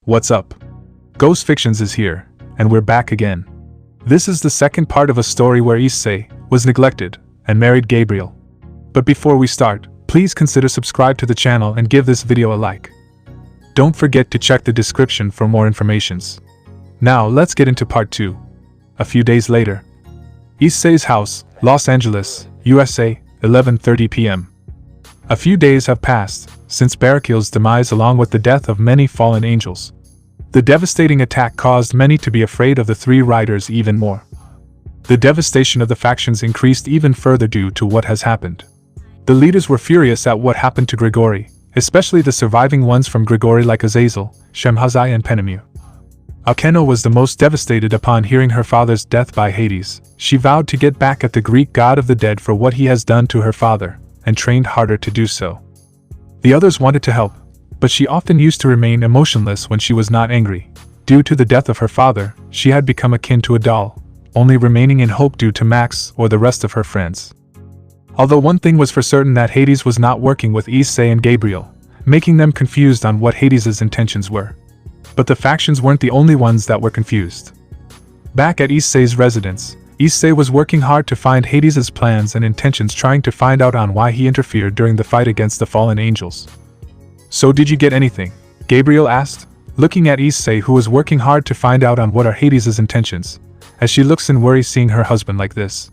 What's up? Ghost Fictions is here, and we're back again. This is the second part of a story where Issei was neglected and married Gabriel. But before we start, please consider subscribe to the channel and give this video a like. Don't forget to check the description for more informations. Now let's get into part 2. A few days later. Issei's house, Los Angeles, USA, 11:30 p.m. A few days have passed since Barakiel's demise along with the death of many fallen angels. The devastating attack caused many to be afraid of the three riders even more. The devastation of the factions increased even further due to what has happened. The leaders were furious at what happened to Grigori, especially the surviving ones from Grigori like Azazel, Shemhazai and Penemu. Akeno was the most devastated upon hearing her father's death by Hades. She vowed to get back at the Greek god of the dead for what he has done to her father, and trained harder to do so. The others wanted to help, but she often used to remain emotionless when she was not angry. Due to the death of her father, she had become akin to a doll, only remaining in hope due to Max or the rest of her friends. Although one thing was for certain that Hades was not working with Issei and Gabriel, making them confused on what Hades' intentions were. But the factions weren't the only ones that were confused. Back at Issei's residence, Issei was working hard to find Hades' plans and intentions, trying to find out on why he interfered during the fight against the fallen angels. "So did you get anything?" Gabriel asked, looking at Issei, who was working hard to find out on what are Hades' intentions, as she looks in worry seeing her husband like this.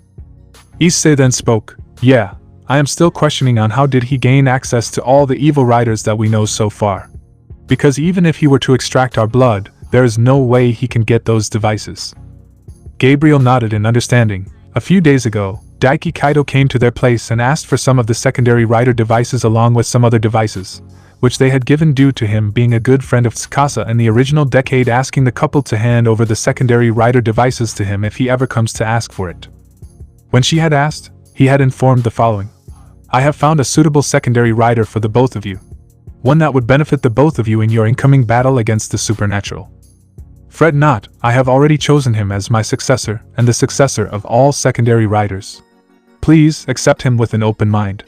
Issei then spoke, "Yeah, I am still questioning on how did he gain access to all the evil riders that we know so far. Because even if he were to extract our blood, there is no way he can get those devices." Gabriel nodded in understanding. A few days ago, Daiki Kaido came to their place and asked for some of the secondary rider devices along with some other devices, which they had given due to him being a good friend of Tsukasa in the original decade, asking the couple to hand over the secondary rider devices to him if he ever comes to ask for it. When she had asked, he had informed the following: "I have found a suitable secondary rider for the both of you. One that would benefit the both of you in your incoming battle against the supernatural. Fret not, I have already chosen him as my successor and the successor of all secondary riders. Please accept him with an open mind."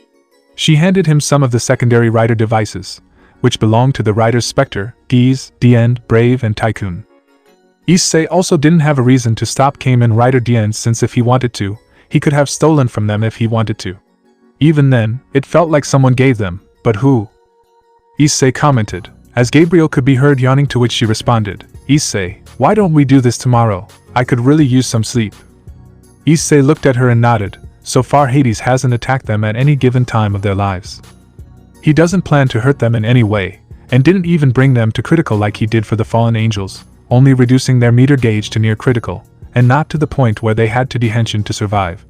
She handed him some of the secondary rider devices, which belonged to the riders Spectre, Geese, Dien, Brave and Tycoon. Issei also didn't have a reason to stop Kamen Rider Dien, since if he wanted to, he could have stolen from them if he wanted to. Even then, it felt like someone gave them, but who? Issei commented, as Gabriel could be heard yawning, to which she responded, "Issei, why don't we do this tomorrow? I could really use some sleep." Issei looked at her and nodded. So far Hades hasn't attacked them at any given time of their lives. He doesn't plan to hurt them in any way, and didn't even bring them to critical like he did for the fallen angels, only reducing their meter gauge to near critical, and not to the point where they had to dehension to survive.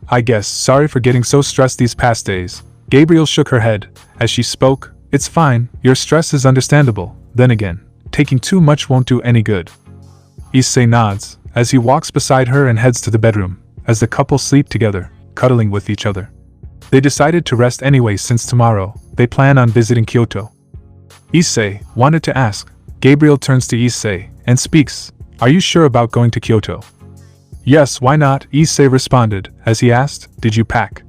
"I guess, sorry for getting so stressed these past days." Gabriel shook her head, as she spoke, "It's fine, your stress is understandable, then again, taking too much won't do any good." Issei nods, as he walks beside her and heads to the bedroom, as the couple sleep together, cuddling with each other. They decided to rest anyway since tomorrow they plan on visiting Kyoto. Issei wanted to ask. Gabriel turns to Issei and speaks, "Are you sure about going to Kyoto?" "Yes, why not?" Issei responded, as he asked, "Did you pack?"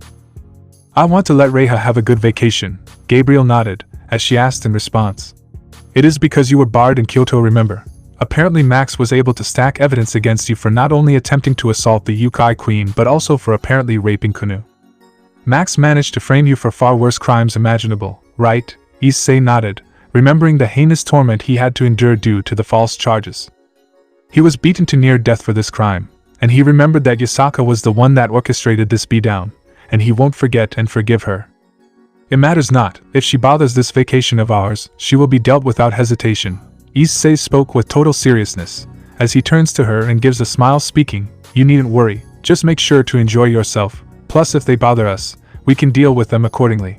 "I want to let Reiha have a good vacation." Gabriel nodded, as she asked in response. "It is because you were barred in Kyoto, remember? Apparently Max was able to stack evidence against you for not only attempting to assault the YOUKAI queen but also for apparently raping Kunu. Max managed to frame you for far worse crimes imaginable, right?" Issei nodded, remembering the heinous torment he had to endure due to the false charges. He was beaten to near death for this crime, and he remembered that Yasaka was the one that orchestrated this beatdown, and he won't forget and forgive her. "It matters not, if she bothers this vacation of ours, she will be dealt without hesitation." Issei spoke with total seriousness, as he turns to her and gives a smile, speaking, "You needn't worry, just make sure to enjoy yourself, plus if they bother us, we can deal with them accordingly."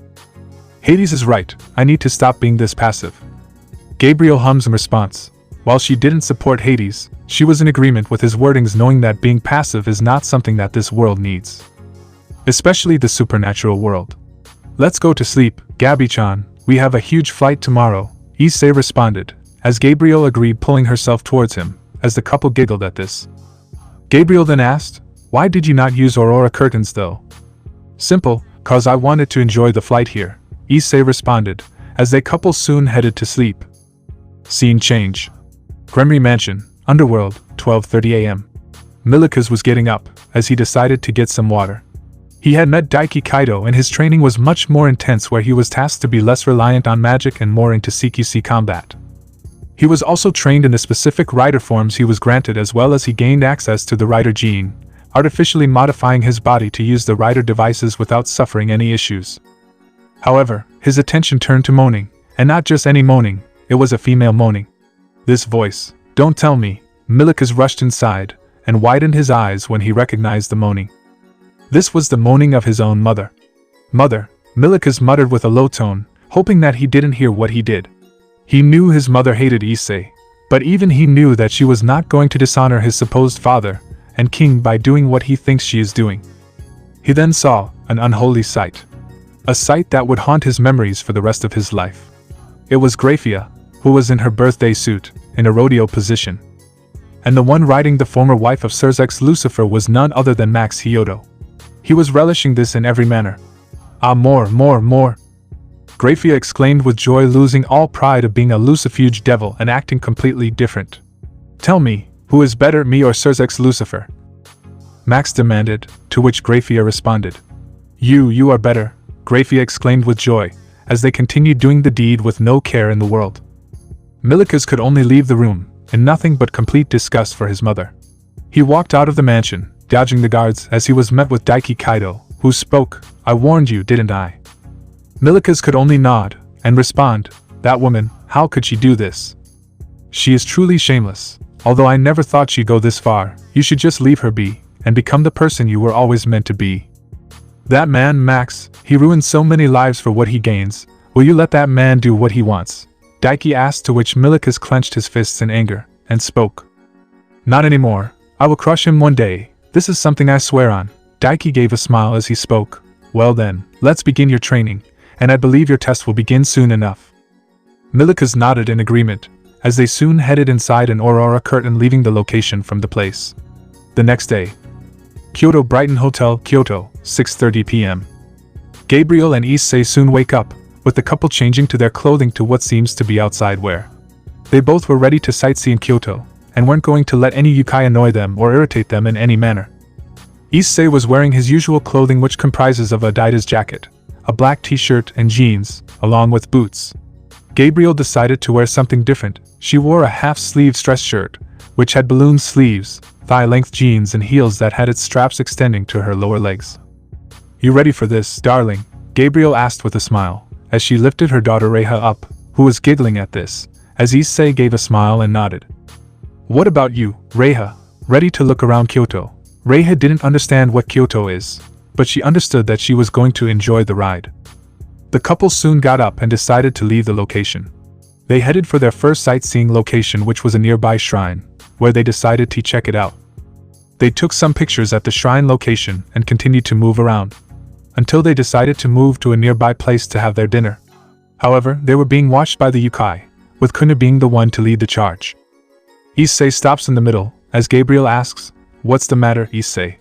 Hades is right, I need to stop being this passive. Gabriel hums in response. While she didn't support Hades, she was in agreement with his wordings, knowing that being passive is not something that this world needs. Especially the supernatural world. "Let's go to sleep, Gabrie-chan, we have a huge flight tomorrow," Issei responded, as Gabriel agreed, pulling herself towards him, as the couple giggled at this. Gabriel then asked, "Why did you not use aurora curtains though?" "Simple, cause I wanted to enjoy the flight here," Issei responded, as they couple soon headed to sleep. Scene change. Gabrie Mansion, Underworld, 12:30 a.m. Milikas was getting up, as he decided to get some water. He had met Daiki Kaido and his training was much more intense, where he was tasked to be less reliant on magic and more into CQC combat. He was also trained in the specific rider forms he was granted, as well as he gained access to the rider gene, artificially modifying his body to use the rider devices without suffering any issues. However, his attention turned to moaning, and not just any moaning, it was a female moaning. This voice, don't tell me. Milikas rushed inside, and widened his eyes when he recognized the moaning. This was the moaning of his own mother. Mother, Milikas muttered with a low tone, hoping that he didn't hear what he did. He knew his mother hated Issei, but even he knew that she was not going to dishonor his supposed father and king by doing what he thinks she is doing. He then saw an unholy sight. A sight that would haunt his memories for the rest of his life. It was Gabriel, who was in her birthday suit, in a rodeo position. And the one riding the former wife of Sirzex Lucifer was none other than Issei Hyoudou. He was relishing this in every manner. Ah, more. Gabriel exclaimed with joy, losing all pride of being a Lucifuge devil and acting completely different. Tell me, who is better, me or Sirzex Lucifer? Max demanded, to which Gabriel responded. You are better, Gabriel exclaimed with joy, as they continued doing the deed with no care in the world. Milikas could only leave the room, in nothing but complete disgust for his mother. He walked out of the mansion, dodging the guards, as he was met with Daiki Kaido, who spoke, I warned you, didn't I? Milikas could only nod, and respond, that woman, how could she do this? She is truly shameless. Although I never thought she'd go this far, you should just leave her be, and become the person you were always meant to be. That man, Max, he ruined so many lives for what he gains. Will you let that man do what he wants? Daiki asked, to which Milikas clenched his fists in anger, and spoke. Not anymore. I will crush him one day. This is something I swear on. Daiki gave a smile as he spoke. Well then, let's begin your training, and I believe your test will begin soon enough. Milikas nodded in agreement, as they soon headed inside an aurora curtain, leaving the location from the place. The next day. Kyoto Brighton Hotel, Kyoto, 6:30 p.m. Gabriel and Issei soon wake up, with the couple changing to their clothing to what seems to be outside wear. They both were ready to sightsee in Kyoto, and weren't going to let any YOUKAI annoy them or irritate them in any manner. Issei was wearing his usual clothing, which comprises of a Adidas jacket, a black t-shirt and jeans, along with boots. Gabriel decided to wear something different. She wore a half-sleeved dress shirt, which had balloon sleeves, thigh-length jeans and heels that had its straps extending to her lower legs. You ready for this, darling? Gabriel asked with a smile, as she lifted her daughter Reiha up, who was giggling at this, as Issei gave a smile and nodded. What about you, Reiha? Ready to look around Kyoto? Reiha didn't understand what Kyoto is, but she understood that she was going to enjoy the ride. The couple soon got up and decided to leave the location. They headed for their first sightseeing location, which was a nearby shrine, where they decided to check it out. They took some pictures at the shrine location and continued to move around, until they decided to move to a nearby place to have their dinner. However, they were being watched by the YOUKAI, with Kuna being the one to lead the charge. Issei stops in the middle, as Gabriel asks, What's the matter, Issei?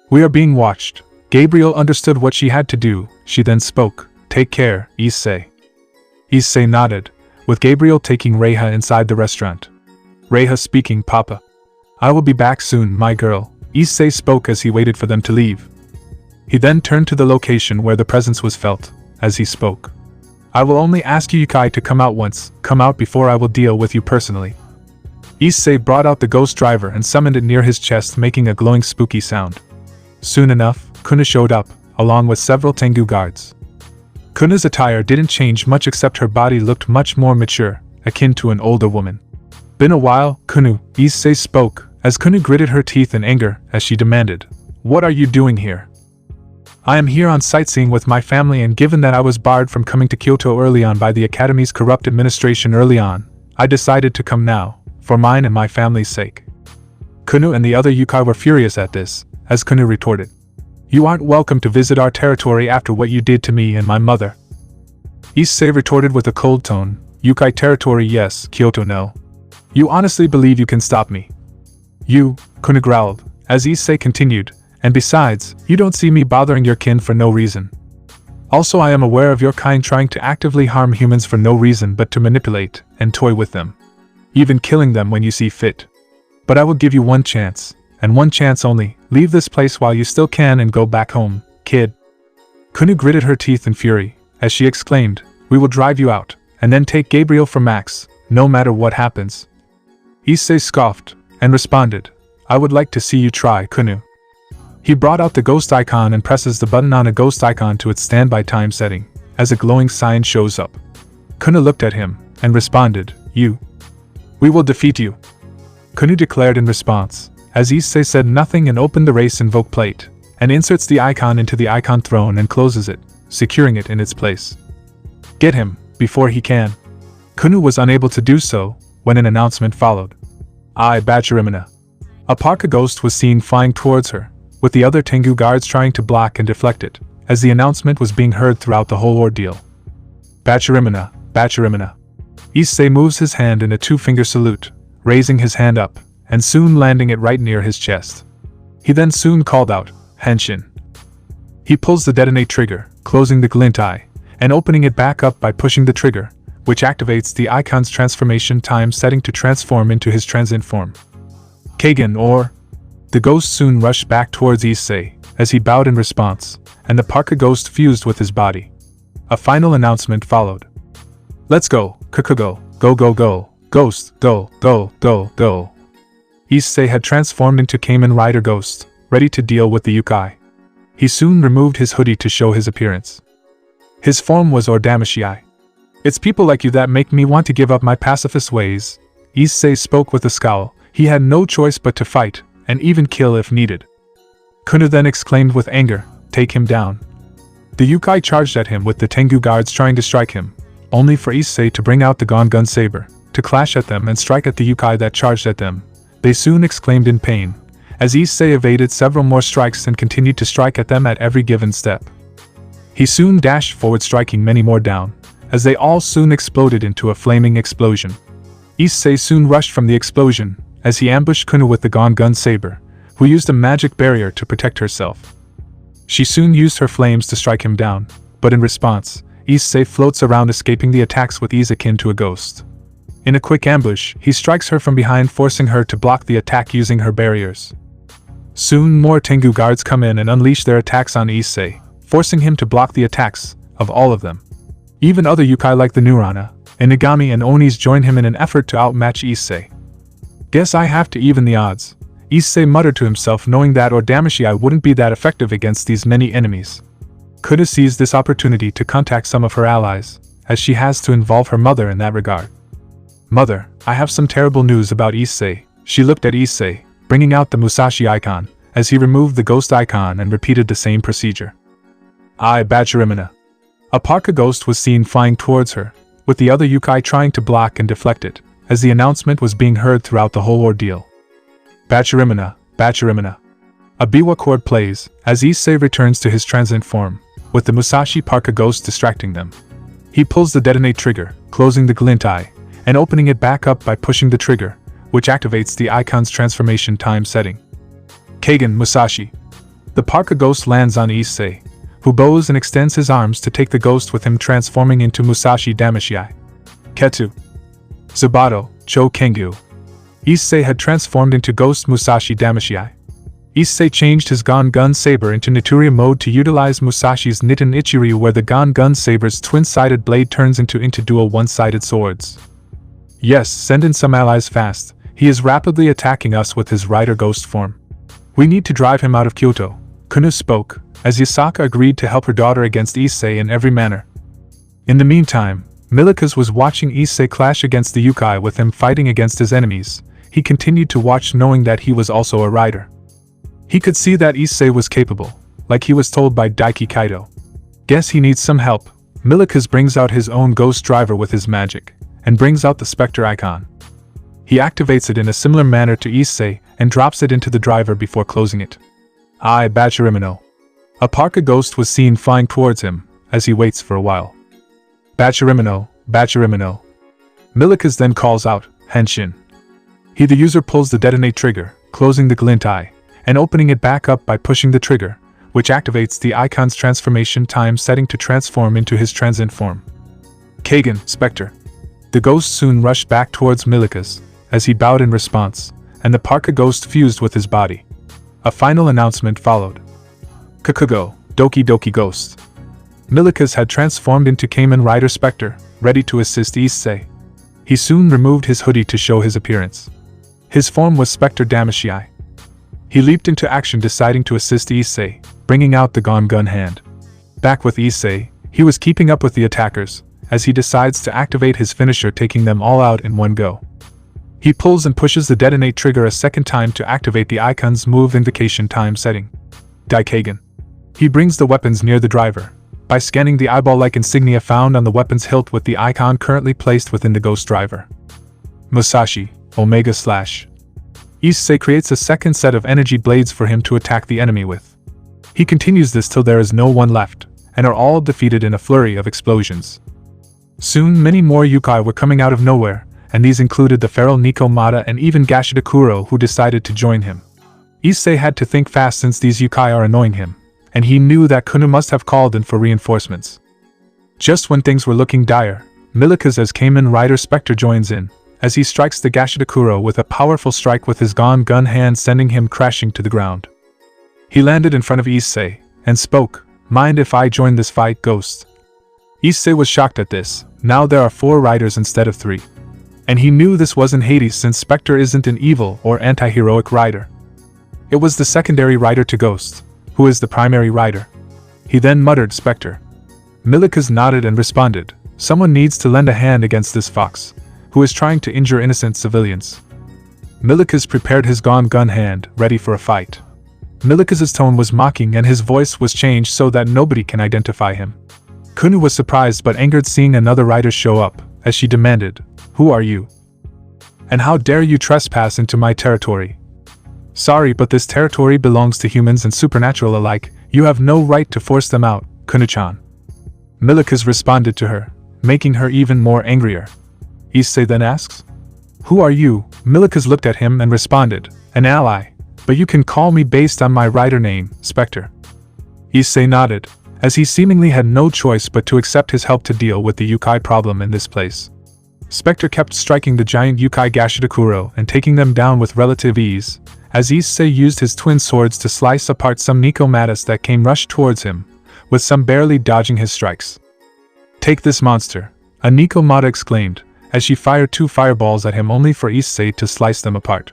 We are being watched. Gabriel understood what she had to do. She then spoke, Take care, Issei. Issei nodded, with Gabriel taking Reiha inside the restaurant. Reiha speaking, Papa. I will be back soon, my girl, Issei spoke as he waited for them to leave. He then turned to the location where the presence was felt, as he spoke. I will only ask you YOUKAI to come out once, come out before I will deal with you personally. Issei brought out the ghost driver and summoned it near his chest, making a glowing spooky sound. Soon enough, Kuna showed up, along with several Tengu guards. Kuna's attire didn't change much, except her body looked much more mature, akin to an older woman. Been a while, Kunu, Issei spoke, as Kuna gritted her teeth in anger, as she demanded, What are you doing here? I am here on sightseeing with my family, and given that I was barred from coming to Kyoto early on by the Academy's corrupt administration early on, I decided to come now, for mine and my family's sake. Kunu and the other YOUKAI were furious at this, as Kunu retorted, You aren't welcome to visit our territory after what you did to me and my mother. Issei retorted with a cold tone, YOUKAI territory yes, Kyoto no. You honestly believe you can stop me? You, Kunu growled, as Issei continued, and besides, you don't see me bothering your kin for no reason. Also, I am aware of your kind trying to actively harm humans for no reason but to manipulate and toy with them, even killing them when you see fit. But I will give you one chance, and one chance only. Leave this place while you still can and go back home, kid. Kunu gritted her teeth in fury as she exclaimed, we will drive you out, and then take Gabriel for Max, no matter what happens. Issei scoffed and responded, I would like to see you try, Kunu. He brought out the ghost icon and presses the button on a ghost icon to its standby time setting, as a glowing sign shows up. Kunu looked at him and responded, we will defeat you. Kunu declared in response, as Issei said nothing and opened the race invoke plate, and inserts the icon into the icon throne and closes it, securing it in its place. Get him, before he can. Kunu was unable to do so, when an announcement followed. Bachirimana. A parka ghost was seen flying towards her, with the other Tengu guards trying to block and deflect it, as the announcement was being heard throughout the whole ordeal. Bachirimana, Bachirimana. Issei moves his hand in a two-finger salute, raising his hand up, and soon landing it right near his chest. He then soon called out, Henshin. He pulls the detonate trigger, closing the glint eye, and opening it back up by pushing the trigger, which activates the icon's transformation time setting to transform into his transient form. Kagen or... The ghost soon rushed back towards Issei, as he bowed in response, and the parka ghost fused with his body. A final announcement followed. Let's go, Kukugo, go go go, ghost, go, go, go, go. Issei had transformed into Kamen Rider Ghost, ready to deal with the YOUKAI. He soon removed his hoodie to show his appearance. His form was Ordamashii. It's people like you that make me want to give up my pacifist ways. Issei spoke with a scowl. He had no choice but to fight, and even kill if needed. Kunu then exclaimed with anger, take him down. The YOUKAI charged at him with the Tengu guards trying to strike him, only for Issei to bring out the Gun Saber, to clash at them and strike at the YOUKAI that charged at them. They soon exclaimed in pain, as Issei evaded several more strikes and continued to strike at them at every given step. He soon dashed forward, striking many more down, as they all soon exploded into a flaming explosion. Issei soon rushed from the explosion, as he ambushed Kunu with the Gun Saber, who used a magic barrier to protect herself. She soon used her flames to strike him down, but in response, Issei floats around escaping the attacks with ease akin to a ghost. In a quick ambush, he strikes her from behind, forcing her to block the attack using her barriers. Soon more Tengu guards come in and unleash their attacks on Issei, forcing him to block the attacks of all of them. Even other YOUKAI like the Nurana, Inagami and Onis join him in an effort to outmatch Issei. Guess I have to even the odds, Issei muttered to himself, knowing that Ordamashii wouldn't be that effective against these many enemies. Kuda seized this opportunity to contact some of her allies, as she has to involve her mother in that regard. Mother, I have some terrible news about Issei. She looked at Issei, bringing out the Musashi icon, as he removed the ghost icon and repeated the same procedure. Bachirimana. A parka ghost was seen flying towards her, with the other YOUKAI trying to block and deflect it, as the announcement was being heard throughout the whole ordeal. Bachirimana, Bachirimana. A biwa chord plays, as Issei returns to his transient form, with the Musashi parka ghost distracting them. He pulls the detonate trigger, closing the glint eye, and opening it back up by pushing the trigger, which activates the icon's transformation time setting. Kagen Musashi. The parka ghost lands on Issei, who bows and extends his arms to take the ghost with him, transforming into Musashi Damashii. Ketu. Zubato, Cho Kengu. Issei had transformed into Ghost Musashi Damashii. Issei changed his Gun Saber into Naturia mode to utilize Musashi's Nitten Ichiryu, where the Gun Saber's twin-sided blade turns into dual one-sided swords. Yes, send in some allies fast. He is rapidly attacking us with his rider ghost form. We need to drive him out of Kyoto. Kunu spoke, as Yasaka agreed to help her daughter against Issei in every manner. In the meantime, Milikas was watching Issei clash against the YOUKAI with him fighting against his enemies. He continued to watch, knowing that he was also a rider. He could see that Issei was capable, like he was told by Daiki Kaido. Guess he needs some help. Milikas brings out his own ghost driver with his magic, and brings out the specter icon. He activates it in a similar manner to Issei, and drops it into the driver before closing it. Bachirimano. A parka ghost was seen flying towards him, as he waits for a while. Bachirimano, Bachirimano. Milikas then calls out, Henshin. The user pulls the detonate trigger, closing the glint eye, and opening it back up by pushing the trigger, which activates the icon's transformation time setting to transform into his transient form. Kagan, Spectre. The ghost soon rushed back towards Milikas, as he bowed in response, and the Parka ghost fused with his body. A final announcement followed. Kakugo, Doki Doki Ghost. Milikas had transformed into Kamen Rider Spectre, ready to assist Issei. He soon removed his hoodie to show his appearance. His form was Spectre Damashii. He leaped into action, deciding to assist Issei, bringing out the Gon Gun hand. Back with Issei, he was keeping up with the attackers, as he decides to activate his finisher, taking them all out in one go. He pulls and pushes the detonate trigger a second time to activate the icon's move invocation time setting. Daikagen. He brings the weapons near the driver, by scanning the eyeball-like insignia found on the weapon's hilt with the icon currently placed within the ghost driver. Musashi, Omega Slash. Issei creates a second set of energy blades for him to attack the enemy with. He continues this till there is no one left, and are all defeated in a flurry of explosions. Soon many more YOUKAI were coming out of nowhere, and these included the feral Nico Mata and even Gashida Kuro, who decided to join him. Issei had to think fast since these YOUKAI are annoying him, and he knew that Kuno must have called in for reinforcements. Just when things were looking dire, Milikas as Kamen Rider Spectre joins in, as he strikes the Gashida Kuro with a powerful strike with his Gon Gun hand, sending him crashing to the ground. He landed in front of Issei, and spoke, "Mind if I join this fight, Ghost?" Issei was shocked at this. Now there are 4 riders instead of 3. And he knew this wasn't Hades, since Spectre isn't an evil or anti-heroic rider. It was the secondary rider to Ghost, who is the primary rider. He then muttered, "Spectre." Milikas nodded and responded, "Someone needs to lend a hand against this fox, who is trying to injure innocent civilians." Milikas prepared his Gon Gun hand, ready for a fight. Milikas's tone was mocking and his voice was changed so that nobody can identify him. Kuno was surprised but angered seeing another rider show up, as she demanded, "Who are you? And how dare you trespass into my territory? Sorry, but this territory belongs to humans and supernatural alike. You have no right to force them out, Kuno-chan." Milikas responded to her, making her even more angrier. Issei then asks, "Who are you?" Milikas looked at him and responded, "An ally, but you can call me based on my rider name, Spectre." Issei nodded, as he seemingly had no choice but to accept his help to deal with the YOUKAI problem in this place. Spectre kept striking the giant YOUKAI Gashida Kuro and taking them down with relative ease, as Issei used his twin swords to slice apart some Nico Matas that came rushed towards him, with some barely dodging his strikes. "Take this monster," a Nico Mata exclaimed, as she fired 2 fireballs at him only for Issei to slice them apart.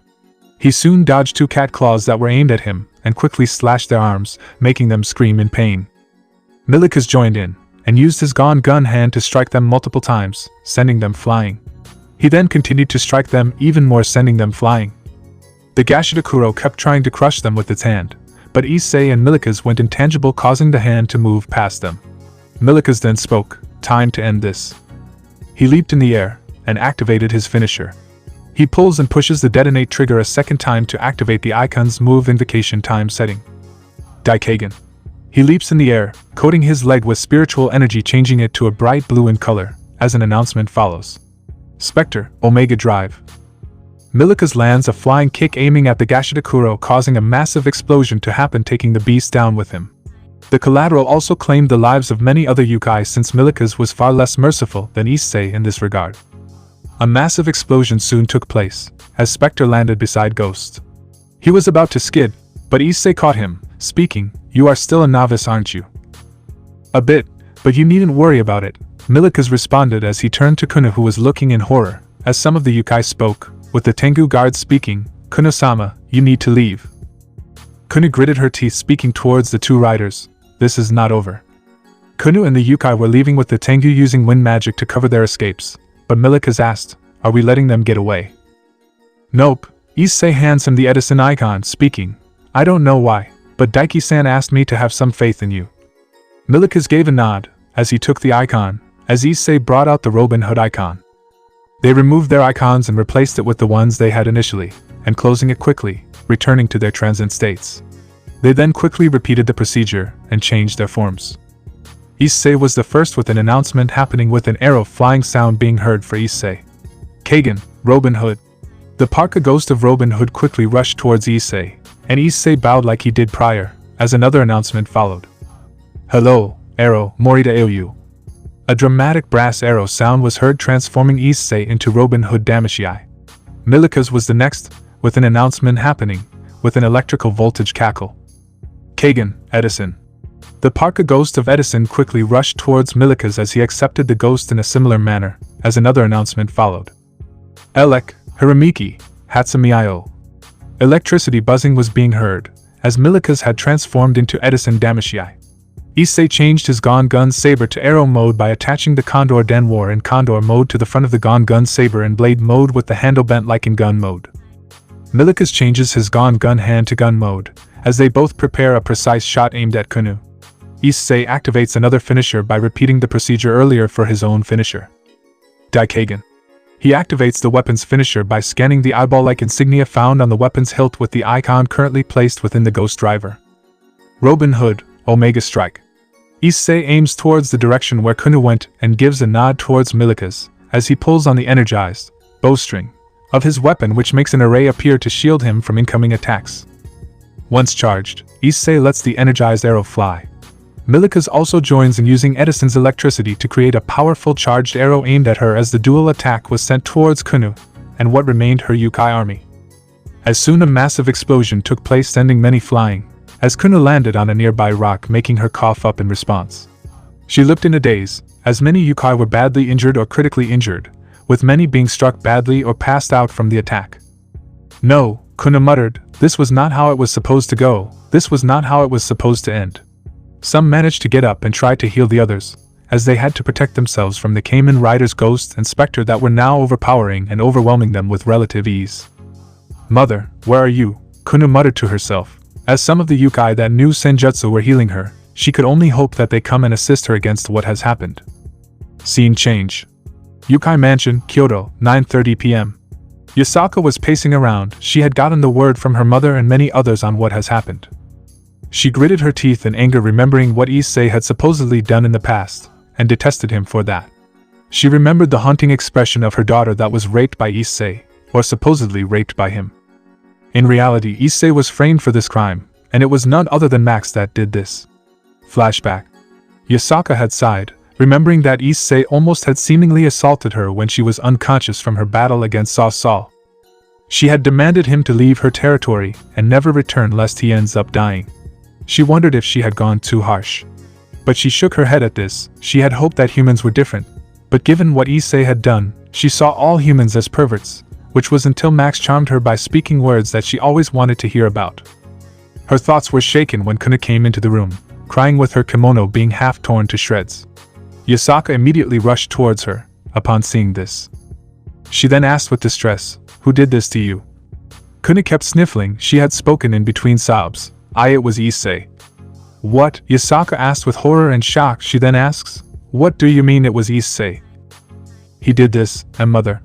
He soon dodged 2 cat claws that were aimed at him, and quickly slashed their arms, making them scream in pain. Milikas joined in, and used his Gon Gun hand to strike them multiple times, sending them flying. He then continued to strike them even more, sending them flying. The Gashida Kuro kept trying to crush them with its hand, but Issei and Milikas went intangible, causing the hand to move past them. Milikas then spoke, "Time to end this." He leaped in the air, and activated his finisher. He pulls and pushes the detonate trigger a second time to activate the icon's move invocation time setting. Daikagen. He leaps in the air, coating his leg with spiritual energy, changing it to a bright blue in color, as an announcement follows. Spectre, Omega Drive. Milikas lands a flying kick aiming at the Gashida Kuro, causing a massive explosion to happen, taking the beast down with him. The collateral also claimed the lives of many other YOUKAI, since Milikas was far less merciful than Issei in this regard. A massive explosion soon took place, as Spectre landed beside Ghost. He was about to skid, but Issei caught him, speaking, "You are still a novice, aren't you?" "A bit, but you needn't worry about it," Milikas responded as he turned to Kuno, who was looking in horror, as some of the YOUKAI spoke, with the Tengu guard speaking, "Kuno-sama, you need to leave." Kuno gritted her teeth, speaking towards the 2 riders, "This is not over." Kuno and the YOUKAI were leaving with the Tengu using wind magic to cover their escapes, but Milikas asked, "Are we letting them get away?" "Nope." Issei hands him the Edison icon, speaking, "I don't know why, but Daiki-san asked me to have some faith in you." Milikas gave a nod, as he took the icon, as Issei brought out the Robin Hood icon. They removed their icons and replaced it with the ones they had initially, and closing it quickly, returning to their transient states. They then quickly repeated the procedure, and changed their forms. Issei was the first, with an announcement happening with an arrow flying sound being heard for Issei. Kagan, Robin Hood. The Parka ghost of Robin Hood quickly rushed towards Issei, and Issei bowed like he did prior, as another announcement followed. "Hello, Arrow, Morita Aoyu." A dramatic brass arrow sound was heard transforming Issei into Robin Hood Damashii. Milika's was the next, with an announcement happening, with an electrical voltage cackle. "Kagan, Edison." The Parka ghost of Edison quickly rushed towards Milika's as he accepted the ghost in a similar manner, as another announcement followed. "Elek, Hiramiki, Hatsumi-io." Electricity buzzing was being heard, as Milika's had transformed into Edison Damashii. Issei changed his Gon Gun Saber to arrow mode by attaching the Condor Den War in Condor mode to the front of the Gon Gun Saber in blade mode with the handle bent like in gun mode. Milika's changes his Gon Gun hand to gun mode, as they both prepare a precise shot aimed at Kunu. Issei activates another finisher by repeating the procedure earlier for his own finisher. Daikagen. He activates the weapon's finisher by scanning the eyeball-like insignia found on the weapon's hilt with the icon currently placed within the ghost driver. Robin Hood, Omega Strike. Issei aims towards the direction where Kunu went and gives a nod towards Milika's, as he pulls on the energized bowstring of his weapon, which makes an array appear to shield him from incoming attacks. Once charged, Issei lets the energized arrow fly. Milika's also joins in using Edison's electricity to create a powerful charged arrow aimed at her as the dual attack was sent towards Kunu and what remained her YOUKAI army. As soon a massive explosion took place, sending many flying, as Kunu landed on a nearby rock, making her cough up in response. She looked in a daze, as many YOUKAI were badly injured or critically injured, with many being struck badly or passed out from the attack. "No," Kunu muttered, "this was not how it was supposed to go, this was not how it was supposed to end." Some managed to get up and try to heal the others, as they had to protect themselves from the Kamen Rider's ghost and specter that were now overpowering and overwhelming them with relative ease. "Mother, where are you?" Kunu muttered to herself. As some of the YOUKAI that knew Senjutsu were healing her, she could only hope that they come and assist her against what has happened. Scene change. YOUKAI Mansion, Kyoto, 9:30 p.m. Yasaka was pacing around. She had gotten the word from her mother and many others on what has happened. She gritted her teeth in anger, remembering what Issei had supposedly done in the past, and detested him for that. She remembered the haunting expression of her daughter that was raped by Issei, or supposedly raped by him. In reality, Issei was framed for this crime, and it was none other than Max that did this. Flashback. Yasaka had sighed, remembering that Issei almost had seemingly assaulted her when she was unconscious from her battle against Saw. She had demanded him to leave her territory and never return lest he ends up dying. She wondered if she had gone too harsh. But she shook her head at this. She had hoped that humans were different. But given what Issei had done, she saw all humans as perverts, which was until Max charmed her by speaking words that she always wanted to hear about. Her thoughts were shaken when Kunu came into the room, crying with her kimono being half torn to shreds. Yasaka immediately rushed towards her, upon seeing this. She then asked with distress, "Who did this to you?" Kunu kept sniffling. She had spoken in between sobs. It was Issei." "What?" Yasaka asked with horror and shock. She then asks, "What do you mean it was Issei?" "He did this, and mother.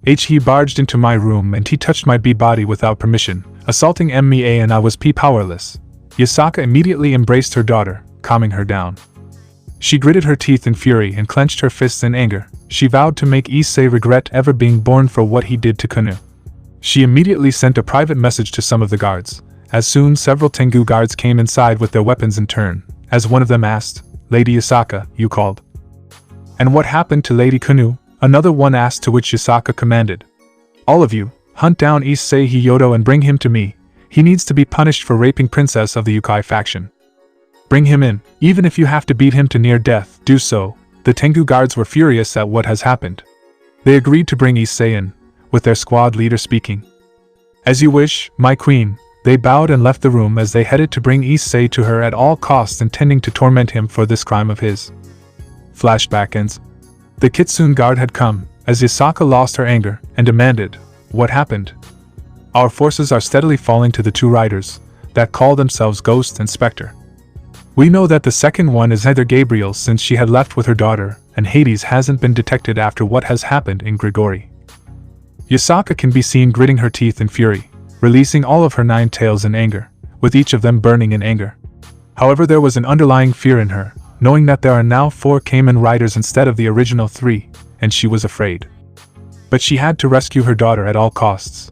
He barged into my room and he touched my body without permission, assaulting me, and I was powerless." Yasaka immediately embraced her daughter, calming her down. She gritted her teeth in fury and clenched her fists in anger. She vowed to make Issei regret ever being born for what he did to Kunu. She immediately sent a private message to some of the guards. As soon several Tengu guards came inside with their weapons in turn, as one of them asked, "Lady Yasaka, you called?" "And what happened to Lady Kunu?" another one asked, to which Yasaka commanded, "All of you, hunt down Issei Hyoudou and bring him to me. He needs to be punished for raping princess of the YOUKAI faction. Bring him in, even if you have to beat him to near death, do so." The Tengu guards were furious at what has happened. They agreed to bring Issei in, with their squad leader speaking. "As you wish, my queen." They bowed and left the room as they headed to bring Issei to her at all costs, intending to torment him for this crime of his. Flashback ends. The Kitsune guard had come, as Yasaka lost her anger, and demanded, "What happened?" "Our forces are steadily falling to the two riders, that call themselves Ghost and Spectre. We know that the second one is either Gabriel, since she had left with her daughter, and Hades hasn't been detected after what has happened in Grigori." Yasaka can be seen gritting her teeth in fury, releasing all of her 9 tails in anger, with each of them burning in anger. However, there was an underlying fear in her, knowing that there are now 4 Kamen Riders instead of the original 3, and she was afraid. But she had to rescue her daughter at all costs.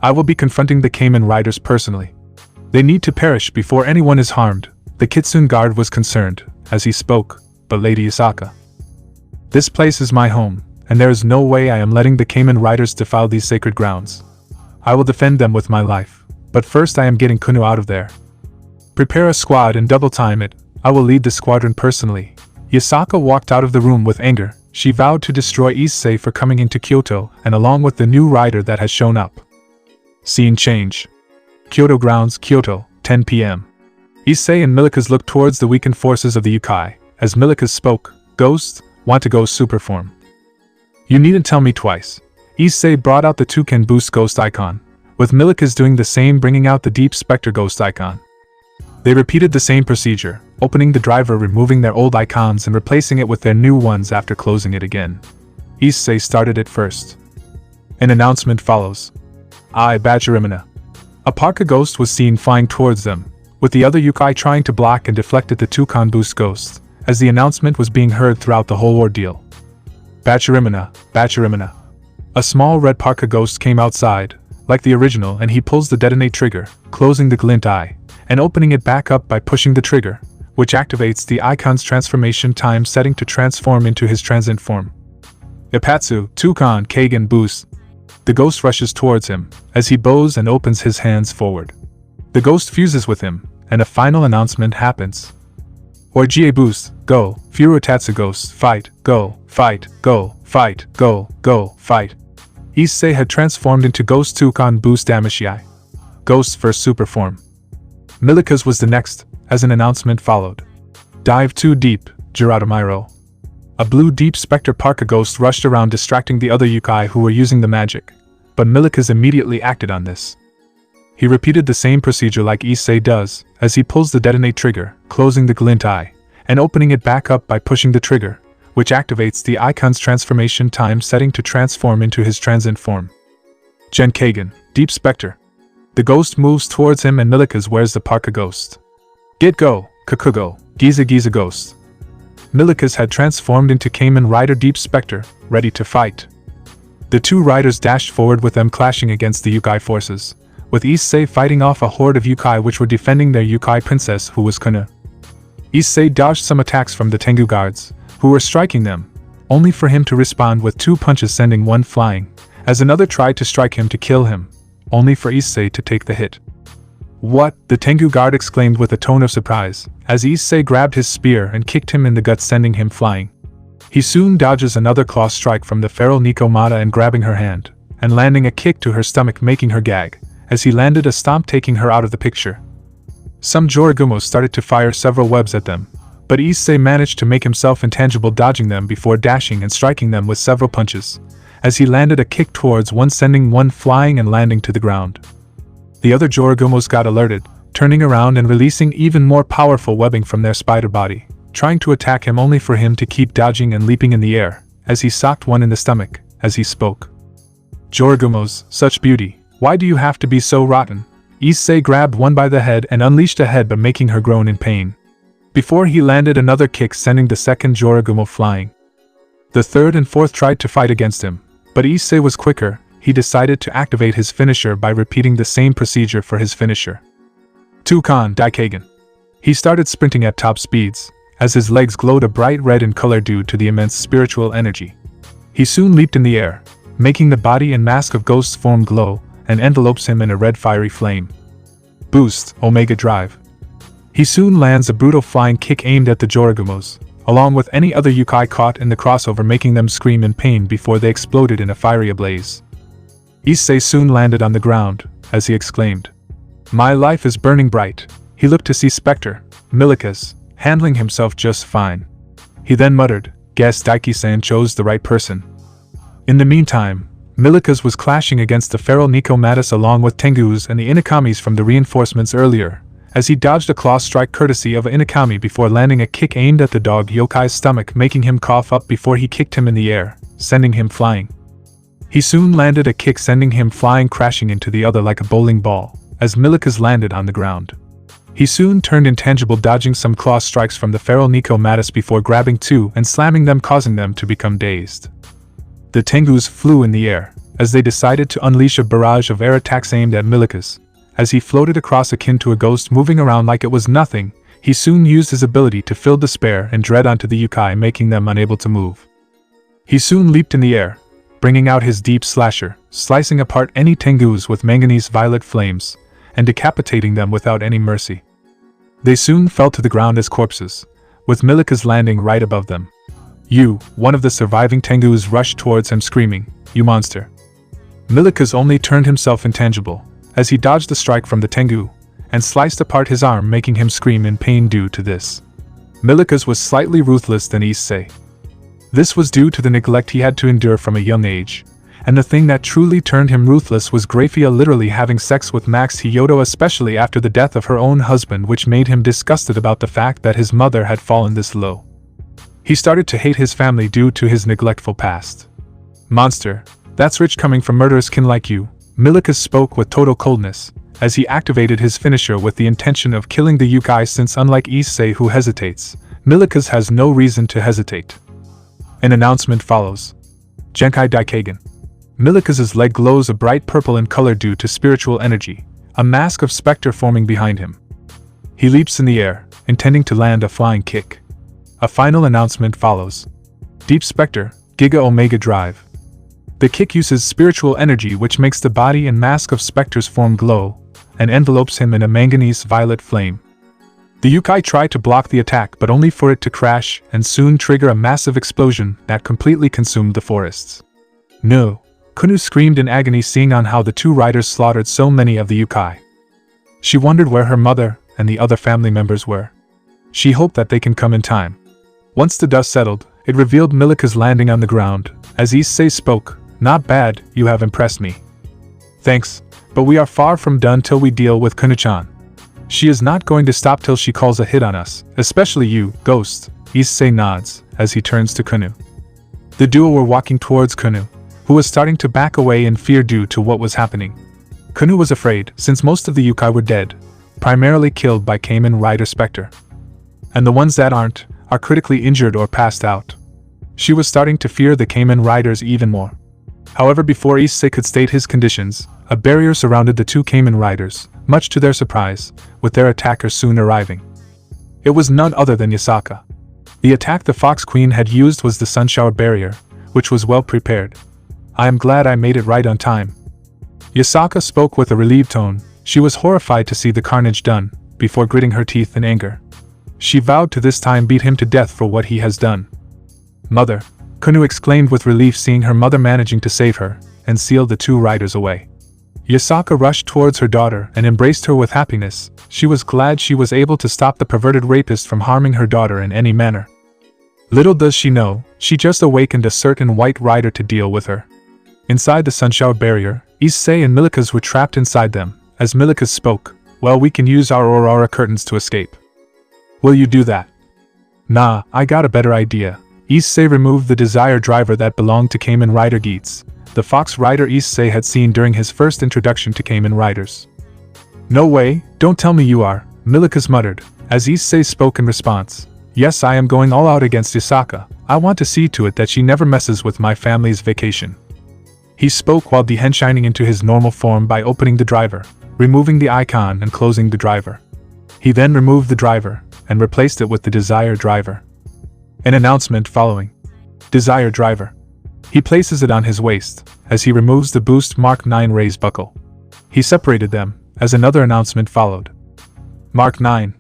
"I will be confronting the Kamen Riders personally." They need to perish before anyone is harmed. The Kitsune guard was concerned, as he spoke, but Lady Isaka. This place is my home, and there is no way I am letting the Kamen Riders defile these sacred grounds. I will defend them with my life, but first I am getting Kuno out of there. Prepare a squad and double time it. I will lead the squadron personally. Isaka walked out of the room with anger. She vowed to destroy Issei for coming into Kyoto and along with the new rider that has shown up. Scene change. Kyoto grounds, Kyoto, 10 p.m. Issei and Milikas looked towards the weakened forces of the YOUKAI. As Milikas spoke, Ghost, want to go super form. You needn't tell me twice. Issei brought out the Toucan Boost Ghost icon, with Milikas doing the same, bringing out the Deep Spectre Ghost icon. They repeated the same procedure, opening the driver, removing their old icons and replacing it with their new ones after closing it again. Issei started it first. An announcement follows. Bachirimana. A Parka ghost was seen flying towards them, with the other YOUKAI trying to block and deflect at the Toucan Boost Ghost, as the announcement was being heard throughout the whole ordeal. Bachirimana, Bachirimana. A small red Parka ghost came outside, like the original, and he pulls the detonate trigger, closing the glint eye, and opening it back up by pushing the trigger, which activates the icon's transformation time setting to transform into his transient form. Ipatsu, Toucan Kagen Boost. The ghost rushes towards him, as he bows and opens his hands forward. The ghost fuses with him, and a final announcement happens. Orgie Boost, go, Furutatsu Ghost, fight, go, fight, go, fight, go, go, fight. Issei had transformed into Ghost Toucan Boost Damashii. Ghost's first super form. Milikas was the next, as an announcement followed. Dive too deep, Girautomiro. A blue Deep Spectre Parka ghost rushed around distracting the other YOUKAI who were using the magic, but Milikas immediately acted on this. He repeated the same procedure like Issei does, as he pulls the detonate trigger, closing the glint eye, and opening it back up by pushing the trigger, which activates the icon's transformation time setting to transform into his transient form. Genkagen, Deep Spectre. The ghost moves towards him and Milikas wears the Parka ghost. Get go, Kakugo, Giza Giza Ghost. Milikas had transformed into Kamen Rider Deep Spectre, ready to fight. The two riders dashed forward with them clashing against the YOUKAI forces, with Issei fighting off a horde of YOUKAI which were defending their YOUKAI princess who was Kuno. Issei dodged some attacks from the Tengu guards, who were striking them, only for him to respond with two punches sending one flying, as another tried to strike him to kill him, only for Issei to take the hit. What? The Tengu guard exclaimed with a tone of surprise, as Issei grabbed his spear and kicked him in the gut sending him flying. He soon dodges another claw strike from the feral Nikomata and grabbing her hand, and landing a kick to her stomach making her gag, as he landed a stomp taking her out of the picture. Some Jorigumos started to fire several webs at them, but Issei managed to make himself intangible dodging them before dashing and striking them with several punches, as he landed a kick towards one sending one flying and landing to the ground. The other Jorigumos got alerted, turning around and releasing even more powerful webbing from their spider body, trying to attack him only for him to keep dodging and leaping in the air, as he socked one in the stomach, as he spoke. Jorigumos, such beauty, why do you have to be so rotten? Issei grabbed one by the head and unleashed a headbutt making her groan in pain. Before he landed another kick sending the second Jorigumo flying. The third and fourth tried to fight against him, but Issei was quicker. He decided to activate his finisher by repeating the same procedure for his finisher. Toucan Daikagen. He started sprinting at top speeds, as his legs glowed a bright red in color due to the immense spiritual energy. He soon leaped in the air, making the body and mask of Ghost's form glow, and envelopes him in a red fiery flame. Boost, Omega Drive. He soon lands a brutal flying kick aimed at the Jorigumos, along with any other YOUKAI caught in the crossover making them scream in pain before they exploded in a fiery ablaze. Issei soon landed on the ground, as he exclaimed, "My life is burning bright." He looked to see Spectre, Milikas, handling himself just fine. He then muttered, "Guess Daiki-san chose the right person." In the meantime, Milikas was clashing against the feral Nikomatis along with Tengus and the Inakamis from the reinforcements earlier, as he dodged a claw strike courtesy of Inakami before landing a kick aimed at the dog YOUKAI's stomach making him cough up before he kicked him in the air, sending him flying. He soon landed a kick sending him flying crashing into the other like a bowling ball, as Milikas landed on the ground. He soon turned intangible dodging some claw strikes from the feral Nikomatis before grabbing two and slamming them causing them to become dazed. The Tengus flew in the air, as they decided to unleash a barrage of air attacks aimed at Milikas, as he floated across akin to a ghost moving around like it was nothing. He soon used his ability to fill despair and dread onto the YOUKAI, making them unable to move. He soon leaped in the air, bringing out his deep slasher, slicing apart any tengus with manganese violet flames, and decapitating them without any mercy. They soon fell to the ground as corpses, with Milika's landing right above them. One of the surviving tengus rushed towards him screaming, "You monster!" Milika's only turned himself intangible, as he dodged the strike from the tengu, and sliced apart his arm, making him scream in pain due to this. Milika's was slightly ruthless than Issei. This was due to the neglect he had to endure from a young age, and the thing that truly turned him ruthless was Gabriel literally having sex with Issei Hyoudou, especially after the death of her own husband, which made him disgusted about the fact that his mother had fallen this low. He started to hate his family due to his neglectful past. "Monster, that's rich coming from murderous kin like you," Milika spoke with total coldness, as he activated his finisher with the intention of killing the YOUKAI, since unlike Issei who hesitates, Milika's has no reason to hesitate. An announcement follows. Genkai Daikagen. Milika's leg glows a bright purple in color due to spiritual energy, a mask of specter forming behind him. He leaps in the air, intending to land a flying kick. A final announcement follows. Deep Spectre, Giga Omega Drive. The kick uses spiritual energy which makes the body and mask of Spectre's form glow, and envelopes him in a manganese violet flame. The YOUKAI tried to block the attack, but only for it to crash and soon trigger a massive explosion that completely consumed the forests. "No!" Kunu screamed in agony, seeing on how the two riders slaughtered so many of the YOUKAI. She wondered where her mother and the other family members were. She hoped that they can come in time. Once the dust settled, it revealed Milika's landing on the ground, as Issei spoke, "Not bad, you have impressed me. Thanks, but we are far from done till we deal with Kunu-chan. She is not going to stop till she calls a hit on us, especially you, Ghost." Issei nods, as he turns to Kunu. The duo were walking towards Kunu, who was starting to back away in fear due to what was happening. Kunu was afraid, since most of the YOUKAI were dead, primarily killed by Kamen Rider Spectre. And the ones that aren't, are critically injured or passed out. She was starting to fear the Kamen Riders even more. However, before Issei could state his conditions, a barrier surrounded the two Kamen Riders, much to their surprise, with their attacker soon arriving. It was none other than Yasaka. The attack the Fox Queen had used was the Sunshower Barrier, which was well prepared. "I am glad I made it right on time." Yasaka spoke with a relieved tone. She was horrified to see the carnage done, before gritting her teeth in anger. She vowed to this time beat him to death for what he has done. "Mother," Kunu exclaimed with relief, seeing her mother managing to save her, and sealed the two riders away. Yasaka rushed towards her daughter and embraced her with happiness. She was glad she was able to stop the perverted rapist from harming her daughter in any manner. Little does she know, she just awakened a certain white rider to deal with her. Inside the Sunshower Barrier, Issei and Milika's were trapped inside them. As Milika spoke, "Well, we can use our Aurora curtains to escape." "Will you do that?" "Nah, I got a better idea." Issei removed the Desire Driver that belonged to Kamen Rider Geats, the fox rider Issei had seen during his first introduction to Kamen Riders. "No way, don't tell me you are," Milika's muttered, as Issei spoke in response. "Yes, I am going all out against Yasaka. I want to see to it that she never messes with my family's vacation." He spoke while de-henshining into his normal form by opening the driver, removing the icon and closing the driver. He then removed the driver, and replaced it with the Desire Driver. An announcement following. Desire Driver. He places it on his waist, as he removes the Boost Mark 9 raise buckle. He separated them, as another announcement followed. Mark 9.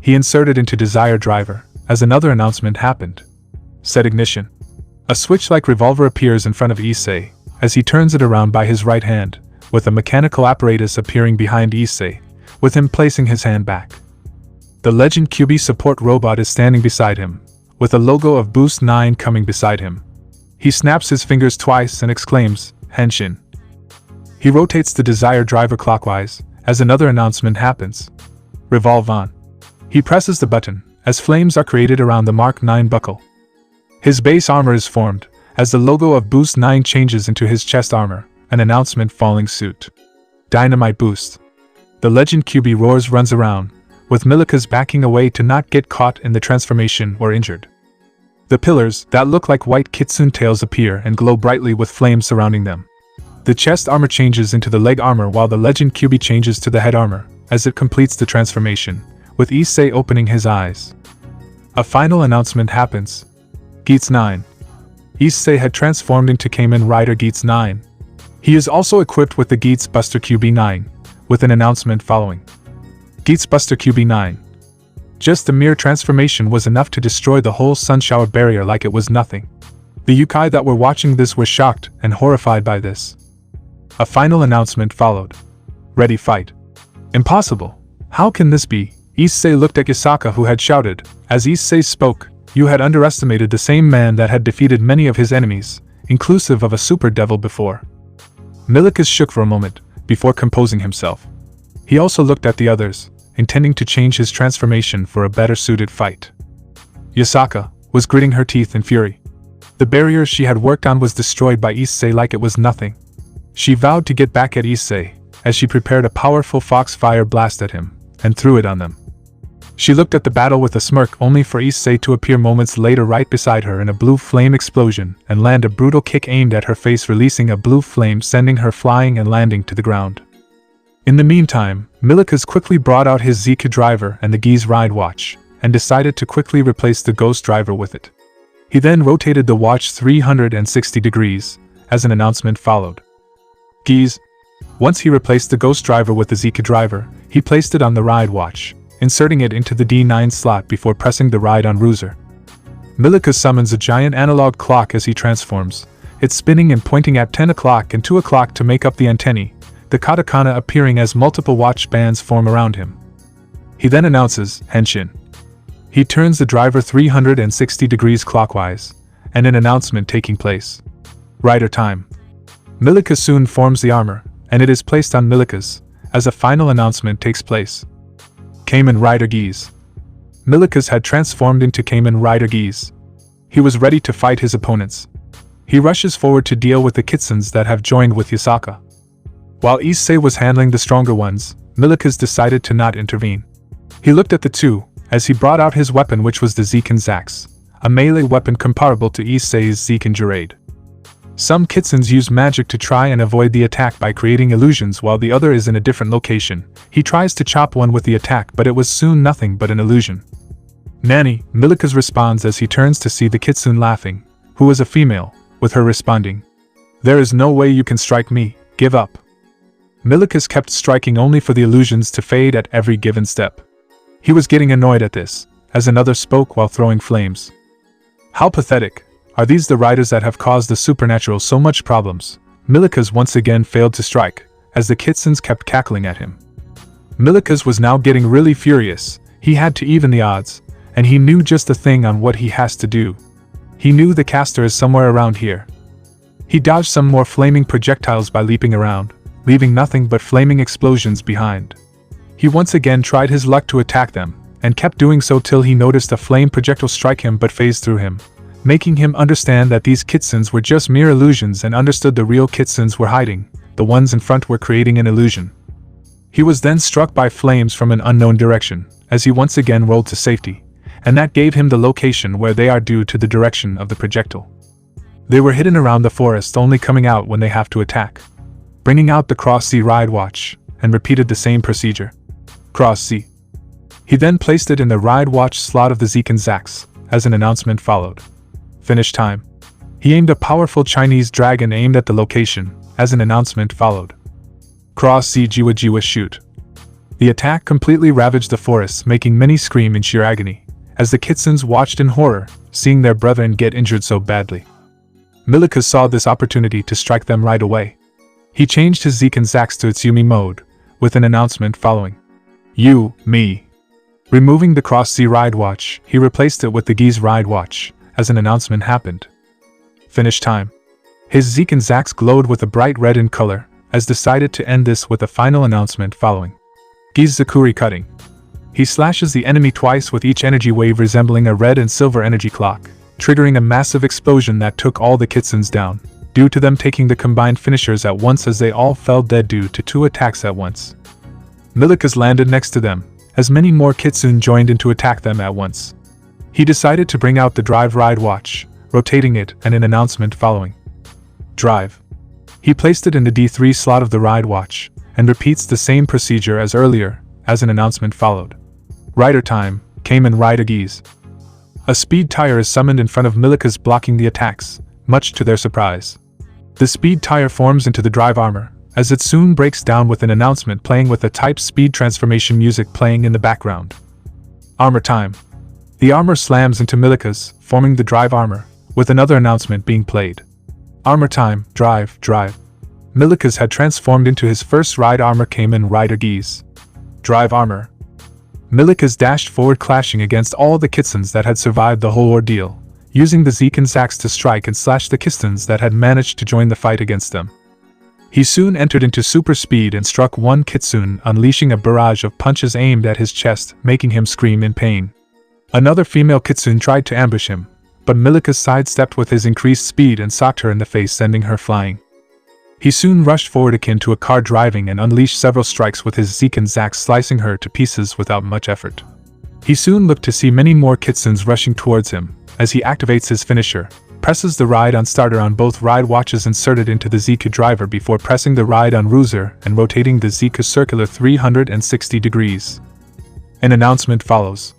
He inserted into Desire Driver, as another announcement happened. Set ignition. A switch-like revolver appears in front of Issei, as he turns it around by his right hand, with a mechanical apparatus appearing behind Issei, with him placing his hand back. The Legend QB support robot is standing beside him, with a logo of Boost 9 coming beside him. He snaps his fingers twice and exclaims, "Henshin." He rotates the Desire Driver clockwise, as another announcement happens. Revolve on. He presses the button, as flames are created around the Mark 9 buckle. His base armor is formed, as the logo of Boost 9 changes into his chest armor, an announcement following suit. Dynamite Boost. The Legend QB roars runs around, with Milika's backing away to not get caught in the transformation or injured. The pillars that look like white kitsune tails appear and glow brightly with flames surrounding them. The chest armor changes into the leg armor while the legend Kyuubi changes to the head armor, as it completes the transformation, with Issei opening his eyes. A final announcement happens. Geats 9. Issei had transformed into Kamen Rider Geats 9. He is also equipped with the Geats Buster Kyuubi 9, with an announcement following. Geats Buster Kyuubi 9. Just a mere transformation was enough to destroy the whole Sunshower barrier like it was nothing. The YOUKAI that were watching this were shocked and horrified by this. A final announcement followed. Ready, fight. Impossible. How can this be? Issei looked at Yasaka, who had shouted. As Issei spoke, "You had underestimated the same man that had defeated many of his enemies, inclusive of a super devil before." Milikus shook for a moment, before composing himself. He also looked at the others, intending to change his transformation for a better suited fight. Yasaka was gritting her teeth in fury. The barrier she had worked on was destroyed by Issei like it was nothing. She vowed to get back at Issei, as she prepared a powerful foxfire blast at him, and threw it on them. She looked at the battle with a smirk, only for Issei to appear moments later right beside her in a blue flame explosion and land a brutal kick aimed at her face, releasing a blue flame, sending her flying and landing to the ground. In the meantime, Milikus quickly brought out his ZK driver and the Geese ride watch, and decided to quickly replace the ghost driver with it. He then rotated the watch 360 degrees, as an announcement followed. Geese. Once he replaced the ghost driver with the ZK driver, he placed it on the ride watch, inserting it into the D9 slot before pressing the ride on Ruser. Milikus summons a giant analog clock as he transforms, it spinning and pointing at 10 o'clock and 2 o'clock to make up the antennae, the katakana appearing as multiple watch bands form around him. He then announces, Henshin. He turns the driver 360 degrees clockwise, and an announcement taking place. Rider time. Milikus soon forms the armor, and it is placed on Milikus, as a final announcement takes place. Kamen Rider Geese. Milikus had transformed into Kamen Rider Geese. He was ready to fight his opponents. He rushes forward to deal with the Kitsuns that have joined with Yasaka. While Issei was handling the stronger ones, Milikus decided to not intervene. He looked at the two, as he brought out his weapon, which was the Zekin Zax, a melee weapon comparable to Issei's Zekin Jurade. Some Kitsuns use magic to try and avoid the attack by creating illusions, while the other is in a different location. He tries to chop one with the attack, but it was soon nothing but an illusion. Nanny, Milikus responds as he turns to see the Kitsun laughing, who is a female, with her responding, "There is no way you can strike me, give up." Milikus kept striking only for the illusions to fade at every given step. He was getting annoyed at this, as another spoke while throwing flames. How pathetic. Are these the riders that have caused the supernatural so much problems? Milikus once again failed to strike, as the Kitsuns kept cackling at him. Milikus was now getting really furious. He had to even the odds, and he knew just the thing on what he has to do. He knew the caster is somewhere around here. He dodged some more flaming projectiles by leaping around, leaving nothing but flaming explosions behind. He once again tried his luck to attack them, and kept doing so till he noticed a flame projectile strike him but phased through him, making him understand that these Kitsuns were just mere illusions, and understood the real Kitsuns were hiding, the ones in front were creating an illusion. He was then struck by flames from an unknown direction, as he once again rolled to safety, and that gave him the location where they are due to the direction of the projectile. They were hidden around the forest, only coming out when they have to attack. Bringing out the Cross C ride watch, and repeated the same procedure. Cross C. He then placed it in the ride watch slot of the Zekin Zax, as an announcement followed. Finish time. He aimed a powerful Chinese dragon aimed at the location, as an announcement followed. Cross C Jiwa Jiwa shoot. The attack completely ravaged the forests, making many scream in sheer agony, as the Kitsuns watched in horror, seeing their brethren get injured so badly. Milikus saw this opportunity to strike them right away. He changed his Zekin Zax to its Yumi mode, with an announcement following. You, me. Removing the Cross C ride watch, he replaced it with the Geese ride watch, as an announcement happened. Finish time. His Zekin Zax glowed with a bright red in color, as decided to end this with a final announcement following. Geese Zakuri cutting. He slashes the enemy twice with each energy wave resembling a red and silver energy clock, triggering a massive explosion that took all the Kitsuns down, due to them taking the combined finishers at once, as they all fell dead due to 2 attacks at once. Milikus landed next to them, as many more Kitsun joined in to attack them at once. He decided to bring out the Drive ride watch, rotating it, and an announcement following. Drive. He placed it in the D3 slot of the ride watch, and repeats the same procedure as earlier, as an announcement followed. Rider time, Kamen Rider Geese. A speed tire is summoned in front of Milika's, blocking the attacks, much to their surprise. The speed tire forms into the drive armor, as it soon breaks down with an announcement playing with a type speed transformation music playing in the background. Armor time. The armor slams into Milika's, forming the drive armor, with another announcement being played. Armor time, drive. Milika's had transformed into his first ride armor Kamen Rider Geese. Drive armor. Milika's dashed forward, clashing against all the Kitsons that had survived the whole ordeal, using the Zekin's axe to strike and slash the Kitsons that had managed to join the fight against them. He soon entered into super speed and struck one Kitsune, unleashing a barrage of punches aimed at his chest, making him scream in pain. Another female Kitsune tried to ambush him, but Milika sidestepped with his increased speed and socked her in the face, sending her flying. He soon rushed forward akin to a car driving and unleashed several strikes with his Zekin's axe, slicing her to pieces without much effort. He soon looked to see many more Kitsunes rushing towards him, as he activates his finisher, presses the ride on starter on both ride watches inserted into the Zeku driver before pressing the ride on Ruzer and rotating the Zeku circular 360 degrees. An announcement follows.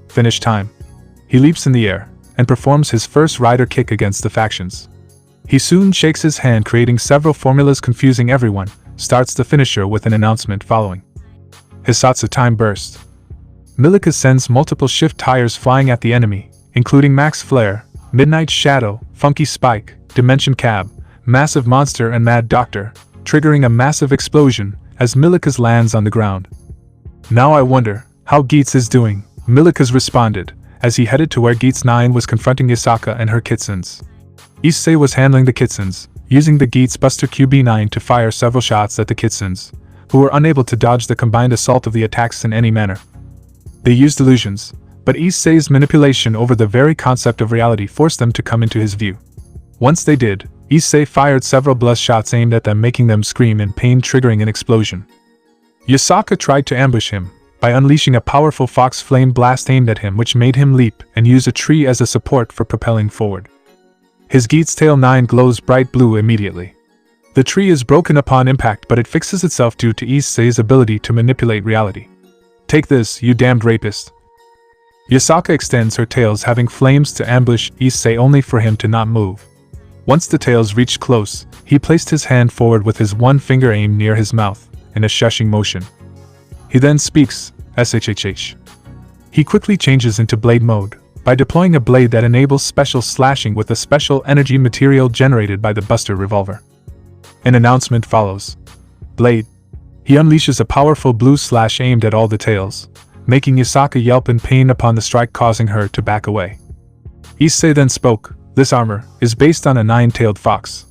Finish time. He leaps in the air and performs his first rider kick against the factions. He soon shakes his hand, creating several formulas confusing everyone, starts the finisher with an announcement following. Hisatsu time burst. Milika sends multiple shift tires flying at the enemy, including Max Flare, Midnight Shadow, Funky Spike, Dimension Cab, Massive Monster and Mad Doctor, triggering a massive explosion as Milika's lands on the ground. Now I wonder how Geets is doing, Milika's responded, as he headed to where Geets 9 was confronting Yasaka and her Kitsunes. Issei was handling the Kitsunes, using the Geets Buster QB9 to fire several shots at the Kitsunes, who were unable to dodge the combined assault of the attacks in any manner. They used illusions, but Issei's manipulation over the very concept of reality forced them to come into his view. Once they did, Issei fired several blast shots aimed at them, making them scream in pain, triggering an explosion. Yasaka tried to ambush him by unleashing a powerful Fox Flame blast aimed at him, which made him leap and use a tree as a support for propelling forward. His Geets Tail 9 glows bright blue immediately. The tree is broken upon impact, but it fixes itself due to Issei's ability to manipulate reality. Take this, you damned rapist. Yasaka extends her tails, having flames to ambush Issei, only for him to not move. Once the tails reached close, he placed his hand forward with his one finger aimed near his mouth, in a shushing motion. He then speaks, SHHH. He quickly changes into blade mode, by deploying a blade that enables special slashing with a special energy material generated by the Buster revolver. An announcement follows. Blade. He unleashes a powerful blue slash aimed at all the tails, making Yasaka yelp in pain upon the strike, causing her to back away. Issei then spoke, this armor is based on a 9-tailed fox.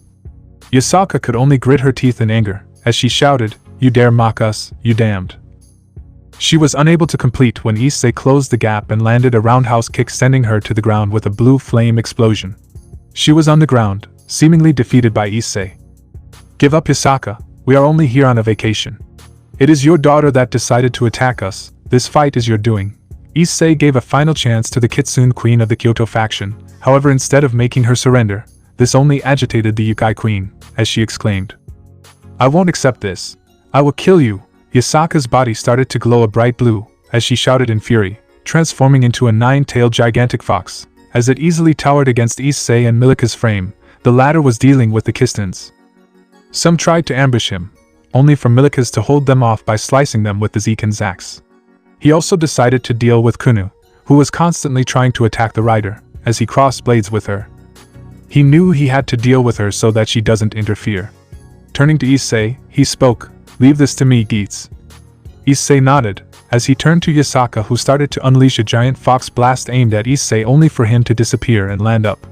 Yasaka could only grit her teeth in anger, as she shouted, you dare mock us, you damned. She was unable to complete when Issei closed the gap and landed a roundhouse kick, sending her to the ground with a blue flame explosion. She was on the ground, seemingly defeated by Issei. Give up, Yasaka, we are only here on a vacation. It is your daughter that decided to attack us, this fight is your doing. Issei gave a final chance to the Kitsune queen of the Kyoto faction, however instead of making her surrender, this only agitated the YOUKAI queen, as she exclaimed. I won't accept this. I will kill you. Yasaka's body started to glow a bright blue, as she shouted in fury, transforming into a 9-tailed gigantic fox, as it easily towered against Issei and Milika's frame. The latter was dealing with the Kitsons. Some tried to ambush him, only for Milika's to hold them off by slicing them with the Zekin's axe. He also decided to deal with Kunu, who was constantly trying to attack the rider, as he crossed blades with her. He knew he had to deal with her so that she doesn't interfere. Turning to Issei, he spoke, leave this to me, Geets. Issei nodded, as he turned to Yasaka, who started to unleash a giant fox blast aimed at Issei, only for him to disappear and land up.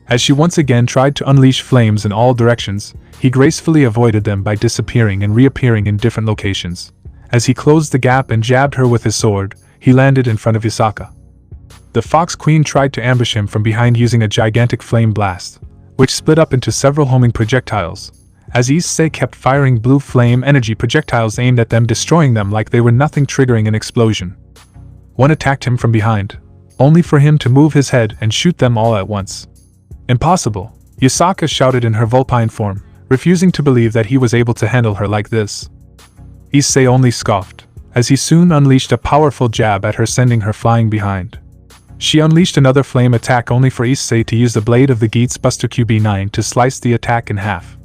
As she once again tried to unleash flames in all directions, he gracefully avoided them by disappearing and reappearing in different locations. As he closed the gap and jabbed her with his sword, he landed in front of Yasaka. The Fox Queen tried to ambush him from behind using a gigantic flame blast, which split up into several homing projectiles, as Issei kept firing blue flame energy projectiles aimed at them, destroying them like they were nothing, triggering an explosion. One attacked him from behind, only for him to move his head and shoot them all at once. Impossible, Yasaka shouted in her vulpine form, refusing to believe that he was able to handle her like this. Issei only scoffed, as he soon unleashed a powerful jab at her, sending her flying behind. She unleashed another flame attack only for Issei to use the blade of the Geats Buster QB9 to slice the attack in half.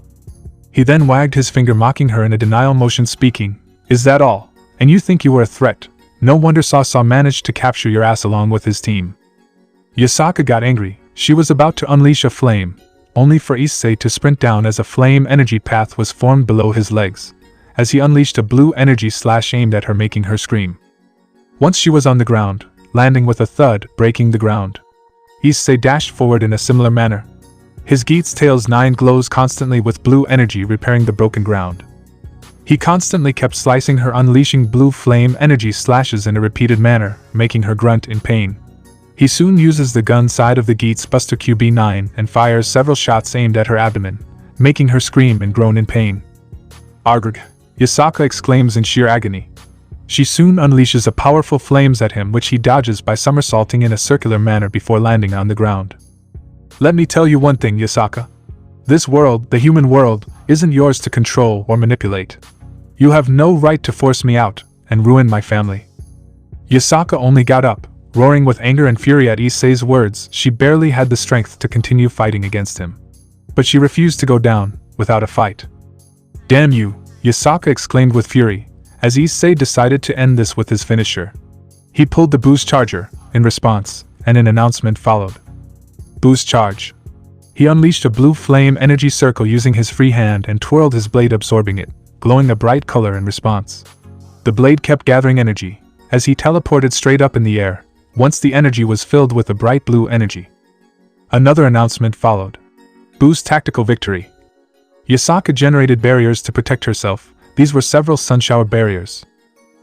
He then wagged his finger, mocking her in a denial motion, speaking, "Is that all? And you think you were a threat? No wonder Saw managed to capture your ass along with his team." Yasaka got angry. She was about to unleash a flame, only for Issei to sprint down as a flame energy path was formed below his legs, as he unleashed a blue energy slash aimed at her, making her scream. Once she was on the ground, landing with a thud, breaking the ground, Issei dashed forward in a similar manner. His Geats Tails 9 glows constantly with blue energy, repairing the broken ground. He constantly kept slicing her, unleashing blue flame energy slashes in a repeated manner, making her grunt in pain. He soon uses the gun side of the Geats Buster QB9 and fires several shots aimed at her abdomen, making her scream and groan in pain. "Argh!" Yasaka exclaims in sheer agony. She soon unleashes a powerful flames at him, which he dodges by somersaulting in a circular manner before landing on the ground. "Let me tell you one thing, Yasaka. This world, the human world, isn't yours to control or manipulate. You have no right to force me out and ruin my family." Yasaka only got up, roaring with anger and fury at Issei's words. She barely had the strength to continue fighting against him. But she refused to go down without a fight. "Damn you!" Yasaka exclaimed with fury, as Issei decided to end this with his finisher. He pulled the boost charger in response, and an announcement followed. Boost charge. He unleashed a blue flame energy circle using his free hand and twirled his blade, absorbing it, glowing a bright color in response. The blade kept gathering energy, as he teleported straight up in the air, once the energy was filled with a bright blue energy. Another announcement followed. Boost tactical victory. Yasaka generated barriers to protect herself. These were several sunshower barriers.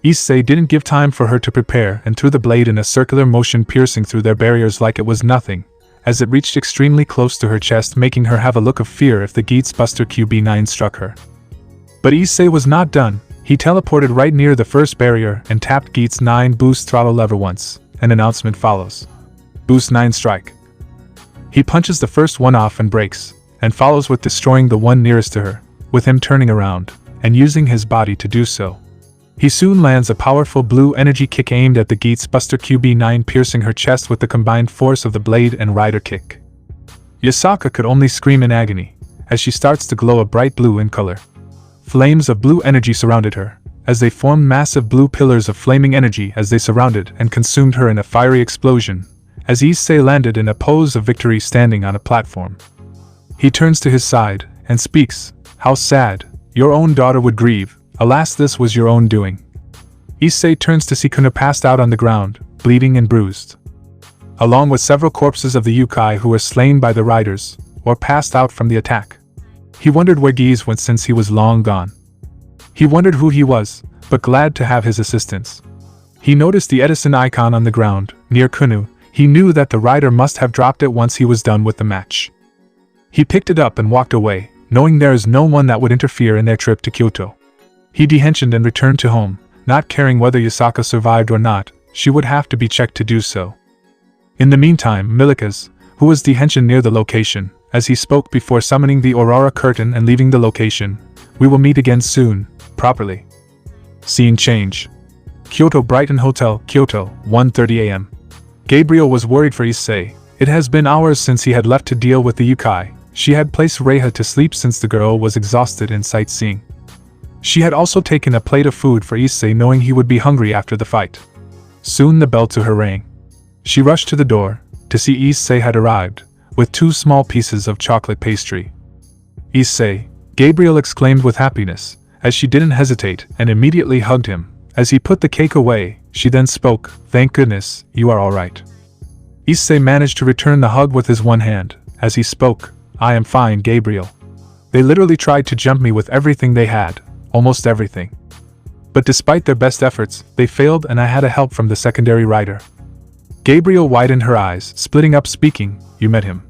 Issei didn't give time for her to prepare and threw the blade in a circular motion, piercing through their barriers like it was nothing, as it reached extremely close to her chest, making her have a look of fear if the Geats Buster QB9 struck her. But Issei was not done. He teleported right near the first barrier and tapped Geats 9 boost throttle lever once. An announcement follows. Boost 9 strike. He punches the first one off and breaks, and follows with destroying the one nearest to her, with him turning around and using his body to do so. He soon lands a powerful blue energy kick aimed at the Geats Buster QB9, piercing her chest with the combined force of the blade and rider kick. Yasaka could only scream in agony, as she starts to glow a bright blue in color. Flames of blue energy surrounded her, as they formed massive blue pillars of flaming energy as they surrounded and consumed her in a fiery explosion, as Issei landed in a pose of victory, standing on a platform. He turns to his side and speaks, "How sad. Your own daughter would grieve. Alas, this was your own doing." Issei turns to see Kuna passed out on the ground, bleeding and bruised, along with several corpses of the YOUKAI who were slain by the riders, or passed out from the attack. He wondered where Giz went since he was long gone. He wondered who he was, but glad to have his assistance. He noticed the Edison icon on the ground, near Kunu. He knew that the rider must have dropped it once he was done with the match. He picked it up and walked away, knowing there is no one that would interfere in their trip to Kyoto. He dehensioned and returned to home, not caring whether Yasaka survived or not. She would have to be checked to do so. In the meantime, Milikas, who was dehensioned near the location, as he spoke before summoning the Aurora curtain and leaving the location. "We will meet again soon, properly." Scene change. Kyoto Brighton Hotel, Kyoto, 1:30 a.m. Gabriel was worried for Issei. It has been hours since he had left to deal with the YOUKAI. She had placed Reiha to sleep since the girl was exhausted in sightseeing. She had also taken a plate of food for Issei, knowing he would be hungry after the fight. Soon the bell to her rang. She rushed to the door, to see Issei had arrived, with 2 small pieces of chocolate pastry. "Issei," Gabriel exclaimed with happiness, as she didn't hesitate and immediately hugged him. As he put the cake away, she then spoke, "Thank goodness, you are alright." Issei managed to return the hug with his one hand. As he spoke, "I am fine, Gabriel. They literally tried to jump me with everything they had, almost everything. But despite their best efforts, they failed and I had a help from the secondary rider." Gabriel widened her eyes, splitting up, speaking, "You met him?"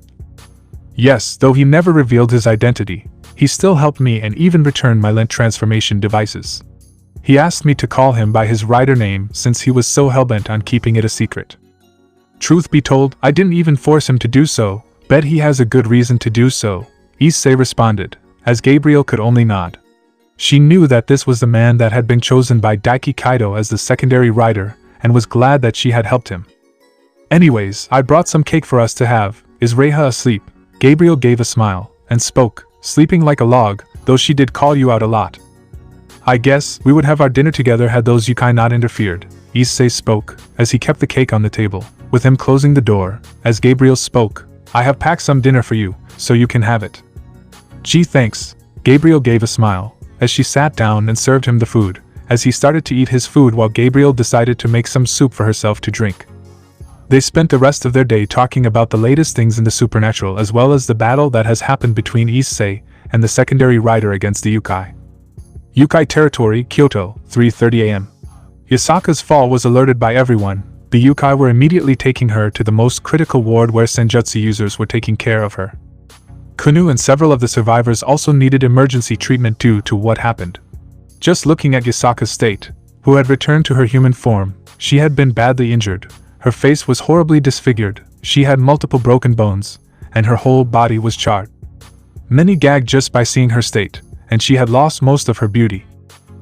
"Yes, though he never revealed his identity. He still helped me and even returned my lent transformation devices. He asked me to call him by his rider name since he was so hellbent on keeping it a secret. Truth be told, I didn't even force him to do so. Bet he has a good reason to do so," Issei responded, as Gabriel could only nod. She knew that this was the man that had been chosen by Daiki Kaido as the secondary rider, and was glad that she had helped him. Anyways, I brought some cake for us to have. Is Reiha asleep? Gabriel gave a smile, and spoke, sleeping like a log, though she did call you out a lot. I guess we would have our dinner together had those YOUKAI not interfered, Issei spoke, as he kept the cake on the table, with him closing the door. As Gabriel spoke, I have packed some dinner for you, so you can have it. Gee, thanks. Gabriel gave a smile, as she sat down and served him the food, as he started to eat his food while Gabriel decided to make some soup for herself to drink. They spent the rest of their day talking about the latest things in the supernatural as well as the battle that has happened between Issei and the secondary rider against the YOUKAI. YOUKAI Territory, Kyoto, 3:30 a.m. Yasaka's fall was alerted by everyone. The YOUKAI were immediately taking her to the most critical ward where senjutsu users were taking care of her. Kunu and several of the survivors also needed emergency treatment due to what happened. Just looking at Yasaka's state, who had returned to her human form, she had been badly injured. Her face was horribly disfigured, she had multiple broken bones, and her whole body was charred. Many gagged just by seeing her state, and she had lost most of her beauty.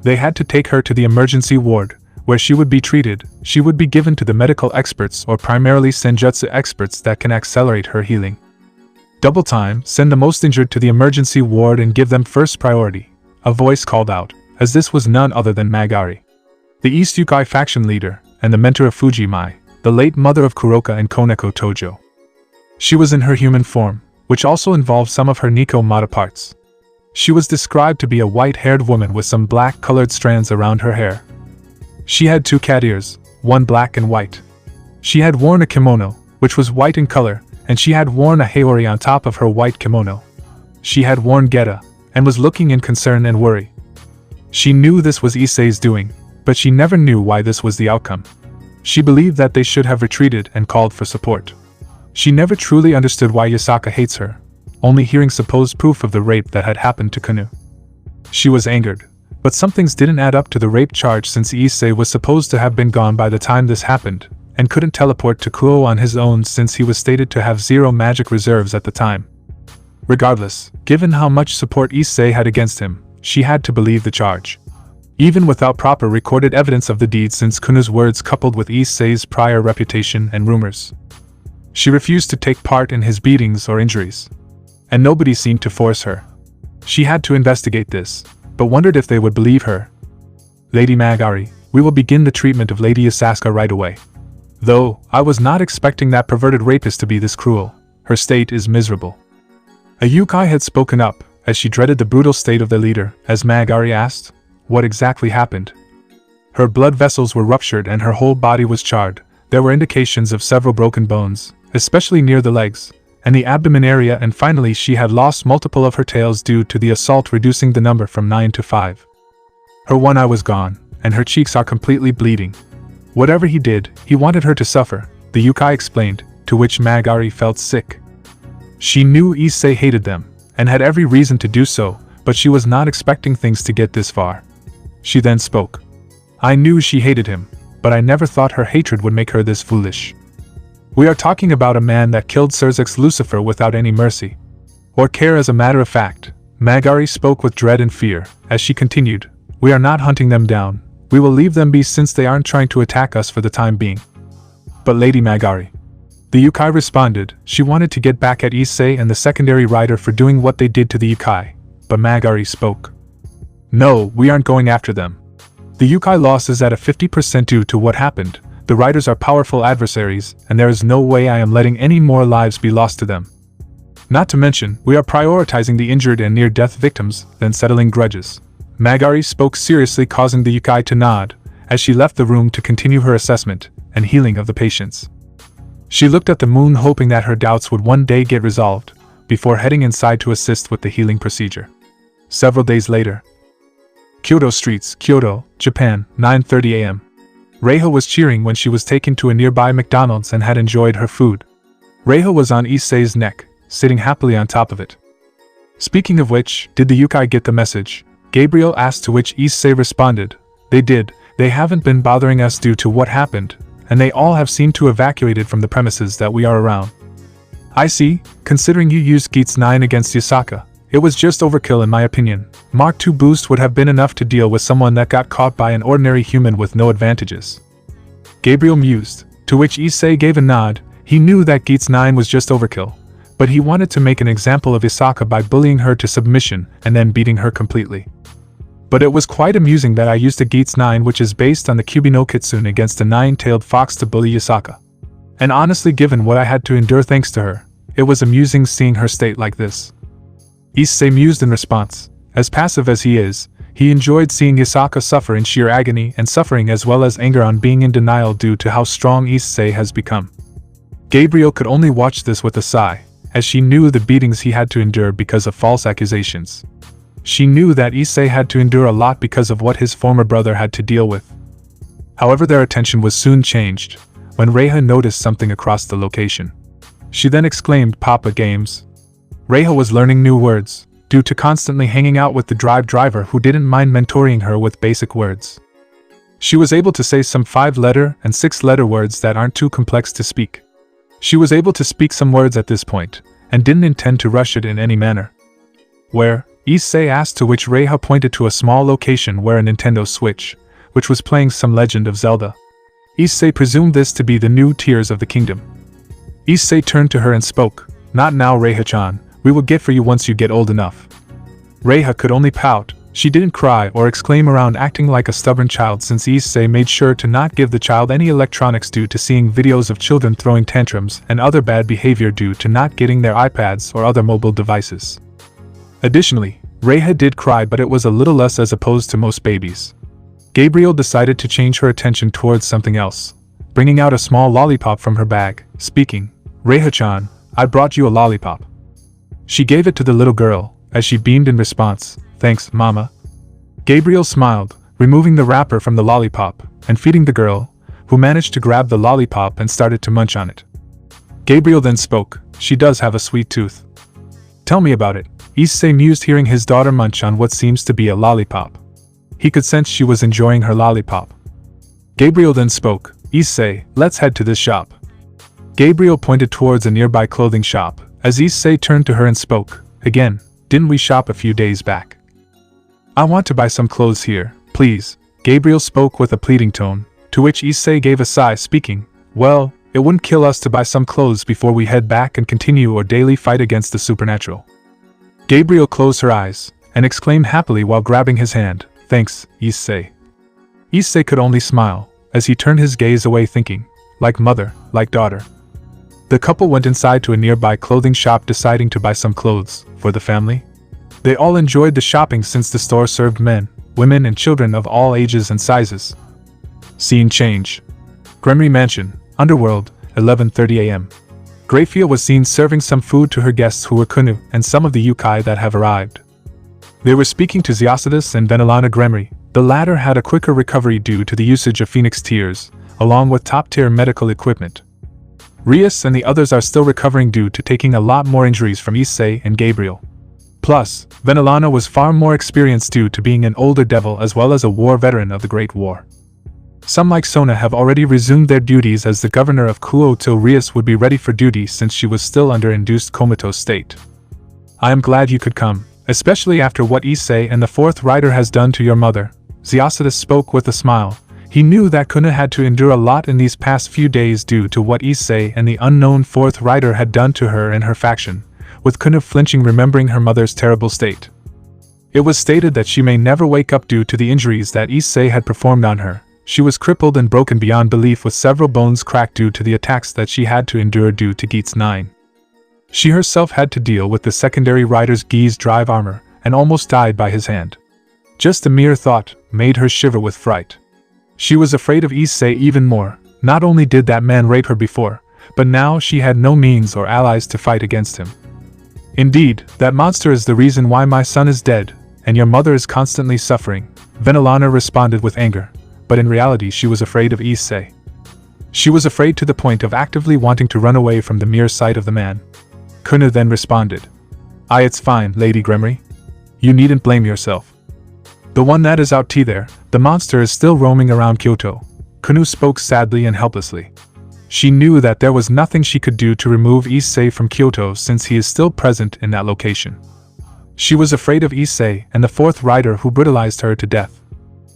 They had to take her to the emergency ward, where she would be treated. She would be given to the medical experts or primarily senjutsu experts that can accelerate her healing. Double time, send the most injured to the emergency ward and give them first priority, a voice called out, as this was none other than Magari, the East YOUKAI faction leader, and the mentor of Fujimai, the late mother of Kuroka and Koneko Tojo. She was in her human form, which also involved some of her Nico Mata parts. She was described to be a white-haired woman with some black-colored strands around her hair. She had 2 cat ears, one black and white. She had worn a kimono, which was white in color, and she had worn a haori on top of her white kimono. She had worn geta, and was looking in concern and worry. She knew this was Issei's doing, but she never knew why this was the outcome. She believed that they should have retreated and called for support. She never truly understood why Yasaka hates her, only hearing supposed proof of the rape that had happened to Kanu. She was angered, but some things didn't add up to the rape charge since Issei was supposed to have been gone by the time this happened, and couldn't teleport to Kuo on his own since he was stated to have 0 magic reserves at the time. Regardless, given how much support Issei had against him, she had to believe the charge. Even without proper recorded evidence of the deed since Kunu's words coupled with Issei's prior reputation and rumors. She refused to take part in his beatings or injuries. And nobody seemed to force her. She had to investigate this, but wondered if they would believe her. Lady Magari, we will begin the treatment of Lady Yasaka right away. Though, I was not expecting that perverted rapist to be this cruel. Her state is miserable. A YOUKAI had spoken up, as she dreaded the brutal state of the leader, as Magari asked, what exactly happened? Her blood vessels were ruptured and her whole body was charred. There were indications of several broken bones, especially near the legs, and the abdomen area, and finally she had lost multiple of her tails due to the assault, reducing the number from 9 to 5. Her one eye was gone, and her cheeks are completely bleeding. Whatever he did, he wanted her to suffer, the YOUKAI explained, to which Magari felt sick. She knew Issei hated them, and had every reason to do so, but she was not expecting things to get this far. She then spoke. I knew she hated him, but I never thought her hatred would make her this foolish. We are talking about a man that killed Surzek's Lucifer without any mercy or care. As a matter of fact, Magari spoke with dread and fear, as she continued, we are not hunting them down, we will leave them be since they aren't trying to attack us for the time being. But Lady Magari, the YOUKAI responded, she wanted to get back at Issei and the secondary rider for doing what they did to the YOUKAI, but Magari spoke. No, we aren't going after them. The YOUKAI loss is at a 50% due to what happened. The riders are powerful adversaries, and there is no way I am letting any more lives be lost to them. Not to mention, we are prioritizing the injured and near-death victims than settling grudges. Magari spoke seriously, causing the YOUKAI to nod, as she left the room to continue her assessment and healing of the patients. She looked at the moon, hoping that her doubts would one day get resolved, before heading inside to assist with the healing procedure. Several days later. Kyoto streets, Kyoto, Japan, 9:30 a.m. Reiha was cheering when she was taken to a nearby McDonald's and had enjoyed her food. Reiha was on Issei's neck, sitting happily on top of it. Speaking of which, did the YOUKAI get the message? Gabriel asked, to which Issei responded, they did, they haven't been bothering us due to what happened, and they all have seemed to evacuated from the premises that we are around. I see, considering you used Geats 9 against Yasaka, It was just overkill in my opinion. Mark II boost would have been enough to deal with someone that got caught by an ordinary human with no advantages. Gabriel mused, to which Issei gave a nod. He knew that Geats 9 was just overkill, but he wanted to make an example of Isaka by bullying her to submission and then beating her completely. But it was quite amusing that I used a Geats 9 which is based on the Kyubi no Kitsune against a 9-tailed fox to bully Isaka. And honestly, given what I had to endure thanks to her, it was amusing seeing her state like this. Issei mused in response. As passive as he is, he enjoyed seeing Isaka suffer in sheer agony and suffering as well as anger on being in denial due to how strong Issei has become. Gabriel could only watch this with a sigh, as she knew the beatings he had to endure because of false accusations. She knew that Issei had to endure a lot because of what his former brother had to deal with. However, their attention was soon changed, when Reiha noticed something across the location. She then exclaimed, "Papa Games." Reiha was learning new words, due to constantly hanging out with the driver who didn't mind mentoring her with basic words. She was able to say some 5-letter and 6-letter words that aren't too complex to speak. She was able to speak some words at this point, and didn't intend to rush it in any manner. "Where?" Issei asked, to which Reiha pointed to a small location where a Nintendo Switch, which was playing some Legend of Zelda. Issei presumed this to be the new Tears of the Kingdom. Issei turned to her and spoke, "Not now, Reiha-chan, we will get for you once you get old enough." Reiha could only pout. She didn't cry or exclaim around acting like a stubborn child since Issei made sure to not give the child any electronics due to seeing videos of children throwing tantrums and other bad behavior due to not getting their iPads or other mobile devices. Additionally, Reiha did cry, but it was a little less as opposed to most babies. Gabriel decided to change her attention towards something else, bringing out a small lollipop from her bag, speaking, "Reiha-chan, I brought you a lollipop." She gave it to the little girl, as she beamed in response, "Thanks, Mama." Gabriel smiled, removing the wrapper from the lollipop, and feeding the girl, who managed to grab the lollipop and started to munch on it. Gabriel then spoke, "She does have a sweet tooth." "Tell me about it." Issei mused, hearing his daughter munch on what seems to be a lollipop. He could sense she was enjoying her lollipop. Gabriel then spoke, "Issei, let's head to this shop." Gabriel pointed towards a nearby clothing shop, as Issei turned to her and spoke, "Again, didn't we shop a few days back? I want to buy some clothes here, please." Gabriel spoke with a pleading tone, to which Issei gave a sigh, speaking, "Well, it wouldn't kill us to buy some clothes before we head back and continue our daily fight against the supernatural." Gabriel closed her eyes, and exclaimed happily while grabbing his hand, "Thanks, Issei." Issei could only smile, as he turned his gaze away thinking, like mother, like daughter. The couple went inside to a nearby clothing shop, deciding to buy some clothes for the family. They all enjoyed the shopping since the store served men, women and children of all ages and sizes. Scene change. Gabrie Mansion, Underworld, 11:30 a.m. Grafia was seen serving some food to her guests who were Kunu and some of the YOUKAI that have arrived. They were speaking to Ziasidus and Venelana Gabrie. The latter had a quicker recovery due to the usage of Phoenix Tears, along with top-tier medical equipment. Rias and the others are still recovering due to taking a lot more injuries from Issei and Gabriel. Plus, Venelana was far more experienced due to being an older devil as well as a war veteran of the Great War. Some like Sona have already resumed their duties as the governor of Kuo till Rias would be ready for duty since she was still under induced comatose state. "I am glad you could come, especially after what Issei and the fourth rider has done to your mother." Ziasidus spoke with a smile. He knew that Kuna had to endure a lot in these past few days due to what Issei and the unknown fourth rider had done to her and her faction, with Kuna flinching remembering her mother's terrible state. It was stated that she may never wake up due to the injuries that Issei had performed on her. She was crippled and broken beyond belief with several bones cracked due to the attacks that she had to endure due to Geats 9. She herself had to deal with the secondary rider's Geats drive armor, and almost died by his hand. Just the mere thought made her shiver with fright. She was afraid of Issei even more. Not only did that man rape her before, but now she had no means or allies to fight against him. "Indeed, that monster is the reason why my son is dead, and your mother is constantly suffering," Venelana responded with anger, but in reality she was afraid of Issei. She was afraid to the point of actively wanting to run away from the mere sight of the man. Kuna then responded, It's fine, Lady Gabrie. You needn't blame yourself. The one that is out there, the monster is still roaming around Kyoto." Kunu spoke sadly and helplessly. She knew that there was nothing she could do to remove Issei from Kyoto since he is still present in that location. She was afraid of Issei and the fourth rider who brutalized her to death.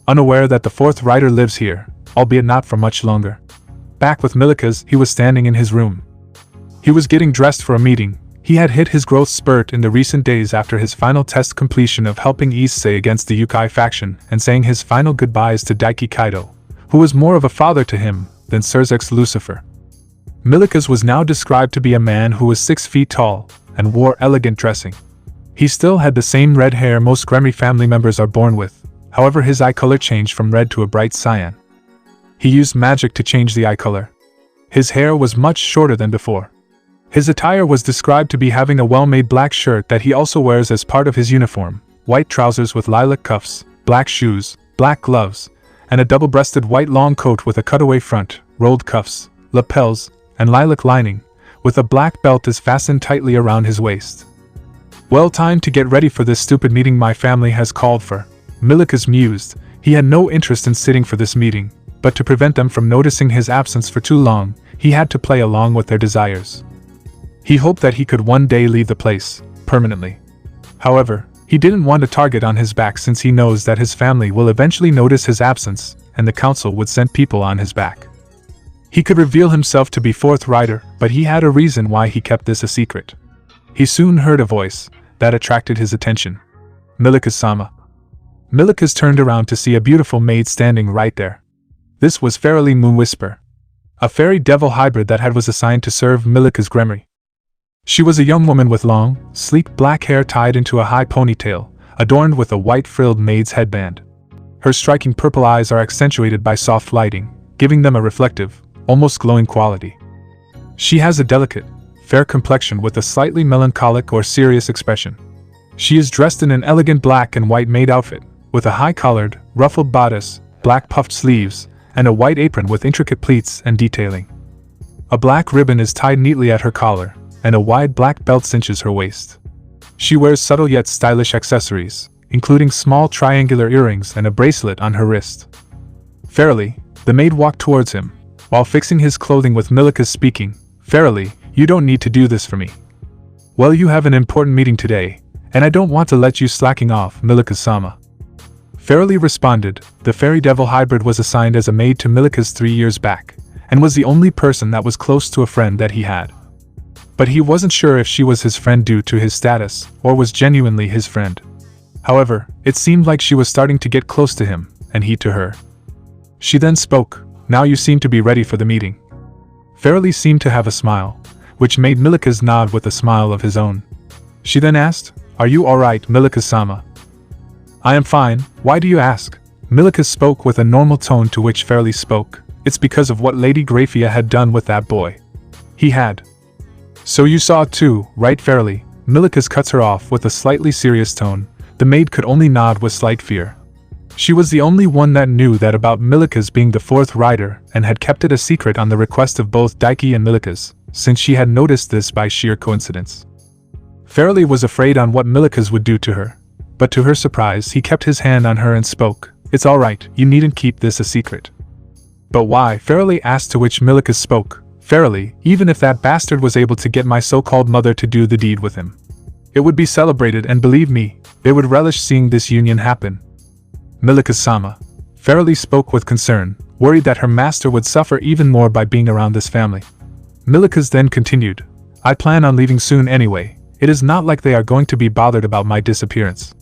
Unaware that the fourth rider lives here, albeit not for much longer. Back with Milika's, he was standing in his room. He was getting dressed for a meeting. He had hit his growth spurt in the recent days after his final test completion of helping Issei against the YOUKAI faction and saying his final goodbyes to Daiki Kaido, who was more of a father to him than Surzek's Lucifer. Milika's was now described to be a man who was 6 feet tall and wore elegant dressing. He still had the same red hair most Gabrie family members are born with, however his eye color changed from red to a bright cyan. He used magic to change the eye color. His hair was much shorter than before. His attire was described to be having a well-made black shirt that he also wears as part of his uniform, white trousers with lilac cuffs, black shoes, black gloves, and a double-breasted white long coat with a cutaway front, rolled cuffs, lapels, and lilac lining, with a black belt is fastened tightly around his waist. Well, time to get ready for this stupid meeting my family has called for, Milika's mused. He had no interest in sitting for this meeting, but to prevent them from noticing his absence for too long, he had to play along with their desires. He hoped that he could one day leave the place, permanently. However, he didn't want a target on his back since he knows that his family will eventually notice his absence, and the council would send people on his back. He could reveal himself to be fourth rider, but he had a reason why he kept this a secret. He soon heard a voice that attracted his attention. Milika's-sama. Milika's turned around to see a beautiful maid standing right there. This was Fairy Moon Whisper, a fairy devil hybrid that was assigned to serve Milika's Gabrie. She was a young woman with long, sleek black hair tied into a high ponytail, adorned with a white frilled maid's headband. Her striking purple eyes are accentuated by soft lighting, giving them a reflective, almost glowing quality. She has a delicate, fair complexion with a slightly melancholic or serious expression. She is dressed in an elegant black and white maid outfit, with a high-collared, ruffled bodice, black puffed sleeves, and a white apron with intricate pleats and detailing. A black ribbon is tied neatly at her collar, and a wide black belt cinches her waist. She wears subtle yet stylish accessories, including small triangular earrings and a bracelet on her wrist. Fairly, the maid walked towards him, while fixing his clothing with Milika's speaking, "Fairly, you don't need to do this for me. Well, you have an important meeting today, and I don't want to let you slacking off, Milika's-sama." Fairly responded. The fairy devil hybrid was assigned as a maid to Milika's 3 years back, and was the only person that was close to a friend that he had. But he wasn't sure if she was his friend due to his status, or was genuinely his friend. However, it seemed like she was starting to get close to him, and he to her. She then spoke. "Now you seem to be ready for the meeting." Fairly seemed to have a smile, which made Milika's nod with a smile of his own. She then asked, "Are you alright, Milika-sama?" "I am fine, why do you ask?" Milika spoke with a normal tone, to which Fairly spoke, "It's because of what Lady Grafia had done with that boy. He had." "So you saw it too, right, Fairly?" Milika's cuts her off with a slightly serious tone. The maid could only nod with slight fear. She was the only one that knew that about Milika's being the fourth rider, and had kept it a secret on the request of both Daiki and Milika's, since she had noticed this by sheer coincidence. Fairly was afraid on what Milika's would do to her, but to her surprise he kept his hand on her and spoke, "It's alright, you needn't keep this a secret." "But why?" Fairly asked, to which Milika spoke, "Fairly, even if that bastard was able to get my so-called mother to do the deed with him, it would be celebrated, and believe me, they would relish seeing this union happen." Milika-sama. Fairly spoke with concern, worried that her master would suffer even more by being around this family. Milika's then continued, "I plan on leaving soon anyway. It is not like they are going to be bothered about my disappearance.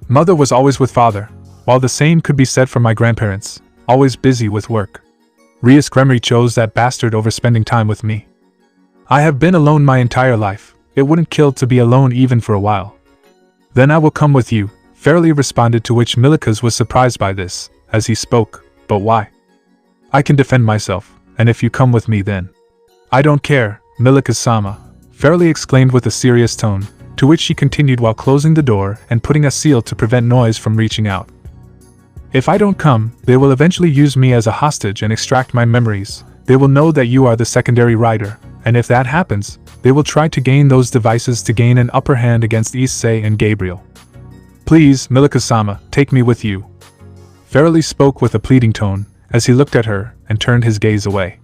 Mother was always with father, while the same could be said for my grandparents, always busy with work. Rias Gabrie chose that bastard over spending time with me. I have been alone my entire life. It wouldn't kill to be alone even for a while." "Then I will come with you," Fairly responded, to which Milika's was surprised by this, as he spoke, "But why?" "I can defend myself, and if you come with me then." "I don't care, Milika-sama," Fairly exclaimed with a serious tone, to which she continued while closing the door and putting a seal to prevent noise from reaching out. "If I don't come, they will eventually use me as a hostage and extract my memories. They will know that you are the secondary rider, and if that happens, they will try to gain those devices to gain an upper hand against Issei and Gabriel. Please, Milika-sama, take me with you." Fairly spoke with a pleading tone, as he looked at her and turned his gaze away.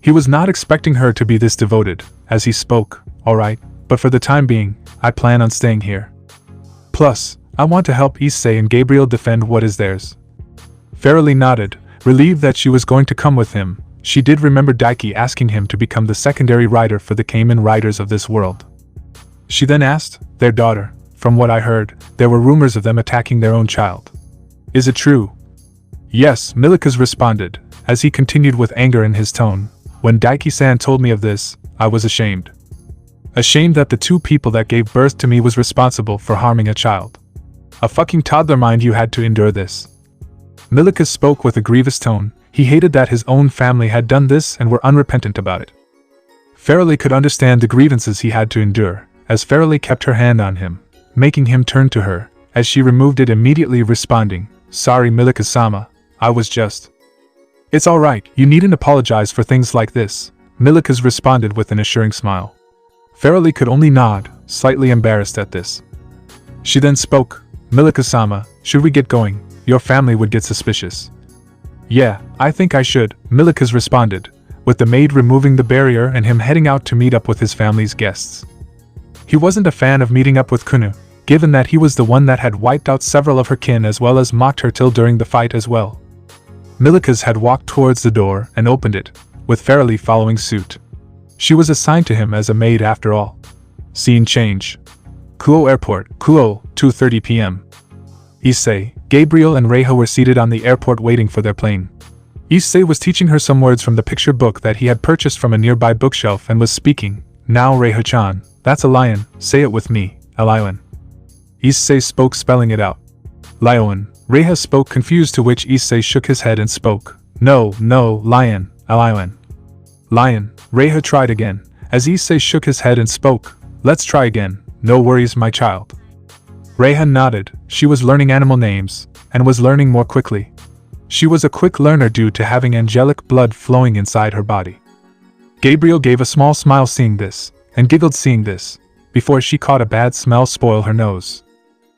He was not expecting her to be this devoted, as he spoke, "Alright, but for the time being, I plan on staying here." Plus, I want to help Issei and Gabriel defend what is theirs. Farrelly nodded, relieved that she was going to come with him. She did remember Daiki asking him to become the secondary rider for the Kamen Riders of this world. She then asked, their daughter. From what I heard, there were rumors of them attacking their own child. Is it true? Yes, Milikas responded, as he continued with anger in his tone. When Daiki-san told me of this, I was ashamed. Ashamed that the two people that gave birth to me was responsible for harming a child. A fucking toddler, mind you, had to endure this. Milikas spoke with a grievous tone. He hated that his own family had done this and were unrepentant about it. Farrelly could understand the grievances he had to endure, as Farrelly kept her hand on him, making him turn to her, as she removed it immediately, responding, Sorry Milikas-sama, I was just... It's alright, you needn't apologize for things like this, Milikas responded with an assuring smile. Farrelly could only nod, slightly embarrassed at this. She then spoke, Milikas-sama, should we get going? Your family would get suspicious. Yeah, I think I should, Milikas responded, with the maid removing the barrier and him heading out to meet up with his family's guests. He wasn't a fan of meeting up with Kunu, given that he was the one that had wiped out several of her kin as well as mocked her till during the fight as well. Milikas had walked towards the door and opened it, with Farrelly following suit. She was assigned to him as a maid after all. Scene change. Kuo Airport, Kuo, 2:30 p.m. Issei, Gabriel and Reiha were seated on the airport waiting for their plane. Issei was teaching her some words from the picture book that he had purchased from a nearby bookshelf and was speaking. Now Reiha-chan, that's a lion, say it with me, a lion. Issei spoke, spelling it out. Lion. Reiha spoke, confused, to which Issei shook his head and spoke. No, lion, a lion. Lion. Reiha tried again, as Issei shook his head and spoke. Let's try again, no worries my child. Reiha nodded. She was learning animal names, and was learning more quickly. She was a quick learner due to having angelic blood flowing inside her body. Gabriel gave a small smile seeing this, and giggled seeing this, before she caught a bad smell spoil her nose.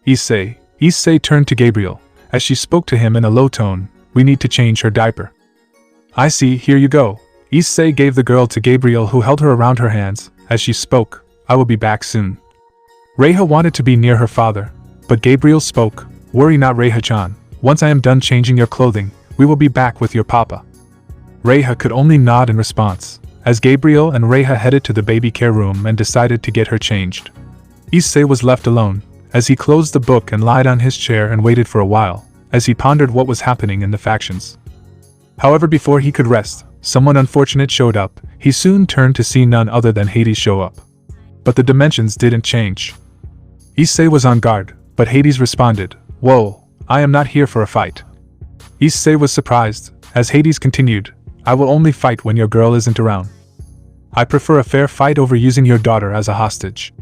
Issei turned to Gabriel, as she spoke to him in a low tone, we need to change her diaper. I see, here you go. Issei gave the girl to Gabriel, who held her around her hands, as she spoke, I will be back soon. Reiha wanted to be near her father, but Gabriel spoke, worry not Reiha-chan, once I am done changing your clothing, we will be back with your papa. Reiha could only nod in response, as Gabriel and Reiha headed to the baby care room and decided to get her changed. Issei was left alone, as he closed the book and lied on his chair and waited for a while, as he pondered what was happening in the factions. However, before he could rest, someone unfortunate showed up. He soon turned to see none other than Hades show up. But the dimensions didn't change. Issei was on guard, but Hades responded, Whoa, I am not here for a fight. Issei was surprised, as Hades continued, I will only fight when your girl isn't around. I prefer a fair fight over using your daughter as a hostage.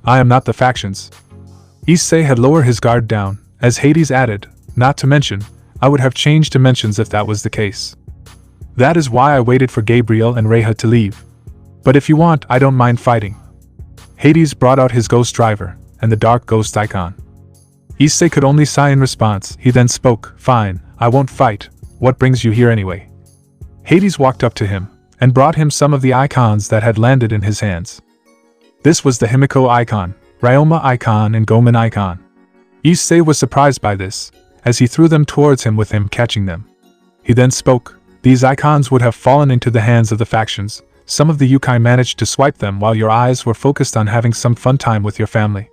I am not the factions. Issei had lowered his guard down, as Hades added, not to mention, I would have changed dimensions if that was the case. That is why I waited for Gabriel and Reiha to leave. But if you want, I don't mind fighting. Hades brought out his ghost driver, and the dark ghost icon. Issei could only sigh in response. He then spoke, Fine, I won't fight, what brings you here anyway? Hades walked up to him, and brought him some of the icons that had landed in his hands. This was the Himiko icon, Ryoma icon and Gomen icon. Issei was surprised by this, as he threw them towards him with him catching them. He then spoke, These icons would have fallen into the hands of the factions. Some of the YOUKAI managed to swipe them while your eyes were focused on having some fun time with your family.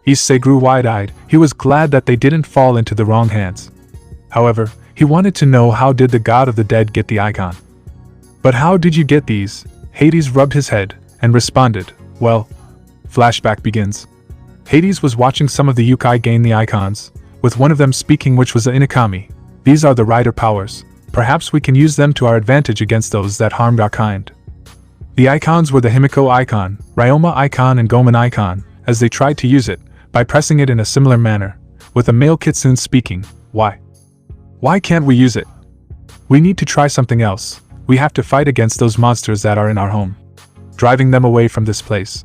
Issei grew wide-eyed. He was glad that they didn't fall into the wrong hands. However, he wanted to know, how did the god of the dead get the icon? But how did you get these? Hades rubbed his head, and responded, Well, flashback begins. Hades was watching some of the YOUKAI gain the icons, with one of them speaking, which was the Inakami. These are the rider powers. Perhaps we can use them to our advantage against those that harmed our kind. The icons were the Himiko icon, Ryoma icon and Gomen icon, as they tried to use it, by pressing it in a similar manner, with a male kitsune speaking, Why? Why can't we use it? We need to try something else. We have to fight against those monsters that are in our home. Driving them away from this place.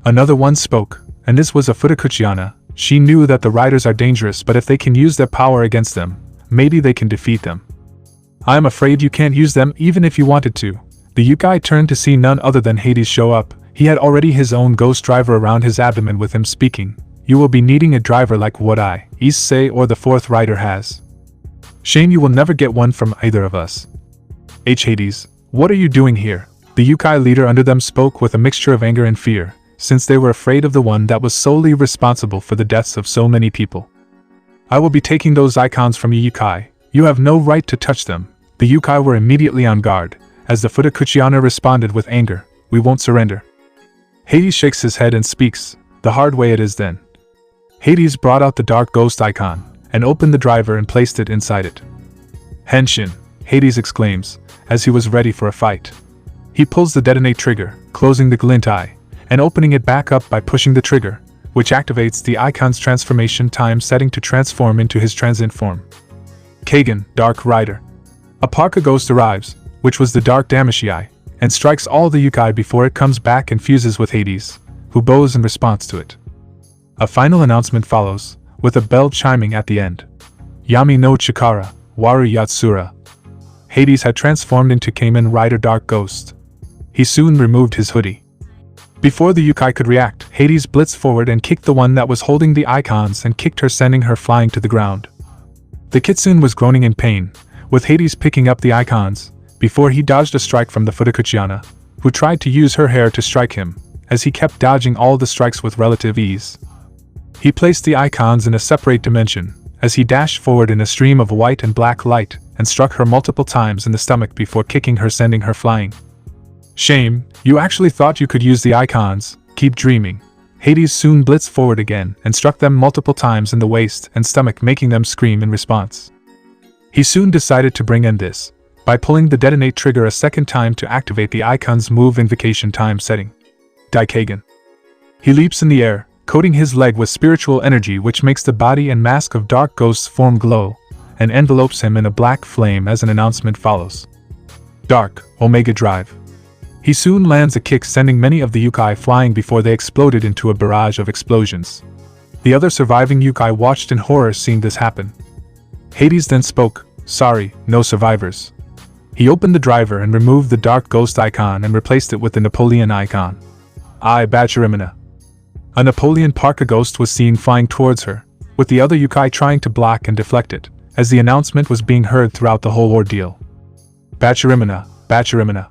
Another one spoke, and this was a Fudakuchiana. She knew that the riders are dangerous, but if they can use their power against them, maybe they can defeat them. I am afraid you can't use them even if you wanted to. The YOUKAI turned to see none other than Hades show up. He had already his own ghost driver around his abdomen with him speaking, you will be needing a driver like what I, Issei or the fourth rider has. Shame you will never get one from either of us. Hades, what are you doing here? The YOUKAI leader under them spoke with a mixture of anger and fear, since they were afraid of the one that was solely responsible for the deaths of so many people. I will be taking those icons from you, YOUKAI. You have no right to touch them. The YOUKAI were immediately on guard, as the Fudokuchiana responded with anger, we won't surrender. Hades shakes his head and speaks, the hard way it is then. Hades brought out the dark ghost icon, and opened the driver and placed it inside it. Henshin, Hades exclaims, as he was ready for a fight. He pulls the detonate trigger, closing the glint eye, and opening it back up by pushing the trigger, which activates the icon's transformation time setting to transform into his transient form. Kagen, Dark Rider. A Parka ghost arrives, which was the Dark Damashii, and strikes all the YOUKAI before it comes back and fuses with Hades, who bows in response to it. A final announcement follows, with a bell chiming at the end. Yami no Chikara, Waru Yatsura. Hades had transformed into Kamen Rider Dark Ghost. He soon removed his hoodie. Before the YOUKAI could react, Hades blitzed forward and kicked the one that was holding the icons and kicked her, sending her flying to the ground. The kitsune was groaning in pain, with Hades picking up the icons, before he dodged a strike from the Fudokuchiana, who tried to use her hair to strike him, as he kept dodging all the strikes with relative ease. He placed the icons in a separate dimension, as he dashed forward in a stream of white and black light, and struck her multiple times in the stomach before kicking her, sending her flying. Shame, you actually thought you could use the icons, keep dreaming. Hades soon blitzed forward again and struck them multiple times in the waist and stomach, making them scream in response. He soon decided to bring in this, by pulling the detonate trigger a second time to activate the icon's move invocation time setting. Daikagen. He leaps in the air, coating his leg with spiritual energy which makes the body and mask of dark ghost's form glow, and envelopes him in a black flame as an announcement follows. Dark, Omega Drive. He soon lands a kick, sending many of the YOUKAI flying before they exploded into a barrage of explosions. The other surviving YOUKAI watched in horror seeing this happen. Hades then spoke, sorry, no survivors. He opened the driver and removed the dark ghost icon and replaced it with the Napoleon icon. Bachirimina. A Napoleon Parka ghost was seen flying towards her, with the other YOUKAI trying to block and deflect it, as the announcement was being heard throughout the whole ordeal. Bachirimina, Bachirimina.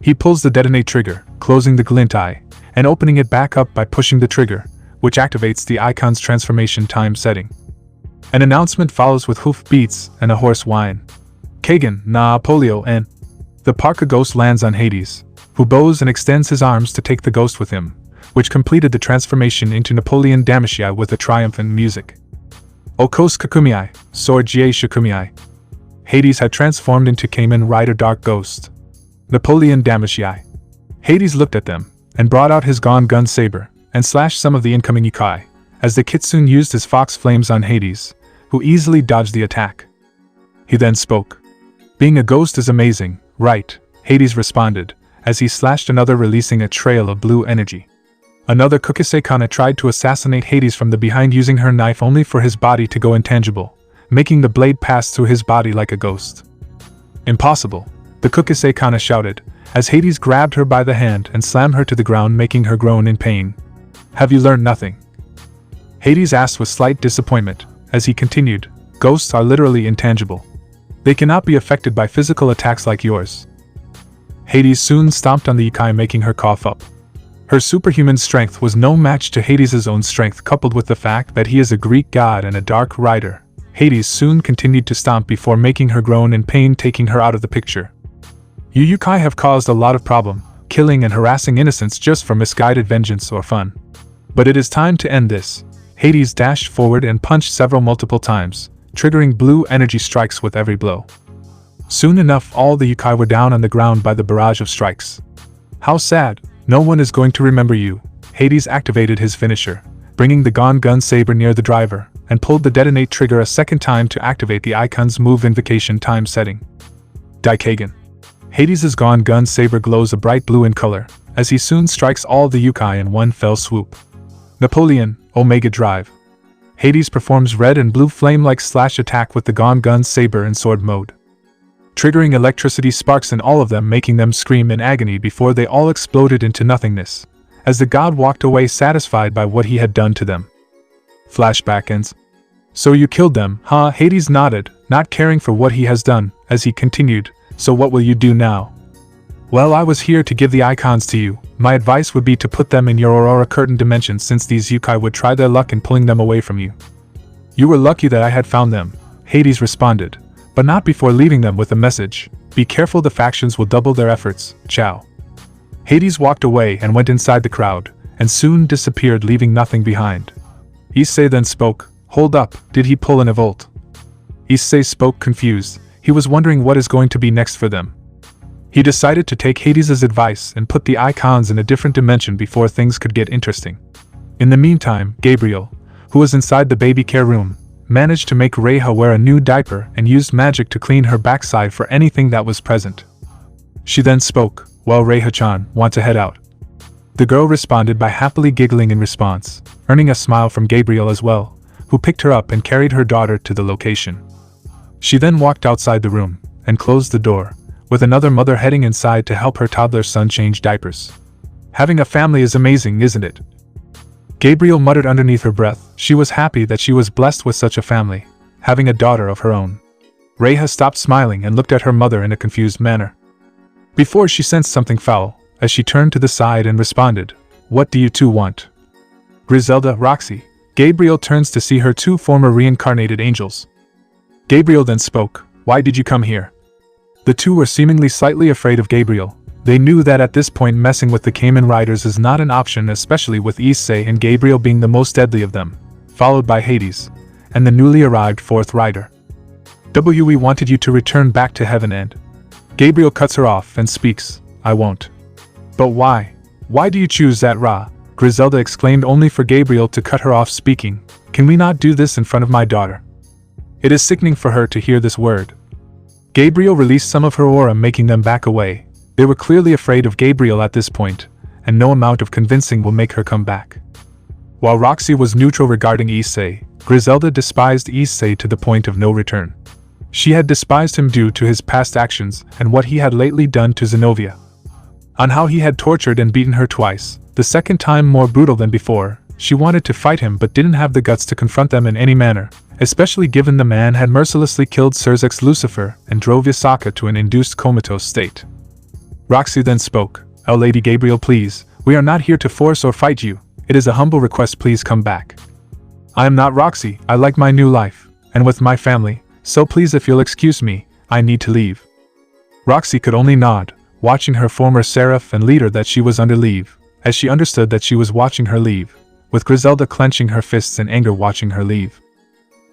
He pulls the detonate trigger, closing the glint eye, and opening it back up by pushing the trigger, which activates the icon's transformation time setting. An announcement follows with hoof beats and a hoarse whine. Kagen, na polio, and the Parka ghost lands on Hades, who bows and extends his arms to take the ghost with him, which completed the transformation into Napoleon Damashii with a triumphant music. Okos Kakumiai, Sword Jie Shukumiai. Hades had transformed into Kamen Rider Dark Ghost. Napoleon Damashii. Hades looked at them, and brought out his gun saber, and slashed some of the incoming YOUKAI, as the kitsune used his fox flames on Hades, who easily dodged the attack. He then spoke. Being a ghost is amazing, right? Hades responded, as he slashed another, releasing a trail of blue energy. Another Kukisekana tried to assassinate Hades from the behind using her knife only for his body to go intangible, making the blade pass through his body like a ghost. Impossible, the Kukisekana shouted, as Hades grabbed her by the hand and slammed her to the ground, making her groan in pain. Have you learned nothing? Hades asked with slight disappointment, as he continued, ghosts are literally intangible. They cannot be affected by physical attacks like yours. Hades soon stomped on the YOUKAI, making her cough up. Her superhuman strength was no match to Hades' own strength, coupled with the fact that he is a Greek god and a dark rider. Hades soon continued to stomp before making her groan in pain, taking her out of the picture. You YOUKAI have caused a lot of problem, killing and harassing innocents just for misguided vengeance or fun. But it is time to end this. Hades dashed forward and punched multiple times, triggering blue energy strikes with every blow. Soon enough, all the YOUKAI were down on the ground by the barrage of strikes. How sad, no one is going to remember you. Hades activated his finisher, bringing the gun saber near the driver, and pulled the detonate trigger a second time to activate the icon's move invocation time setting. Daikagen. Hades' gun saber glows a bright blue in color, as he soon strikes all the YOUKAI in one fell swoop. Napoleon, Omega Drive. Hades performs red and blue flame-like slash attack with the gun saber in sword mode, triggering electricity sparks in all of them, making them scream in agony before they all exploded into nothingness, as the god walked away satisfied by what he had done to them. Flashback ends. So you killed them, huh? Hades nodded, not caring for what he has done, as he continued, so what will you do now? Well, I was here to give the icons to you. My advice would be to put them in your Aurora Curtain dimension since these yokai would try their luck in pulling them away from you. You were lucky that I had found them, Hades responded, but not before leaving them with a message. Be careful, the factions will double their efforts, ciao. Hades walked away and went inside the crowd, and soon disappeared, leaving nothing behind. Issei then spoke. Hold up, did he pull an Evolt? Issei spoke confused. He was wondering what is going to be next for them. He decided to take Hades' advice and put the icons in a different dimension before things could get interesting. In the meantime, Gabriel, who was inside the baby care room, managed to make Reiha wear a new diaper and used magic to clean her backside for anything that was present. She then spoke, well, Reiha-chan, want to head out? The girl responded by happily giggling in response, earning a smile from Gabriel as well, who picked her up and carried her daughter to the location. She then walked outside the room and closed the door, with another mother heading inside to help her toddler son change diapers. Having a family is amazing, isn't it? Gabriel muttered underneath her breath. She was happy that she was blessed with such a family, having a daughter of her own. Reiha stopped smiling and looked at her mother in a confused manner. Before she sensed something foul, as she turned to the side and responded, what do you two want? Griselda, Roxy. Gabriel turns to see her two former reincarnated angels. Gabriel then spoke, why did you come here? The two were seemingly slightly afraid of Gabriel. They knew that at this point messing with the Kamen Riders is not an option, especially with Issei and Gabriel being the most deadly of them, followed by Hades, and the newly arrived fourth rider. We wanted you to return back to heaven and... Gabriel cuts her off and speaks, I won't. But why? Why do you choose that, Ra? Griselda exclaimed, only for Gabriel to cut her off speaking, can we not do this in front of my daughter? It is sickening for her to hear this word. Gabriel released some of her aura, making them back away. They were clearly afraid of Gabriel at this point, and no amount of convincing will make her come back. While Roxy was neutral regarding Issei, Griselda despised Issei to the point of no return. She had despised him due to his past actions and what he had lately done to Zenobia. On how he had tortured and beaten her twice, the second time more brutal than before, she wanted to fight him but didn't have the guts to confront them in any manner, especially given the man had mercilessly killed Surzek's Lucifer and drove Yasaka to an induced comatose state. Roxy then spoke, Oh Lady Gabriel, please, we are not here to force or fight you, it is a humble request, please come back. I am not Roxy, I like my new life, and with my family, so please if you'll excuse me, I need to leave. Roxy could only nod, watching her former seraph and leader that she was under leave, as she understood that she was watching her leave, with Griselda clenching her fists in anger watching her leave.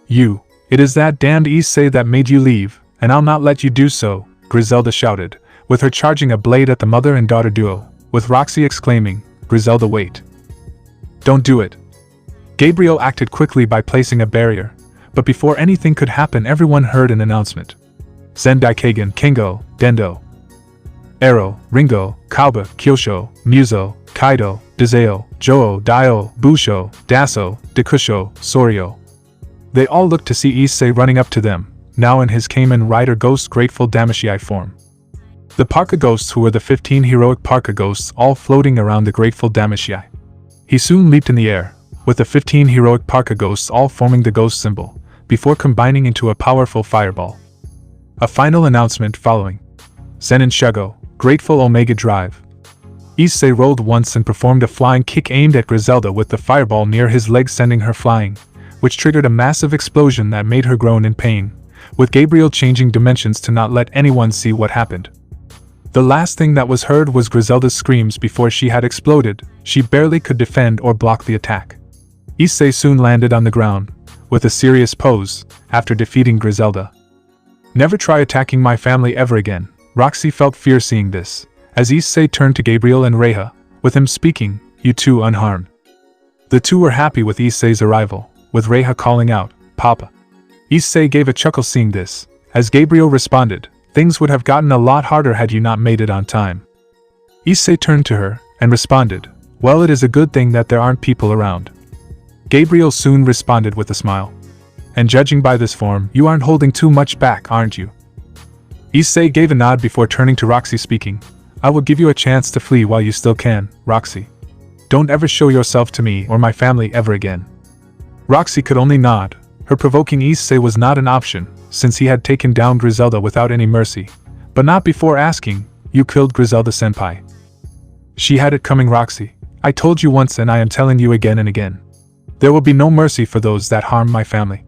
It is that damned Issei that made you leave, and I'll not let you do so, Griselda shouted, with her charging a blade at the mother and daughter duo, with Roxy exclaiming, Griselda, wait. Don't do it. Gabriel acted quickly by placing a barrier, but before anything could happen everyone heard an announcement. Zendai Kagen, Kengo, Dendo, Ero, Ringo, Kauba, Kyosho, Muso, Kaido, Dazeo, Joo, Dio, Busho, Daso, Dekusho, Soryo. They all looked to see Issei running up to them, now in his Kamen Rider Ghost Grateful Damashii form. The Parka Ghosts, who were the 15 heroic Parka Ghosts, all floating around the Grateful Damashii. He soon leaped in the air, with the 15 heroic Parka Ghosts all forming the ghost symbol, before combining into a powerful fireball. A final announcement following. Zenin Shugo, Grateful Omega Drive. Issei rolled once and performed a flying kick aimed at Griselda with the fireball near his leg, sending her flying, which triggered a massive explosion that made her groan in pain, with Gabriel changing dimensions to not let anyone see what happened. The last thing that was heard was Griselda's screams before she had exploded. She barely could defend or block the attack. Issei soon landed on the ground, with a serious pose, after defeating Griselda. Never try attacking my family ever again, Roxy felt fear seeing this, as Issei turned to Gabriel and Reiha, with him speaking, you two unharmed. The two were happy with Issei's arrival, with Reiha calling out, Papa. Issei gave a chuckle seeing this, as Gabriel responded, things would have gotten a lot harder had you not made it on time. Issei turned to her, and responded, well, it is a good thing that there aren't people around. Gabriel soon responded with a smile. And judging by this form, you aren't holding too much back, aren't you? Issei gave a nod before turning to Roxy speaking, I will give you a chance to flee while you still can, Roxy. Don't ever show yourself to me or my family ever again. Roxy could only nod. Her provoking Issei was not an option, since he had taken down Griselda without any mercy. But not before asking, "You killed Griselda-senpai?" She had it coming, Roxy. I told you once and I am telling you again and again. There will be no mercy for those that harm my family.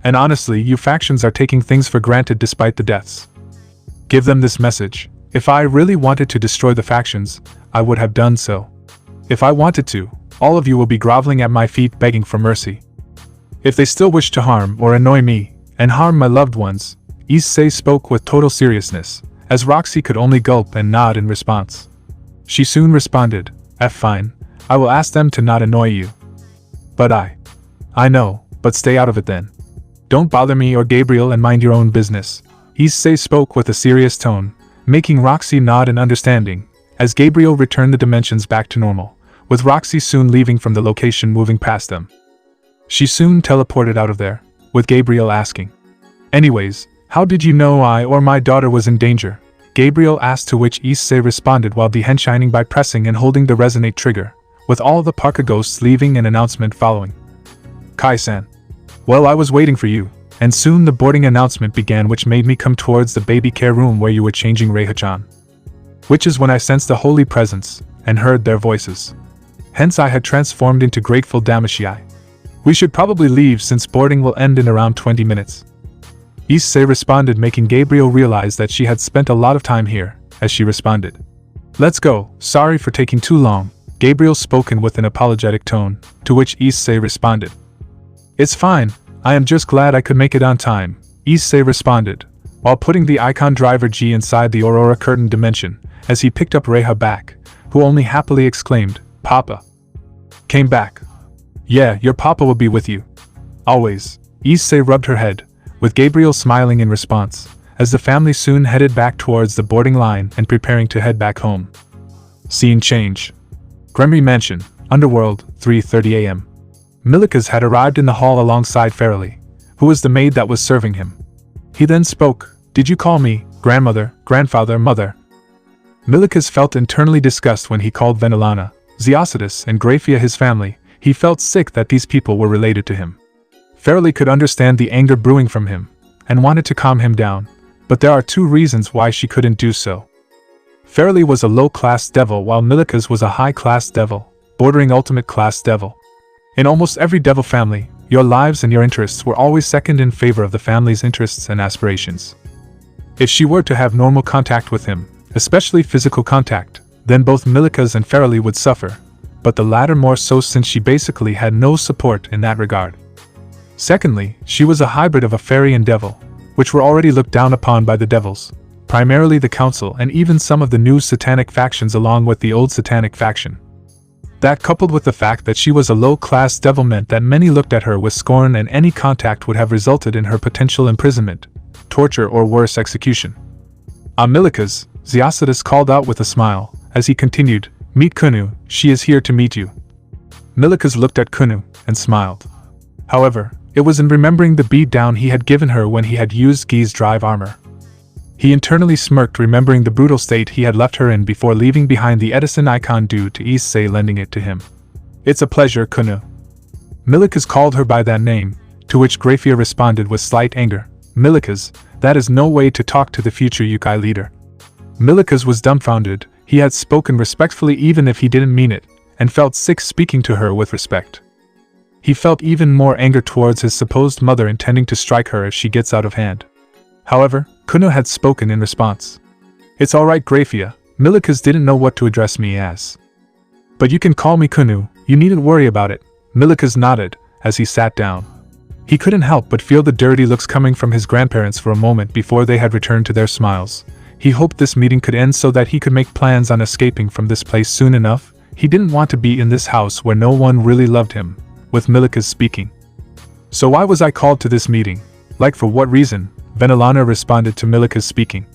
And honestly, you factions are taking things for granted despite the deaths. Give them this message. If I really wanted to destroy the factions, I would have done so. If I wanted to, all of you will be groveling at my feet begging for mercy. If they still wish to harm or annoy me, and harm my loved ones, Issei spoke with total seriousness, as Roxy could only gulp and nod in response. She soon responded, Fine, I will ask them to not annoy you. But I know, but stay out of it then. Don't bother me or Gabriel and mind your own business. Issei spoke with a serious tone, making Roxy nod in understanding, as Gabriel returned the dimensions back to normal, with Roxy soon leaving from the location moving past them. She soon teleported out of there, with Gabriel asking, Anyways, how did you know I or my daughter was in danger? Gabriel asked, to which Issei responded while de-henshining by pressing and holding the resonate trigger, with all the parka ghosts leaving an announcement following. Kai-san. Well, I was waiting for you, and soon the boarding announcement began, which made me come towards the baby care room where you were changing Reiha-chan. Which is when I sensed the holy presence, and heard their voices. Hence I had transformed into grateful Damashii. We should probably leave since boarding will end in around 20 minutes. Issei responded, making Gabriel realize that she had spent a lot of time here, as she responded. Let's go, sorry for taking too long, Gabriel spoken with an apologetic tone, to which Issei responded. It's fine, I am just glad I could make it on time, Issei responded, while putting the icon driver G inside the Aurora Curtain dimension, as he picked up Reiha back, who only happily exclaimed, Papa. Came back. Yeah, your papa will be with you. Always, Issei rubbed her head, with Gabriel smiling in response, as the family soon headed back towards the boarding line and preparing to head back home. Scene change. Gabrie Mansion, Underworld, 3:30 a.m. Milikas had arrived in the hall alongside Farrelly, who was the maid that was serving him. He then spoke, Did you call me, grandmother, grandfather, mother? Milikas felt internally disgust when he called Venilana, Ziacitus and Grafia his family. He felt sick that these people were related to him. Farrelly could understand the anger brewing from him, and wanted to calm him down, but there are two reasons why she couldn't do so. Farrelly was a low-class devil while Milikas was a high-class devil, bordering ultimate-class devil. In almost every devil family, your lives and your interests were always second in favor of the family's interests and aspirations. If she were to have normal contact with him, especially physical contact, then both Milikas and Farrelly would suffer, but the latter more so since she basically had no support in that regard. Secondly, she was a hybrid of a fairy and devil, which were already looked down upon by the devils, primarily the council and even some of the new satanic factions along with the old satanic faction. That, coupled with the fact that she was a low-class devil, meant that many looked at her with scorn, and any contact would have resulted in her potential imprisonment, torture, or worse, execution. Milikas, Ziacitus called out with a smile, as he continued, Meet Kunu, she is here to meet you. Milikas looked at Kunu, and smiled. However, it was in remembering the beatdown he had given her when he had used Gi's drive armor. He internally smirked, remembering the brutal state he had left her in before leaving behind the Edison icon due to Issei lending it to him. It's a pleasure, Kunu. Milikas called her by that name, to which Grafia responded with slight anger. Milikas, that is no way to talk to the future YOUKAI leader. Milikas was dumbfounded. He had spoken respectfully even if he didn't mean it, and felt sick speaking to her with respect. He felt even more anger towards his supposed mother, intending to strike her if she gets out of hand. However, Kunu had spoken in response. It's alright, Grafia, Milikas didn't know what to address me as. But you can call me Kunu, you needn't worry about it. Milikas nodded, as he sat down. He couldn't help but feel the dirty looks coming from his grandparents for a moment before they had returned to their smiles. He hoped this meeting could end so that he could make plans on escaping from this place soon enough. He didn't want to be in this house where no one really loved him, with Milikas speaking. So why was I called to this meeting? Like, for what reason? Venilana responded to Milikas speaking.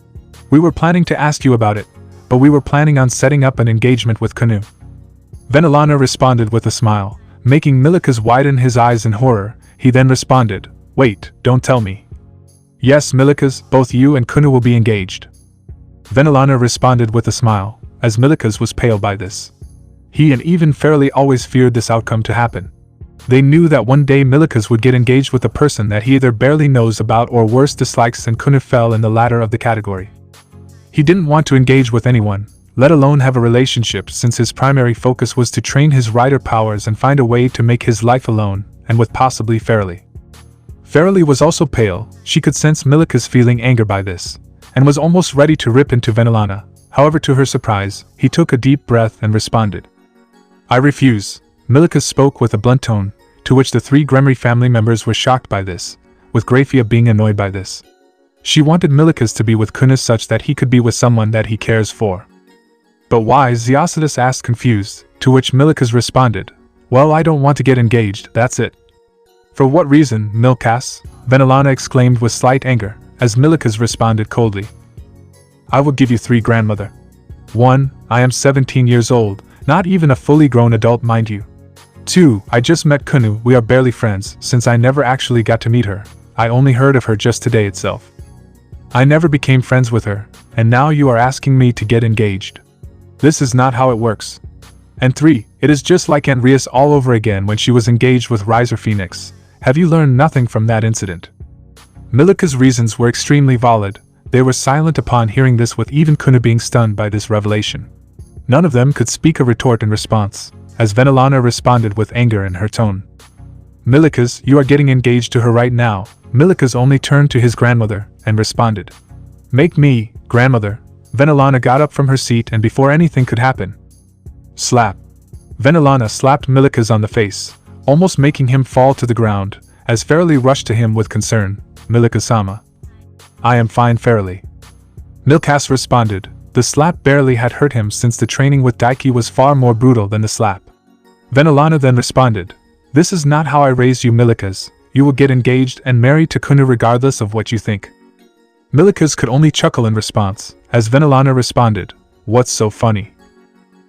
We were planning to ask you about it, but we were planning on setting up an engagement with Kunu. Venilana responded with a smile, making Milikas widen his eyes in horror. He then responded, Wait, don't tell me. Yes, Milikas, both you and Kunu will be engaged. Venilana responded with a smile, as Milikas was pale by this. He and even Farrelly always feared this outcome to happen. They knew that one day Milikas would get engaged with a person that he either barely knows about or worse dislikes, and Kuna fell in the latter of the category. He didn't want to engage with anyone, let alone have a relationship, since his primary focus was to train his rider powers and find a way to make his life alone, and with possibly Fairly. Fairly was also pale. She could sense Milikas feeling anger by this, and was almost ready to rip into Venelana. However, to her surprise, he took a deep breath and responded. "I refuse." Milikas spoke with a blunt tone, to which the 3 Gabrie family members were shocked by this, with Gabriel being annoyed by this. She wanted Milikas to be with Kuna such that he could be with someone that he cares for. "But why?" Ziasidus asked, confused, to which Milikas responded, "Well, I don't want to get engaged, that's it." "For what reason, Milkas?" Venelana exclaimed with slight anger, as Milikas responded coldly. "I will give you 3, grandmother. 1. I am 17 years old, not even a fully grown adult, mind you. 2. I just met Kuna, we are barely friends, since I never actually got to meet her. I only heard of her just today itself. I never became friends with her, and now you are asking me to get engaged. This is not how it works. And 3. It is just like Aunt Rias all over again when she was engaged with Riser Phoenix. Have you learned nothing from that incident?" Milika's reasons were extremely valid. They were silent upon hearing this, with even Kuna being stunned by this revelation. None of them could speak a retort in response, as Venelana responded with anger in her tone. "Milikas, you are getting engaged to her right now." Milikas only turned to his grandmother, and responded. "Make me, grandmother." Venelana got up from her seat, and before anything could happen, slap. Venelana slapped Milikas on the face, almost making him fall to the ground, as Fairly rushed to him with concern. "Milika-sama." "I am fine, Fairly." Milkas responded. The slap barely had hurt him, since the training with Daiki was far more brutal than the slap. Venelana then responded. "This is not how I raised you, Milikas. You will get engaged and married to Kuna regardless of what you think." Milikas could only chuckle in response, as Venelana responded. "What's so funny?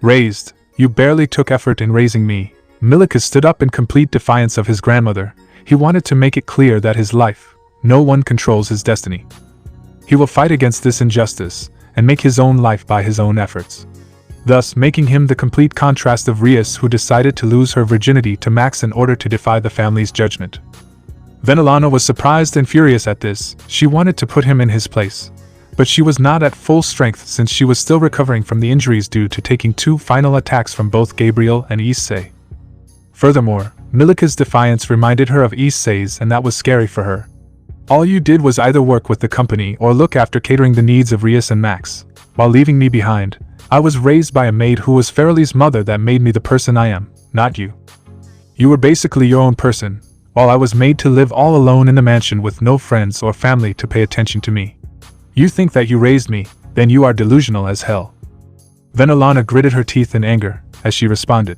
Raised? You barely took effort in raising me." Milikas stood up in complete defiance of his grandmother. He wanted to make it clear that his life, no one controls his destiny. He will fight against this injustice, and make his own life by his own efforts. Thus making him the complete contrast of Rias, who decided to lose her virginity to Max in order to defy the family's judgment. Venelana was surprised and furious at this. She wanted to put him in his place, but she was not at full strength, since she was still recovering from the injuries due to taking 2 final attacks from both Gabriel and Issei. Furthermore, Milika's defiance reminded her of Issei's, and that was scary for her. "All you did was either work with the company or look after catering the needs of Rias and Max, while leaving me behind. I was raised by a maid who was Fairly's mother that made me the person I am, not you. You were basically your own person, while I was made to live all alone in the mansion with no friends or family to pay attention to me. You think that you raised me, then you are delusional as hell." Venelana gritted her teeth in anger, as she responded.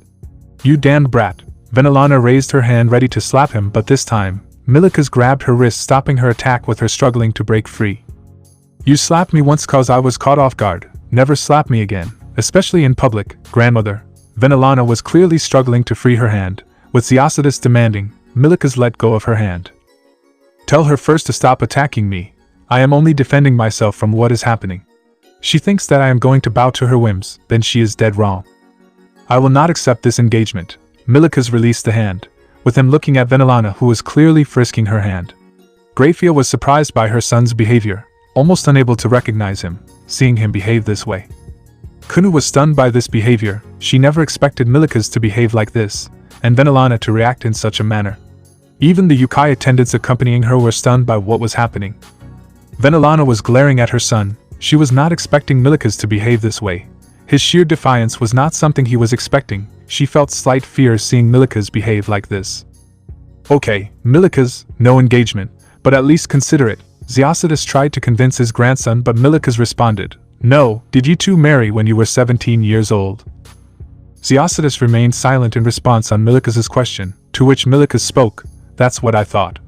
"You damned brat." Venelana raised her hand ready to slap him, but this time, Milikas grabbed her wrist, stopping her attack with her struggling to break free. "You slapped me once cause I was caught off guard. Never slap me again, especially in public, grandmother." Venelana was clearly struggling to free her hand, with Ziasidus demanding. Milikas let go of her hand. "Tell her first to stop attacking me. I am only defending myself from what is happening. She thinks that I am going to bow to her whims, then she is dead wrong. I will not accept this engagement." Milikas released the hand, with him looking at Venelana, who was clearly frisking her hand. Gabriel was surprised by her son's behavior, almost unable to recognize him, seeing him behave this way. Kuna was stunned by this behavior. She never expected Milikas to behave like this, and Venelana to react in such a manner. Even the YOUKAI attendants accompanying her were stunned by what was happening. Venelana was glaring at her son. She was not expecting Milikas to behave this way. His sheer defiance was not something he was expecting. She felt slight fear seeing Milikas behave like this. "Okay, Milikas, no engagement, but at least consider it." Ziasidus tried to convince his grandson, but Milikas responded, "No, did you two marry when you were 17 years old?" Ziasidus remained silent in response on Milikas's question, to which Milikas spoke, "That's what I thought."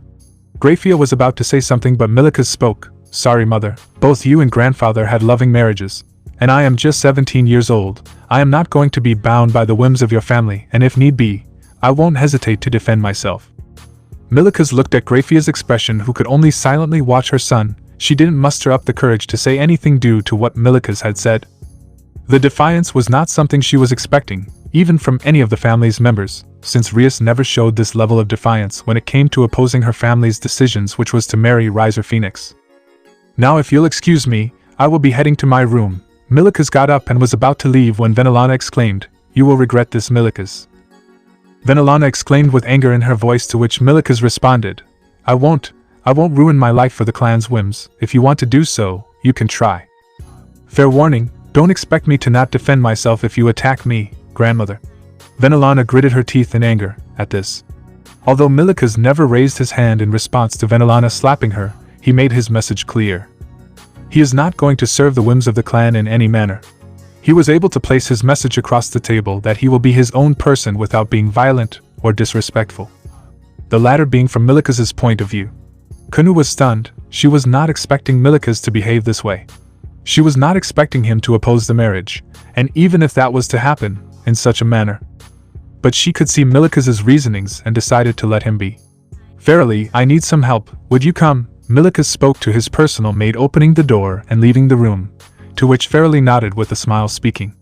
Gabriel was about to say something, but Milikas spoke, "Sorry mother, both you and grandfather had loving marriages, and I am just 17 years old. I am not going to be bound by the whims of your family, and if need be, I won't hesitate to defend myself." Milikas looked at Gabriel's expression, who could only silently watch her son. She didn't muster up the courage to say anything due to what Milikas had said. The defiance was not something she was expecting. even from any of the family's members, since Rias never showed this level of defiance when it came to opposing her family's decisions, which was to marry Riser Phoenix. Now if you'll excuse me, I will be heading to my room. Milikas got up and was about to leave when Venelana exclaimed, "You will regret this, Milikas." Venelana exclaimed with anger in her voice, to which Milikas responded, I won't ruin my life for the clan's whims. If you want to do so, you can try. Fair warning, don't expect me to not defend myself if you attack me, grandmother. Venelana gritted her teeth in anger at this. Although Milikas never raised his hand in response to Venelana slapping her, he made his message clear. He is not going to serve the whims of the clan in any manner. He was able to place his message across the table that he will be his own person without being violent or disrespectful. The latter being from Milikas's point of view. Kunu was stunned. She was not expecting Milikas to behave this way. She was not expecting him to oppose the marriage, and even if that was to happen, in such a manner. But she could see Milikas's reasonings and decided to let him be. Verily, I need some help. Would you come? Milikas spoke to his personal maid, opening the door and leaving the room, to which Verily nodded with a smile, speaking.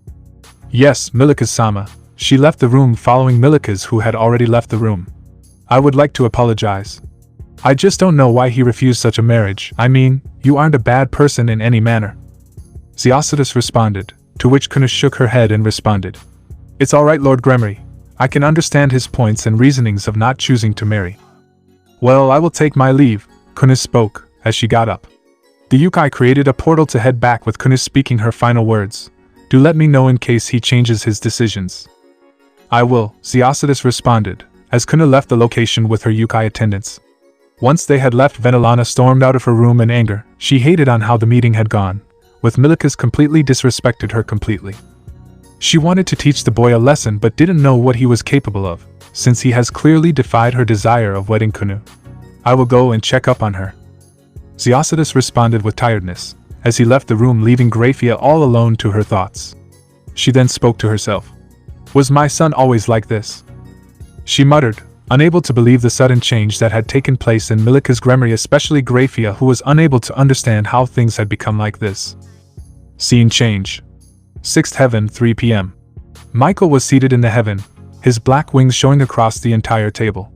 Yes, Milikas-sama. She left the room following Milikas, who had already left the room. I would like to apologize. I just don't know why he refused such a marriage. I mean, you aren't a bad person in any manner. Zeocidus responded, to which Kuna shook her head and responded. It's alright, Lord Gabrie. I can understand his points and reasonings of not choosing to marry. Well, I will take my leave, Kuna spoke, as she got up. The YOUKAI created a portal to head back, with Kuna speaking her final words. Do let me know in case he changes his decisions. I will, Zeocidus responded, as Kuna left the location with her YOUKAI attendants. Once they had left, Venelana stormed out of her room in anger. She hated on how the meeting had gone, with Milikas completely disrespected her completely. She wanted to teach the boy a lesson but didn't know what he was capable of, since he has clearly defied her desire of wedding Kunu. I will go and check up on her. Zeocidus responded with tiredness, as he left the room, leaving Graphia all alone to her thoughts. She then spoke to herself. Was my son always like this? She muttered, unable to believe the sudden change that had taken place in Milikas' Gabrie, especially Graphia, who was unable to understand how things had become like this. Scene change. 6th heaven, 3 p.m. Michael was seated in the heaven, his black wings showing across the entire table.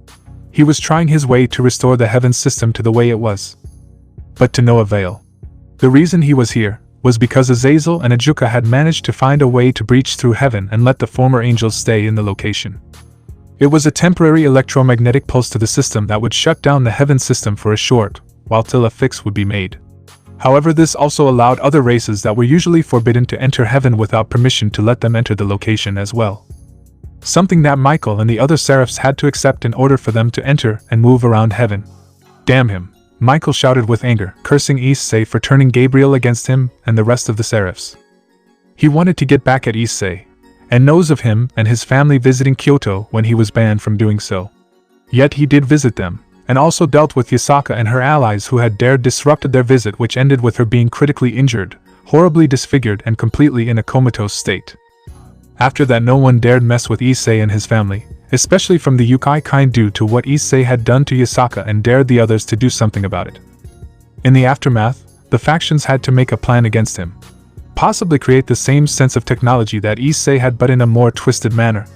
He was trying his way to restore the heaven system to the way it was. But to no avail. The reason he was here was because Azazel and Ajuka had managed to find a way to breach through heaven and let the former angels stay in the location. It was a temporary electromagnetic pulse to the system that would shut down the heaven system for a short, while till a fix would be made. However, this also allowed other races that were usually forbidden to enter heaven without permission to let them enter the location as well. Something that Michael and the other seraphs had to accept in order for them to enter and move around heaven. Damn him, Michael shouted with anger, cursing Issei for turning Gabriel against him and the rest of the seraphs. He wanted to get back at Issei, and knows of him and his family visiting Kyoto when he was banned from doing so. Yet he did visit them, and also dealt with Yasaka and her allies who had dared disrupted their visit, which ended with her being critically injured, horribly disfigured and completely in a comatose state. After that, no one dared mess with Issei and his family, especially from the YOUKAI kind, due to what Issei had done to Yasaka, and dared the others to do something about it. In the aftermath, the factions had to make a plan against him. Possibly create the same sense of technology that Issei had, but in a more twisted manner.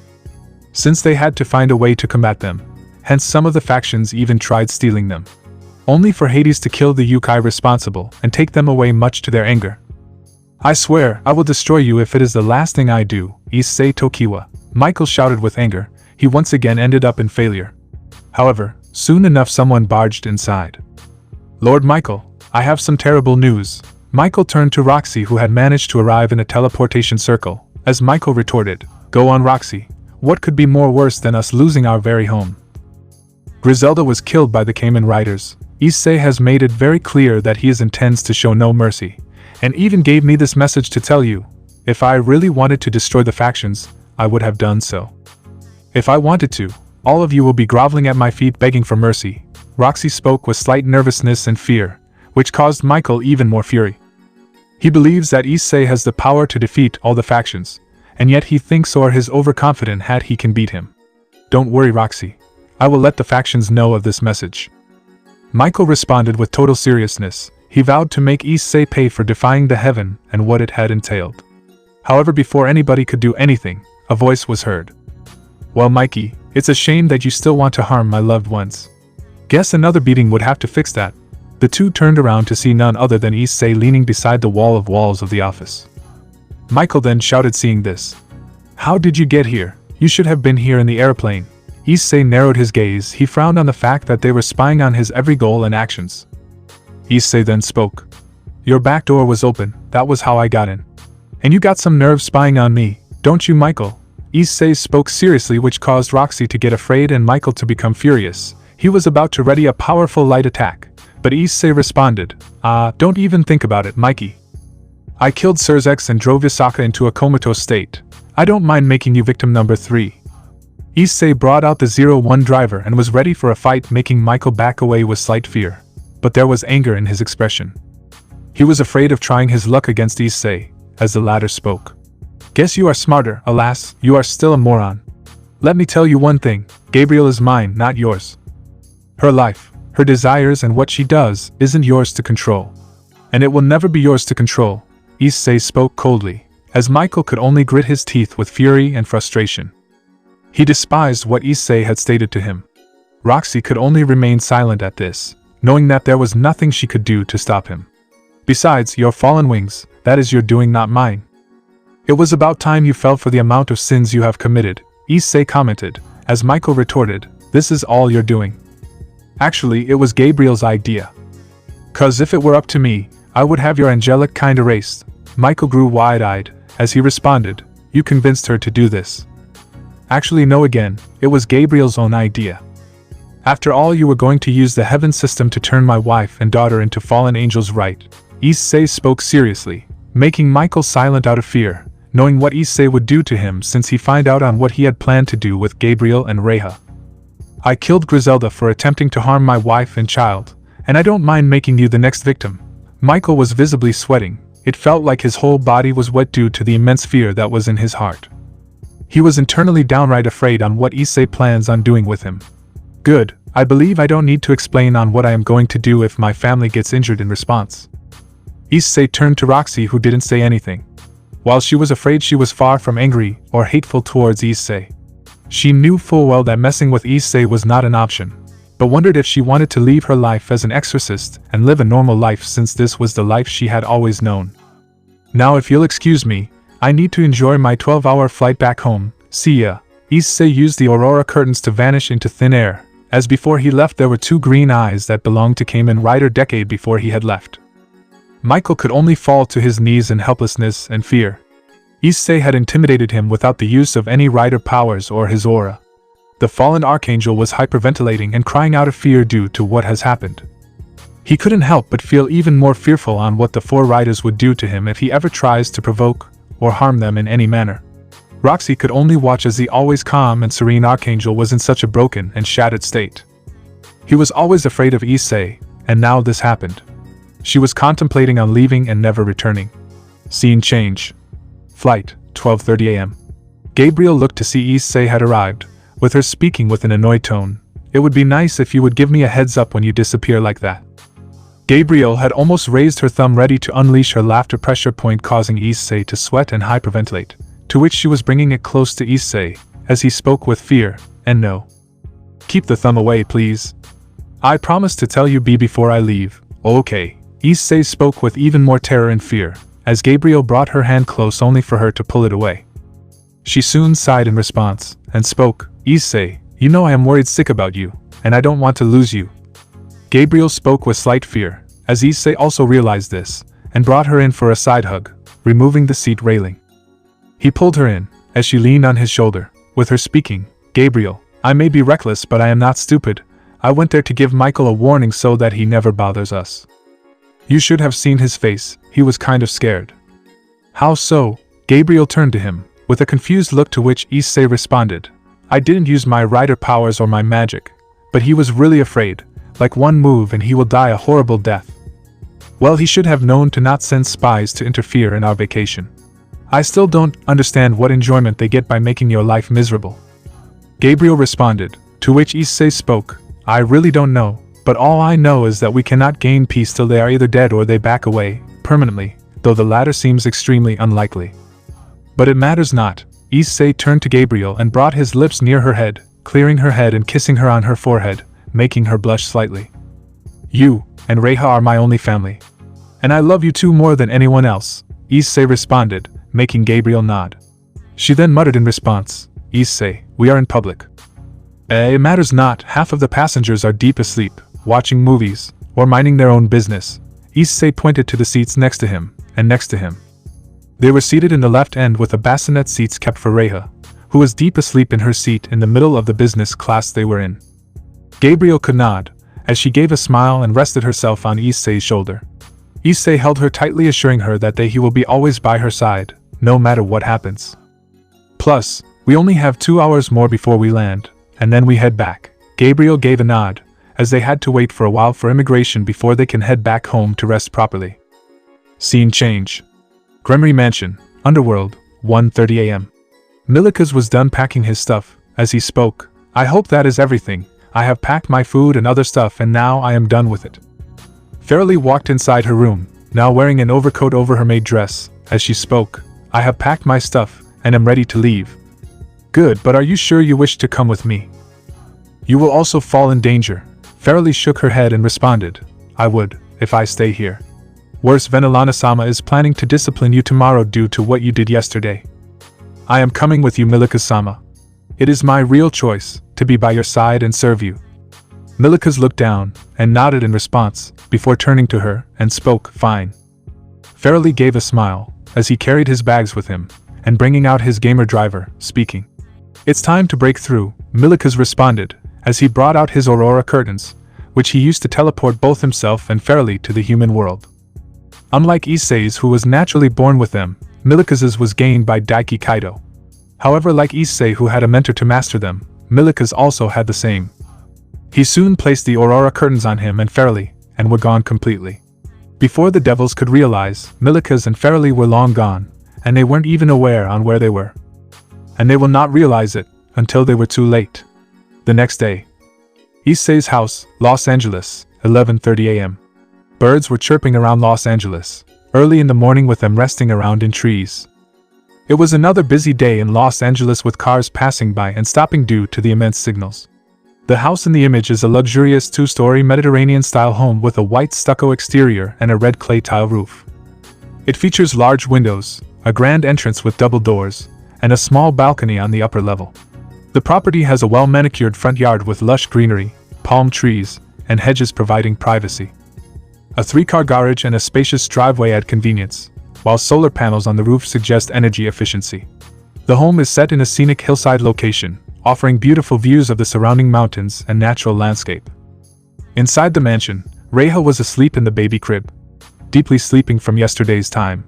Since they had to find a way to combat them, hence some of the factions even tried stealing them. Only for Hades to kill the YOUKAI responsible and take them away, much to their anger. I swear, I will destroy you if it is the last thing I do, Issei Tokiwa, Michael shouted with anger. He once again ended up in failure. However, soon enough someone barged inside. Lord Michael, I have some terrible news. Michael turned to Roxy, who had managed to arrive in a teleportation circle, as Michael retorted, Go on, Roxy. What could be more worse than us losing our very home? Griselda was killed by the Kamen Riders. Issei has made it very clear that he intends to show no mercy, and even gave me this message to tell you. If I really wanted to destroy the factions, I would have done so. If I wanted to, all of you will be groveling at my feet begging for mercy. Roxy spoke with slight nervousness and fear, which caused Michael even more fury. He believes that Issei has the power to defeat all the factions, and yet he thinks or is overconfident that he can beat him. Don't worry, Roxy. I will let the factions know of this message. Michael responded with total seriousness. He vowed to make Issei pay for defying the heaven and what it had entailed. However, before anybody could do anything, a voice was heard. Well, Mikey, it's a shame that you still want to harm my loved ones. Guess another beating would have to fix that. The two turned around to see none other than Issei leaning beside the wall of walls of the office. Michael then shouted, seeing this. How did you get here? You should have been here in the airplane. Issei narrowed his gaze. He frowned on the fact that they were spying on his every goal and actions. Issei then spoke. Your back door was open, that was how I got in. And you got some nerve spying on me, don't you, Michael? Issei spoke seriously, which caused Roxy to get afraid and Michael to become furious. He was about to ready a powerful light attack, but Issei responded, don't even think about it, Mikey. I killed Sir's ex and drove Yasaka into a comatose state. I don't mind making you victim number 3. Issei brought out the 01 driver and was ready for a fight, making Michael back away with slight fear. But there was anger in his expression. He was afraid of trying his luck against Issei, as the latter spoke. Guess you are smarter, alas, you are still a moron. Let me tell you one thing, Gabriel is mine, not yours. Her life, her desires and what she does isn't yours to control. And it will never be yours to control, Issei spoke coldly, as Michael could only grit his teeth with fury and frustration. He despised what Issei had stated to him. Roxy could only remain silent at this, knowing that there was nothing she could do to stop him. Besides, your fallen wings, that is your doing, not mine. It was about time you fell for the amount of sins you have committed, Issei commented, as Michael retorted, this is all you're doing. Actually, it was Gabriel's idea. 'Cause if it were up to me, I would have your angelic kind erased. Michael grew wide-eyed, as he responded, you convinced her to do this. Actually no, again, it was Gabriel's own idea. After all, you were going to use the heaven system to turn my wife and daughter into fallen angels, right? Issei spoke seriously, making Michael silent out of fear, knowing what Issei would do to him since he found out on what he had planned to do with Gabriel and Reha. I killed Griselda for attempting to harm my wife and child, and I don't mind making you the next victim. Michael was visibly sweating. It felt like his whole body was wet due to the immense fear that was in his heart. He was internally downright afraid on what Issei plans on doing with him. Good, I believe I don't need to explain on what I am going to do if my family gets injured in response. Issei turned to Roxy, who didn't say anything. While she was afraid, she was far from angry or hateful towards Issei. She knew full well that messing with Issei was not an option, but wondered if she wanted to leave her life as an exorcist and live a normal life, since this was the life she had always known. Now if you'll excuse me, I need to enjoy my 12-hour flight back home, see ya. Issei used the aurora curtains to vanish into thin air, as before he left there were 2 green eyes that belonged to Kamen Rider decade before he had left. Michael could only fall to his knees in helplessness and fear. Issei had intimidated him without the use of any rider powers or his aura. The fallen archangel was hyperventilating and crying out of fear due to what has happened. He couldn't help but feel even more fearful on what the 4 riders would do to him if he ever tries to provoke or harm them in any manner. Roxy could only watch as the always calm and serene archangel was in such a broken and shattered state. He was always afraid of Issei, and now this happened. She was contemplating on leaving and never returning. Scene change. Flight, 12:30 a.m. Gabriel looked to see Issei had arrived, with her speaking with an annoyed tone. It would be nice if you would give me a heads up when you disappear like that. Gabriel had almost raised her thumb ready to unleash her laughter pressure point, causing Issei to sweat and hyperventilate, to which she was bringing it close to Issei, as he spoke with fear, and no. Keep the thumb away, please. I promise to tell you B before I leave. Okay. Issei spoke with even more terror and fear, as Gabriel brought her hand close only for her to pull it away. She soon sighed in response, and spoke, Issei, you know I am worried sick about you, and I don't want to lose you. Gabriel spoke with slight fear, as Issei also realized this, and brought her in for a side hug, removing the seat railing. He pulled her in, as she leaned on his shoulder, with her speaking, Gabriel, I may be reckless but I am not stupid. I went there to give Michael a warning so that he never bothers us. You should have seen his face, he was kind of scared. How so? Gabriel turned to him, with a confused look, to which Issei responded, I didn't use my rider powers or my magic, but he was really afraid, like one move and he will die a horrible death. Well, he should have known to not send spies to interfere in our vacation. I still don't understand what enjoyment they get by making your life miserable. Gabriel responded, to which Issei spoke, I really don't know. But all I know is that we cannot gain peace till they are either dead or they back away, permanently, though the latter seems extremely unlikely. But it matters not, Issei turned to Gabriel and brought his lips near her head, clearing her head and kissing her on her forehead, making her blush slightly. You and Reiha are my only family. And I love you too more than anyone else, Issei responded, making Gabriel nod. She then muttered in response, Issei, we are in public. It matters not, half of the passengers are deep asleep, watching movies, or minding their own business. Issei pointed to the seats next to him, and next to him. They were seated in the left end with the bassinet seats kept for Reiha, who was deep asleep in her seat in the middle of the business class they were in. Gabriel could nod, as she gave a smile and rested herself on Issei's shoulder. Issei held her tightly, assuring her that he will be always by her side, no matter what happens. Plus, we only have 2 hours more before we land, and then we head back. Gabriel gave a nod, as they had to wait for a while for immigration before they can head back home to rest properly. Scene change. Gabrie Mansion, Underworld, 1:30 a.m. Milikas was done packing his stuff. As he spoke, I hope that is everything. I have packed my food and other stuff and now I am done with it. Fairly walked inside her room, now wearing an overcoat over her maid dress. As she spoke, I have packed my stuff and am ready to leave. Good, but are you sure you wish to come with me? You will also fall in danger. Fairly shook her head and responded, I would, if I stay here. Worse, Venelana-sama is planning to discipline you tomorrow due to what you did yesterday. I am coming with you, Milikas-sama. It is my real choice, to be by your side and serve you. Milikas looked down, and nodded in response, before turning to her, and spoke, fine. Fairly gave a smile, as he carried his bags with him, and bringing out his gamer driver, speaking. It's time to break through, Milikas responded, as he brought out his aurora curtains, which he used to teleport both himself and Fairly to the human world. Unlike Issei's, who was naturally born with them, Milikas's was gained by Daiki Kaido. However, like Issei, who had a mentor to master them, Milikas also had the same. He soon placed the aurora curtains on him and Fairly, and were gone completely. Before the devils could realize, Milikas and Fairly were long gone, and they weren't even aware on where they were. And they will not realize it, until they were too late. The next day. Issei's house, Los Angeles, 11:30 a.m. Birds were chirping around Los Angeles, early in the morning with them resting around in trees. It was another busy day in Los Angeles with cars passing by and stopping due to the immense signals. The house in the image is a luxurious 2-story Mediterranean-style home with a white stucco exterior and a red clay tile roof. It features large windows, a grand entrance with double doors, and a small balcony on the upper level. The property has a well-manicured front yard with lush greenery, palm trees, and hedges providing privacy. A 3-car garage and a spacious driveway add convenience, while solar panels on the roof suggest energy efficiency. The home is set in a scenic hillside location, offering beautiful views of the surrounding mountains and natural landscape. Inside the mansion, Reiha was asleep in the baby crib, deeply sleeping from yesterday's time.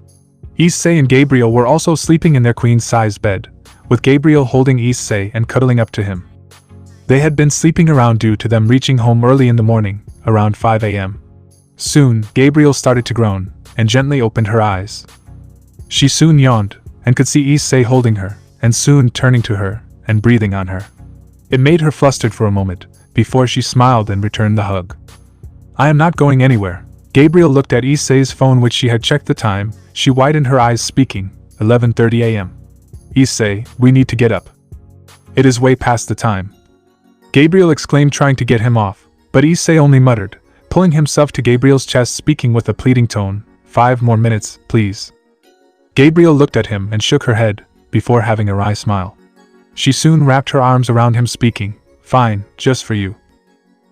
Issei and Gabriel were also sleeping in their queen-sized bed, with Gabriel holding Issei and cuddling up to him. They had been sleeping around due to them reaching home early in the morning, around 5 a.m. Soon, Gabriel started to groan, and gently opened her eyes. She soon yawned, and could see Issei holding her, and soon turning to her, and breathing on her. It made her flustered for a moment, before she smiled and returned the hug. I am not going anywhere. Gabriel looked at Issei's phone, which she had checked the time. She widened her eyes, speaking, 11:30 a.m. Issei, we need to get up. It is way past the time. Gabriel exclaimed, trying to get him off, but Issei only muttered, pulling himself to Gabriel's chest, speaking with a pleading tone, 5 more minutes, please. Gabriel looked at him and shook her head, before having a wry smile. She soon wrapped her arms around him, speaking, fine, just for you.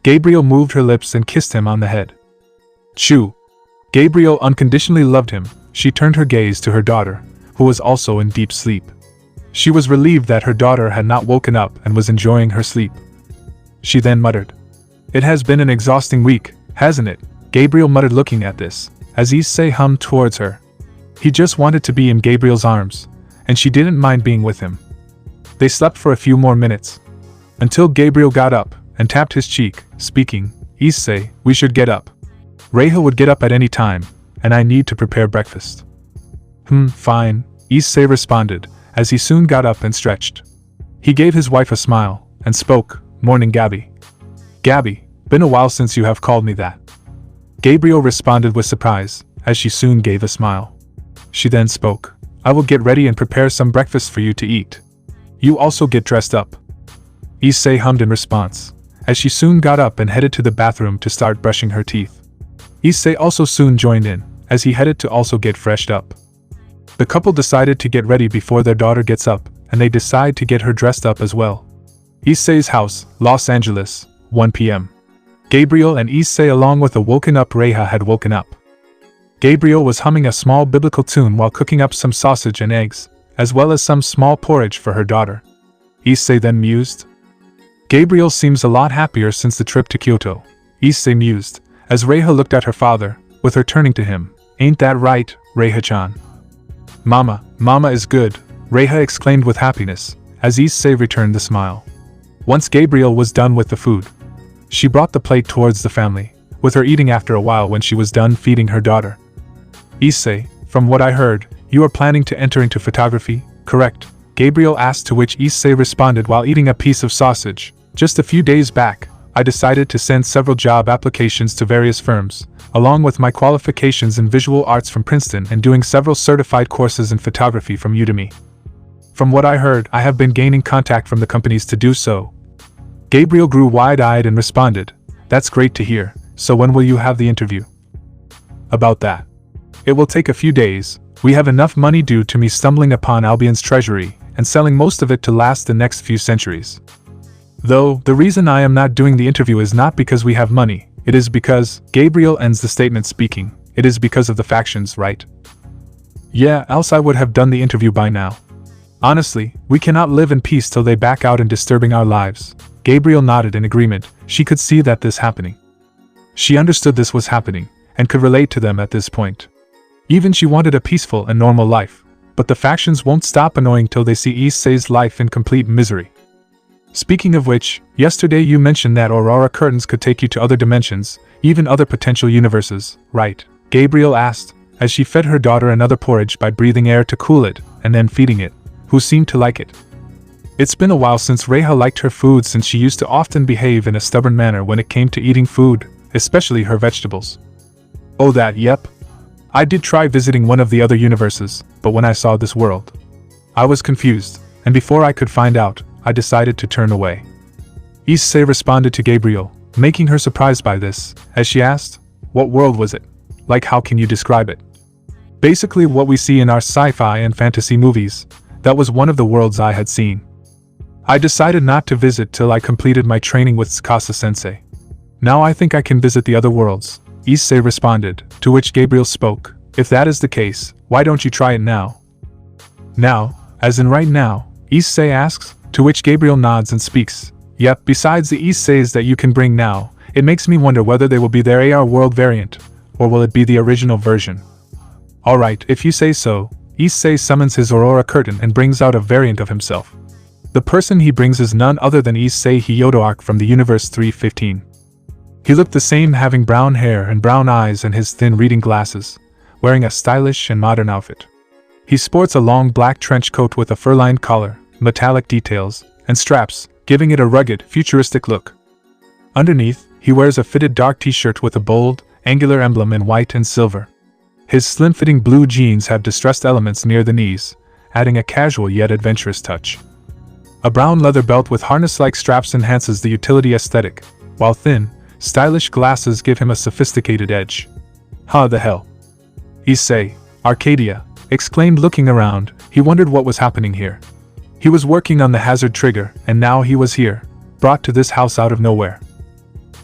Gabriel moved her lips and kissed him on the head. Chew. Gabriel unconditionally loved him. She turned her gaze to her daughter, who was also in deep sleep. She was relieved that her daughter had not woken up and was enjoying her sleep. She then muttered, It has been an exhausting week, hasn't it? Gabriel muttered, looking at this, as Issei hummed towards her. He just wanted to be in Gabriel's arms, and she didn't mind being with him. They slept for a few more minutes, until Gabriel got up and tapped his cheek, speaking, Issei, we should get up. Reiha would get up at any time, and I need to prepare breakfast. Fine, Issei responded, as he soon got up and stretched. He gave his wife a smile, and spoke, Morning, Gabrie. Gabrie, been a while since you have called me that. Gabriel responded with surprise, as she soon gave a smile. She then spoke, I will get ready and prepare some breakfast for you to eat. You also get dressed up." Issei hummed in response, as she soon got up and headed to the bathroom to start brushing her teeth. Issei also soon joined in, as he headed to also get freshed up. The couple decided to get ready before their daughter gets up, and they decide to get her dressed up as well. Issei's house, Los Angeles, 1 p.m. Gabriel and Issei along with a woken-up Reiha had woken up. Gabriel was humming a small biblical tune while cooking up some sausage and eggs, as well as some small porridge for her daughter. Issei then mused. "Gabriel seems a lot happier since the trip to Kyoto," Issei mused, as Reiha looked at her father, with her turning to him. "Ain't that right, Reiha-chan?" Mama is good," Reiha exclaimed with happiness, as Issei returned the smile. Once Gabriel was done with the food, she brought the plate towards the family, with her eating after a while when she was done feeding her daughter. "Issei, from what I heard, you are planning to enter into photography, correct?" Gabriel asked, to which Issei responded while eating a piece of sausage. "Just a few days back, I decided to send several job applications to various firms, along with my qualifications in visual arts from Princeton and doing several certified courses in photography from Udemy. From what I heard, I have been gaining contact from the companies to do so." Gabriel grew wide-eyed and responded, "That's great to hear, so when will you have the interview?" "About that. It will take a few days. We have enough money due to me stumbling upon Albion's treasury and selling most of it to last the next few centuries. Though, the reason I am not doing the interview is not because we have money, it is because," Gabriel ends the statement speaking, "it is because of the factions, right?" "Yeah, else I would have done the interview by now. Honestly, we cannot live in peace till they back out and disturbing our lives." Gabriel nodded in agreement. She could see that this happening. She understood this was happening, and could relate to them at this point. Even she wanted a peaceful and normal life, but the factions won't stop annoying till they see Issei's life in complete misery. "Speaking of which, yesterday you mentioned that Aurora curtains could take you to other dimensions, even other potential universes, right?" Gabriel asked, as she fed her daughter another porridge by breathing air to cool it, and then feeding it, who seemed to like it. It's been a while since Reiha liked her food, since she used to often behave in a stubborn manner when it came to eating food, especially her vegetables. "Oh that, yep. I did try visiting one of the other universes, but when I saw this world, I was confused, and before I could find out, I decided to turn away." Issei responded to Gabriel, making her surprised by this, as she asked, "What world was it? Like, how can you describe it?" "Basically what we see in our sci-fi and fantasy movies. That was one of the worlds I had seen. I decided not to visit till I completed my training with Tsukasa-sensei. Now I think I can visit the other worlds," Issei responded, to which Gabriel spoke, "If that is the case, why don't you try it now?" "Now, as in right now?" Issei asks, to which Gabriel nods and speaks, "Yep, besides the Isseis that you can bring now, it makes me wonder whether they will be their AR world variant, or will it be the original version?" "Alright, if you say so." Issei summons his Aurora curtain and brings out a variant of himself. The person he brings is none other than Issei Hyoudou from the Universe 315. He looked the same, having brown hair and brown eyes and his thin reading glasses, wearing a stylish and modern outfit. He sports a long black trench coat with a fur-lined collar, metallic details, and straps, giving it a rugged, futuristic look. Underneath, he wears a fitted dark t-shirt with a bold, angular emblem in white and silver. His slim-fitting blue jeans have distressed elements near the knees, adding a casual yet adventurous touch. A brown leather belt with harness-like straps enhances the utility aesthetic, while thin, stylish glasses give him a sophisticated edge. "Huh, the hell?" "Issei, Arcadia," exclaimed, looking around. He wondered what was happening here. He was working on the hazard trigger, and now he was here, brought to this house out of nowhere.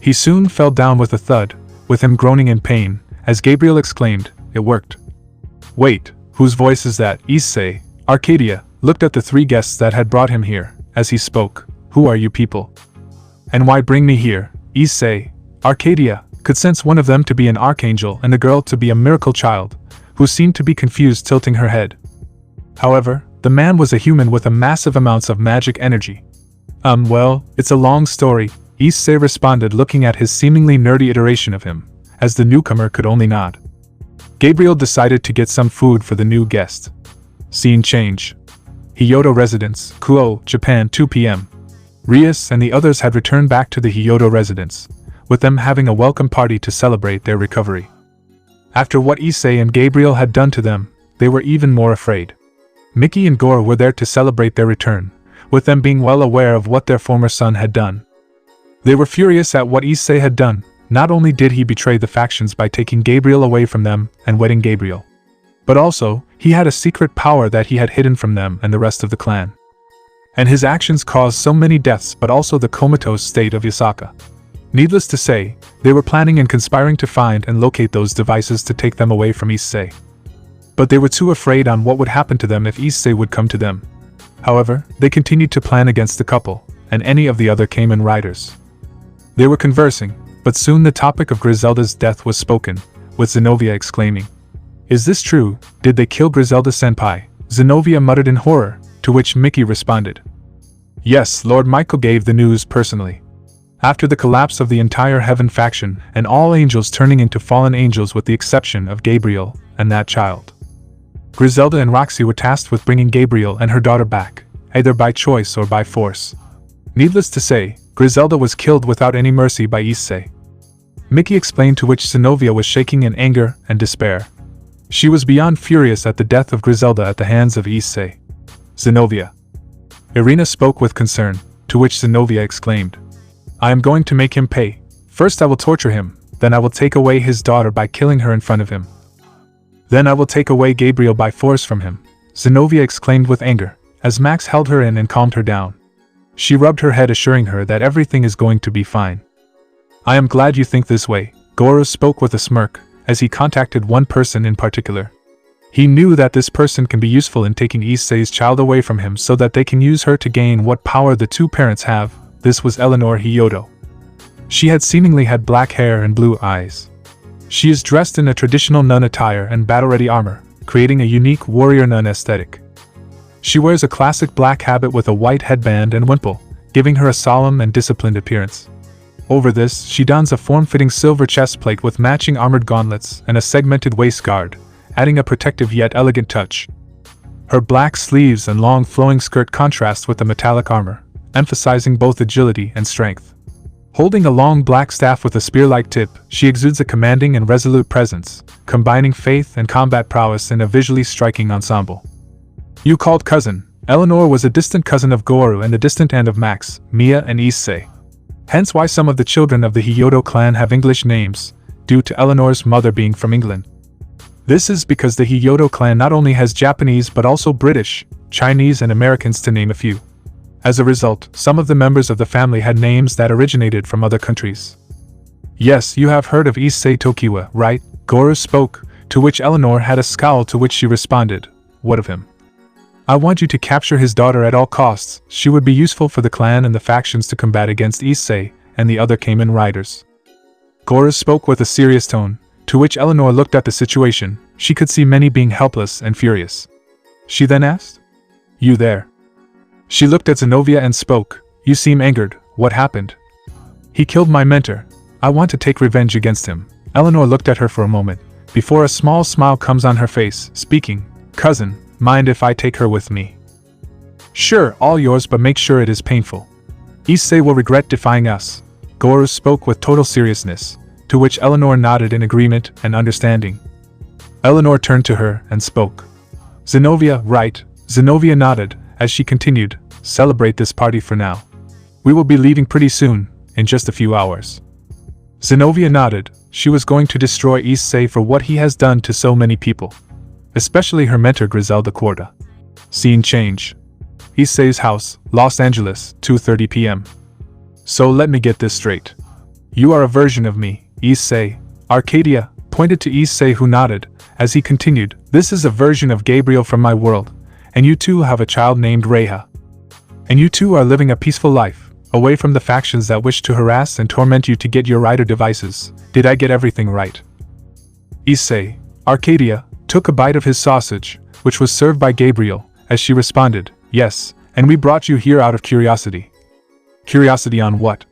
He soon fell down with a thud, with him groaning in pain, as Gabriel exclaimed, "It worked." "Wait, whose voice is that?" Issei, Arcadia, looked at the three guests that had brought him here, as he spoke. "Who are you people? And why bring me here?" Issei, Arcadia, could sense one of them to be an archangel and the girl to be a miracle child, who seemed to be confused, tilting her head. However, the man was a human with a massive amounts of magic energy. Well, it's a long story," Issei responded, looking at his seemingly nerdy iteration of him, as the newcomer could only nod. Gabriel decided to get some food for the new guest. Scene change. Hyoudou residence, Kuo, Japan, 2 p.m. Rias and the others had returned back to the Hyoudou residence, with them having a welcome party to celebrate their recovery. After what Issei and Gabriel had done to them, they were even more afraid. Mickey and Goro were there to celebrate their return, with them being well aware of what their former son had done. They were furious at what Issei had done. Not only did he betray the factions by taking Gabriel away from them and wedding Gabriel, but also, he had a secret power that he had hidden from them and the rest of the clan. And his actions caused so many deaths but also the comatose state of Yasaka. Needless to say, they were planning and conspiring to find and locate those devices to take them away from Issei. But they were too afraid on what would happen to them if Issei would come to them. However, they continued to plan against the couple, and any of the other Kamen Riders. They were conversing, but soon the topic of Griselda's death was spoken, with Zenovia exclaiming, "Is this true? Did they kill Griselda-senpai?" Zenovia muttered in horror, to which Mickey responded, "Yes, Lord Michael gave the news personally. After the collapse of the entire Heaven faction and all angels turning into fallen angels with the exception of Gabriel and that child, Griselda and Roxy were tasked with bringing Gabriel and her daughter back, either by choice or by force. Needless to say, Griselda was killed without any mercy by Issei." Mickey explained, to which Zenovia was shaking in anger and despair. She was beyond furious at the death of Griselda at the hands of Issei. "Zenovia." Irina spoke with concern, to which Zenovia exclaimed, "I am going to make him pay. First I will torture him, then I will take away his daughter by killing her in front of him. Then I will take away Gabriel by force from him," Zenovia exclaimed with anger, as Max held her in and calmed her down. She rubbed her head, assuring her that everything is going to be fine. "I am glad you think this way," Goro spoke with a smirk, as he contacted one person in particular. He knew that this person can be useful in taking Issei's child away from him so that they can use her to gain what power the two parents have. This was Issei Hyoudou. She had seemingly had black hair and blue eyes. She is dressed in a traditional nun attire and battle-ready armor, creating a unique warrior nun aesthetic. She wears a classic black habit with a white headband and wimple, giving her a solemn and disciplined appearance. Over this, she dons a form-fitting silver chestplate with matching armored gauntlets and a segmented waist guard, adding a protective yet elegant touch. Her black sleeves and long flowing skirt contrast with the metallic armor, emphasizing both agility and strength. Holding a long black staff with a spear-like tip, she exudes a commanding and resolute presence, combining faith and combat prowess in a visually striking ensemble. You called cousin. Eleanor was a distant cousin of Goro and the distant aunt of Max, Mia and Issei. Hence why some of the children of the Hyoudou clan have English names, due to Eleanor's mother being from England. This is because the Hyoudou clan not only has Japanese but also British, Chinese and Americans, to name a few. As a result, some of the members of the family had names that originated from other countries. "Yes, you have heard of Issei Tokiwa, right?" Goro spoke, to which Eleanor had a scowl, to which she responded, "What of him?" "I want you to capture his daughter at all costs. She would be useful for the clan and the factions to combat against Issei and the other Kamen Riders." Goro spoke with a serious tone, to which Eleanor looked at the situation. She could see many being helpless and furious. She then asked, "You there?" She looked at Zenovia and spoke, "You seem angered. What happened?" "He killed my mentor. I want to take revenge against him." Eleanor looked at her for a moment, before a small smile comes on her face, speaking, "Cousin, mind if I take her with me?" "Sure, all yours, but make sure it is painful. Issei will regret defying us." Goro spoke with total seriousness, to which Eleanor nodded in agreement and understanding. Eleanor turned to her and spoke. "Zenovia, right?" Zenovia nodded, as she continued, "Celebrate this party for now. We will be leaving pretty soon, in just a few hours." Zenovia nodded. She was going to destroy Issei for what he has done to so many people, especially her mentor Griselda Quarta. Scene change. Issei's house, Los Angeles, 2:30 p.m. "So let me get this straight. You are a version of me, Issei." Arcadia pointed to Issei, who nodded, as he continued, "This is a version of Gabriel from my world, and you too have a child named Reiha. And you two are living a peaceful life, away from the factions that wish to harass and torment you to get your rider devices. Did I get everything right?" Issei, Arcadia, took a bite of his sausage, which was served by Gabriel, as she responded, "Yes, and we brought you here out of curiosity." "Curiosity on what?"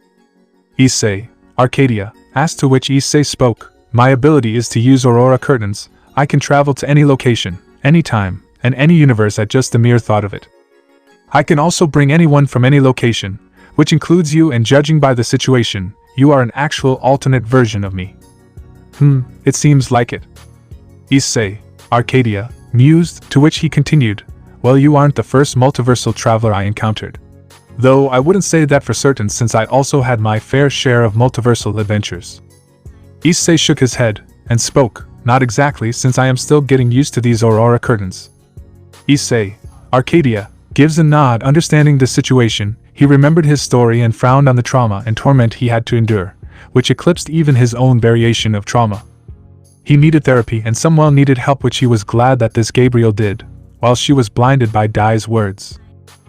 Issei, Arcadia, asked, to which Issei spoke, "My ability is to use aurora curtains. I can travel to any location, any time, and any universe at just the mere thought of it. I can also bring anyone from any location, which includes you, and judging by the situation, you are an actual alternate version of me." It seems like it." Issei, Arcadia, mused, to which he continued, well, you aren't the first multiversal traveler I encountered. Though I wouldn't say that for certain since I also had my fair share of multiversal adventures. Issei shook his head and spoke, not exactly since I am still getting used to these aurora curtains. Issei, Arcadia, gives a nod understanding the situation. He remembered his story and frowned on the trauma and torment he had to endure, which eclipsed even his own variation of trauma. He needed therapy and some well-needed help, which he was glad that this Gabriel did, while she was blinded by Dai's words.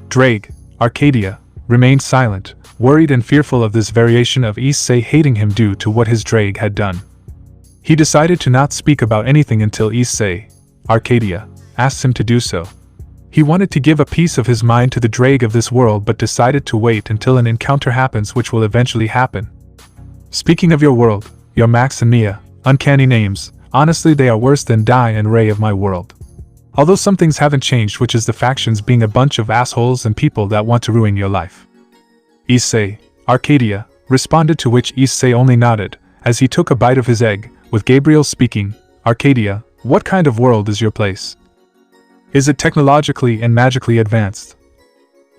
Ddraig, Arcadia, remained silent, worried and fearful of this variation of Issei hating him due to what his Ddraig had done. He decided to not speak about anything until Issei, Arcadia, asked him to do so. He wanted to give a piece of his mind to the Ddraig of this world but decided to wait until an encounter happens, which will eventually happen. Speaking of your world, your Max and Mia, uncanny names, honestly they are worse than Dai and Ray of my world. Although some things haven't changed, which is the factions being a bunch of assholes and people that want to ruin your life. Issei, Arcadia, responded, to which Issei only nodded, as he took a bite of his egg, with Gabriel speaking. Arcadia, what kind of world is your place? Is it technologically and magically advanced?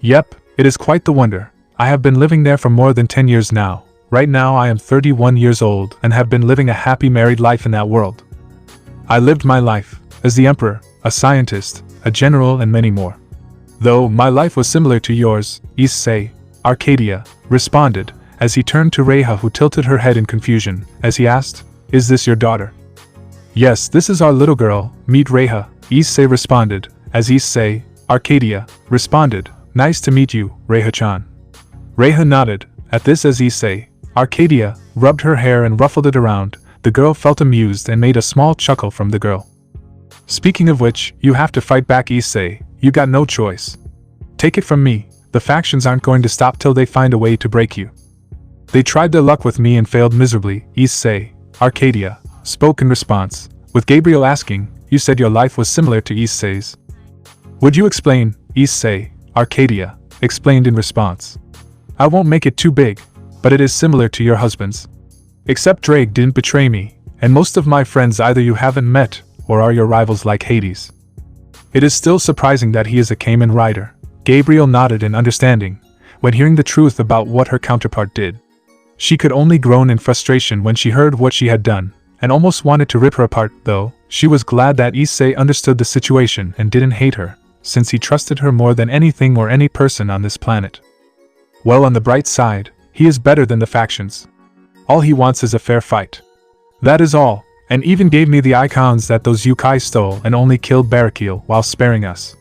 Yep, it is quite the wonder. I have been living there for more than 10 years now. Right now I am 31 years old and have been living a happy married life in that world. I lived my life as the emperor, a scientist, a general and many more. Though my life was similar to yours, Issei, Arcadia, responded, as he turned to Reiha, who tilted her head in confusion, as he asked, "Is this your daughter?" "Yes, this is our little girl, meet Reiha," Issei responded, as Issei, Arcadia, responded, "Nice to meet you, Reiha-chan." Reiha nodded, at this as Issei, Arcadia, rubbed her hair and ruffled it around. The girl felt amused and made a small chuckle from the girl. "Speaking of which, you have to fight back, Issei, you got no choice. Take it from me, the factions aren't going to stop till they find a way to break you. They tried their luck with me and failed miserably," Issei, Arcadia, spoke in response, with Gabriel asking, "You said your life was similar to Issei's. Would you explain?" Issei, Arcadia, explained in response. "I won't make it too big, but it is similar to your husband's. Except Ddraig didn't betray me, and most of my friends either you haven't met, or are your rivals like Hades. It is still surprising that he is a Kamen Rider." Gabriel nodded in understanding, when hearing the truth about what her counterpart did. She could only groan in frustration when she heard what she had done, and almost wanted to rip her apart, though she was glad that Issei understood the situation and didn't hate her, since he trusted her more than anything or any person on this planet. Well, on the bright side, he is better than the factions. All he wants is a fair fight. That is all, and even gave me the icons that those YOUKAI stole and only killed Barakiel while sparing us.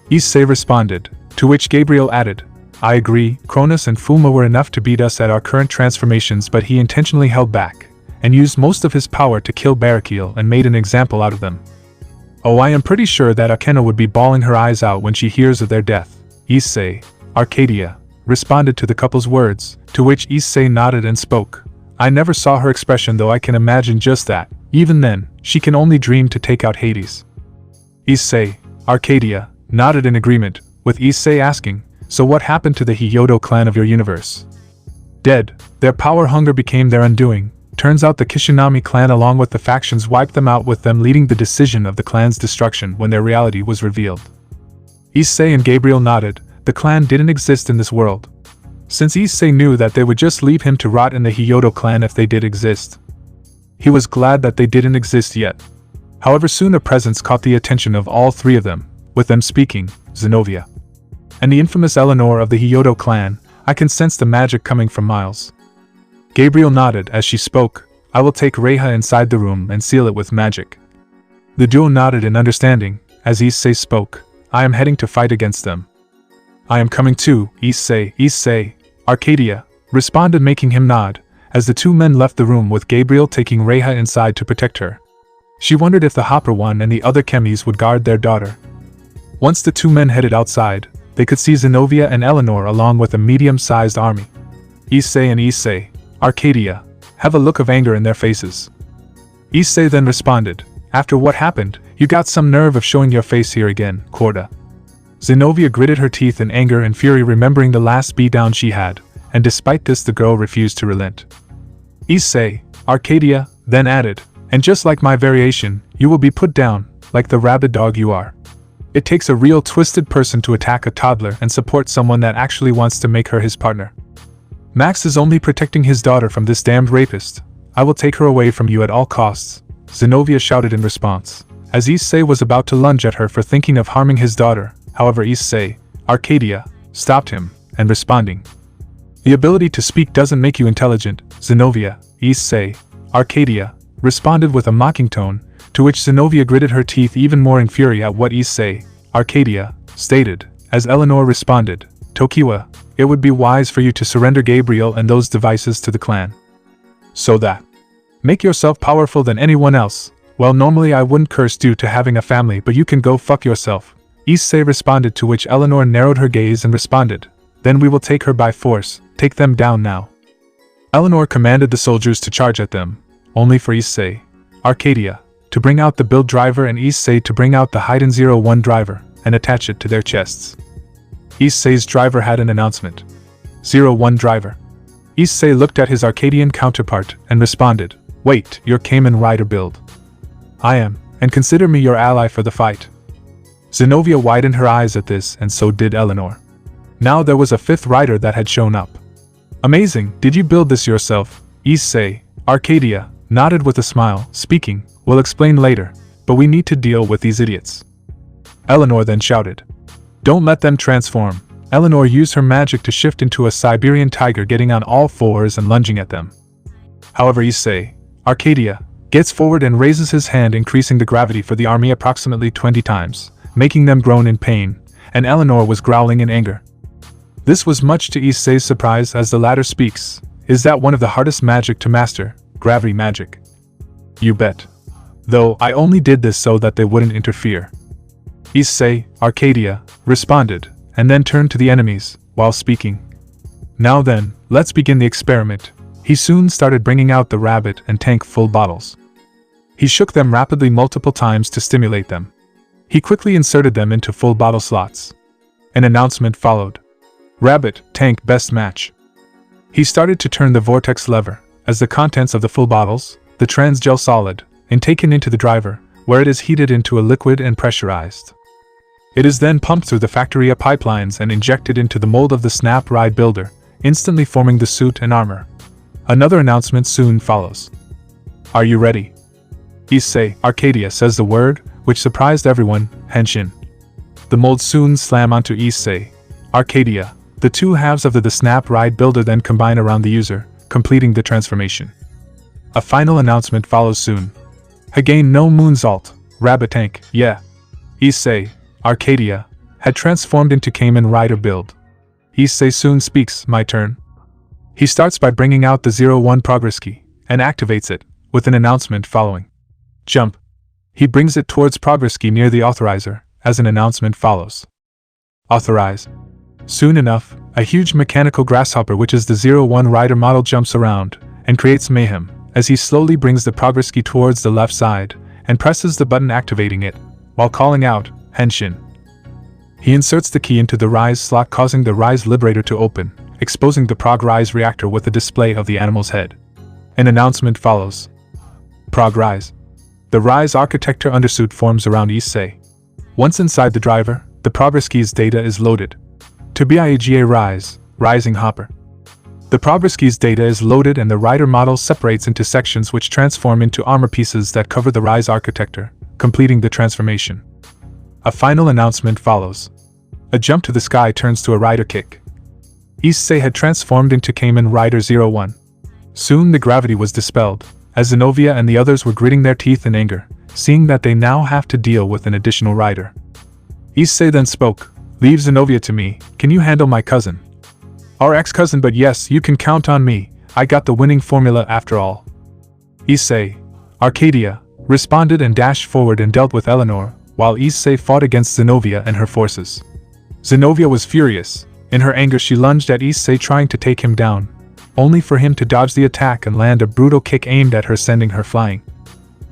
Issei responded, to which Gabriel added, "I agree, Cronus and Fuma were enough to beat us at our current transformations, but he intentionally held back, and used most of his power to kill Barakiel and made an example out of them. Oh, I am pretty sure that Akena would be bawling her eyes out when she hears of their death." Issei, Arcadia, responded to the couple's words, to which Issei nodded and spoke. "I never saw her expression, though I can imagine just that. Even then, she can only dream to take out Hades." Issei, Arcadia, nodded in agreement, with Issei asking, "So what happened to the Hyoudou clan of your universe?" "Dead. Their power hunger became their undoing. Turns out the Kishinami clan along with the factions wiped them out, with them leading the decision of the clan's destruction when their reality was revealed." Issei and Gabriel nodded. The clan didn't exist in this world. Since Issei knew that they would just leave him to rot in the Hyoudou clan if they did exist. He was glad that they didn't exist yet. However, soon a presence caught the attention of all three of them, with them speaking, Zenovia. "And the infamous Eleanor of the Hyoudou clan, I can sense the magic coming from miles." Gabriel nodded as she spoke. "I will take Reiha inside the room and seal it with magic." The duo nodded in understanding, as Issei spoke. "I am heading to fight against them." "I am coming too," Issei, Arcadia, responded, making him nod, as the two men left the room, with Gabriel taking Reiha inside to protect her. She wondered if the Hopper one and the other chemis would guard their daughter. Once the two men headed outside, they could see Zenovia and Eleanor along with a medium-sized army. Issei, Arcadia, have a look of anger in their faces. Issei then responded, "After what happened, you got some nerve of showing your face here again, Korda." Zenovia gritted her teeth in anger and fury, remembering the last beatdown she had, and despite this the girl refused to relent. Issei, Arcadia, then added, "And just like my variation, you will be put down, like the rabid dog you are." It takes a real twisted person to attack a toddler and support someone that actually wants to make her his partner. Max is only protecting his daughter from this damned rapist. I will take her away from you at all costs, Zenovia shouted in response, as Issei was about to lunge at her for thinking of harming his daughter. However, Issei, Arcadia, stopped him, and responding. The ability to speak doesn't make you intelligent, Zenovia, Issei, Arcadia, responded with a mocking tone, to which Zenovia gritted her teeth even more in fury at what Issei, Arcadia, stated, as Eleanor responded, Tokiwa, it would be wise for you to surrender Gabriel and those devices to the clan. So that. Make yourself powerful than anyone else. Well, normally I wouldn't curse due to having a family, but you can go fuck yourself, Issei responded, to which Eleanor narrowed her gaze and responded, then we will take her by force, take them down now. Eleanor commanded the soldiers to charge at them, only for Issei, Arcadia, to bring out the build driver and Issei to bring out the Hiden 01 driver, and attach it to their chests. Issei's driver had an announcement. 01 driver. Issei looked at his Arcadian counterpart and responded, wait, you're Kamen Rider build. I am, and consider me your ally for the fight. Zenovia widened her eyes at this, and so did Eleanor. Now there was a fifth rider that had shown up. Amazing, did you build this yourself? Issei, Arcadia, nodded with a smile, speaking, we'll explain later, but we need to deal with these idiots. Eleanor then shouted. Don't let them transform. Eleanor used her magic to shift into a Siberian tiger, getting on all fours and lunging at them. However, Issei, Arcadia, gets forward and raises his hand, increasing the gravity for the army approximately 20 times, making them groan in pain, and Eleanor was growling in anger. This was much to Issei's surprise as the latter speaks, is that one of the hardest magic to master, Gabrie magic? You bet. Though I only did this so that they wouldn't interfere. Issei, Arcadia, responded, and then turned to the enemies, while speaking. Now then, let's begin the experiment. He soon started bringing out the rabbit and tank full bottles. He shook them rapidly multiple times to stimulate them. He quickly inserted them into full bottle slots. An announcement followed. Rabbit, tank best match. He started to turn the vortex lever, as the contents of the full bottles, the transgel solid, and taken into the driver, where it is heated into a liquid and pressurized. It is then pumped through the factory pipelines and injected into the mold of the Snap Ride builder, instantly forming the suit and armor. Another announcement soon follows. Are you ready? Issei, Arcadia says the word, which surprised everyone, Henshin. The mold soon slam onto Issei, Arcadia. The two halves of the Snap Ride builder then combine around the user, completing the transformation. A final announcement follows soon. Again, no Moonsault, Rabbit Tank, yeah. Issei, Arcadia, had transformed into Kamen Rider build. Issei soon speaks, my turn. He starts by bringing out the 01 progress key, and activates it, with an announcement following. Jump. He brings it towards progress key near the authorizer, as an announcement follows. Authorize. Soon enough, a huge mechanical grasshopper, which is the 01 rider model, jumps around, and creates mayhem, as he slowly brings the progress key towards the left side, and presses the button activating it, while calling out, Henshin. He inserts the key into the Rise slot, causing the Rise Liberator to open, exposing the Prog Rise reactor with a display of the animal's head. An announcement follows. Prog Rise. The Rise architecture undersuit forms around Issei. Once inside the driver, the progress key's data is loaded. To BIAGA Rise, Rising Hopper. The progress key's data is loaded and the rider model separates into sections which transform into armor pieces that cover the Rise architecture, completing the transformation. A final announcement follows. A jump to the sky turns to a rider kick. Issei had transformed into Kamen Rider 01. Soon the gravity was dispelled, as Zenovia and the others were gritting their teeth in anger, seeing that they now have to deal with an additional rider. Issei then spoke, leave Zenovia to me, can you handle my cousin? Our ex-cousin, but yes, you can count on me, I got the winning formula after all. Issei, Arcadia, responded and dashed forward and dealt with Eleanor, while Issei fought against Zenovia and her forces. Zenovia was furious. In her anger she lunged at Issei, trying to take him down, only for him to dodge the attack and land a brutal kick aimed at her, sending her flying.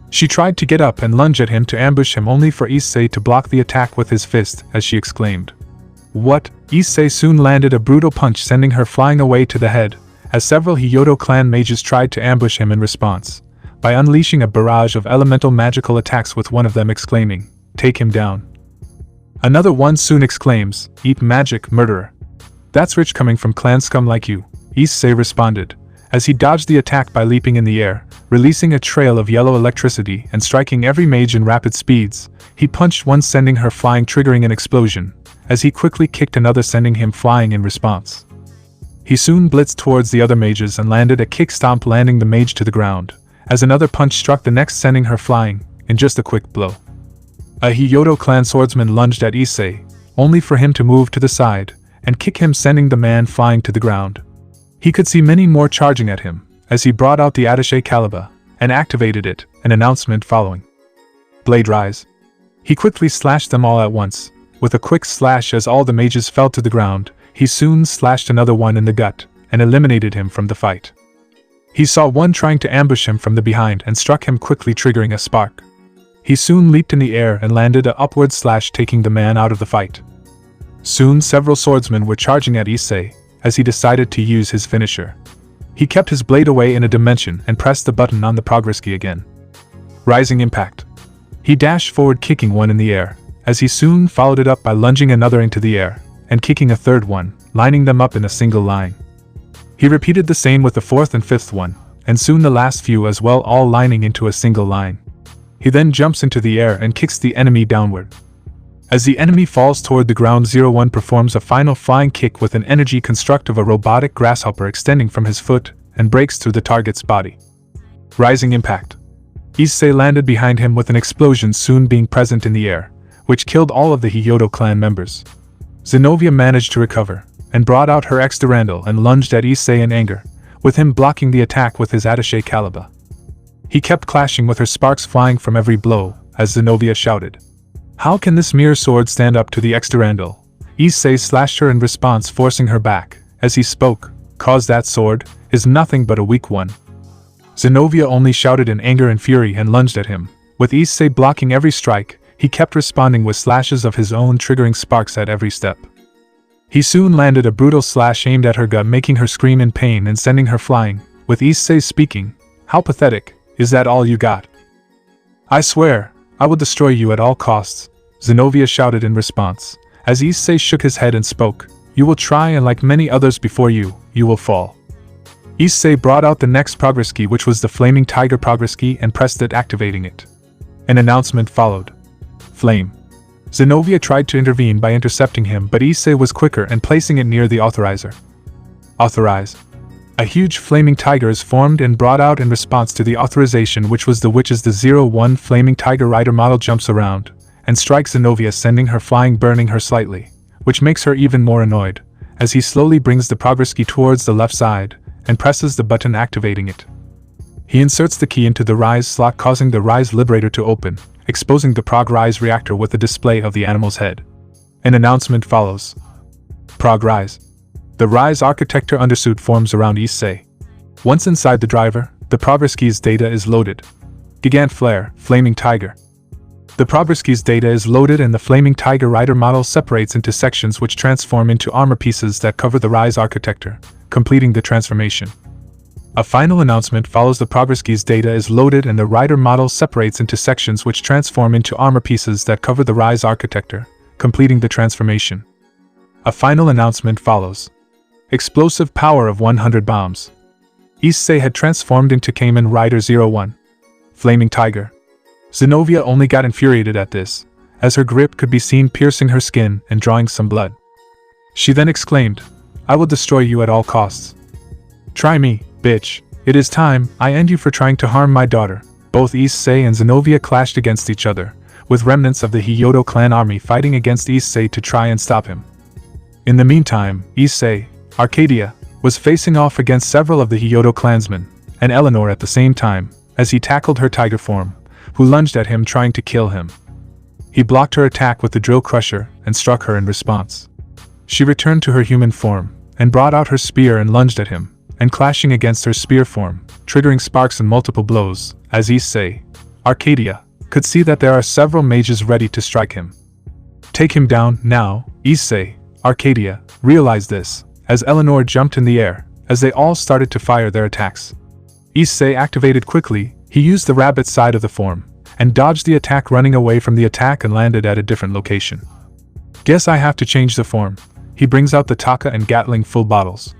She tried to get up and lunge at him to ambush him, only for Issei to block the attack with his fist, as she exclaimed. What? Issei soon landed a brutal punch, sending her flying away to the head, as several Hyoudou clan mages tried to ambush him in response, by unleashing a barrage of elemental magical attacks, with one of them exclaiming, take him down. Another one soon exclaims, "Eat magic, murderer." "That's rich coming from clan scum like you," Issei responded, as he dodged the attack by leaping in the air, releasing a trail of yellow electricity and striking every mage in rapid speeds. He punched one, sending her flying, triggering an explosion, as he quickly kicked another, sending him flying in response. He soon blitzed towards the other mages and landed a kick stomp, landing the mage to the ground, as another punch struck the next, sending her flying, in just a quick blow. A Hyoudou clan swordsman lunged at Issei, only for him to move to the side and kick him, sending the man flying to the ground. He could see many more charging at him, as he brought out the attaché calibre and activated it, an announcement following. "Blade rise." He quickly slashed them all at once, with a quick slash as all the mages fell to the ground. He soon slashed another one in the gut and eliminated him from the fight. He saw one trying to ambush him from the behind and struck him quickly, triggering a spark. He soon leaped in the air and landed a upward slash, taking the man out of the fight. Soon several swordsmen were charging at Issei, as he decided to use his finisher. He kept his blade away in a dimension and pressed the button on the progress key again. Rising impact. He dashed forward, kicking one in the air, as he soon followed it up by lunging another into the air and kicking a third one, lining them up in a single line. He repeated the same with the fourth and fifth one, and soon the last few as well, all lining into a single line. He then jumps into the air and kicks the enemy downward. As the enemy falls toward the ground, 01 performs a final flying kick with an energy construct of a robotic grasshopper extending from his foot and breaks through the target's body. Rising impact. Issei landed behind him with an explosion soon being present in the air, which killed all of the Hyoudou clan members. Zenobia managed to recover and brought out her ex-Durandal and lunged at Issei in anger, with him blocking the attack with his attaché calibre. He kept clashing with her, sparks flying from every blow, as Zenobia shouted, "How can this mere sword stand up to the ex-Durandal?" Issei slashed her in response, forcing her back, as he spoke, "'Cause that sword is nothing but a weak one." Zenobia only shouted in anger and fury and lunged at him. With Issei blocking every strike, he kept responding with slashes of his own, triggering sparks at every step. He soon landed a brutal slash aimed at her gut, making her scream in pain and sending her flying, with Issei speaking, "How pathetic, is that all you got? I swear, I will destroy you at all costs," Zenobia shouted in response, as Issei shook his head and spoke, "You will try, and like many others before you, you will fall." Issei brought out the next progress key, which was the Flaming Tiger progress key, and pressed it, activating it. An announcement followed. "Flame." Zenobia tried to intervene by intercepting him, but Issei was quicker and placing it near the authorizer. Authorize. A huge flaming tiger is formed and brought out in response to the authorization, which was the witch's. The 01 Flaming Tiger Rider model jumps around and strikes Zenobia, sending her flying, burning her slightly, which makes her even more annoyed, as he slowly brings the progress key towards the left side and presses the button, activating it. He inserts the key into the Rise slot, causing the Rise Liberator to open, exposing the Prog Rise reactor with a display of the animal's head. An announcement follows. Prog Rise. The Rise architecture undersuit forms around Issei. Once inside the driver, the progress key's data is loaded. Gigant Flare, Flaming Tiger. The progress key's data is loaded and the Flaming Tiger Rider model separates into sections which transform into armor pieces that cover the Rise architecture, completing the transformation. A final announcement follows. The progress key's data is loaded and the Rider model separates into sections which transform into armor pieces that cover the Rise architecture, completing the transformation. A final announcement follows. Explosive power of 100 bombs. Issei had transformed into Kamen Rider 01. Flaming Tiger. Zenobia only got infuriated at this, as her grip could be seen piercing her skin and drawing some blood. She then exclaimed, "I will destroy you at all costs. Try me, bitch. It is time I end you for trying to harm my daughter." Both Issei and Zenobia clashed against each other, with remnants of the Hyoudou clan army fighting against Issei to try and stop him. In the meantime, Issei, Arcadia, was facing off against several of the Hyoudou clansmen, and Eleanor at the same time, as he tackled her tiger form, who lunged at him trying to kill him. He blocked her attack with the drill crusher and struck her in response. She returned to her human form, and brought out her spear and lunged at him, and clashing against her spear form, triggering sparks and multiple blows, as Issei, Arcadia, could see that there are several mages ready to strike him. "Take him down, now." Issei, Arcadia, realized this, as Eleanor jumped in the air, as they all started to fire their attacks. Issei activated quickly. He used the rabbit side of the form, and dodged the attack, running away from the attack and landed at a different location. Guess I have to change the form. He brings out the Taka and Gatling full bottles.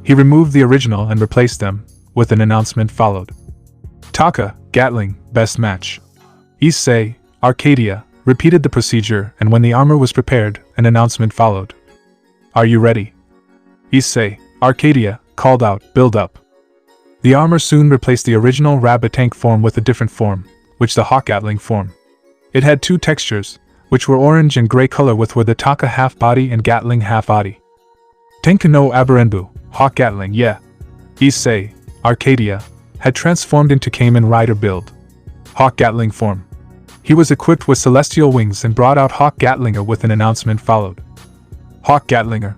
He removed the original and replaced them, with an announcement followed. Taka, Gatling, best match. Issei, Arcadia, repeated the procedure, and when the armor was prepared, an announcement followed. Are you ready? Issei, Arcadia, called out, build up. The armor soon replaced the original rabbit tank form with a different form, which the Hawk Gatling form. It had two textures, which were orange and gray color with were the Taka half body and Gatling half body. Tenka no Aberenbu, Hawk Gatling, yeah. Issei, Arcadia, had transformed into Kamen Rider build. Hawk Gatling form. He was equipped with celestial wings and brought out Hawk Gatlinger with an announcement followed. Hawk Gatlinger.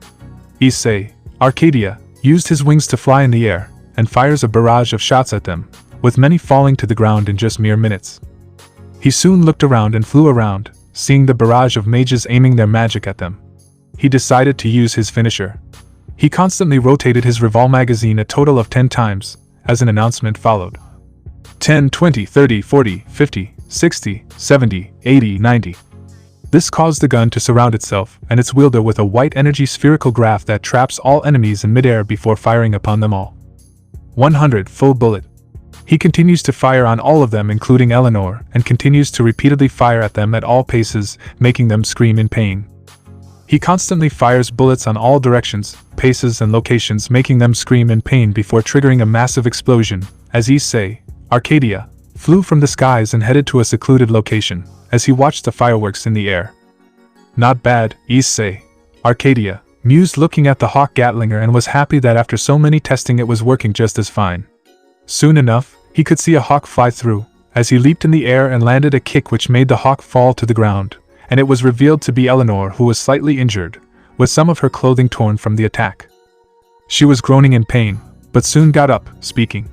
Issei, Arcadia, used his wings to fly in the air, and fires a barrage of shots at them, with many falling to the ground in just mere minutes. He soon looked around and flew around, seeing the barrage of mages aiming their magic at them. He decided to use his finisher. He constantly rotated his revolve magazine a total of 10 times, as an announcement followed. 10, 20, 30, 40, 50, 60, 70, 80, 90. This caused the gun to surround itself and its wielder with a white energy spherical graph that traps all enemies in midair before firing upon them all. 100 full bullet. He continues to fire on all of them including Eleanor and continues to repeatedly fire at them at all paces, making them scream in pain. He constantly fires bullets on all directions, paces and locations making them scream in pain before triggering a massive explosion, as Issei, Arcadia, flew from the skies and headed to a secluded location, as he watched the fireworks in the air. Not bad, Issei, Arcadia, mused looking at the Hawk Gatlinger and was happy that after so many testing it was working just as fine. Soon enough, he could see a hawk fly through, as he leaped in the air and landed a kick which made the hawk fall to the ground, and it was revealed to be Eleanor who was slightly injured, with some of her clothing torn from the attack. She was groaning in pain, but soon got up, speaking.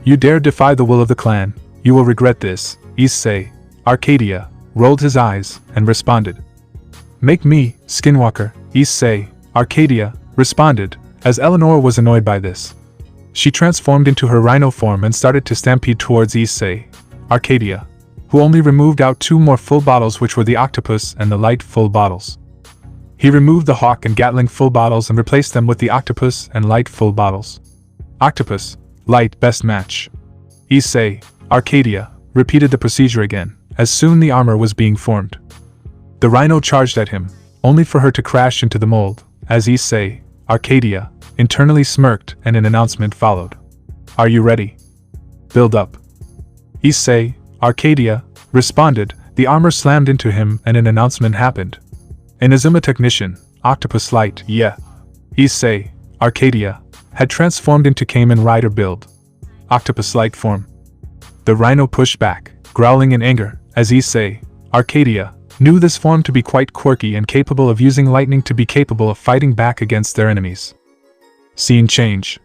You dare defy the will of the clan, you will regret this, Issei, Arcadia, rolled his eyes, and responded. Make me, Skinwalker, Issei, Arcadia, responded, as Eleanor was annoyed by this. She transformed into her rhino form and started to stampede towards Issei, Arcadia, who only removed out 2 more full bottles which were the octopus and the light full bottles. He removed the hawk and Gatling full bottles and replaced them with the octopus and light full bottles. Octopus, light best match. Issei, Arcadia, repeated the procedure again, as soon the armor was being formed. The rhino charged at him, only for her to crash into the mold, as Issei, Arcadia, internally smirked and an announcement followed. Are you ready? Build up. Issei, Arcadia, responded, the armor slammed into him and an announcement happened. An Azuma technician, Octopus Light, yeah. Issei, Arcadia, had transformed into Kamen Rider build. Octopus Light form. The rhino pushed back, growling in anger, as Issei, Arcadia, knew this form to be quite quirky and capable of using lightning to be capable of fighting back against their enemies. Scene change.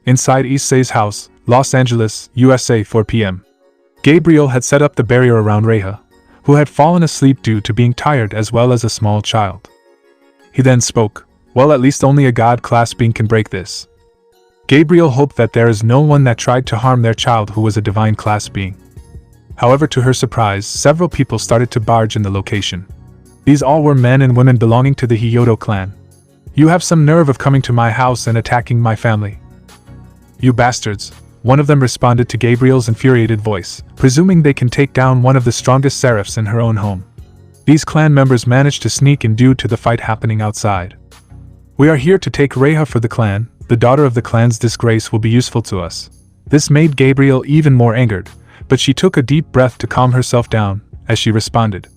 Inside Issei's house, Los Angeles, USA 4 p.m. Gabriel had set up the barrier around Reha, who had fallen asleep due to being tired as well as a small child. He then spoke, well, at least only a God-class being can break this. Gabriel hoped that there is no one that tried to harm their child who was a divine class being. However, to her surprise, several people started to barge in the location. These all were men and women belonging to the Hyoudou clan. You have some nerve of coming to my house and attacking my family. You bastards, one of them responded to Gabriel's infuriated voice, presuming they can take down one of the strongest seraphs in her own home. These clan members managed to sneak in due to the fight happening outside. We are here to take Reha for the clan, the daughter of the clan's disgrace will be useful to us. This made Gabriel even more angered, but she took a deep breath to calm herself down, as she responded.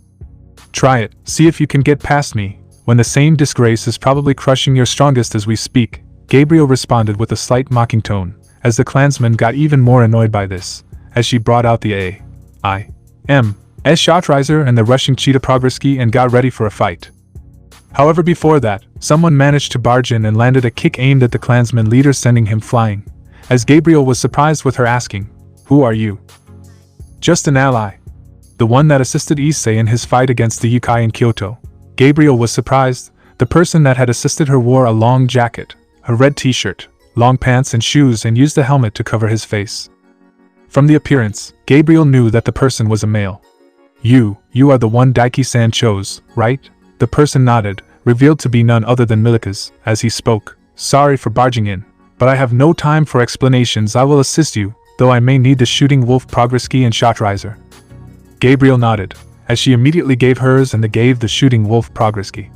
Try it, see if you can get past me, when the same disgrace is probably crushing your strongest as we speak, Gabriel responded with a slight mocking tone, as the clansman got even more annoyed by this, as she brought out the A.I.M.S. Shotriser and the rushing Cheetah Progreski and got ready for a fight. However, before that, someone managed to barge in and landed a kick aimed at the clansman leader, sending him flying, as Gabriel was surprised with her asking, Who are you? Just an ally. The one that assisted Issei in his fight against the YOUKAI in Kyoto. Gabriel was surprised. The person that had assisted her wore a long jacket, a red t-shirt, long pants and shoes, and used a helmet to cover his face. From the appearance, Gabriel knew that the person was a male. You are the one Daiki-san chose, right? The person nodded, revealed to be none other than Milikas, as he spoke. Sorry for barging in, but I have no time for explanations. I will assist you, though I may need the shooting wolf progress key and shot riser. Gabriel nodded, as she immediately gave hers and gave the shooting wolf progress key.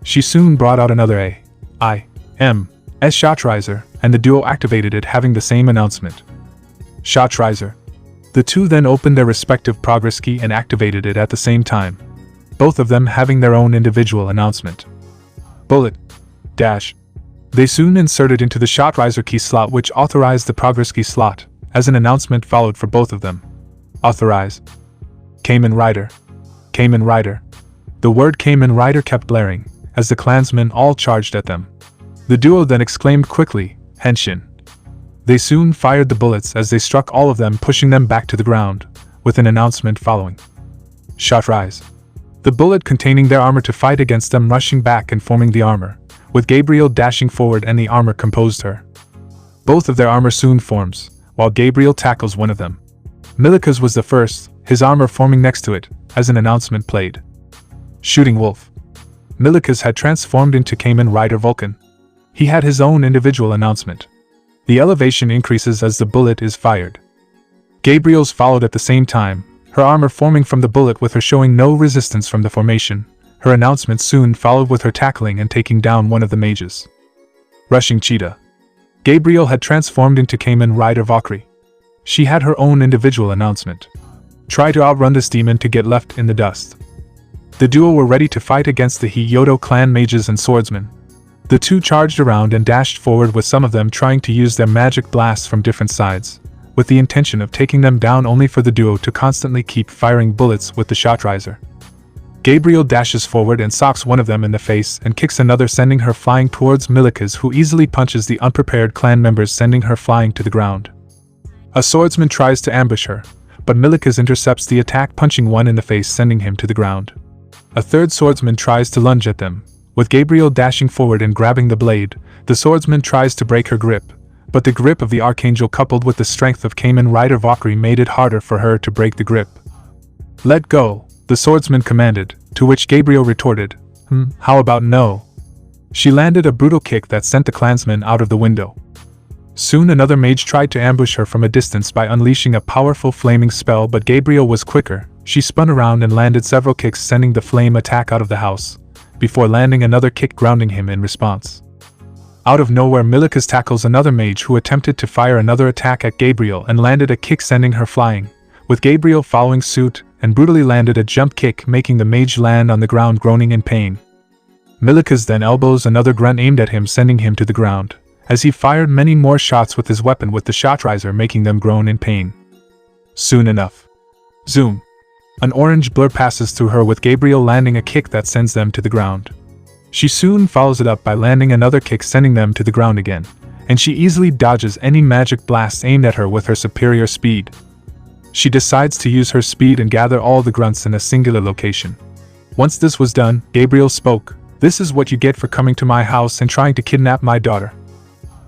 She soon brought out another A.I.M.S. shot riser, and the duo activated it, having the same announcement. Shot riser. The two then opened their respective progress key and activated it at the same time, both of them having their own individual announcement. Bullet. Dash. They soon inserted into the shot riser key slot, which authorized the progress key slot, as an announcement followed for both of them. Authorize. Kamen Rider. Kamen Rider. The word Kamen Rider kept blaring, as the clansmen all charged at them. The duo then exclaimed quickly, Henshin. They soon fired the bullets as they struck all of them, pushing them back to the ground, with an announcement following. Shot rise. The bullet containing their armor to fight against them, rushing back and forming the armor, with Gabriel dashing forward and the armor composed her. Both of their armor soon forms, while Gabriel tackles one of them. Milikas was the first, his armor forming next to it, as an announcement played. Shooting wolf. Milikas had transformed into Kamen Rider Vulcan. He had his own individual announcement. The elevation increases as the bullet is fired. Gabriel's followed at the same time, her armor forming from the bullet with her showing no resistance from the formation. Her announcement soon followed with her tackling and taking down one of the mages. Rushing cheetah. Gabriel had transformed into Kamen Rider Valkyrie. She had her own individual announcement. Try to outrun this demon to get left in the dust. The duo were ready to fight against the Issei Hyoudou clan mages and swordsmen. The two charged around and dashed forward, with some of them trying to use their magic blasts from different sides, with the intention of taking them down, only for the duo to constantly keep firing bullets with the shot riser. Gabriel dashes forward and socks one of them in the face and kicks another, sending her flying towards Milikas, who easily punches the unprepared clan members, sending her flying to the ground. A swordsman tries to ambush her, but Milikas intercepts the attack, punching one in the face, sending him to the ground. A third swordsman tries to lunge at them, with Gabriel dashing forward and grabbing the blade. The swordsman tries to break her grip, but the grip of the Archangel coupled with the strength of Kamen Rider Valkyrie made it harder for her to break the grip. Let go, the swordsman commanded, to which Gabriel retorted, how about no? She landed a brutal kick that sent the clansman out of the window. Soon another mage tried to ambush her from a distance by unleashing a powerful flaming spell, but Gabriel was quicker. She spun around and landed several kicks, sending the flame attack out of the house, before landing another kick, grounding him in response. Out of nowhere, Milikas tackles another mage who attempted to fire another attack at Gabriel and landed a kick, sending her flying, with Gabriel following suit and brutally landed a jump kick, making the mage land on the ground groaning in pain. Milikas then elbows another grunt aimed at him, sending him to the ground, as he fired many more shots with his weapon with the shot riser, making them groan in pain. Soon enough. Zoom. An orange blur passes through her, with Gabriel landing a kick that sends them to the ground. She soon follows it up by landing another kick, sending them to the ground again, and she easily dodges any magic blasts aimed at her with her superior speed. She decides to use her speed and gather all the grunts in a singular location. Once this was done, Gabriel spoke. This is what you get for coming to my house and trying to kidnap my daughter.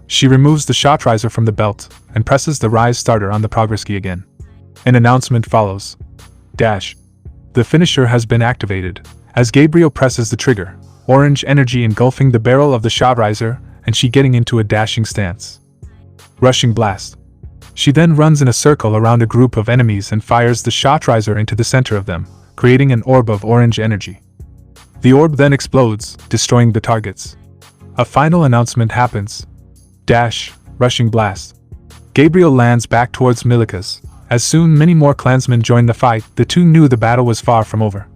She removes the shot riser from the belt and presses the rise starter on the progress key again. An announcement follows. Dash. The finisher has been activated. As Gabriel presses the trigger, orange energy engulfing the barrel of the shot riser, and she getting into a dashing stance. Rushing blast. She then runs in a circle around a group of enemies and fires the shot riser into the center of them, creating an orb of orange energy. The orb then explodes, destroying the targets. A final announcement happens. Dash. Rushing blast. Gabriel lands back towards Milikas. As soon many more clansmen joined the fight, the two knew the battle was far from over.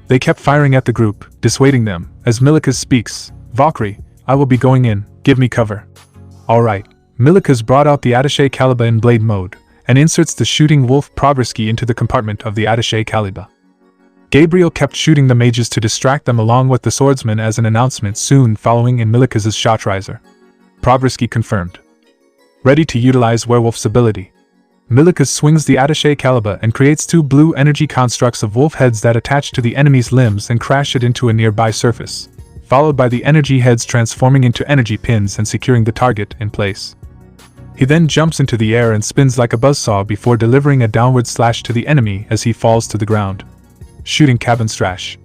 They kept firing at the group, dissuading them, as Milikas speaks. Valkyrie, I will be going in, give me cover. Alright. Milikas brought out the attaché calibre in blade mode, and inserts the shooting wolf progress key into the compartment of the attaché calibre. Gabriel kept shooting the mages to distract them along with the swordsman, as an announcement soon following in Milikas's shot riser. Progress key confirmed. Ready to utilize werewolf's ability. Milikas swings the attaché calibre and creates two blue energy constructs of wolf heads that attach to the enemy's limbs and crash it into a nearby surface, followed by the energy heads transforming into energy pins and securing the target in place. He then jumps into the air and spins like a buzzsaw before delivering a downward slash to the enemy as he falls to the ground. Shooting cabin slash.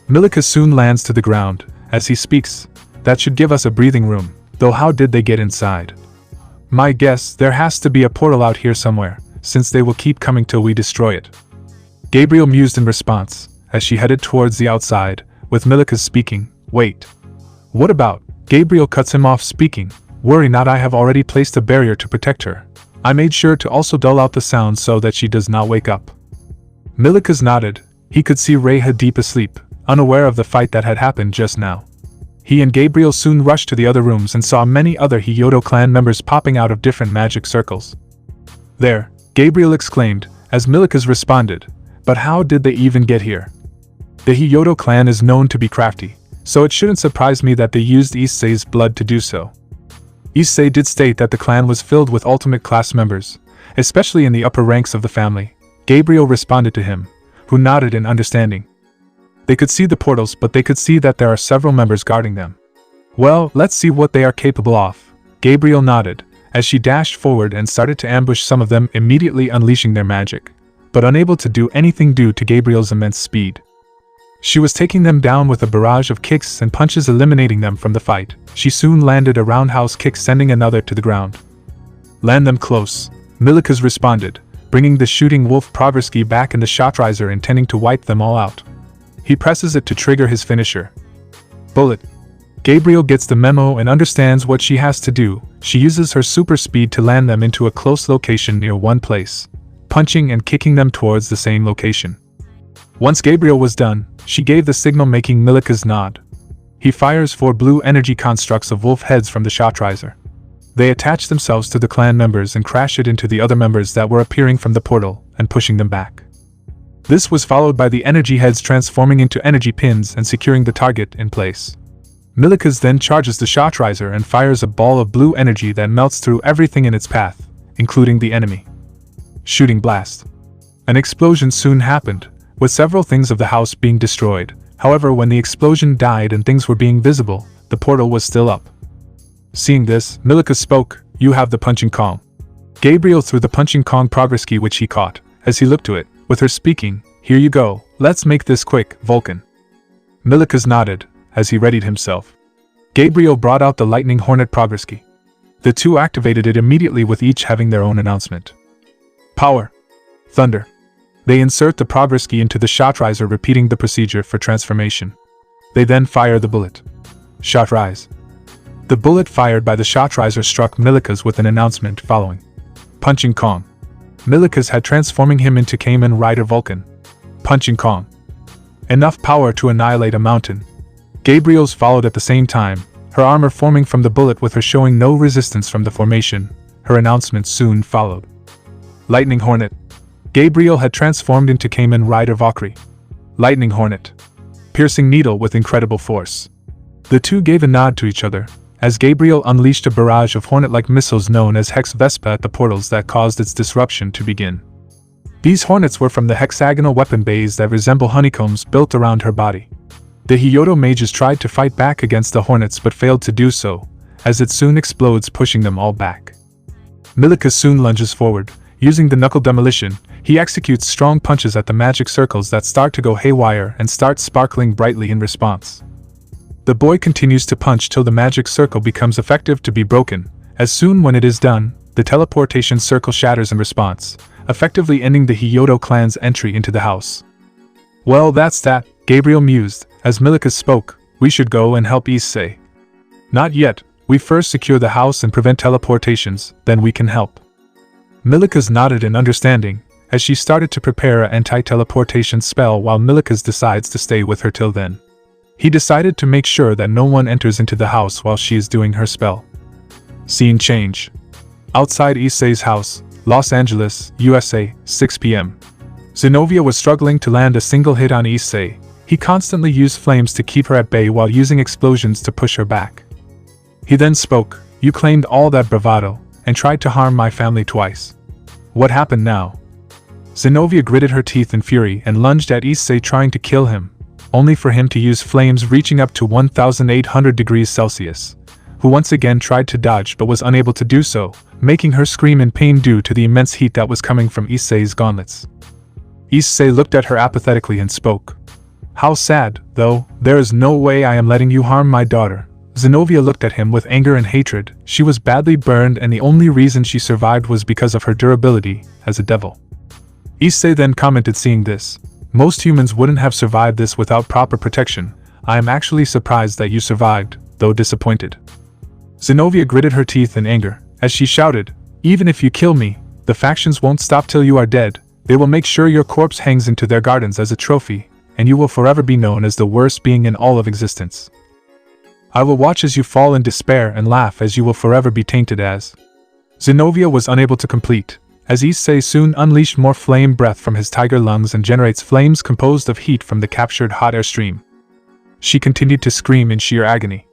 Milika soon lands to the ground. As he speaks, that should give us a breathing room, though how did they get inside? My guess, there has to be a portal out here somewhere, since they will keep coming till we destroy it. Gabriel mused in response, as she headed towards the outside, with Milika speaking. Wait. What about? Gabriel cuts him off speaking. Worry not, I have already placed a barrier to protect her. I made sure to also dull out the sound so that she does not wake up. Milika's nodded. He could see Rei deep asleep, unaware of the fight that had happened just now. He and Gabriel soon rushed to the other rooms and saw many other Hyoudou clan members popping out of different magic circles. There, Gabriel exclaimed, as Milika's responded, but how did they even get here? The Hyoudou clan is known to be crafty, so it shouldn't surprise me that they used Issei's blood to do so. Issei did state that the clan was filled with ultimate class members, especially in the upper ranks of the family. Gabriel responded to him, who nodded in understanding. They could see the portals, but they could see that there are several members guarding them. Well, let's see what they are capable of. Gabriel nodded, as she dashed forward and started to ambush some of them, immediately unleashing their magic, but unable to do anything due to Gabriel's immense speed. She was taking them down with a barrage of kicks and punches, eliminating them from the fight. She soon landed a roundhouse kick, sending another to the ground. Land them close, Milika's responded, bringing the shooting wolf progress key back in the shot riser, intending to wipe them all out. He presses it to trigger his finisher. Bullet. Gabriel gets the memo and understands what she has to do. She uses her super speed to land them into a close location near one place, punching and kicking them towards the same location. Once Gabriel was done, she gave the signal, making Milika's nod. He fires 4 blue energy constructs of wolf heads from the shot riser. They attach themselves to the clan members and crash it into the other members that were appearing from the portal and pushing them back. This was followed by the energy heads transforming into energy pins and securing the target in place. Milika's then charges the shot riser and fires a ball of blue energy that melts through everything in its path, including the enemy. Shooting blast. An explosion soon happened, with several things of the house being destroyed. However, when the explosion died and things were being visible, the portal was still up. Seeing this, Milika spoke. You have the punching Kong. Gabriel threw the punching Kong progress key, which he caught, as he looked to it, with her speaking. Here you go, let's make this quick, Vulcan. Milika's nodded, as he readied himself. Gabriel brought out the lightning hornet progress key. The two activated it immediately, with each having their own announcement. Power. Thunder. They insert the progress key into the shot riser, repeating the procedure for transformation. They then fire the bullet. Shot rise. The bullet fired by the shot riser struck Milika's with an announcement following. Punching Kong. Milika's had transforming him into Kamen Rider Vulcan. Punching Kong. Enough power to annihilate a mountain. Gabriel's followed at the same time, her armor forming from the bullet with her showing no resistance from the formation. Her announcement soon followed. Lightning Hornet. Gabriel had transformed into Kamen Rider Valkyrie. Lightning Hornet. Piercing needle with incredible force. The two gave a nod to each other, as Gabriel unleashed a barrage of hornet-like missiles known as Hex Vespa at the portals that caused its disruption to begin. These hornets were from the hexagonal weapon bays that resemble honeycombs built around her body. The Hyoudou mages tried to fight back against the hornets but failed to do so, as it soon explodes, pushing them all back. Milika soon lunges forward. Using the knuckle demolition, he executes strong punches at the magic circles that start to go haywire and start sparkling brightly in response. The boy continues to punch till the magic circle becomes effective to be broken. As soon when it is done, the teleportation circle shatters in response, effectively ending the Hyoudou clan's entry into the house. Well, that's that, Gabriel mused, as Milika spoke. We should go and help Issei. Not yet, we first secure the house and prevent teleportations, then we can help. Milika's nodded in understanding, as she started to prepare an anti-teleportation spell while Milika's decides to stay with her till then. He decided to make sure that no one enters into the house while she is doing her spell. Scene change. Outside Issei's house, Los Angeles, USA, 6 p.m. Zenobia was struggling to land a single hit on Issei. He constantly used flames to keep her at bay while using explosions to push her back. He then spoke. You claimed all that bravado, and tried to harm my family twice. What happened now? Zenobia gritted her teeth in fury and lunged at Issei, trying to kill him, only for him to use flames reaching up to 1,800 degrees Celsius, who once again tried to dodge but was unable to do so, making her scream in pain due to the immense heat that was coming from Issei's gauntlets. Issei looked at her apathetically and spoke. How sad, though, there is no way I am letting you harm my daughter. Zenobia looked at him with anger and hatred. She was badly burned and the only reason she survived was because of her durability as a devil. Issei then commented, seeing this. Most humans wouldn't have survived this without proper protection. I am actually surprised that you survived, though disappointed. Zenobia gritted her teeth in anger, as she shouted, even if you kill me, the factions won't stop till you are dead. They will make sure your corpse hangs into their gardens as a trophy, and you will forever be known as the worst being in all of existence. I will watch as you fall in despair and laugh as you will forever be tainted as. Zenobia was unable to complete, as Issei soon unleashed more flame breath from his tiger lungs and generates flames composed of heat from the captured hot air stream. She continued to scream in sheer agony.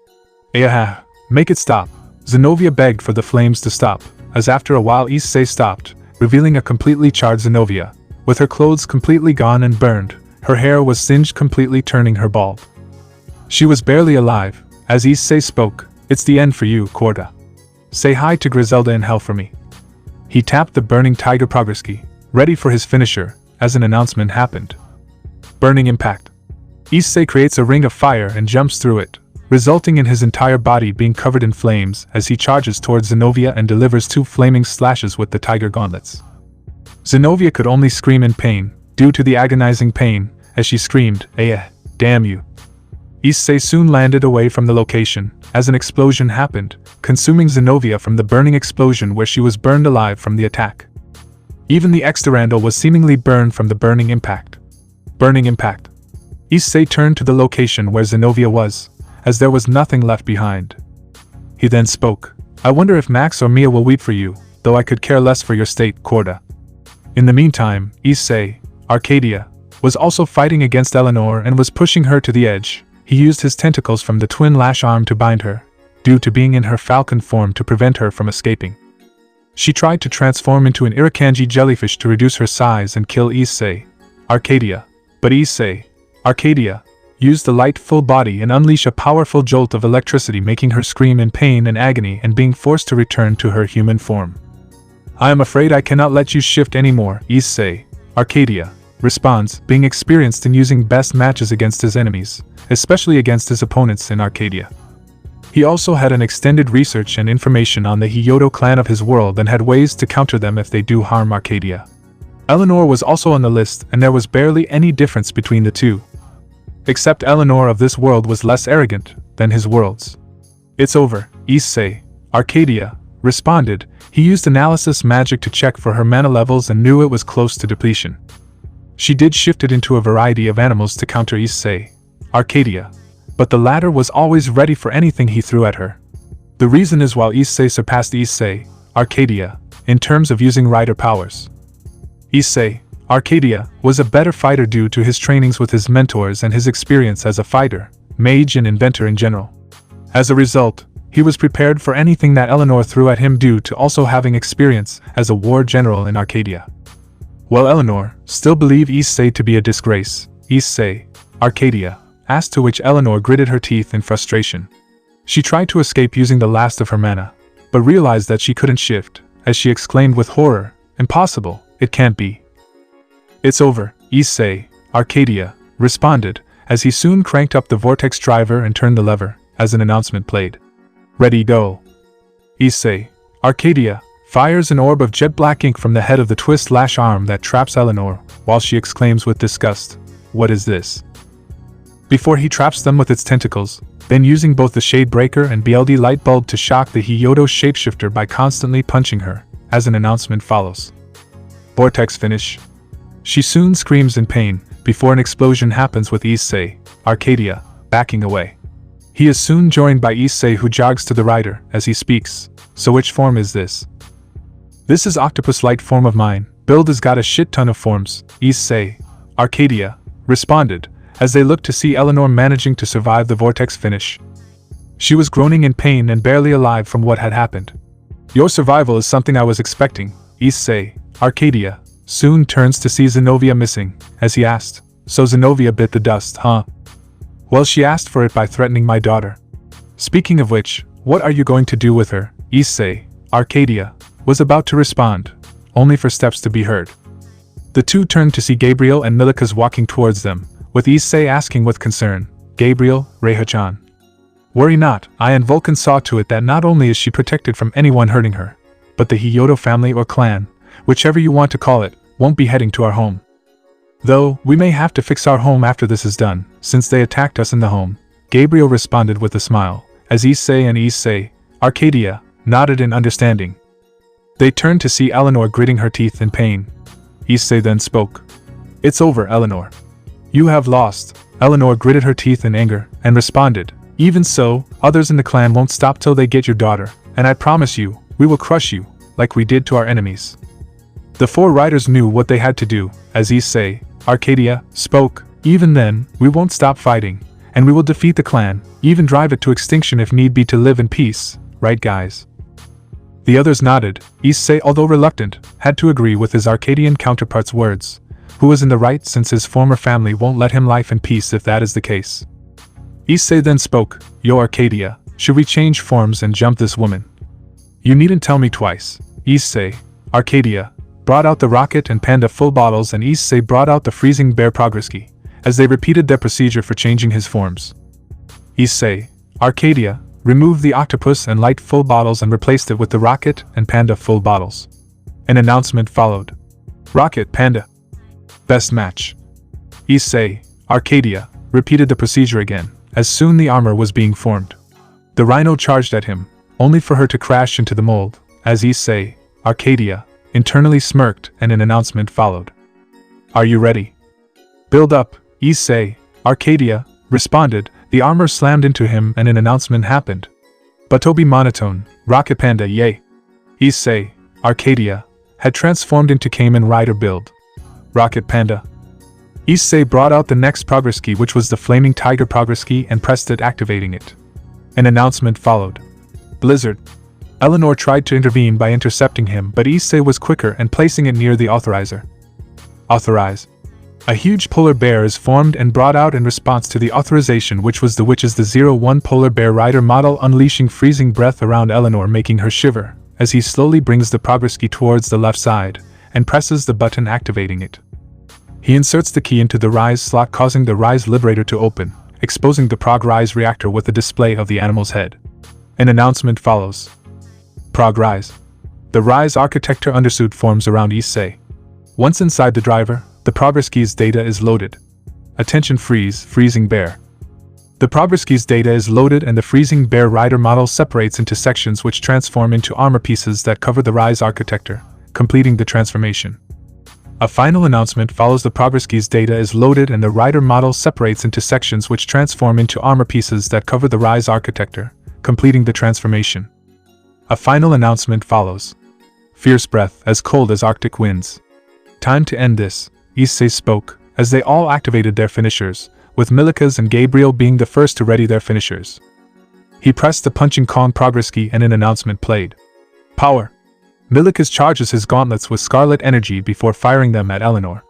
Ayaha, make it stop. Zenobia begged for the flames to stop, as after a while Issei stopped, revealing a completely charred Zenobia, with her clothes completely gone and burned. Her hair was singed, completely turning her bald. She was barely alive. As Issei spoke, it's the end for you, Korda. Say hi to Griselda in hell for me. He tapped the burning tiger progress key, ready for his finisher, as an announcement happened. Burning impact. Issei creates a ring of fire and jumps through it, resulting in his entire body being covered in flames as he charges towards Zenobia and delivers 2 flaming slashes with the tiger gauntlets. Zenobia could only scream in pain, due to the agonizing pain, as she screamed, damn you. Issei soon landed away from the location, as an explosion happened, consuming Zenobia from the burning explosion where she was burned alive from the attack. Even the Exterandal was seemingly burned from the burning impact. Burning impact. Issei turned to the location where Zenobia was, as there was nothing left behind. He then spoke, I wonder if Max or Mia will weep for you, though I could care less for your state, Korda. In the meantime, Issei, Arcadia, was also fighting against Eleanor and was pushing her to the edge. He used his tentacles from the twin lash arm to bind her, due to being in her falcon form to prevent her from escaping. She tried to transform into an Irakanji jellyfish to reduce her size and kill Issei, Arcadia, but Issei, Arcadia, used the light full body and unleash a powerful jolt of electricity, making her scream in pain and agony and being forced to return to her human form. I am afraid I cannot let you shift anymore, Issei, Arcadia, responds, being experienced in using best matches against his enemies, especially against his opponents in Arcadia. He also had an extended research and information on the Hyoudou clan of his world and had ways to counter them if they do harm Arcadia. Eleanor was also on the list, and there was barely any difference between the two. Except Eleanor of this world was less arrogant than his world's. It's over, Issei, Arcadia, responded. He used analysis magic to check for her mana levels and knew it was close to depletion. She did shift it into a variety of animals to counter Issei, Arcadia, but the latter was always ready for anything he threw at her. The reason is while Issei surpassed Issei, Arcadia, in terms of using rider powers. Issei, Arcadia, was a better fighter due to his trainings with his mentors and his experience as a fighter, mage and inventor in general. As a result, he was prepared for anything that Eleanor threw at him due to also having experience as a war general in Arcadia. While Eleanor still believed Issei to be a disgrace, Issei, Arcadia, asked, to which Eleanor gritted her teeth in frustration. She tried to escape using the last of her mana, but realized that she couldn't shift, as she exclaimed with horror, impossible, it can't be. It's over, Issei, Arcadia, responded, as he soon cranked up the vortex driver and turned the lever, as an announcement played. Ready, go. Issei, Arcadia, fires an orb of jet black ink from the head of the twist lash arm that traps Eleanor, while she exclaims with disgust, what is this? Before he traps them with its tentacles, then using both the Shade Breaker and BLD light bulb to shock the Hyoudou shapeshifter by constantly punching her, as an announcement follows. Vortex finish. She soon screams in pain, before an explosion happens with Issei, Arcadia, backing away. He is soon joined by Issei, who jogs to the rider as he speaks. So which form is this? This is octopus light form of mine. Build has got a shit ton of forms, Issei, Arcadia, responded, as they looked to see Eleanor managing to survive the vortex finish. She was groaning in pain and barely alive from what had happened. Your survival is something I was expecting, Issei, Arcadia, soon turns to see Zenobia missing, as he asked, so Zenobia bit the dust, huh? Well, she asked for it by threatening my daughter. Speaking of which, what are you going to do with her? Issei, Arcadia, was about to respond, only for steps to be heard. The two turned to see Gabriel and Milikas walking towards them, with Issei asking with concern, Gabriel, Reha-chan. Worry not, I and Vulcan saw to it that not only is she protected from anyone hurting her, but the Hyoudou family or clan, whichever you want to call it, won't be heading to our home. Though, we may have to fix our home after this is done, since they attacked us in the home, Gabriel responded with a smile, as Issei and Issei, Arcadia, nodded in understanding. They turned to see Eleanor gritting her teeth in pain. Issei then spoke. It's over, Eleanor. You have lost. Eleanor gritted her teeth in anger, and responded, even so, others in the clan won't stop till they get your daughter, and I promise you, we will crush you, like we did to our enemies. The four riders knew what they had to do, as Issei, Arcadia, spoke, even then, we won't stop fighting, and we will defeat the clan, even drive it to extinction if need be to live in peace, right guys? The others nodded. Issei, although reluctant, had to agree with his Arcadian counterpart's words, who was in the right since his former family won't let him life in peace if that is the case. Issei then spoke, Yo Arcadia, should we change forms and jump this woman? You needn't tell me twice. Issei, Arcadia, brought out the rocket and panda full bottles and Issei brought out the freezing bear progress key, as they repeated their procedure for changing his forms. Issei, Arcadia, removed the octopus and light full bottles and replaced it with the rocket and panda full bottles. An announcement followed. Rocket Panda. Best match. Issei, Arcadia, repeated the procedure again, as soon the armor was being formed. The rhino charged at him, only for her to crash into the mold, as Issei, Arcadia, internally smirked and an announcement followed. Are you ready? Build up, Issei, Arcadia, responded, the armor slammed into him and an announcement happened. Batobi monotone, Rocket Panda yay. Issei, Arcadia, had transformed into Kamen Rider build. Rocket Panda. Issei brought out the next progress key which was the Flaming Tiger progress key and pressed it activating it. An announcement followed. Blizzard. Eleanor tried to intervene by intercepting him but Issei was quicker and placing it near the authorizer. Authorize. A huge polar bear is formed and brought out in response to the authorization which was the 01 polar bear rider model unleashing freezing breath around Eleanor making her shiver, as he slowly brings the progress key towards the left side, and presses the button activating it. He inserts the key into the Rise slot causing the Rise Liberator to open, exposing the Prog Rise reactor with a display of the animal's head. An announcement follows. Prog Rise. The Rise architecture undersuit forms around Issei. Once inside the driver, the progress key's data is loaded. Attention freeze, freezing bear. The progress key's data is loaded and the freezing bear rider model separates into sections which transform into armor pieces that cover the Rise architecture, completing the transformation. A final announcement follows. The progress key's data is loaded and the rider model separates into sections which transform into armor pieces that cover the Rise architecture, completing the transformation. A final announcement follows. Fierce breath as cold as Arctic winds. Time to end this, Issei spoke, as they all activated their finishers, with Milika's and Gabriel being the first to ready their finishers. He pressed the punching Kong progress key and an announcement played. Power. Milika's charges his gauntlets with scarlet energy before firing them at Eleanor.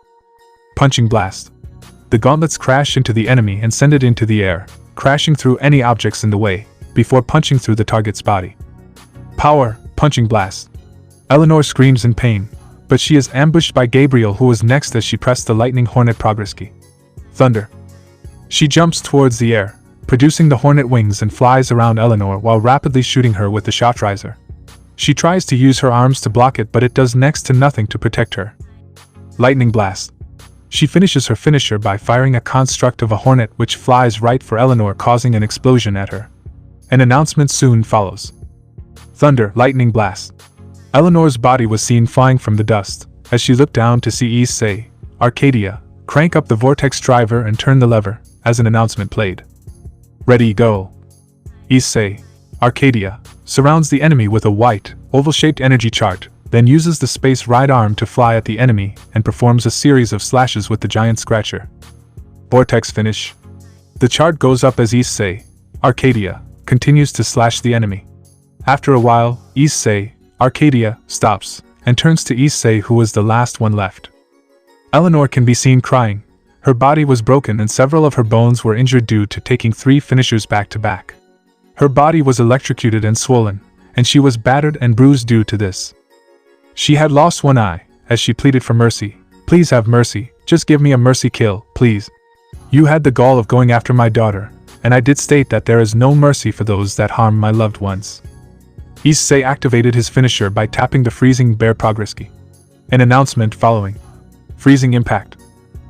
Punching blast. The gauntlets crash into the enemy and send it into the air, crashing through any objects in the way, before punching through the target's body. Power, punching blast. Eleanor screams in pain, but she is ambushed by Gabriel who was next as she pressed the lightning hornet progress key. Thunder. She jumps towards the air, producing the hornet wings and flies around Eleanor while rapidly shooting her with the shot riser. She tries to use her arms to block it but it does next to nothing to protect her. Lightning blast. She finishes her finisher by firing a construct of a hornet which flies right for Eleanor causing an explosion at her. An announcement soon follows. Thunder, lightning blast. Eleanor's body was seen flying from the dust, as she looked down to see Issei, Arcadia, crank up the vortex driver and turn the lever, as an announcement played. Ready, go. Issei, Arcadia, surrounds the enemy with a white, oval-shaped energy chart, then uses the space right arm to fly at the enemy and performs a series of slashes with the giant scratcher. Vortex finish. The chart goes up as Issei, Arcadia, continues to slash the enemy. After a while, Issei, Arcadia, stops, and turns to Issei who was the last one left. Eleanor can be seen crying. Her body was broken and several of her bones were injured due to taking 3 finishers back to back. Her body was electrocuted and swollen, and she was battered and bruised due to this. She had lost one eye, as she pleaded for mercy. Please have mercy, just give me a mercy kill, please. You had the gall of going after my daughter, and I did state that there is no mercy for those that harm my loved ones. Issei activated his finisher by tapping the freezing bear progress key. An announcement following. Freezing impact.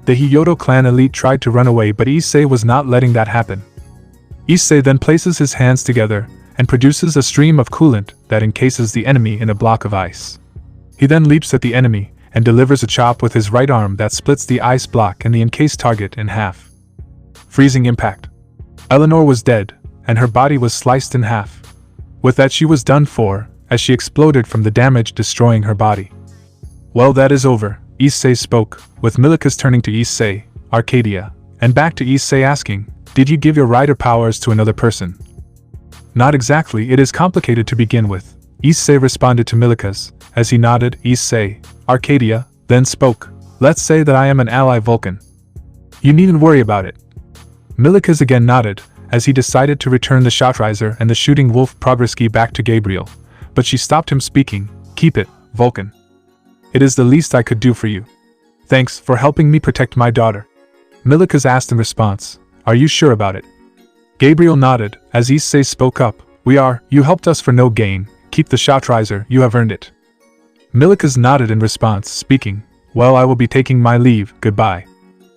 The Hyoudou clan elite tried to run away, but Issei was not letting that happen. Issei then places his hands together and produces a stream of coolant that encases the enemy in a block of ice. He then leaps at the enemy and delivers a chop with his right arm that splits the ice block and the encased target in half. Freezing impact. Eleanor was dead, and her body was sliced in half. With that she was done for, as she exploded from the damage destroying her body. Well, that is over, Issei spoke, with Milikas turning to Issei, Arcadia, and back to Issei asking, did you give your rider powers to another person? Not exactly, it is complicated to begin with, Issei responded to Milikas, as he nodded. Issei, Arcadia, then spoke, let's say that I am an ally Vulcan. You needn't worry about it. Milikas again nodded, as he decided to return the Shotriser and the Shooting Wolf progress key back to Gabriel, but she stopped him speaking, keep it, Vulcan. It is the least I could do for you. Thanks for helping me protect my daughter. Milikas asked in response, are you sure about it? Gabriel nodded, as Issei spoke up, we are, you helped us for no gain, keep the Shotriser, you have earned it. Milikas nodded in response, speaking, well, I will be taking my leave, goodbye.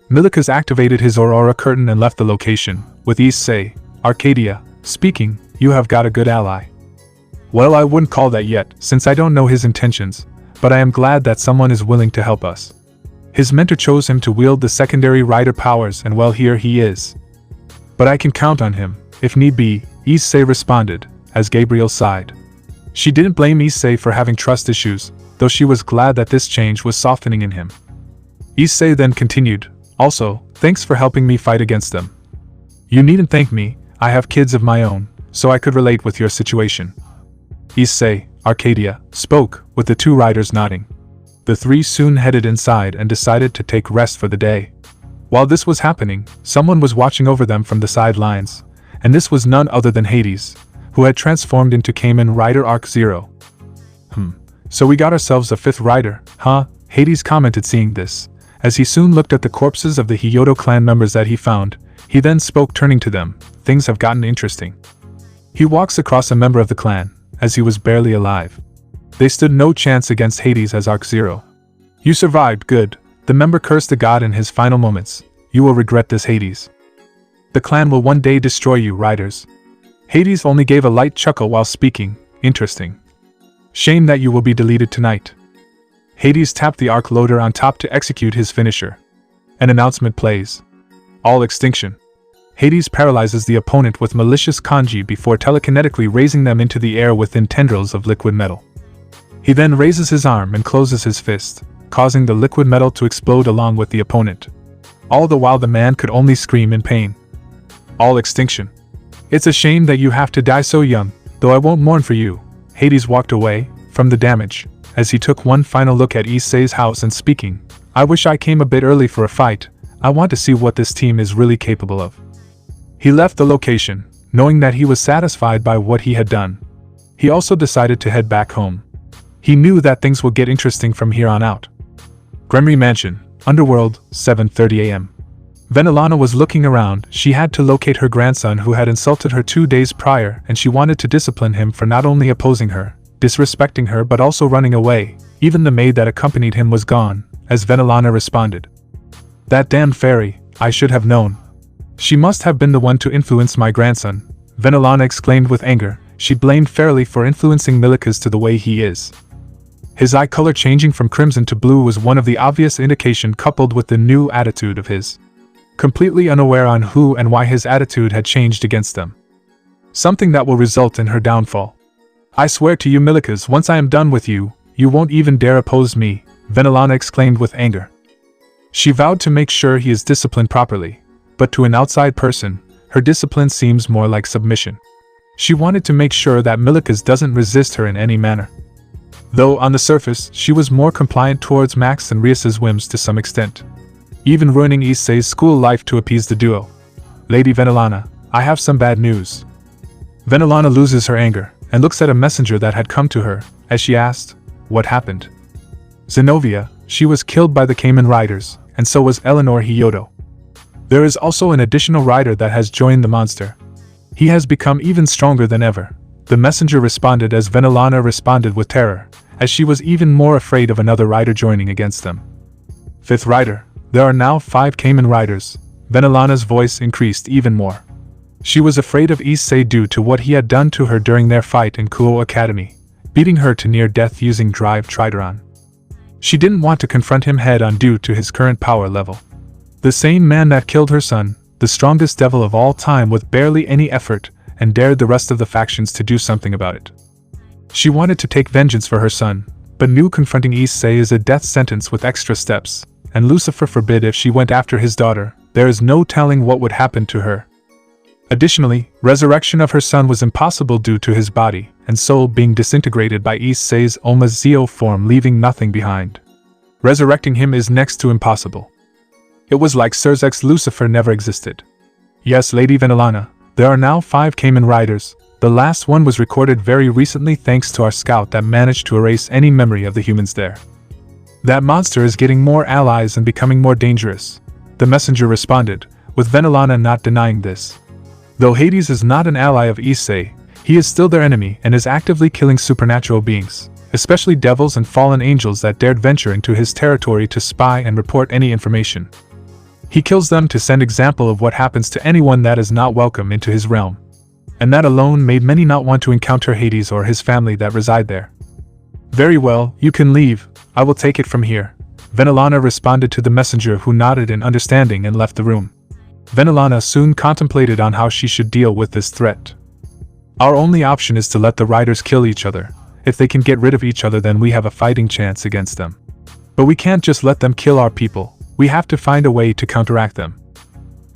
Milikas activated his Aurora curtain and left the location, with Issei, Arcadia, speaking, you have got a good ally. Well, I wouldn't call that yet, since I don't know his intentions, but I am glad that someone is willing to help us. His mentor chose him to wield the secondary rider powers, and well, here he is. But I can count on him, if need be, Issei responded, as Gabriel sighed. She didn't blame Issei for having trust issues, though she was glad that this change was softening in him. Issei then continued, also, thanks for helping me fight against them. You needn't thank me, I have kids of my own, so I could relate with your situation. Issei, Arcadia, spoke, with the two riders nodding. The three soon headed inside and decided to take rest for the day. While this was happening, someone was watching over them from the sidelines, and this was none other than Hades, who had transformed into Kamen Rider Arc 0. So we got ourselves a fifth rider, huh? Hades commented seeing this. As he soon looked at the corpses of the Hyoudou clan members that he found, he then spoke turning to them, things have gotten interesting. He walks across a member of the clan, as he was barely alive. They stood no chance against Hades as Arc 0. You survived, good. The member cursed the god in his final moments. You will regret this, Hades. The clan will one day destroy you, riders. Hades only gave a light chuckle while speaking, interesting. Shame that you will be deleted tonight. Hades tapped the arc loader on top to execute his finisher. An announcement plays. All extinction. Hades paralyzes the opponent with malicious kanji before telekinetically raising them into the air within tendrils of liquid metal. He then raises his arm and closes his fist, causing the liquid metal to explode along with the opponent. All the while the man could only scream in pain. All extinction. It's a shame that you have to die so young, though I won't mourn for you. Hades walked away from the damage, as he took one final look at Issei's house and speaking, I wish I came a bit early for a fight, I want to see what this team is really capable of. He left the location, knowing that he was satisfied by what he had done. He also decided to head back home. He knew that things would get interesting from here on out. Gabrie Mansion, Underworld, 7:30 a.m. Venilana was looking around. She had to locate her grandson who had insulted her 2 days prior, and she wanted to discipline him for not only opposing her, disrespecting her, but also running away. Even the maid that accompanied him was gone, as Venilana responded. That damn fairy, I should have known. She must have been the one to influence my grandson, Venilana exclaimed with anger. She blamed Fairly for influencing Milikas to the way he is. His eye color changing from crimson to blue was one of the obvious indication, coupled with the new attitude of his. Completely unaware on who and why his attitude had changed against them. Something that will result in her downfall. I swear to you, Milikas, once I am done with you, you won't even dare oppose me, Venilana exclaimed with anger. She vowed to make sure he is disciplined properly, but to an outside person, her discipline seems more like submission. She wanted to make sure that Milikas doesn't resist her in any manner. Though on the surface, she was more compliant towards Max and Rias's whims to some extent. Even ruining Issei's school life to appease the duo. Lady Venilana, I have some bad news. Venilana loses her anger, and looks at a messenger that had come to her, as she asked, what happened? Zenobia, she was killed by the Kamen Riders, and so was Eleanor Hyoudou. There is also an additional rider that has joined the monster. He has become even stronger than ever. The messenger responded as Venelana responded with terror, as she was even more afraid of another rider joining against them. Fifth rider. There are now 5 Kamen Riders. Venelana's voice increased even more. She was afraid of Issei due to what he had done to her during their fight in Kuo Academy, beating her to near death using Drive Trideron. She didn't want to confront him head-on due to his current power level. The same man that killed her son, the strongest devil of all time with barely any effort, and dared the rest of the factions to do something about it. She wanted to take vengeance for her son, but knew confronting Issei is a death sentence with extra steps, and Lucifer forbid if she went after his daughter, there is no telling what would happen to her. Additionally, resurrection of her son was impossible due to his body and soul being disintegrated by Issei's Omazeo form, leaving nothing behind. Resurrecting him is next to impossible. It was like Surzek's Lucifer never existed. Yes, Lady Venelana, there are now 5 Kamen Riders. The last one was recorded very recently thanks to our scout that managed to erase any memory of the humans there. That monster is getting more allies and becoming more dangerous. The messenger responded, with Venelana not denying this. Though Hades is not an ally of Issei, he is still their enemy and is actively killing supernatural beings, especially devils and fallen angels that dared venture into his territory to spy and report any information. He kills them to send example of what happens to anyone that is not welcome into his realm. And that alone made many not want to encounter Hades or his family that reside there. Very well, you can leave, I will take it from here. Venelana responded to the messenger, who nodded in understanding and left the room. Venelana soon contemplated on how she should deal with this threat. Our only option is to let the riders kill each other. If they can get rid of each other, then we have a fighting chance against them. But we can't just let them kill our people. We have to find a way to counteract them.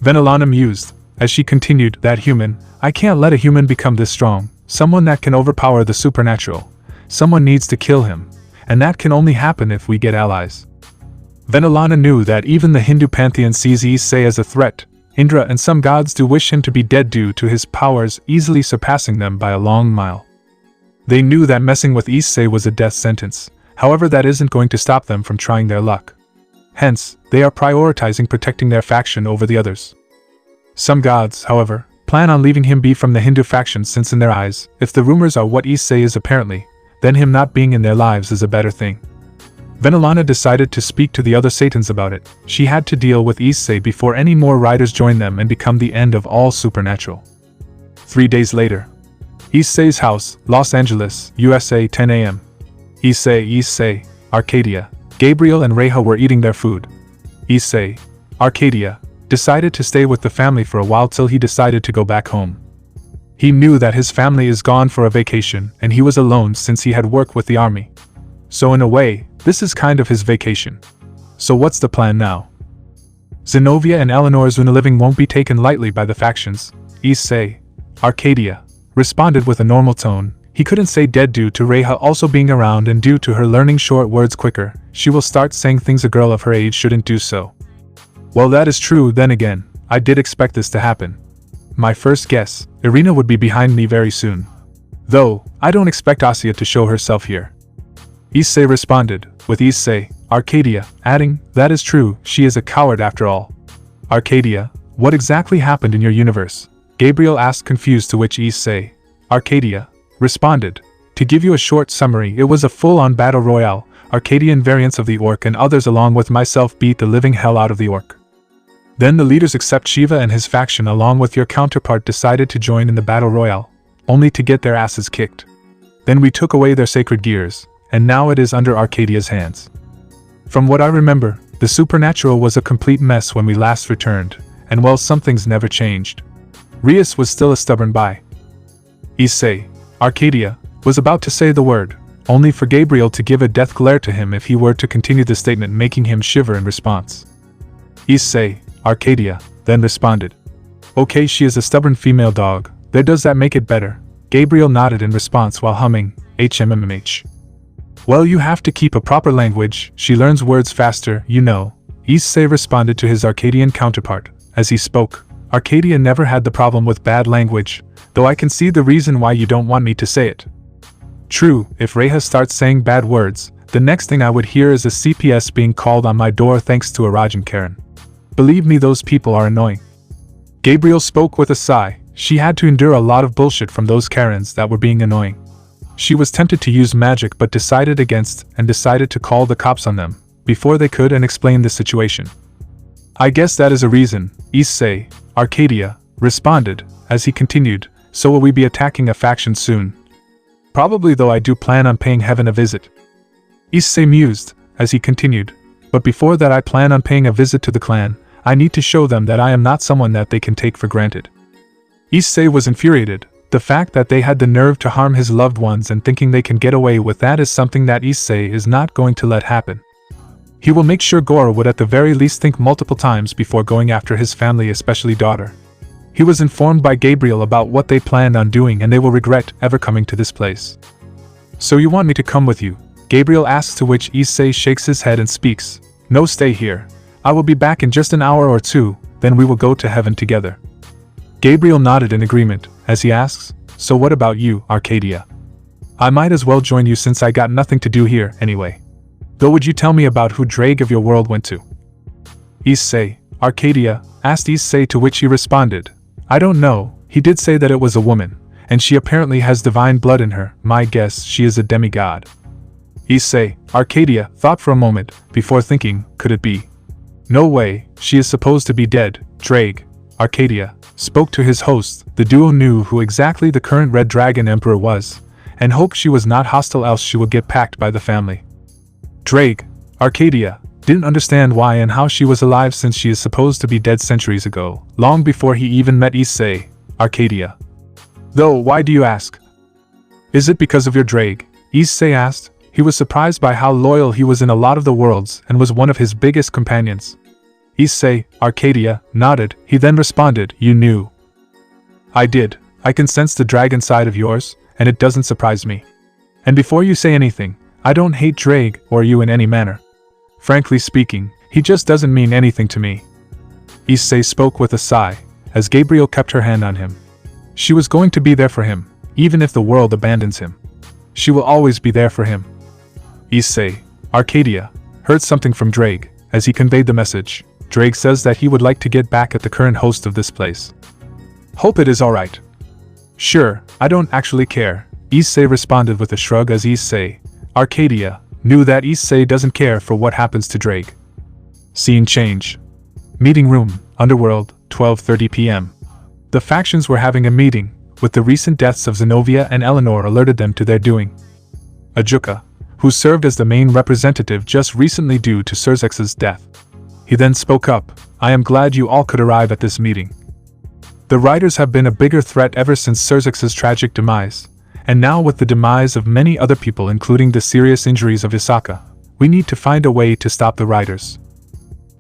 Venelana mused, as she continued, that human, I can't let a human become this strong, someone that can overpower the supernatural. Someone needs to kill him, and that can only happen if we get allies. Venelana knew that even the Hindu pantheon sees Issei as a threat. Indra and some gods do wish him to be dead due to his powers easily surpassing them by a long mile. They knew that messing with Issei was a death sentence, however that isn't going to stop them from trying their luck. Hence, they are prioritizing protecting their faction over the others. Some gods, however, plan on leaving him be from the Hindu faction, since in their eyes, if the rumors are what Issei is apparently, then him not being in their lives is a better thing. Venelana decided to speak to the other Satans about it. She had to deal with Issei before any more riders join them and become the end of all supernatural. 3 days later. Issei's house, Los Angeles, USA, 10 a.m. Issei, Arcadia. Gabriel and Reha were eating their food. Issei, Arcadia, decided to stay with the family for a while till he decided to go back home. He knew that his family is gone for a vacation and he was alone since he had worked with the army. So in a way, this is kind of his vacation. So what's the plan now? Zenobia and Eleanor's living won't be taken lightly by the factions. Issei, Arcadia, responded with a normal tone. He couldn't say dead due to Reha also being around, and due to her learning short words quicker, she will start saying things a girl of her age shouldn't do so. Well, that is true. Then again, I did expect this to happen. My first guess, Irina would be behind me very soon. Though, I don't expect Asya to show herself here. Issei responded, with Issei, Arcadia, adding, that is true, she is a coward after all. Arcadia, what exactly happened in your universe? Gabriel asked, confused, to which Issei, Arcadia, responded, to give you a short summary, it was a full-on battle royale. Arcadian variants of the orc and others along with myself beat the living hell out of the orc. Then the leaders except Shiva and his faction along with your counterpart decided to join in the battle royale, only to get their asses kicked. Then we took away their sacred gears, and now it is under Arcadia's hands. From what I remember, the supernatural was a complete mess when we last returned, and well, some things never changed. Rias was still a stubborn bye. Issei, Arcadia, was about to say the word, only for Gabriel to give a death glare to him if he were to continue the statement, making him shiver in response. Issei, Arcadia, then responded, okay, she is a stubborn female dog, there, does that make it better? Gabriel nodded in response while humming, HMMH. Well, you have to keep a proper language, she learns words faster, you know. Issei responded to his Arcadian counterpart. As he spoke, Arcadia never had the problem with bad language, though I can see the reason why you don't want me to say it. True, if Reha starts saying bad words, the next thing I would hear is a CPS being called on my door thanks to a Rajan Karen. Believe me, those people are annoying. Gabriel spoke with a sigh. She had to endure a lot of bullshit from those Karens that were being annoying. She was tempted to use magic but decided against and decided to call the cops on them before they could and explain the situation. I guess that is a reason, Issei, Arcadia, responded, as he continued, so will we be attacking a faction soon? Probably, though I do plan on paying Heaven a visit. Issei mused, as he continued, but before that I plan on paying a visit to the clan. I need to show them that I am not someone that they can take for granted. Issei was infuriated. The fact that they had the nerve to harm his loved ones and thinking they can get away with that is something that Issei is not going to let happen. He will make sure Gora would at the very least think multiple times before going after his family, especially daughter. He was informed by Gabriel about what they planned on doing and they will regret ever coming to this place. So you want me to come with you? Gabriel asks, to which Issei shakes his head and speaks, no, stay here. I will be back in just an hour or two, then we will go to Heaven together. Gabriel nodded in agreement, as he asks, so what about you, Arcadia? I might as well join you since I got nothing to do here anyway. Though would you tell me about who Ddraig of your world went to? Issei, Arcadia, asked Issei, to which he responded, I don't know, he did say that it was a woman, and she apparently has divine blood in her. My guess, she is a demigod. Issei, Arcadia, thought for a moment, before thinking, could it be? No way, she is supposed to be dead. Ddraig, Arcadia, spoke to his host. The duo knew who exactly the current Red Dragon Emperor was, and hoped she was not hostile, else she would get packed by the family. Ddraig, Arcadia, didn't understand why and how she was alive since she is supposed to be dead centuries ago, long before he even met Issei, Arcadia. Though, why do you ask? Is it because of your Ddraig? Issei asked. He was surprised by how loyal he was in a lot of the worlds and was one of his biggest companions. Issei, Arcadia, nodded. He then responded, you knew. I did. I can sense the dragon side of yours, and it doesn't surprise me. And before you say anything, I don't hate Ddraig or you in any manner. Frankly speaking, he just doesn't mean anything to me. Issei spoke with a sigh, as Gabriel kept her hand on him. She was going to be there for him, even if the world abandons him. She will always be there for him. Issei, Arcadia, heard something from Ddraig, as he conveyed the message. Ddraig says that he would like to get back at the current host of this place. Hope it is alright. Sure, I don't actually care, Issei responded with a shrug, as Issei, Arcadia, knew that Issei doesn't care for what happens to Ddraig. Scene change. Meeting room, Underworld, 12:30 p.m. The factions were having a meeting, with the recent deaths of Zenobia and Eleanor alerted them to their doing. YOUKAI, who served as the main representative just recently due to Serzex's death. He then spoke up, I am glad you all could arrive at this meeting. The Riders have been a bigger threat ever since Serzex's tragic demise, and now with the demise of many other people including the serious injuries of Isaka, we need to find a way to stop the Riders.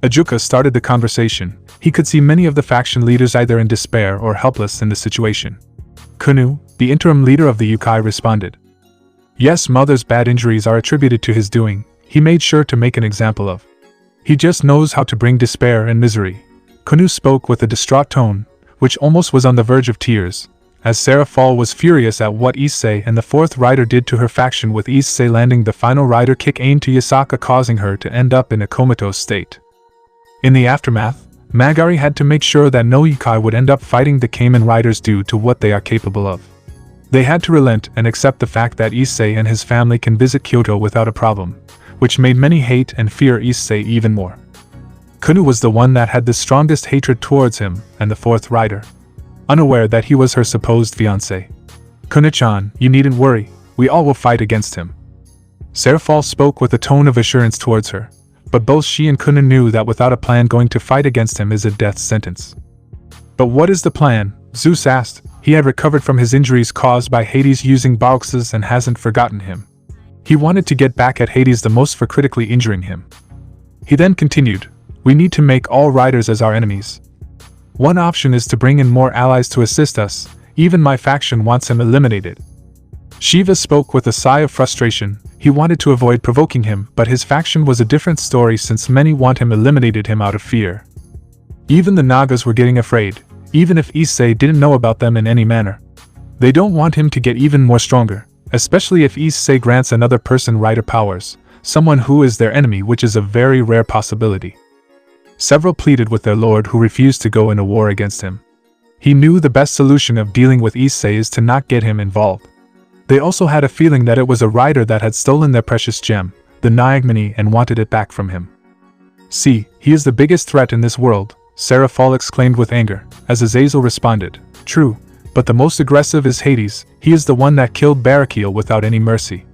YOUKAI started the conversation. He could see many of the faction leaders either in despair or helpless in the situation. Kunu, the interim leader of the YOUKAI, responded. Yes, Mother's bad injuries are attributed to his doing, he made sure to make an example of. He just knows how to bring despair and misery. Kunu spoke with a distraught tone, which almost was on the verge of tears, as Sarah Fall was furious at what Issei and the fourth rider did to her faction, with Issei landing the final rider kick aimed to Isaka, causing her to end up in a comatose state. In the aftermath, Magari had to make sure that no YOUKAI would end up fighting the Kamen Riders due to what they are capable of. They had to relent and accept the fact that Issei and his family can visit Kyoto without a problem, which made many hate and fear Issei even more. Kunu was the one that had the strongest hatred towards him and the fourth rider, unaware that he was her supposed fiancé. Kunu-chan, you needn't worry, we all will fight against him. Serafal spoke with a tone of assurance towards her, but both she and Kunu knew that without a plan, going to fight against him is a death sentence. But what is the plan? Zeus asked. He had recovered from his injuries caused by Hades using boxes and hasn't forgotten him. He wanted to get back at Hades the most for critically injuring him. He then continued, we need to make all riders as our enemies. One option is to bring in more allies to assist us, even my faction wants him eliminated. Shiva spoke with a sigh of frustration. He wanted to avoid provoking him, but his faction was a different story since many want him eliminated him out of fear. Even the Nagas were getting afraid, even if Issei didn't know about them in any manner. They don't want him to get even more stronger, especially if Issei grants another person rider powers, someone who is their enemy, which is a very rare possibility. Several pleaded with their lord, who refused to go in a war against him. He knew the best solution of dealing with Issei is to not get him involved. They also had a feeling that it was a rider that had stolen their precious gem, the Nyagmani, and wanted it back from him. "See, he is the biggest threat in this world," Seraphol exclaimed with anger, as Azazel responded, "True, but the most aggressive is Hades. He is the one that killed Barakiel without any mercy."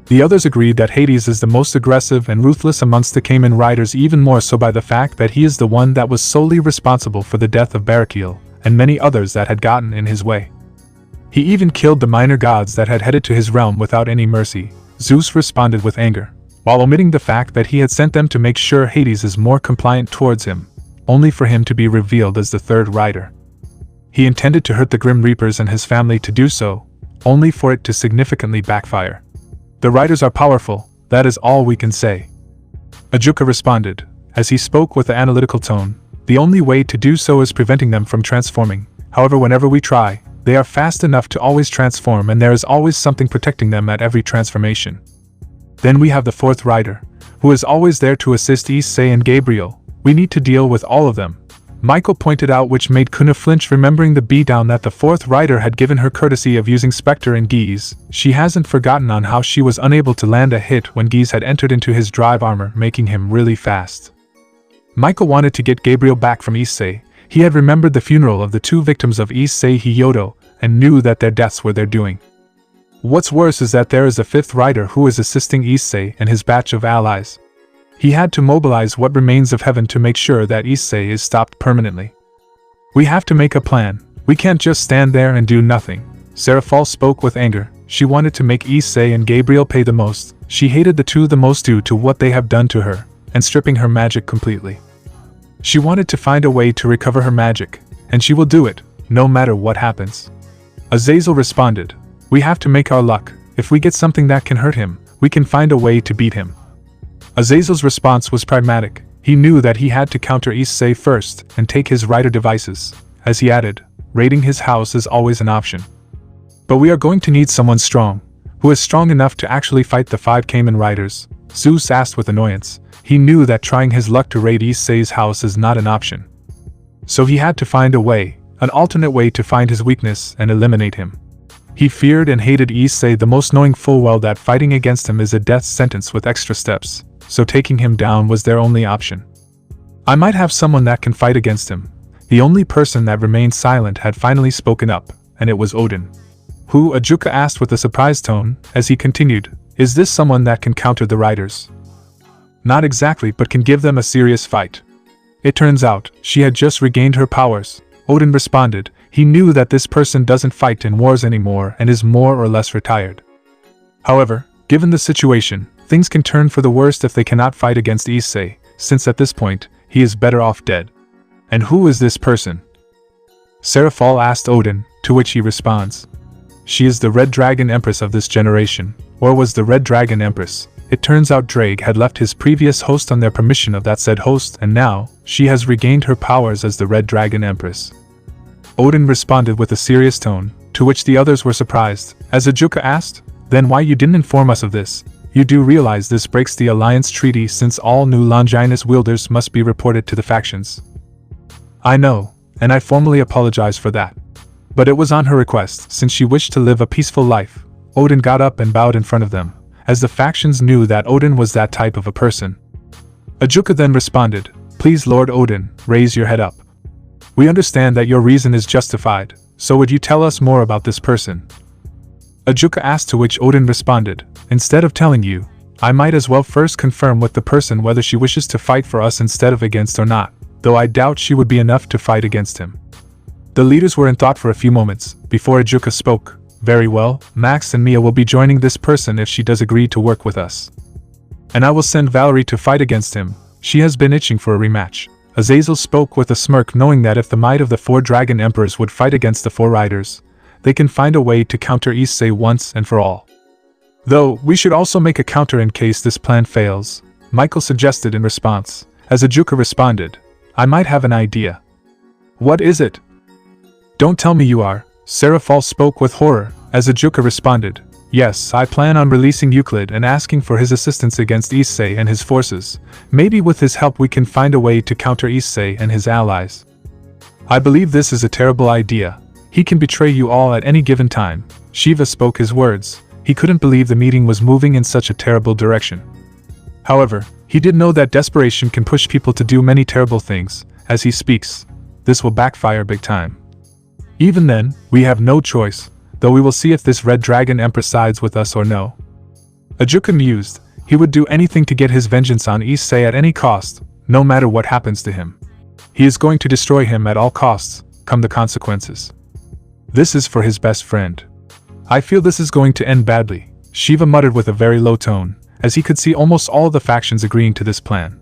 The others agreed that Hades is the most aggressive and ruthless amongst the Kamen Riders, even more so by the fact that he is the one that was solely responsible for the death of Barakiel, and many others that had gotten in his way. He even killed the minor gods that had headed to his realm without any mercy, Zeus responded with anger, while omitting the fact that he had sent them to make sure Hades is more compliant towards him, only for him to be revealed as the third rider. He intended to hurt the Grim Reapers and his family to do so, only for it to significantly backfire. "The riders are powerful, that is all we can say," Ajuka responded, as he spoke with an analytical tone. "The only way to do so is preventing them from transforming. However, whenever we try, they are fast enough to always transform, and there is always something protecting them at every transformation. Then we have the fourth rider, who is always there to assist Issei and Gabriel. We need to deal with all of them," Michael pointed out, which made Kuna flinch, remembering the beatdown that the fourth rider had given her courtesy of using Spectre and Geese. She hasn't forgotten on how she was unable to land a hit when Geese had entered into his drive armor, making him really fast. Michael wanted to get Gabriel back from Issei. He had remembered the funeral of the two victims of Issei Hyoudou and knew that their deaths were their doing. What's worse is that there is a fifth rider who is assisting Issei and his batch of allies. He had to mobilize what remains of heaven to make sure that Issei is stopped permanently. "We have to make a plan. We can't just stand there and do nothing." Seraphol spoke with anger. She wanted to make Issei and Gabriel pay the most. She hated the two the most due to what they have done to her, and stripping her magic completely. She wanted to find a way to recover her magic, and she will do it, no matter what happens. Azazel responded, "We have to make our luck. If we get something that can hurt him, we can find a way to beat him." Azazel's response was pragmatic. He knew that he had to counter Issei first and take his rider devices. As he added, raiding his house is always an option. "But we are going to need someone strong. Who is strong enough to actually fight the 5 Kamen Riders?" Zeus asked with annoyance. He knew that trying his luck to raid Issei's house is not an option. So he had to find a way, an alternate way to find his weakness and eliminate him. He feared and hated Issei the most, knowing full well that fighting against him is a death sentence with extra steps, so taking him down was their only option. "I might have someone that can fight against him." The only person that remained silent had finally spoken up, and it was Odin. "Who?" Ajuka asked with a surprised tone, as he continued, "Is this someone that can counter the riders?" "Not exactly, but can give them a serious fight." It turns out, she had just regained her powers. Odin responded. He knew that this person doesn't fight in wars anymore and is more or less retired. However, given the situation, things can turn for the worst if they cannot fight against Issei, since at this point, he is better off dead. "And who is this person?" Seraphol asked Odin, to which he responds, "She is the Red Dragon Empress of this generation," or was the Red Dragon Empress. It turns out Ddraig had left his previous host on their permission of that said host, and now, she has regained her powers as the Red Dragon Empress. Odin responded with a serious tone, to which the others were surprised. As Ajuka asked, "Then why you didn't inform us of this? You do realize this breaks the alliance treaty, since all new Longinus wielders must be reported to the factions." "I know, and I formally apologize for that. But it was on her request, since she wished to live a peaceful life." Odin got up and bowed in front of them, as the factions knew that Odin was that type of a person. Ajuka then responded, "Please, Lord Odin, raise your head up. We understand that your reason is justified, so would you tell us more about this person?" Ajuka asked, to which Odin responded, "Instead of telling you, I might as well first confirm with the person whether she wishes to fight for us instead of against or not, though I doubt she would be enough to fight against him." The leaders were in thought for a few moments, before Ajuka spoke. "Very well, Max and Mia will be joining this person if she does agree to work with us. And I will send Valerie to fight against him. She has been itching for a rematch." Azazel spoke with a smirk, knowing that if the might of the 4 Dragon Emperors would fight against the 4 Riders, they can find a way to counter Issei once and for all. "Though, we should also make a counter in case this plan fails," Michael suggested in response. As Ajuka responded, "I might have an idea." "What is it?" "Don't tell me you are." Seraphol spoke with horror, as Ajuka responded, Yes, I plan on releasing Euclid and asking for his assistance against Issei and his forces. Maybe with his help we can find a way to counter Issei and his allies. I believe this is a terrible idea. He can betray you all at any given time. Shiva spoke his words. He couldn't believe the meeting was moving in such a terrible direction. However, he did know that desperation can push people to do many terrible things. As he speaks, this will backfire big time. Even then, we have no choice, though we will see if this Red Dragon Emperor sides with us or no. Ajuka mused. He would do anything to get his vengeance on Issei at any cost, no matter what happens to him. He is going to destroy him at all costs, come the consequences. This is for his best friend. I feel this is going to end badly, Shiva muttered with a very low tone, as he could see almost all the factions agreeing to this plan.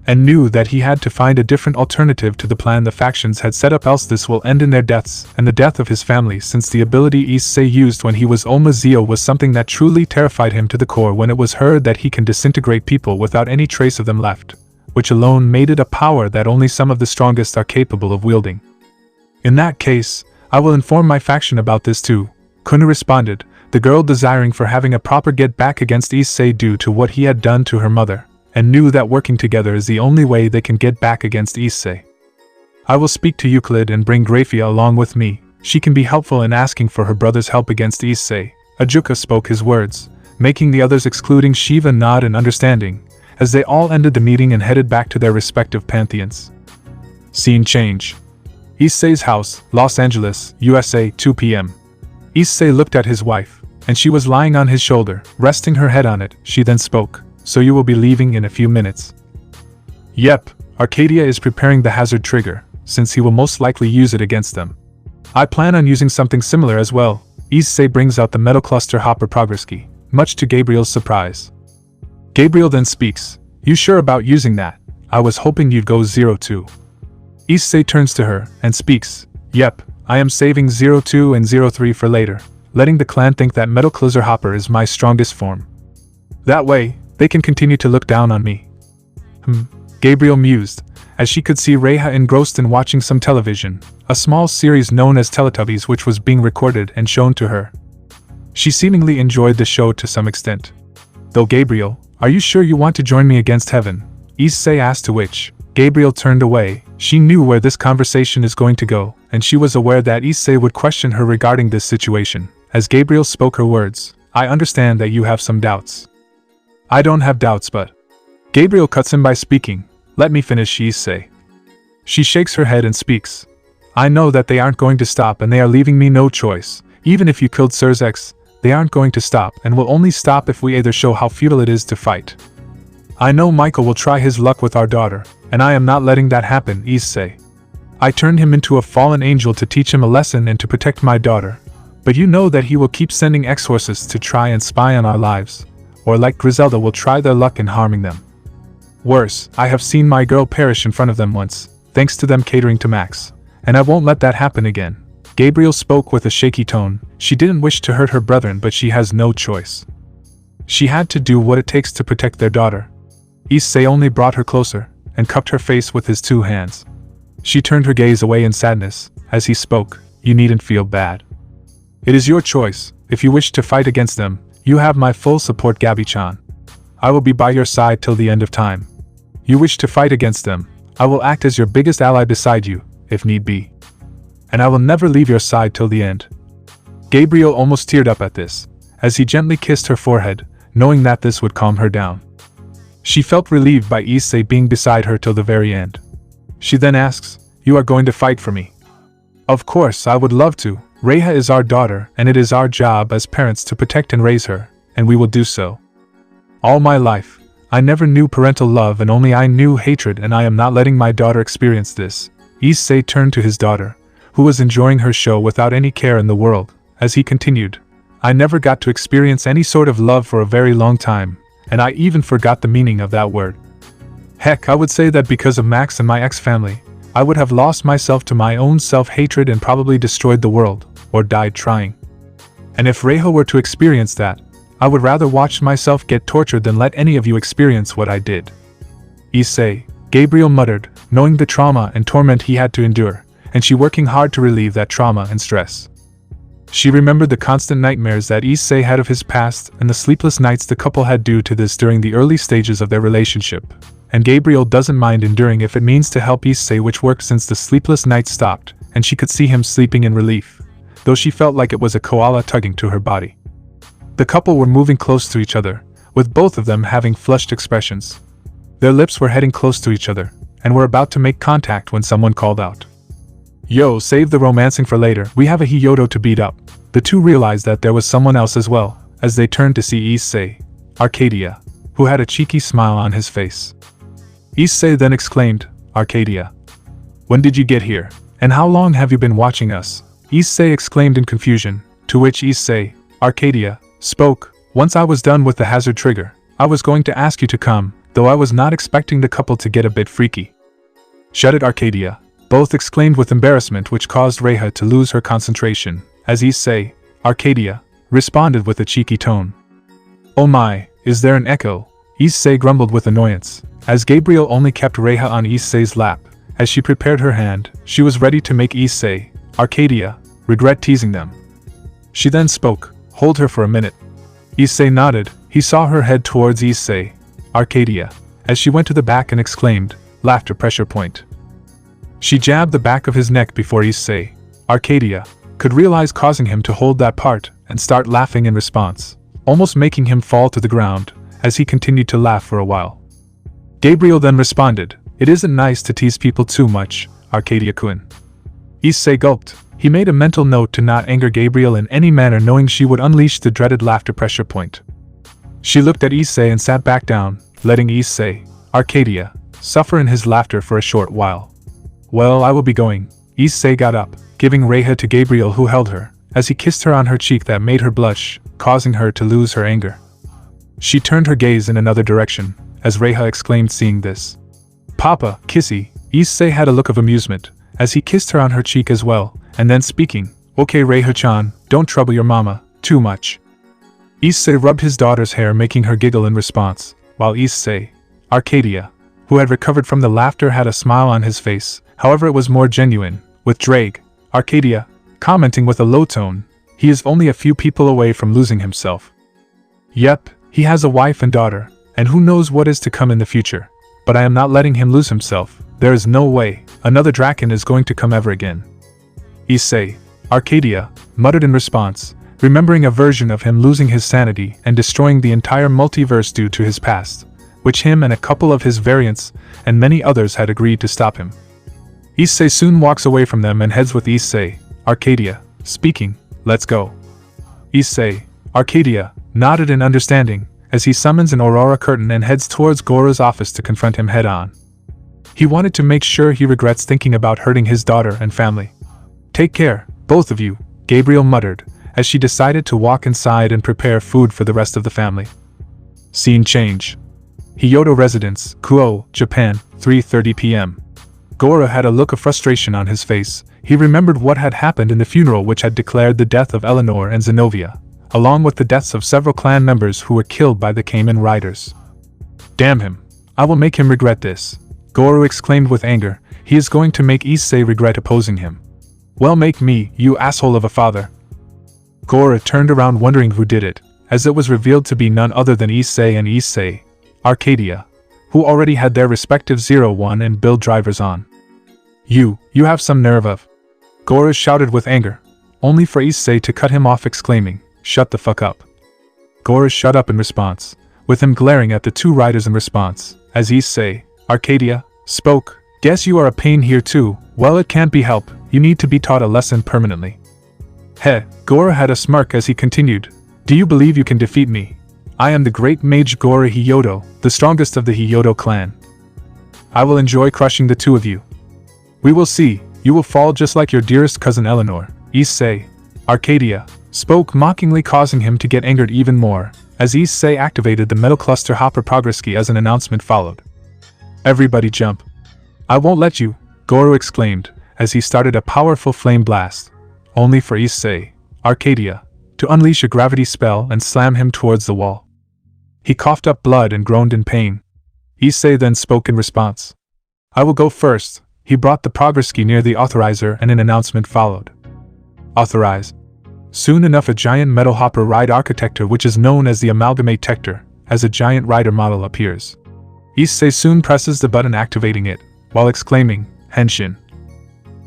And knew that he had to find a different alternative to the plan the factions had set up, else this will end in their deaths and the death of his family, since the ability Issei used when he was Omazeo was something that truly terrified him to the core when it was heard that he can disintegrate people without any trace of them left, which alone made it a power that only some of the strongest are capable of wielding. In that case, I will inform my faction about this too, Kuna responded, the girl desiring for having a proper get back against Issei due to what he had done to her mother, and knew that working together is the only way they can get back against Issei. I will speak to Euclid and bring Grafia along with me. She can be helpful in asking for her brother's help against Issei. Ajuka spoke his words, making the others excluding Shiva nod in understanding, as they all ended the meeting and headed back to their respective pantheons. Scene change. Issei's house, Los Angeles, USA, 2 p.m. Issei looked at his wife, and she was lying on his shoulder, resting her head on it. She then spoke. So you will be leaving in a few minutes? Yep, Arcadia is preparing the hazard trigger, since he will most likely use it against them. I plan on using something similar as well. Issei brings out the metal cluster hopper progress key, much to Gabriel's surprise. Gabriel then speaks, you sure about using that? I was hoping you'd go 02. Issei turns to her and speaks, yep, I am saving 02 and 03 for later, letting the clan think that metal cluster hopper is my strongest form. That way, they can continue to look down on me. Gabriel mused, as she could see Reiha engrossed in watching some television, a small series known as Teletubbies which was being recorded and shown to her. She seemingly enjoyed the show to some extent. Though Gabriel, are you sure you want to join me against heaven? Issei asked, to which Gabriel turned away. She knew where this conversation is going to go, and she was aware that Issei would question her regarding this situation. As Gabriel spoke her words, I understand that you have some doubts. I don't have doubts, but... Gabriel cuts him by speaking, let me finish, Issei. She shakes her head and speaks. I know that they aren't going to stop and they are leaving me no choice. Even if you killed Surzex, they aren't going to stop and will only stop if we either show how futile it is to fight. I know Michael will try his luck with our daughter, and I am not letting that happen, Issei. I turned him into a fallen angel to teach him a lesson and to protect my daughter. But you know that he will keep sending X-Horses to try and spy on our lives. Or like Griselda will try their luck in harming them. Worse, I have seen my girl perish in front of them once, thanks to them catering to Max. And I won't let that happen again. Gabriel spoke with a shaky tone. She didn't wish to hurt her brethren, but she has no choice. She had to do what it takes to protect their daughter. Issei only brought her closer, and cupped her face with his 2 hands. She turned her gaze away in sadness. As he spoke, you needn't feel bad. It is your choice. If you wish to fight against them, you have my full support, Gabie-chan. I will be by your side till the end of time. You wish to fight against them, I will act as your biggest ally beside you, if need be. And I will never leave your side till the end. Gabriel almost teared up at this, as he gently kissed her forehead, knowing that this would calm her down. She felt relieved by Issei being beside her till the very end. She then asks, you are going to fight for me? Of course, I would love to. Reiha is our daughter, and it is our job as parents to protect and raise her, and we will do so. All my life, I never knew parental love and only I knew hatred, and I am not letting my daughter experience this. Issei turned to his daughter, who was enjoying her show without any care in the world, as he continued, I never got to experience any sort of love for a very long time, and I even forgot the meaning of that word. Heck, I would say that because of Max and my ex-family, I would have lost myself to my own self-hatred and probably destroyed the world, or died trying. And if Reiha were to experience that, I would rather watch myself get tortured than let any of you experience what I did. Issei, Gabriel muttered, knowing the trauma and torment he had to endure, and she working hard to relieve that trauma and stress. She remembered the constant nightmares that Issei had of his past and the sleepless nights the couple had due to this during the early stages of their relationship. And Gabriel doesn't mind enduring if it means to help Issei, which worked since the sleepless nights stopped, and she could see him sleeping in relief, though she felt like it was a koala tugging to her body. The couple were moving close to each other, with both of them having flushed expressions. Their lips were heading close to each other, and were about to make contact when someone called out. Yo, save the romancing for later, we have a Hyoudou to beat up. The two realized that there was someone else as well, as they turned to see Issei, Arcadia, who had a cheeky smile on his face. Issei then exclaimed, Arcadia. When did you get here? And how long have you been watching us? Issei exclaimed in confusion, to which Issei, Arcadia, spoke, once I was done with the hazard trigger, I was going to ask you to come, though I was not expecting the couple to get a bit freaky. Shut it, Arcadia. Both exclaimed with embarrassment, which caused Reha to lose her concentration, as Issei, Arcadia, responded with a cheeky tone. Oh my, is there an echo? Issei grumbled with annoyance, as Gabriel only kept Reha on Issei's lap. As she prepared her hand, she was ready to make Issei, Arcadia, regret teasing them. She then spoke, hold her for a minute. Issei nodded, he saw her head towards Issei, Arcadia, as she went to the back and exclaimed, laughter pressure point. She jabbed the back of his neck before Issei, Arcadia, could realize, causing him to hold that part and start laughing in response, almost making him fall to the ground, as he continued to laugh for a while. Gabriel then responded, it isn't nice to tease people too much, Arcadia-kun. Issei gulped. He made a mental note to not anger Gabriel in any manner, knowing she would unleash the dreaded laughter pressure point. She looked at Issei and sat back down, letting Issei, Arcadia, suffer in his laughter for a short while. Well, I will be going. Issei got up, giving Reha to Gabriel, who held her, as he kissed her on her cheek that made her blush, causing her to lose her anger. She turned her gaze in another direction, as Reha exclaimed seeing this. Papa, kissy. Issei had a look of amusement, as he kissed her on her cheek as well, and then speaking, okay Reha-chan, don't trouble your mama too much. Issei rubbed his daughter's hair, making her giggle in response, while Issei, Arcadia, who had recovered from the laughter, had a smile on his face. However, it was more genuine, with Ddraig, Arcadia, commenting with a low tone, he is only a few people away from losing himself. Yep, he has a wife and daughter, and who knows what is to come in the future, but I am not letting him lose himself. There is no way another Draken is going to come ever again. Issei, Arcadia, muttered in response, remembering a version of him losing his sanity and destroying the entire multiverse due to his past, which him and a couple of his variants and many others had agreed to stop him. Issei soon walks away from them and heads with Issei, Arcadia, speaking, let's go. Issei, Arcadia, nodded in understanding, as he summons an aurora curtain and heads towards Gora's office to confront him head-on. He wanted to make sure he regrets thinking about hurting his daughter and family. Take care, both of you, Gabriel muttered, as she decided to walk inside and prepare food for the rest of the family. Scene change. Hyoudou Residence, Kuo, Japan, 3:30 p.m. Gora had a look of frustration on his face. He remembered what had happened in the funeral, which had declared the death of Eleanor and Zenobia, along with the deaths of several clan members who were killed by the Kamen Riders. Damn him. I will make him regret this. Gora exclaimed with anger. He is going to make Issei regret opposing him. Well, make me, you asshole of a father. Gora turned around wondering who did it, as it was revealed to be none other than Issei and Issei, Arcadia, who already had their respective 01 and build drivers on. You have some nerve of. Gora shouted with anger, only for Issei to cut him off exclaiming, shut the fuck up. Gora shut up in response, with him glaring at the two riders in response, as Issei, Arcadia, spoke, guess you are a pain here too, well it can't be helped, you need to be taught a lesson permanently. Heh, Gora had a smirk as he continued, do you believe you can defeat me? I am the great mage Gora Hyoudou, the strongest of the Hyoudou clan. I will enjoy crushing the two of you. We will see, you will fall just like your dearest cousin Eleanor, Issei, Arcadia, spoke mockingly, causing him to get angered even more, as Issei activated the metal cluster hopper progress key as an announcement followed. Everybody jump. I won't let you, Goro exclaimed, as he started a powerful flame blast, only for Issei, Arcadia, to unleash a gravity spell and slam him towards the wall. He coughed up blood and groaned in pain. Issei then spoke in response. I will go first. He brought the progress key near the authorizer and an announcement followed. Authorize. Soon enough a giant metal hopper ride architecture which is known as the Amalgamate Tector, as a giant rider model appears. Issei soon presses the button activating it, while exclaiming, Henshin.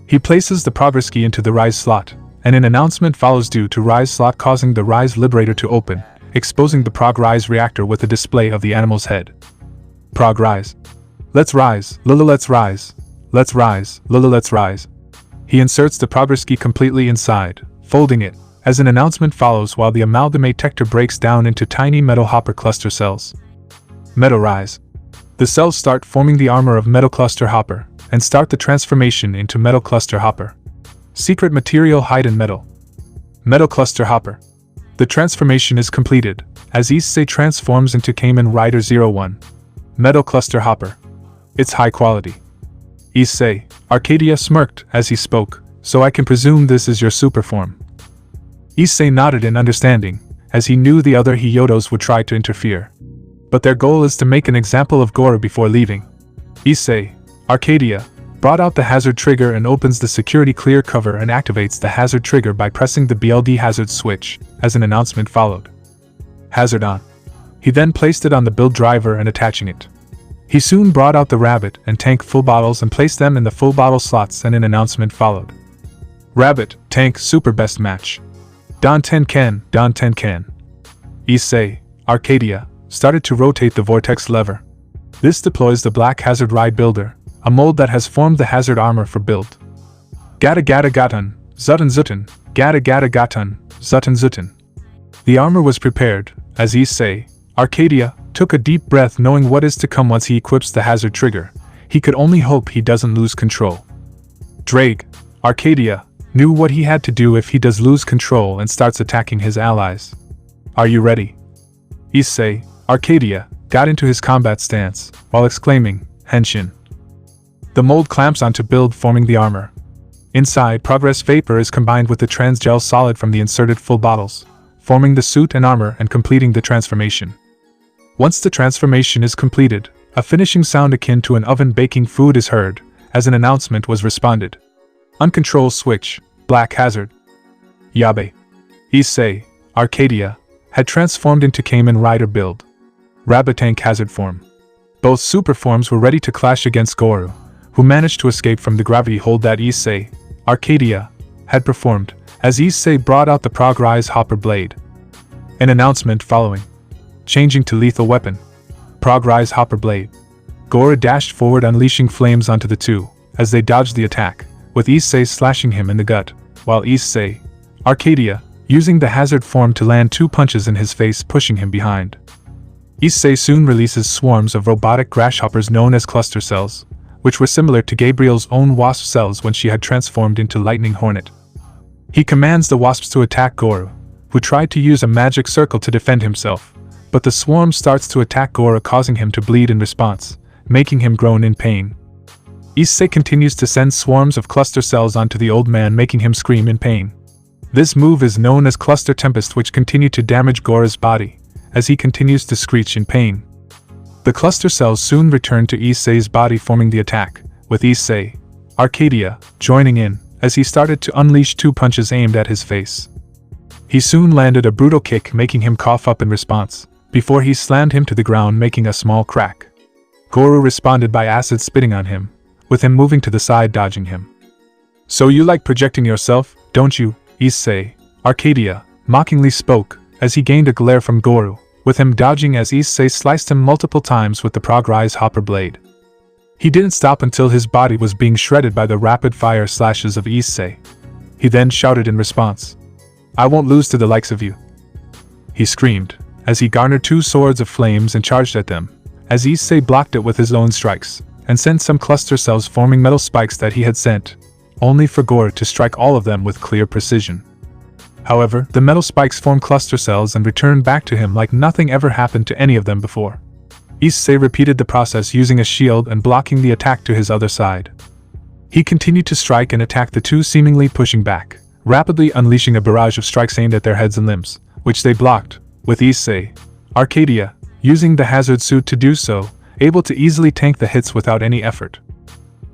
He places the progress key into the Rise slot, and an announcement follows due to Rise slot causing the Rise Liberator to open, exposing the Prog Rise reactor with a display of the animal's head. Prog Rise. Let's rise, Lula let's rise. Let's rise, Lula let's rise. He inserts the progress key completely inside, folding it, as an announcement follows while the Amalgamate Tector breaks down into tiny metal hopper cluster cells. Metal Rise. The cells start forming the armor of Metal Cluster Hopper, and start the transformation into Metal Cluster Hopper. Secret material hidden metal. Metal Cluster Hopper. The transformation is completed, as Issei transforms into Kamen Rider 01. Metal Cluster Hopper. It's high quality. Issei, Arcadia smirked as he spoke, so I can presume this is your super form. Issei nodded in understanding, as he knew the other Hyoudous would try to interfere. But their goal is to make an example of Goro before leaving. Issei, Arcadia, brought out the hazard trigger and opens the security clear cover and activates the hazard trigger by pressing the BLD hazard switch, as an announcement followed. Hazard on. He then placed it on the build driver and attaching it. He soon brought out the rabbit and tank full bottles and placed them in the full bottle slots and an announcement followed. Rabbit, tank super best match. Don 10 Ken, Don 10 Ken. Issei, Arcadia, started to rotate the vortex lever. This deploys the Black Hazard Ride Builder, a mold that has formed the hazard armor for build. Gata gata gatan, zutun zutun, gata gata gatan, zutun zutun. The armor was prepared, as Issei, Arcadia, took a deep breath knowing what is to come once he equips the hazard trigger. He could only hope he doesn't lose control. Ddraig, Arcadia, knew what he had to do if he does lose control and starts attacking his allies. Are you ready? Issei, Arcadia, got into his combat stance, while exclaiming, Henshin. The mold clamps onto build forming the armor. Inside, progress vapor is combined with the transgel solid from the inserted full bottles, forming the suit and armor and completing the transformation. Once the transformation is completed, a finishing sound akin to an oven baking food is heard, as an announcement was responded. Uncontrol switch, Black Hazard. Yabe. Issei, Arcadia, had transformed into Kamen Rider build. Rabbit Tank Hazard form. Both super forms were ready to clash against Goro, who managed to escape from the gravity hold that Issei, Arcadia, had performed, as Issei brought out the Prog Rise Hopper blade. An announcement following. Changing to lethal weapon. Prog Rise Hopper blade. Goro dashed forward unleashing flames onto the two, as they dodged the attack, with Issei slashing him in the gut, while Issei, Arcadia, using the hazard form to land 2 punches in his face pushing him behind. Issei soon releases swarms of robotic grasshoppers known as cluster cells, which were similar to Gabriel's own wasp cells when she had transformed into Lightning Hornet. He commands the wasps to attack Goro, who tried to use a magic circle to defend himself, but the swarm starts to attack Goro causing him to bleed in response, making him groan in pain. Issei continues to send swarms of cluster cells onto the old man making him scream in pain. This move is known as Cluster Tempest which continue to damage Goro's body, as he continues to screech in pain. The cluster cells soon return to Issei's body forming the attack, with Issei, Arcadia, joining in, as he started to unleash 2 punches aimed at his face. He soon landed a brutal kick making him cough up in response, before he slammed him to the ground making a small crack. Goro responded by acid spitting on him, with him moving to the side dodging him. So you like projecting yourself, don't you, Issei, Arcadia, mockingly spoke, as he gained a glare from Goro, with him dodging as Issei sliced him multiple times with the Prog Rise Hopper blade. He didn't stop until his body was being shredded by the rapid-fire slashes of Issei. He then shouted in response, I won't lose to the likes of you. He screamed, as he garnered 2 swords of flames and charged at them, as Issei blocked it with his own strikes, and sent some cluster cells forming metal spikes that he had sent, only for Goro to strike all of them with clear precision. However, the metal spikes formed cluster cells and returned back to him like nothing ever happened to any of them before. Issei repeated the process using a shield and blocking the attack to his other side. He continued to strike and attack the 2 seemingly pushing back, rapidly unleashing a barrage of strikes aimed at their heads and limbs, which they blocked, with Issei, Arcadia, using the hazard suit to do so, able to easily tank the hits without any effort.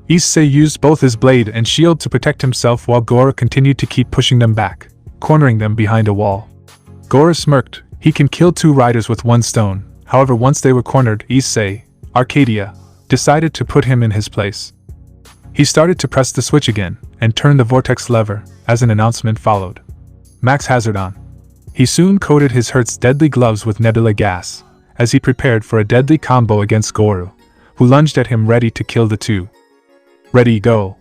Issei used both his blade and shield to protect himself while Goro continued to keep pushing them back, cornering them behind a wall. Gora smirked. He can kill 2 riders with 1 stone. However, once they were cornered, Issei, Arcadia, decided to put him in his place. He started to press the switch again, and turned the vortex lever, as an announcement followed. Max hazard on. He soon coated his Hertz deadly gloves with nebula gas, as he prepared for a deadly combo against Goru, who lunged at him ready to kill the 2. Ready, go.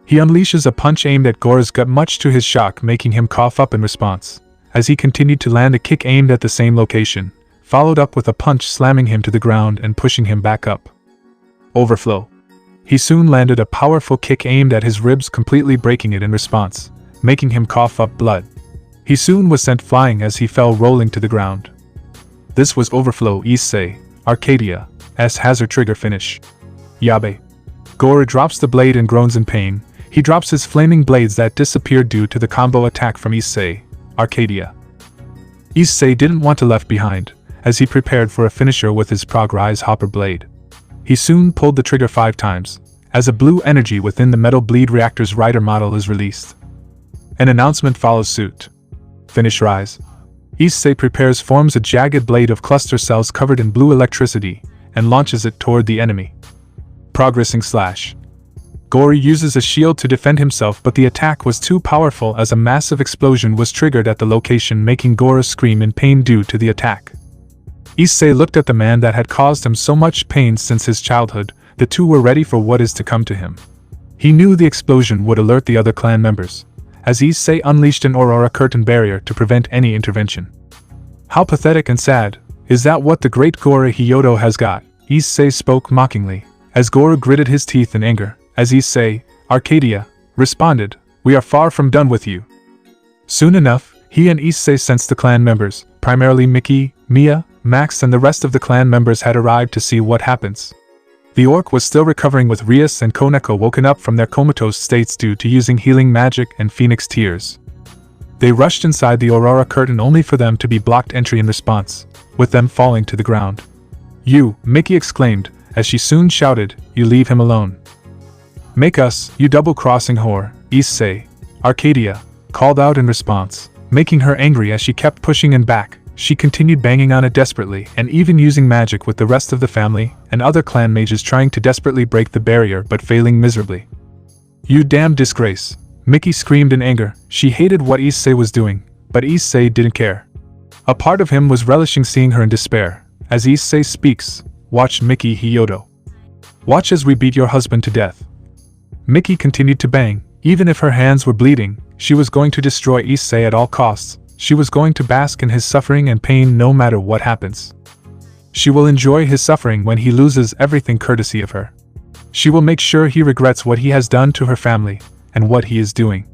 He unleashes a punch aimed at Gora's gut, much to his shock, making him cough up in response, as he continued to land a kick aimed at the same location, followed up with a punch slamming him to the ground and pushing him back up. Overflow. He soon landed a powerful kick aimed at his ribs, completely breaking it in response, making him cough up blood. He soon was sent flying as he fell rolling to the ground. This was Overflow Issei, Arcadia, S hazard trigger finish. Yabe. Gora drops the blade and groans in pain. He drops his flaming blades that disappeared due to the combo attack from Issei, Arcadia. Issei didn't want to left behind, as he prepared for a finisher with his Progrise Hopper blade. He soon pulled the trigger 5 times, as a blue energy within the Metal Bleed Reactor's Rider model is released. An announcement follows suit. Finish rise. Issei forms a jagged blade of cluster cells covered in blue electricity, and launches it toward the enemy. Progressing slash. Gori uses a shield to defend himself, but the attack was too powerful as a massive explosion was triggered at the location, making Gora scream in pain due to the attack. Issei looked at the man that had caused him so much pain since his childhood. The 2 were ready for what is to come to him. He knew the explosion would alert the other clan members, as Issei unleashed an Aurora Curtain barrier to prevent any intervention. How pathetic and sad. Is that what the great Issei Hyoudou has got? Issei spoke mockingly, as Gora gritted his teeth in anger, as Issei, Arcadia, responded, "We are far from done with you." Soon enough, he and Issei sensed the clan members, primarily Mickey, Mia, Max and the rest of the clan members had arrived to see what happens. The orc was still recovering, with Rias and Koneko woken up from their comatose states due to using healing magic and phoenix tears. They rushed inside the Aurora Curtain only for them to be blocked entry in response, with them falling to the ground. "You," Mickey exclaimed, as she soon shouted, "You leave him alone. Make us, you double-crossing whore," Issei, Arcadia, called out in response, making her angry as she kept pushing him back. She continued banging on it desperately, and even using magic with the rest of the family and other clan mages trying to desperately break the barrier but failing miserably. "You damn disgrace," Mickey screamed in anger. She hated what Issei was doing, but Issei didn't care. A part of him was relishing seeing her in despair. As Issei speaks, "Watch Mickey Hyoudou. Watch as we beat your husband to death." Mickey continued to bang. Even if her hands were bleeding, she was going to destroy Issei at all costs. She was going to bask in his suffering and pain no matter what happens. She will enjoy his suffering when he loses everything courtesy of her. She will make sure he regrets what he has done to her family, and what he is doing.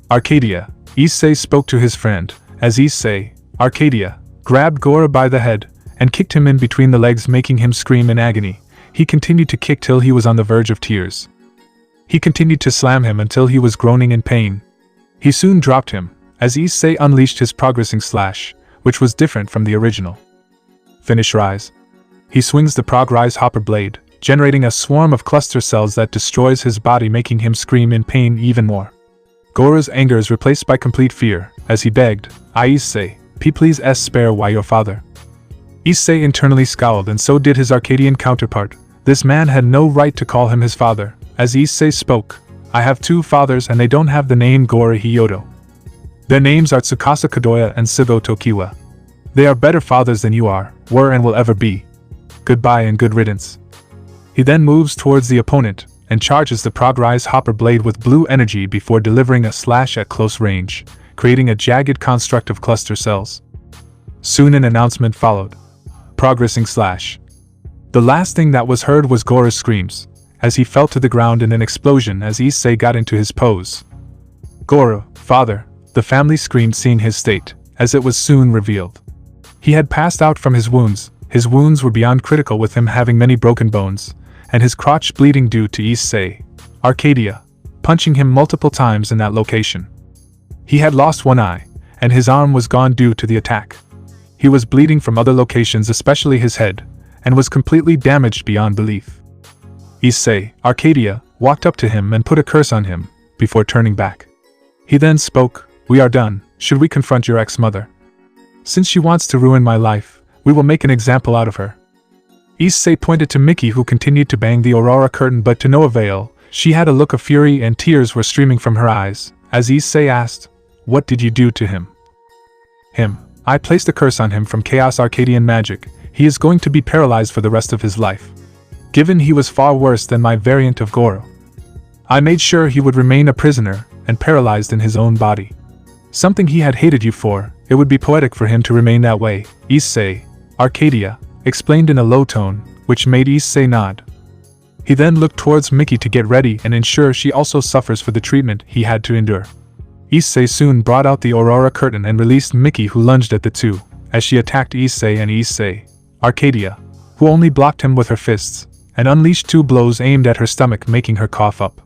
Arcadia, Issei spoke to his friend, as Issei, Arcadia, grabbed Gora by the head, and kicked him in between the legs, making him scream in agony. He continued to kick till he was on the verge of tears. He continued to slam him until he was groaning in pain. He soon dropped him, as Issei unleashed his progressing slash, which was different from the original. Finish rise. He swings the Progrise Hopper blade, generating a swarm of cluster cells that destroys his body, making him scream in pain even more. Gora's anger is replaced by complete fear, as he begged, Issei, please spare why your father." Issei internally scowled, and so did his Arcadian counterpart. This man had no right to call him his father. As Issei spoke, "I have 2 fathers and they don't have the name Issei Hyoudou. Their names are Tsukasa Kadoya and Sibo Tokiwa. They are better fathers than you are, were and will ever be. Goodbye and good riddance." He then moves towards the opponent, and charges the Progrise Hopper blade with blue energy before delivering a slash at close range, creating a jagged construct of cluster cells. Soon an announcement followed. Progressing slash. The last thing that was heard was Gora's screams, as he fell to the ground in an explosion as Issei got into his pose. "Gora, father," the family screamed, seeing his state, as it was soon revealed. He had passed out from his wounds. His wounds were beyond critical, with him having many broken bones, and his crotch bleeding due to Issei, Arcadia, punching him multiple times in that location. He had lost one eye, and his arm was gone due to the attack. He was bleeding from other locations, especially his head, and was completely damaged beyond belief. Issei, Arcadia, walked up to him and put a curse on him, before turning back. He then spoke, We are done. Should we confront your ex-mother? Since she wants to ruin my life, we will make an example out of her. Issei pointed to Miki, who continued to bang the Aurora curtain, but to no avail. She had a look of fury and tears were streaming from her eyes, as Issei asked, "What did you do to him?" "Him. I placed a curse on him from Chaos Arcadian magic. He is going to be paralyzed for the rest of his life. Given he was far worse than my variant of Goro, I made sure he would remain a prisoner and paralyzed in his own body. Something he had hated you for. It would be poetic for him to remain that way," Issei, Arcadia, explained in a low tone, which made Issei nod. He then looked towards Miki to get ready and ensure she also suffers for the treatment he had to endure. Issei soon brought out the Aurora curtain and released Miki, who lunged at the two, as she attacked Issei and Issei, Arcadia, who only blocked him with her fists, and unleashed 2 blows aimed at her stomach, making her cough up.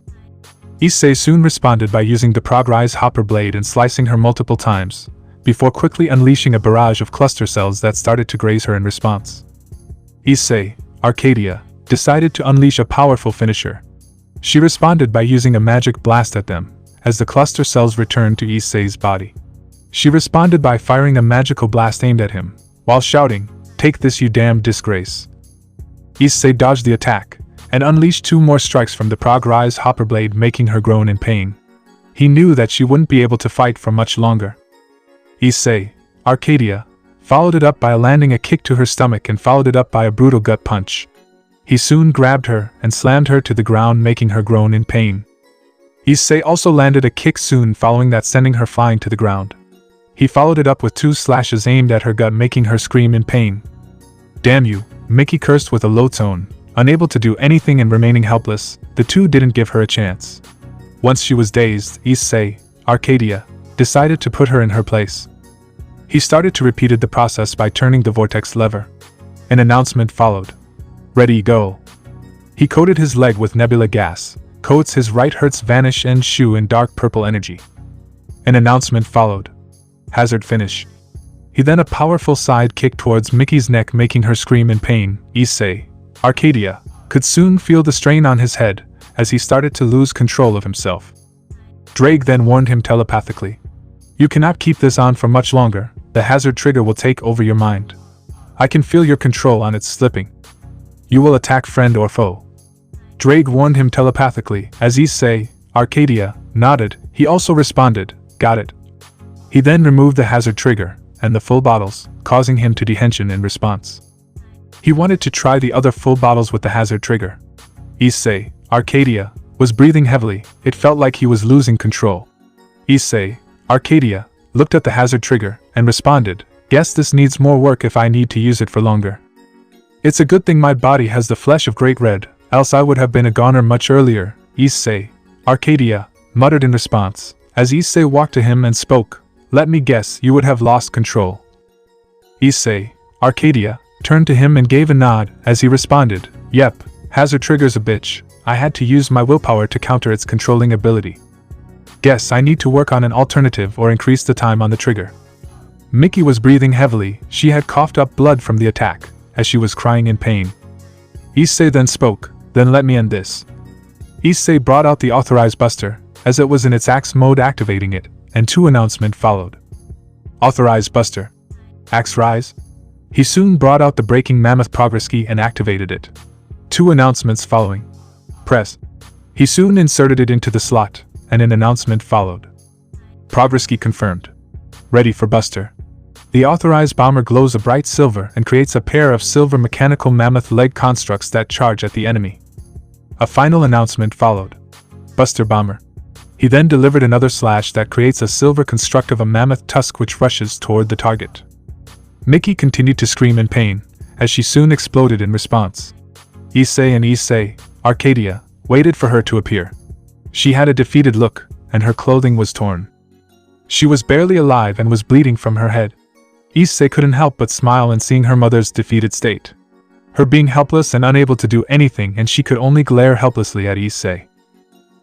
Issei soon responded by using the Progrise Hopper Blade and slicing her multiple times, before quickly unleashing a barrage of cluster cells that started to graze her in response. Issei, Arcadia, decided to unleash a powerful finisher. She responded by using a magic blast at them, as the cluster cells returned to Issei's body. She responded by firing a magical blast aimed at him, while shouting, "Take this, you damned disgrace." Issei dodged the attack, and unleashed 2 more strikes from the Progrise Hopper Blade, making her groan in pain. He knew that she wouldn't be able to fight for much longer. Issei, Arcadia, followed it up by landing a kick to her stomach and followed it up by a brutal gut punch. He soon grabbed her and slammed her to the ground, making her groan in pain. Issei also landed a kick soon following that, sending her flying to the ground. He followed it up with 2 slashes aimed at her gut, making her scream in pain. "Damn you," Miki cursed with a low tone. Unable to do anything and remaining helpless, the two didn't give her a chance. Once she was dazed, Issei, Arcadia, decided to put her in her place. He started to repeat the process by turning the vortex lever. An announcement followed. "Ready, go." He coated his leg with nebula gas, coats his right hurts vanish and shoe in dark purple energy. An announcement followed. "Hazard finish." He then a powerful side kick towards Miki's neck, making her scream in pain. Issei, Arcadia, could soon feel the strain on his head, as he started to lose control of himself. Ddraig then warned him telepathically. "You cannot keep this on for much longer, the hazard trigger will take over your mind. I can feel your control on it slipping. You will attack friend or foe." Ddraig warned him telepathically, as Issei, Arcadia, nodded. He also responded, "Got it." He then removed the hazard trigger, and the full bottles, causing him to dehension in response. He wanted to try the other full bottles with the hazard trigger. Issei, Arcadia, was breathing heavily. It felt like he was losing control. Issei, Arcadia, looked at the hazard trigger, and responded, "Guess this needs more work if I need to use it for longer. It's a good thing my body has the flesh of Great Red, else I would have been a goner much earlier." Issei, Arcadia, muttered in response, as Issei walked to him and spoke, "Let me guess, you would have lost control." Issei, Arcadia, turned to him and gave a nod, as he responded, "Yep, hazard trigger's a bitch. I had to use my willpower to counter its controlling ability. Guess I need to work on an alternative or increase the time on the trigger." Miki was breathing heavily. She had coughed up blood from the attack, as she was crying in pain. Issei then spoke, "Then let me end this." Issei brought out the authorized buster, as it was in its axe mode, activating it, and 2 announcements followed. Authorized buster. Axe rise. He soon brought out the breaking mammoth progress key and activated it. 2 announcements following. Press. He soon inserted it into the slot, and an announcement followed. Progress key confirmed. Ready for buster. The authorized bomber glows a bright silver and creates a pair of silver mechanical mammoth leg constructs that charge at the enemy. A final announcement followed. Buster bomber. He then delivered another slash that creates a silver construct of a mammoth tusk which rushes toward the target. Miki continued to scream in pain, as she soon exploded in response. Issei and Issei, Arcadia, waited for her to appear. She had a defeated look, and her clothing was torn. She was barely alive and was bleeding from her head. Issei couldn't help but smile in seeing her mother's defeated state. Her being helpless and unable to do anything, and she could only glare helplessly at Issei.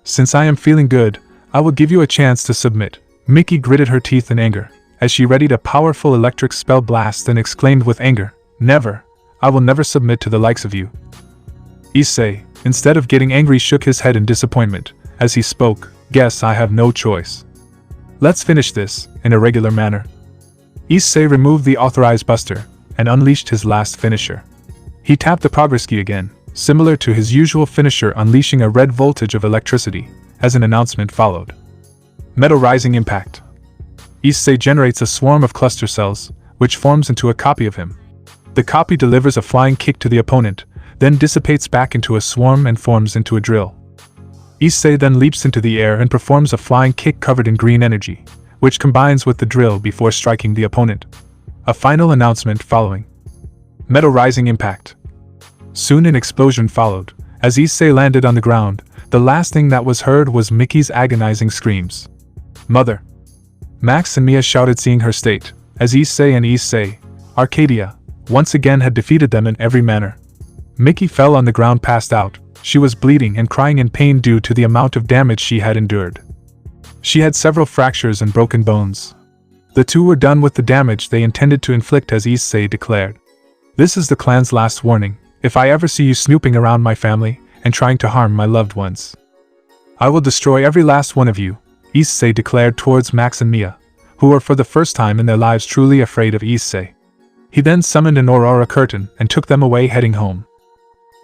"Since I am feeling good, I will give you a chance to submit." Miki gritted her teeth in anger, as she readied a powerful electric spell blast and exclaimed with anger, "Never! I will never submit to the likes of you." Issei, instead of getting angry, shook his head in disappointment, as he spoke, "Guess I have no choice." Let's finish this, in a regular manner. Issei removed the authorized buster, and unleashed his last finisher. He tapped the progress key again, similar to his usual finisher, unleashing a red voltage of electricity, as an announcement followed. Metal Rising Impact. Issei generates a swarm of cluster cells, which forms into a copy of him. The copy delivers a flying kick to the opponent, then dissipates back into a swarm and forms into a drill. Issei then leaps into the air and performs a flying kick covered in green energy, which combines with the drill before striking the opponent. A final announcement following. Metal Rising Impact. Soon an explosion followed. As Issei landed on the ground, the last thing that was heard was Mickey's agonizing screams. Mother! Max and Mia shouted, seeing her state, as Issei, Arcadia, once again had defeated them in every manner. Mickey fell on the ground, passed out. She was bleeding and crying in pain due to the amount of damage she had endured. She had several fractures and broken bones. The two were done with the damage they intended to inflict, as Issei declared. This is the clan's last warning. If I ever see you snooping around my family and trying to harm my loved ones, I will destroy every last one of you, Issei declared towards Max and Mia, who were for the first time in their lives truly afraid of Issei. He then summoned an aurora curtain and took them away, heading home.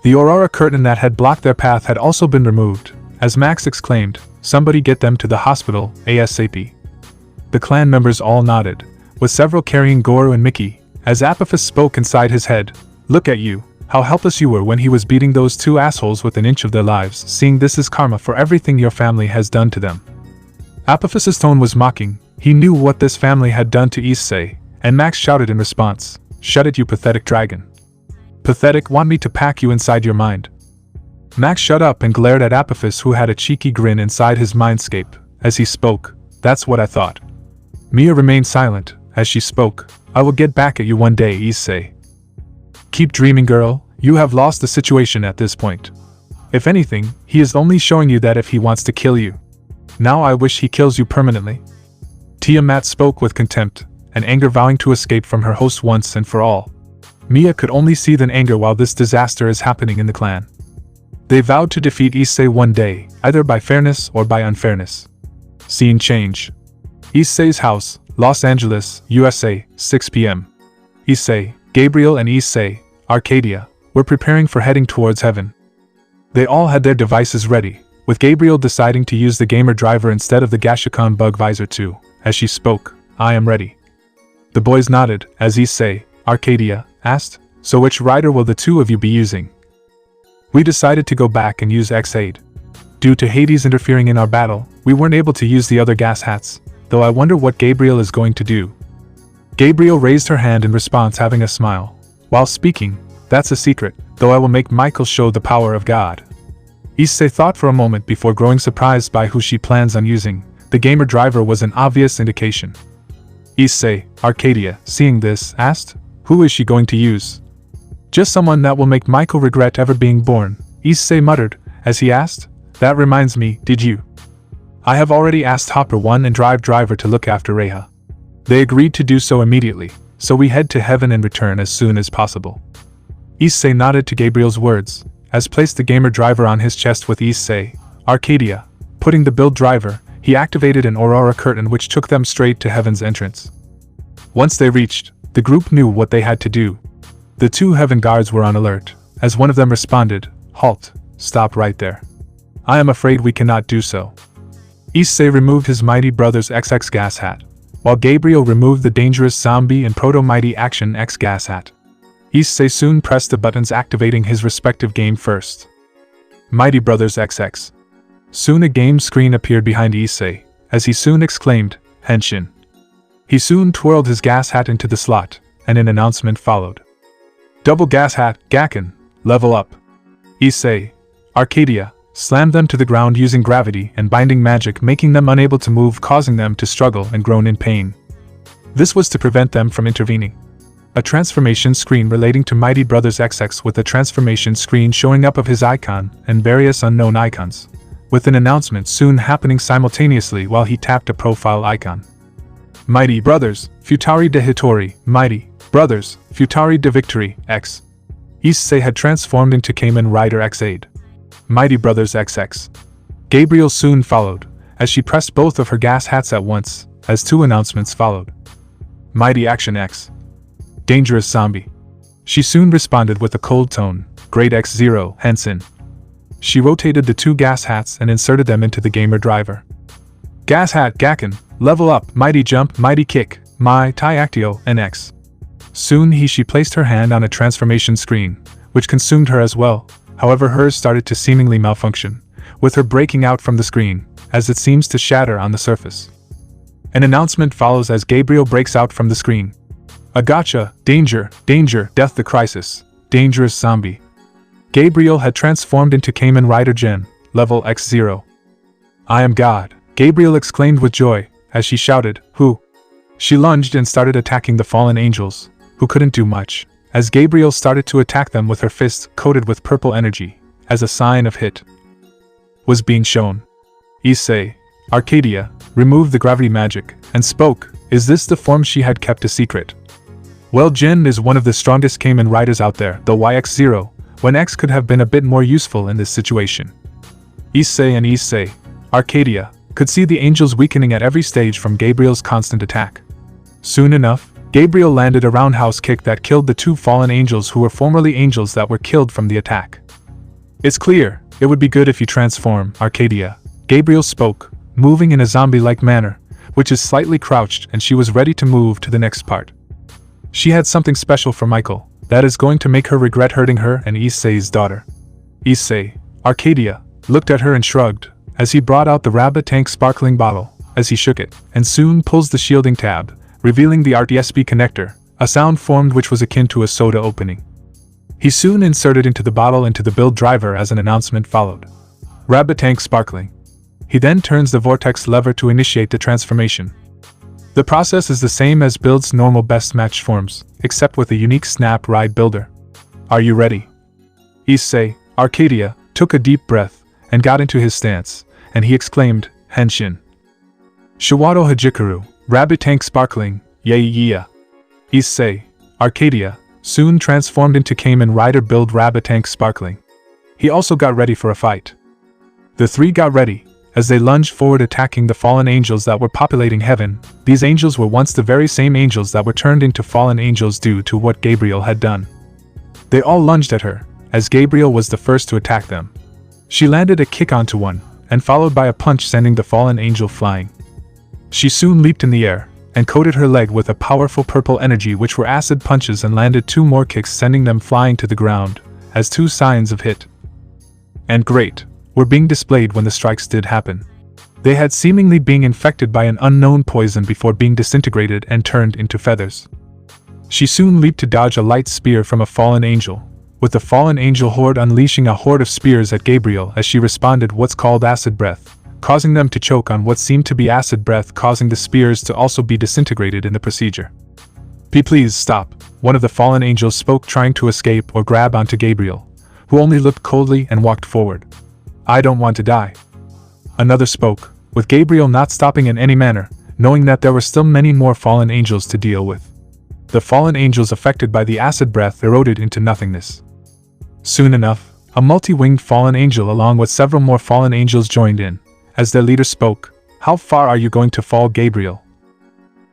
The aurora curtain that had blocked their path had also been removed, as Max exclaimed, "Somebody get them to the hospital, ASAP." The clan members all nodded, with several carrying Goro and Mickey, as Apophis spoke inside his head. Look at you, how helpless you were when he was beating those two assholes with an inch of their lives, seeing this is karma for everything your family has done to them. Apophis's tone was mocking. He knew what this family had done to Issei, and Max shouted in response, "Shut it, you pathetic dragon. Pathetic, want me to pack you inside your mind." Max shut up and glared at Apophis, who had a cheeky grin inside his mindscape, as he spoke, "That's what I thought." Mia remained silent, as she spoke, "I will get back at you one day, Issei. Keep dreaming, girl, you have lost the situation at this point. If anything, he is only showing you that if he wants to kill you. Now I wish he kills you permanently." Tiamat spoke with contempt, and anger, vowing to escape from her host once and for all. Mia could only seethe in anger while this disaster is happening in the clan. They vowed to defeat Issei one day, either by fairness or by unfairness. Scene change. Issei's house, Los Angeles, USA, 6 p.m. Issei, Gabriel and Issei, Arcadia, were preparing for heading towards heaven. They all had their devices ready, with Gabriel deciding to use the gamer driver instead of the Gashikon bug visor too. As she spoke, "I am ready." The boys nodded, as Issei, Arcadia, asked, "So which rider will the two of you be using?" "We decided to go back and use X8. Due to Hades interfering in our battle, we weren't able to use the other gas hats, though I wonder what Gabriel is going to do." Gabriel raised her hand in response, having a smile. While speaking, "That's a secret, though I will make Michael show the power of God." Issei thought for a moment before growing surprised by who she plans on using. The gamer driver was an obvious indication. Issei, Arcadia, seeing this, asked, "Who is she going to use?" "Just someone that will make Michael regret ever being born," Issei muttered, as he asked, "That reminds me, did you?" "I have already asked Hopper 1 and Driver to look after Reha. They agreed to do so immediately, so we head to heaven and return as soon as possible." Issei nodded to Gabriel's words, as placed the gamer driver on his chest with Issei, Arcadia. Putting the build driver, he activated an aurora curtain which took them straight to heaven's entrance. Once they reached, the group knew what they had to do. The two heaven guards were on alert, as one of them responded, "Halt, stop right there. I am afraid we cannot do so." Issei removed his Mighty Brothers XX gas hat, while Gabriel removed the dangerous zombie and Proto-Mighty Action X gas hat. Issei soon pressed the buttons, activating his respective game first. Mighty Brothers XX. Soon a game screen appeared behind Issei, as he soon exclaimed, "Henshin." He soon twirled his gas hat into the slot, and an announcement followed. "Double gas hat, Gakken, level up." Issei, Arcadia, slammed them to the ground using gravity and binding magic, making them unable to move, causing them to struggle and groan in pain. This was to prevent them from intervening. A transformation screen relating to Mighty Brothers XX, with a transformation screen showing up of his icon and various unknown icons, with an announcement soon happening simultaneously while he tapped a profile icon. Mighty Brothers, Futari de Hitori, Mighty Brothers, Futari de Victory, X. Issei had transformed into Kamen Rider X8. Mighty Brothers XX. Gabriel soon followed, as she pressed both of her gas hats at once, as two announcements followed. Mighty Action X. Dangerous Zombie. She soon responded with a cold tone, Grade X0, Henson. She rotated the two gas hats and inserted them into the gamer driver. Gas hat Gakken, level up, mighty jump, mighty kick, my Tai Actio, and X. Soon she placed her hand on a transformation screen, which consumed her as well. However, hers started to seemingly malfunction, with her breaking out from the screen, as it seems to shatter on the surface. An announcement follows as Gabriel breaks out from the screen. A gotcha, danger, danger, death the crisis, dangerous zombie. Gabriel had transformed into Kamen Rider Gen, level X0. I am God, Gabriel exclaimed with joy, as she shouted, Who? She lunged and started attacking the fallen angels, who couldn't do much, as Gabriel started to attack them with her fists coated with purple energy, as a sign of hit was being shown. Issei, Arcadia, removed the gravity magic, and spoke, Is this the form she had kept a secret? Well, Jin is one of the strongest Kamen Riders out there, though YX0, when X could have been a bit more useful in this situation. Issei and Issei, Arcadia, could see the angels weakening at every stage from Gabriel's constant attack. Soon enough, Gabriel landed a roundhouse kick that killed the two fallen angels who were formerly angels that were killed from the attack. It's clear, it would be good if you transform, Arcadia, Gabriel spoke, moving in a zombie-like manner, which is slightly crouched, and she was ready to move to the next part. She had something special for Michael, that is going to make her regret hurting her and Issei's daughter. Issei, Arcadia, looked at her and shrugged, as he brought out the rabbit tank sparkling bottle, as he shook it, and soon pulls the shielding tab, revealing the RTSB connector, a sound formed which was akin to a soda opening. He soon inserted into the bottle into the build driver as an announcement followed. Rabbit tank sparkling. He then turns the vortex lever to initiate the transformation. The process is the same as build's normal best match forms, except with a unique snap ride builder. Are you ready? Issei, Arcadia, took a deep breath, and got into his stance, and he exclaimed, Henshin. Shiwado Hajikaru, rabbit tank sparkling, yeah. Issei, Arcadia, soon transformed into Kamen Rider build rabbit tank sparkling. He also got ready for a fight. The three got ready, as they lunged forward attacking the fallen angels that were populating heaven. These angels were once the very same angels that were turned into fallen angels due to what Gabriel had done. They all lunged at her, as Gabriel was the first to attack them. She landed a kick onto one, and followed by a punch sending the fallen angel flying. She soon leaped in the air, and coated her leg with a powerful purple energy which were acid punches and landed two more kicks sending them flying to the ground, as two signs of hit and great were being displayed when the strikes did happen. They had seemingly been infected by an unknown poison before being disintegrated and turned into feathers. She soon leaped to dodge a light spear from a fallen angel, with the fallen angel horde unleashing a horde of spears at Gabriel as she responded what's called acid breath, causing them to choke on what seemed to be acid breath, causing the spears to also be disintegrated in the procedure. Please stop, one of the fallen angels spoke, trying to escape or grab onto Gabriel, who only looked coldly and walked forward. I don't want to die. Another spoke, with Gabriel not stopping in any manner, knowing that there were still many more fallen angels to deal with. The fallen angels affected by the acid breath eroded into nothingness. Soon enough, a multi-winged fallen angel along with several more fallen angels joined in, as their leader spoke, How far are you going to fall, Gabriel?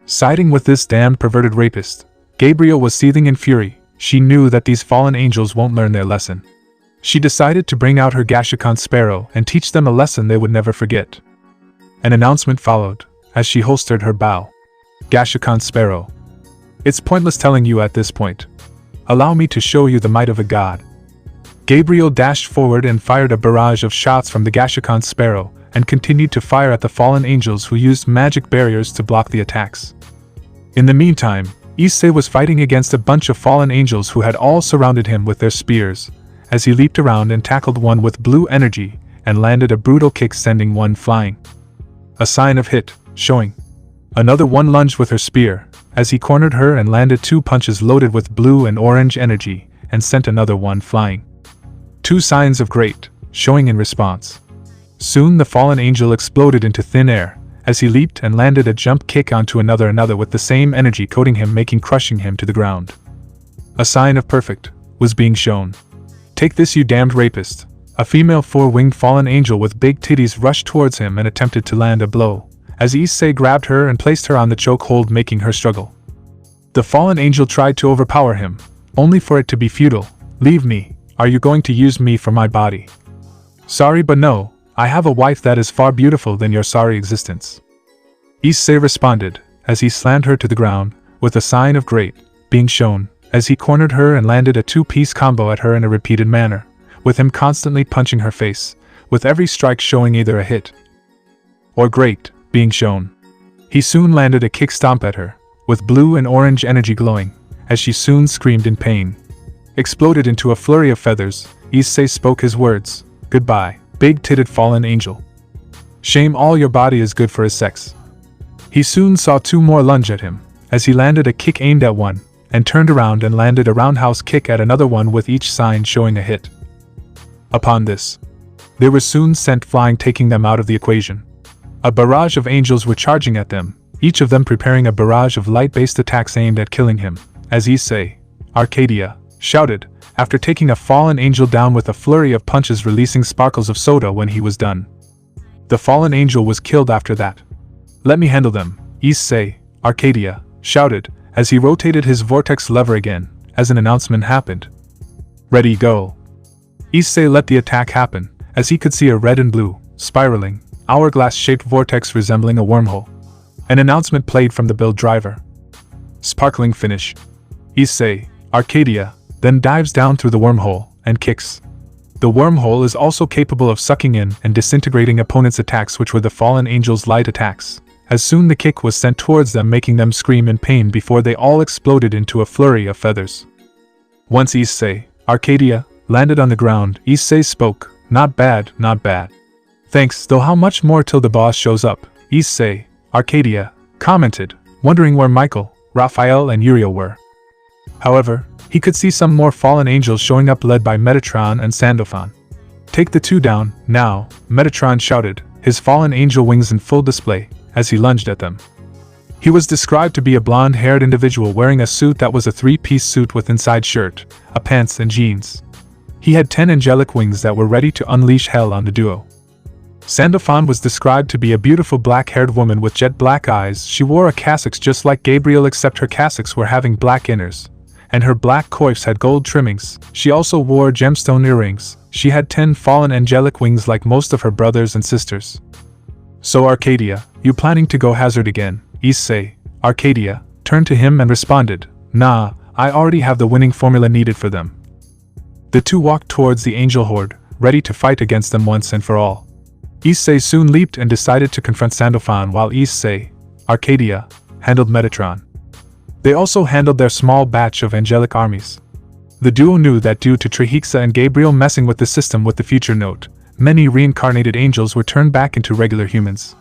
Siding with this damned perverted rapist, Gabriel was seething in fury. She knew that these fallen angels won't learn their lesson. She decided to bring out her Gashikan Sparrow and teach them a lesson they would never forget. An announcement followed, as she holstered her bow. Gashikan Sparrow. It's pointless telling you at this point. Allow me to show you the might of a god. Gabriel dashed forward and fired a barrage of shots from the Gashikan Sparrow, and continued to fire at the fallen angels who used magic barriers to block the attacks. In the meantime, Issei was fighting against a bunch of fallen angels who had all surrounded him with their spears, as he leaped around and tackled one with blue energy, and landed a brutal kick sending one flying. A sign of hit, showing. Another one lunged with her spear, as he cornered her and landed two punches loaded with blue and orange energy, and sent another one flying. Two signs of great, showing in response. Soon the fallen angel exploded into thin air, as he leaped and landed a jump kick onto another with the same energy coating him, crushing him to the ground. A sign of perfect was being shown. Take this, you damned rapist, A female four-winged fallen angel with big titties rushed towards him and attempted to land a blow, as Issei grabbed her and placed her on the chokehold, making her struggle. The fallen angel tried to overpower him, only for it to be futile. "Leave me, are you going to use me for my body?" "Sorry but no, I have a wife that is far beautiful than your sorry existence," Issei responded, as he slammed her to the ground, with a sign of great being shown, as he cornered her and landed a two-piece combo at her in a repeated manner, with him constantly punching her face, with every strike showing either a hit or great being shown. He soon landed a kick stomp at her, with blue and orange energy glowing, as she soon screamed in pain. Exploded into a flurry of feathers, Issei spoke his words, "Goodbye, big-titted fallen angel. Shame all your body is good for his sex." He soon saw two more lunge at him, as he landed a kick aimed at one, and turned around and landed a roundhouse kick at another one, with each sign showing a hit. Upon this, they were soon sent flying, taking them out of the equation. A barrage of angels were charging at them, each of them preparing a barrage of light-based attacks aimed at killing him, as Issei, Arcadia, shouted, after taking a fallen angel down with a flurry of punches, releasing sparkles of soda when he was done. The fallen angel was killed after that. "Let me handle them," Issei, Arcadia, shouted, as he rotated his vortex lever again, as an announcement happened. "Ready, go." Issei let the attack happen, as he could see a red and blue, spiraling, hourglass-shaped vortex resembling a wormhole. An announcement played from the build driver. Sparkling finish. Issei, Arcadia, then dives down through the wormhole, and kicks. The wormhole is also capable of sucking in and disintegrating opponents' attacks, which were the fallen angels' light attacks, as soon the kick was sent towards them, making them scream in pain before they all exploded into a flurry of feathers. Once Issei, Arcadia, landed on the ground, Issei spoke, "Not bad, not bad. Thanks, though how much more till the boss shows up?" Issei, Arcadia, commented, wondering where Michael, Raphael and Uriel were. However, he could see some more fallen angels showing up, led by Metatron and Sandofan. "Take the two down, now," Metatron shouted, his fallen angel wings in full display, as he lunged at them. He was described to be a blonde-haired individual wearing a suit that was a three-piece suit with inside shirt, a pants and jeans. He had 10 angelic wings that were ready to unleash hell on the duo. Sandofan was described to be a beautiful black-haired woman with jet black eyes. She wore a cassock just like Gabriel, except her cassocks were having black inners, and her black coifs had gold trimmings. She also wore gemstone earrings. She had 10 fallen angelic wings like most of her brothers and sisters. "So Arcadia, you planning to go hazard again?" Issei, Arcadia, turned to him and responded, "Nah, I already have the winning formula needed for them." The two walked towards the angel horde, ready to fight against them once and for all. Issei soon leaped and decided to confront Sandofan, while Issei, Arcadia, handled Metatron. They also handled their small batch of angelic armies. The duo knew that due to Trihexa and Gabriel messing with the system with the future note, many reincarnated angels were turned back into regular humans.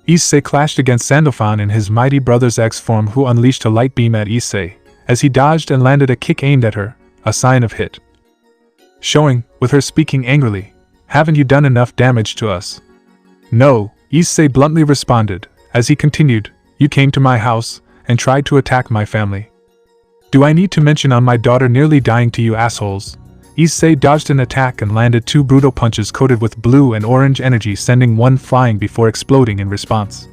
Issei clashed against Sandofan in his mighty brother's X form, who unleashed a light beam at Issei, as he dodged and landed a kick aimed at her, a sign of hit. Showing, with her speaking angrily, "Haven't you done enough damage to us?" "No," Issei bluntly responded, as he continued, "You came to my house, and tried to attack my family. Do I need to mention on my daughter nearly dying to you assholes?" Issei dodged an attack and landed two brutal punches coated with blue and orange energy, sending one flying before exploding in response.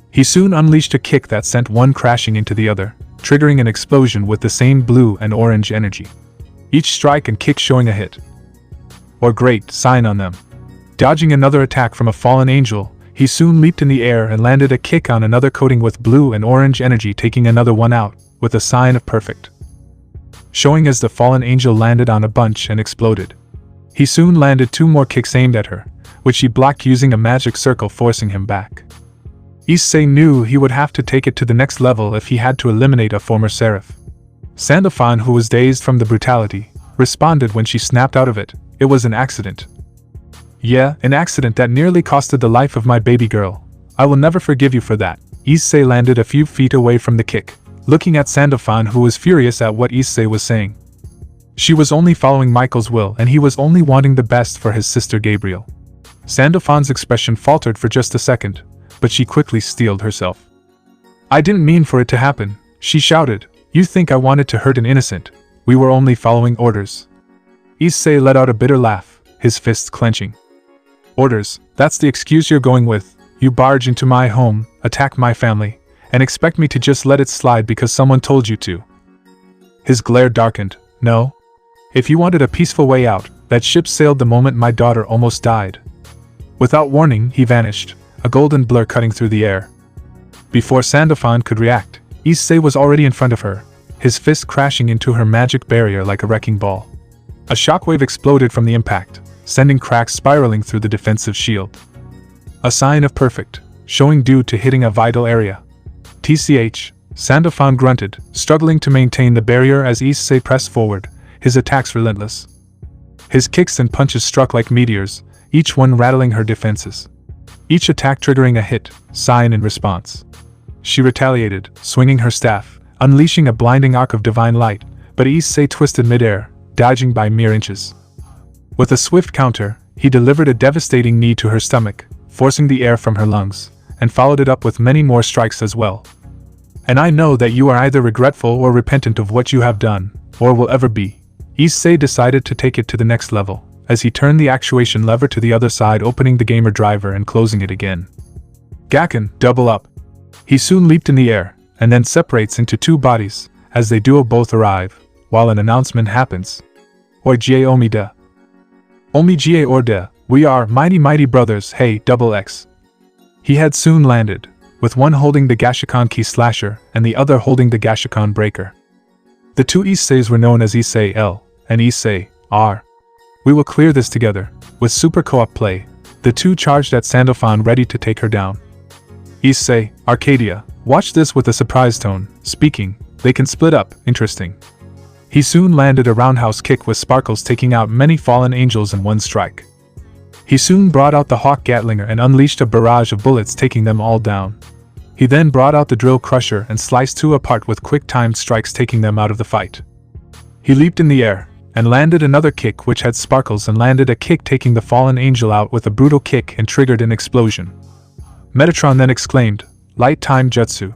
He soon unleashed a kick that sent one crashing into the other, triggering an explosion with the same blue and orange energy. Each strike and kick showing a hit or great sign on them. Dodging another attack from a fallen angel, he soon leaped in the air and landed a kick on another coating with blue and orange energy, taking another one out, with a sign of perfect. Showing as the fallen angel landed on a bunch and exploded. He soon landed two more kicks aimed at her, which she blocked using a magic circle, forcing him back. Issei knew he would have to take it to the next level if he had to eliminate a former seraph. Sandofan, who was dazed from the brutality, responded when she snapped out of it, "It was an accident." "Yeah, an accident that nearly costed the life of my baby girl. I will never forgive you for that." Issei landed a few feet away from the kick, looking at Sandofan, who was furious at what Issei was saying. She was only following Michael's will, and he was only wanting the best for his sister Gabriel. Sandofan's expression faltered for just a second, but she quickly steeled herself. "I didn't mean for it to happen," she shouted. "You think I wanted to hurt an innocent? We were only following orders." Issei let out a bitter laugh, his fists clenching. Orders, that's the excuse you're going with. You barge into my home, attack my family, and expect me to just let it slide because someone told you to. His glare darkened. No? If you wanted a peaceful way out, that ship sailed the moment my daughter almost died. Without warning, he vanished, a golden blur cutting through the air. Before Sandalphon could react, Issei was already in front of her, his fist crashing into her magic barrier like a wrecking ball. A shockwave exploded from the impact, sending cracks spiraling through the defensive shield. A sign of perfect, showing due to hitting a vital area. TCH, Sandalphon grunted, struggling to maintain the barrier as Issei pressed forward, his attacks relentless. His kicks and punches struck like meteors, each one rattling her defenses. Each attack triggering a hit, sign in response. She retaliated, swinging her staff, unleashing a blinding arc of divine light, but Issei twisted midair, dodging by mere inches. With a swift counter, he delivered a devastating knee to her stomach, forcing the air from her lungs, and followed it up with many more strikes as well. And I know that you are either regretful or repentant of what you have done, or will ever be. Issei decided to take it to the next level, as he turned the actuation lever to the other side, opening the gamer driver and closing it again. Gakken, double up. He soon leaped in the air, and then separates into two bodies, as they duo both arrive, while an announcement happens. Oijie Omida. Omijie Orde, we are mighty brothers, hey, double X. He had soon landed, with one holding the Gashikan Key Slasher and the other holding the Gashikan Breaker. The two Isseis were known as Issei L and Issei R. We will clear this together. With super co-op play, the two charged at Sandalphon ready to take her down. Issei, Arcadia, watch this with a surprise tone, speaking, they can split up, interesting. He soon landed a roundhouse kick with sparkles taking out many fallen angels in one strike. He soon brought out the Hawk Gatlinger and unleashed a barrage of bullets taking them all down. He then brought out the Drill Crusher and sliced two apart with quick-timed strikes taking them out of the fight. He leaped in the air, and landed another kick which had sparkles and landed a kick taking the fallen angel out with a brutal kick and triggered an explosion. Metatron then exclaimed, Light Time Jutsu.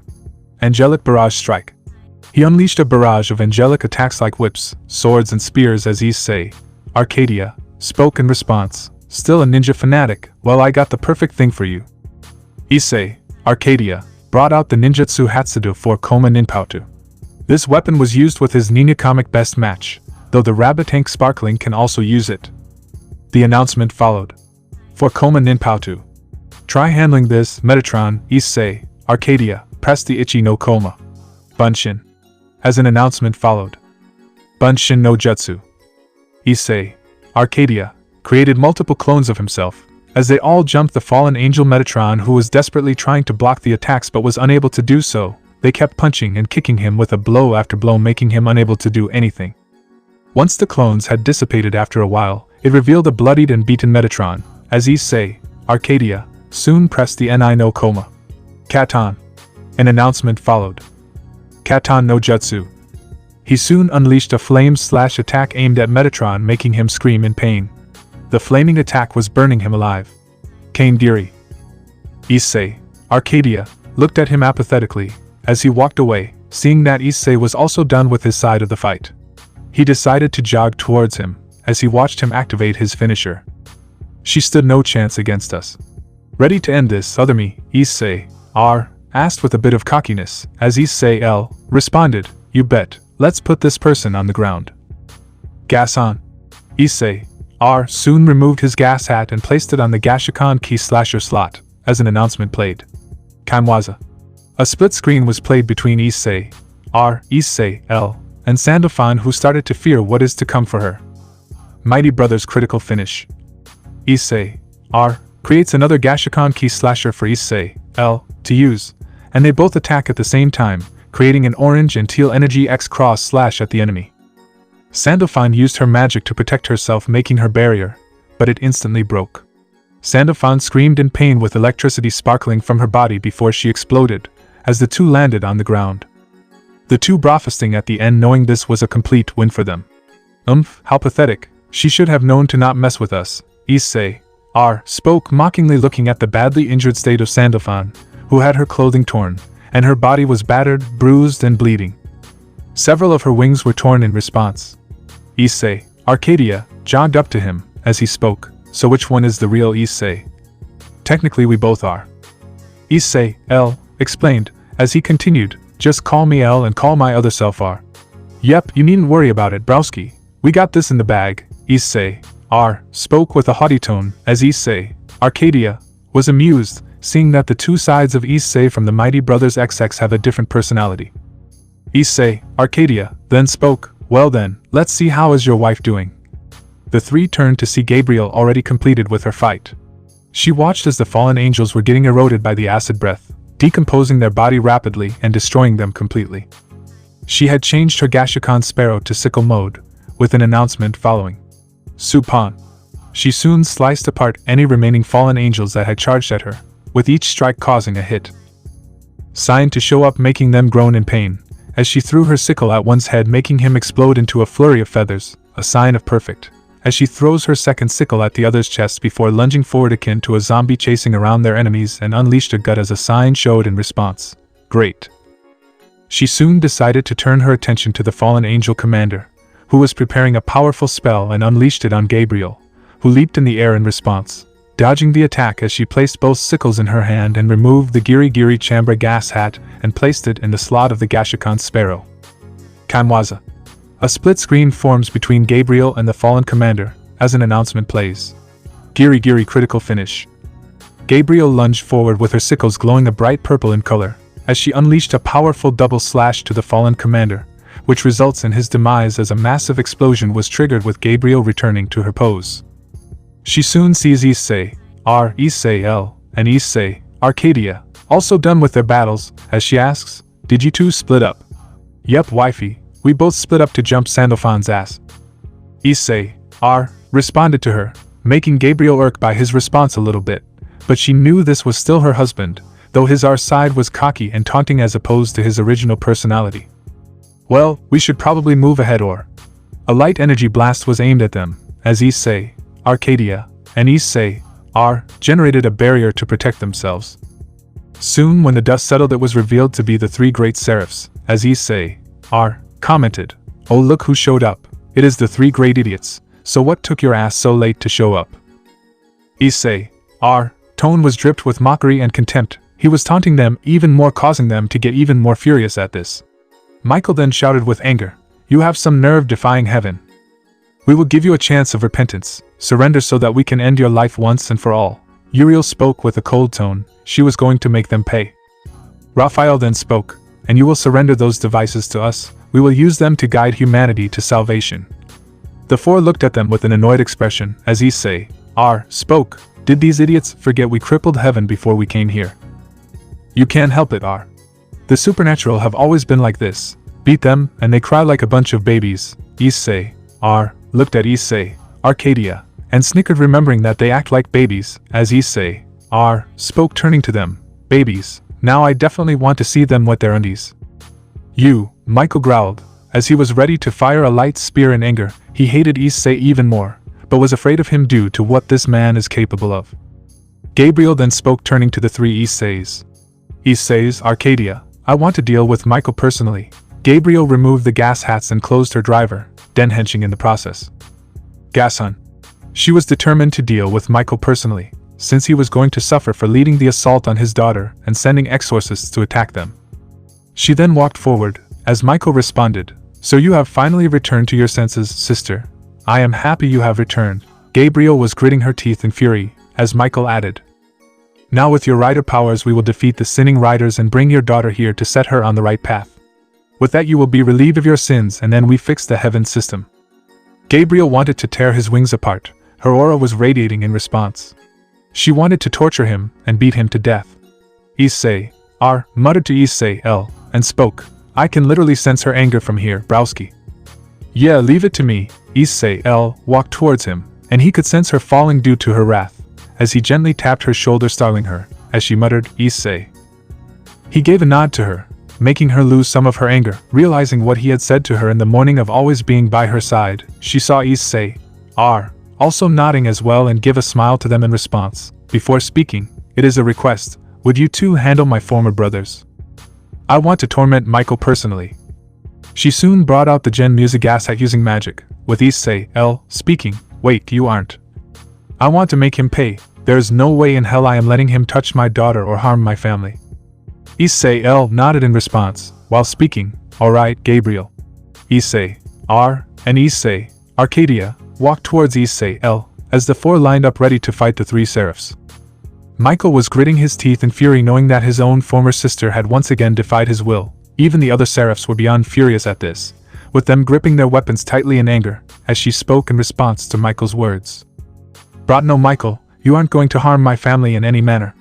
Angelic Barrage Strike. He unleashed a barrage of angelic attacks like whips, swords and spears as Issei, Arcadia, spoke in response, Still a ninja fanatic, well I got the perfect thing for you. Issei, Arcadia, brought out the ninjutsu Hatsudo for Koma Ninpautu. This weapon was used with his Nina comic best match, though the Rabbit Tank Sparkling can also use it. The announcement followed. For Koma Ninpautu. Try handling this, Metatron, Issei, Arcadia, press the Ichi no Koma. Bunshin. As an announcement followed. Bunshin no Jutsu. Issei, Arcadia, created multiple clones of himself, as they all jumped the fallen angel Metatron who was desperately trying to block the attacks but was unable to do so. They kept punching and kicking him with a blow after blow, making him unable to do anything. Once the clones had dissipated after a while, it revealed a bloodied and beaten Metatron, as Issei, Arcadia, soon pressed the Ni no Koma. Katan. An announcement followed. Katan no Jutsu. He soon unleashed a flame-slash attack aimed at Metatron, making him scream in pain. The flaming attack was burning him alive. Kaingiri. Issei, Arcadia, looked at him apathetically, as he walked away, seeing that Issei was also done with his side of the fight. He decided to jog towards him, as he watched him activate his finisher. She stood no chance against us. Ready to end this, other me, Issei R, asked with a bit of cockiness, as Issei L responded, You bet, let's put this person on the ground. Gas on. Issei R soon removed his gas hat and placed it on the Gashikan Key Slasher slot, as an announcement played. Kanwaza. A split screen was played between Issei R, Issei L, and Sandalphon, who started to fear what is to come for her. Mighty Brothers critical finish. Issei R creates another Gashikan Key Slasher for Issei L to use, and they both attack at the same time, creating an orange and teal energy X cross slash at the enemy. Sandalphon used her magic to protect herself, making her barrier, but it instantly broke. Sandalphon screamed in pain with electricity sparkling from her body before she exploded, as the two landed on the ground. The two breathlessing at the end, knowing this was a complete win for them. How pathetic, she should have known to not mess with us, Issei R spoke mockingly, looking at the badly injured state of Sandalphon, who had her clothing torn, and her body was battered, bruised and bleeding. Several of her wings were torn in response. Issei, Arcadia, jogged up to him, as he spoke, so which one is the real Issei? Technically we both are. Issei, L, explained, as he continued, just call me L and call my other self R. Yep, you needn't worry about it, Browski. We got this in the bag, Issei, R, spoke with a haughty tone, as Issei, Arcadia, was amused, seeing that the two sides of Issei from the Mighty Brothers XX have a different personality. Issei, Arcadia, then spoke, well then, let's see how is your wife doing. The three turned to see Gabriel already completed with her fight. She watched as the fallen angels were getting eroded by the acid breath, decomposing their body rapidly and destroying them completely. She had changed her Gashukan Sparrow to sickle mode, with an announcement following. Supan. She soon sliced apart any remaining fallen angels that had charged at her, with each strike causing a hit. Sign to show up, making them groan in pain, as she threw her sickle at one's head, making him explode into a flurry of feathers, a sign of perfect, as she throws her second sickle at the other's chest before lunging forward akin to a zombie chasing around their enemies, and unleashed a gut as a sign showed in response. Great. She soon decided to turn her attention to the fallen angel commander, who was preparing a powerful spell, and unleashed it on Gabriel, who leaped in the air in response, dodging the attack as she placed both sickles in her hand and removed the Giri Giri Chambra gas hat and placed it in the slot of the Gashukan Sparrow. Kanwaza. A split screen forms between Gabriel and the fallen commander, as an announcement plays. Giri Giri critical finish. Gabriel lunged forward with her sickles glowing a bright purple in color, as she unleashed a powerful double slash to the fallen commander, which results in his demise as a massive explosion was triggered with Gabriel returning to her pose. She soon sees Issei, R, Issei L, and Issei, Arcadia, also done with their battles, as she asks, did you two split up? Yep, wifey, we both split up to jump Sandalphon's ass. Issei, R, responded to her, making Gabriel irk by his response a little bit, but she knew this was still her husband, though his R side was cocky and taunting as opposed to his original personality. Well, we should probably move ahead or... A light energy blast was aimed at them, as Issei, Arcadia, and Issei, R, generated a barrier to protect themselves. Soon when the dust settled, it was revealed to be the three great seraphs, as Issei, R, commented, oh look who showed up, it is the three great idiots, so what took your ass so late to show up? Issei, R, tone was dripped with mockery and contempt, he was taunting them even more, causing them to get even more furious at this. Michael then shouted with anger, you have some nerve defying heaven. We will give you a chance of repentance, surrender so that we can end your life once and for all. Uriel spoke with a cold tone, she was going to make them pay. Raphael then spoke, and you will surrender those devices to us, we will use them to guide humanity to salvation. The four looked at them with an annoyed expression, as Issei, R, spoke, did these idiots forget we crippled heaven before we came here? You can't help it, R. The supernatural have always been like this, beat them, and they cry like a bunch of babies. Issei, R, looked at Issei, Arcadia, and snickered, remembering that they act like babies, as Issei, R, spoke, turning to them, babies, now I definitely want to see them wet their undies. You, Michael growled, as he was ready to fire a light spear in anger. He hated Issei even more, but was afraid of him due to what this man is capable of. Gabriel then spoke, turning to the three Isseis. Issei's, Arcadia, I want to deal with Michael personally. Gabriel removed the gas hats and closed her driver, den henching in the process. Gasun. She was determined to deal with Michael personally, since he was going to suffer for leading the assault on his daughter and sending exorcists to attack them. She then walked forward, as Michael responded, so you have finally returned to your senses, sister. I am happy you have returned. Gabriel was gritting her teeth in fury, as Michael added. Now with your rider powers we will defeat the sinning riders and bring your daughter here to set her on the right path. With that you will be relieved of your sins, and then we fix the heaven system. Gabriel wanted to tear his wings apart, her aura was radiating in response. She wanted to torture him and beat him to death. Issei, R, muttered to Issei, L, and spoke, I can literally sense her anger from here, Browski. Yeah, leave it to me. Issei, L, walked towards him, and he could sense her falling due to her wrath, as he gently tapped her shoulder, startling her, as she muttered, Issei. He gave a nod to her, making her lose some of her anger. Realizing what he had said to her in the morning of always being by her side, she saw Issei, R, also nodding as well, and give a smile to them in response. Before speaking, it is a request, would you two handle my former brothers? I want to torment Michael personally. She soon brought out the Gen Music gas hat using magic, with Issei, L, speaking, wait, you aren't. I want to make him pay. There is no way in hell I am letting him touch my daughter or harm my family. Issei nodded in response, while speaking, Alright, Gabriel. Issei and Issei Arcadia walked towards Issei as the four lined up ready to fight the three seraphs. Michael was gritting his teeth in fury knowing that his own former sister had once again defied his will. Even the other seraphs were beyond furious at this, with them gripping their weapons tightly in anger, as she spoke in response to Michael's words. No, Michael, you aren't going to harm my family in any manner.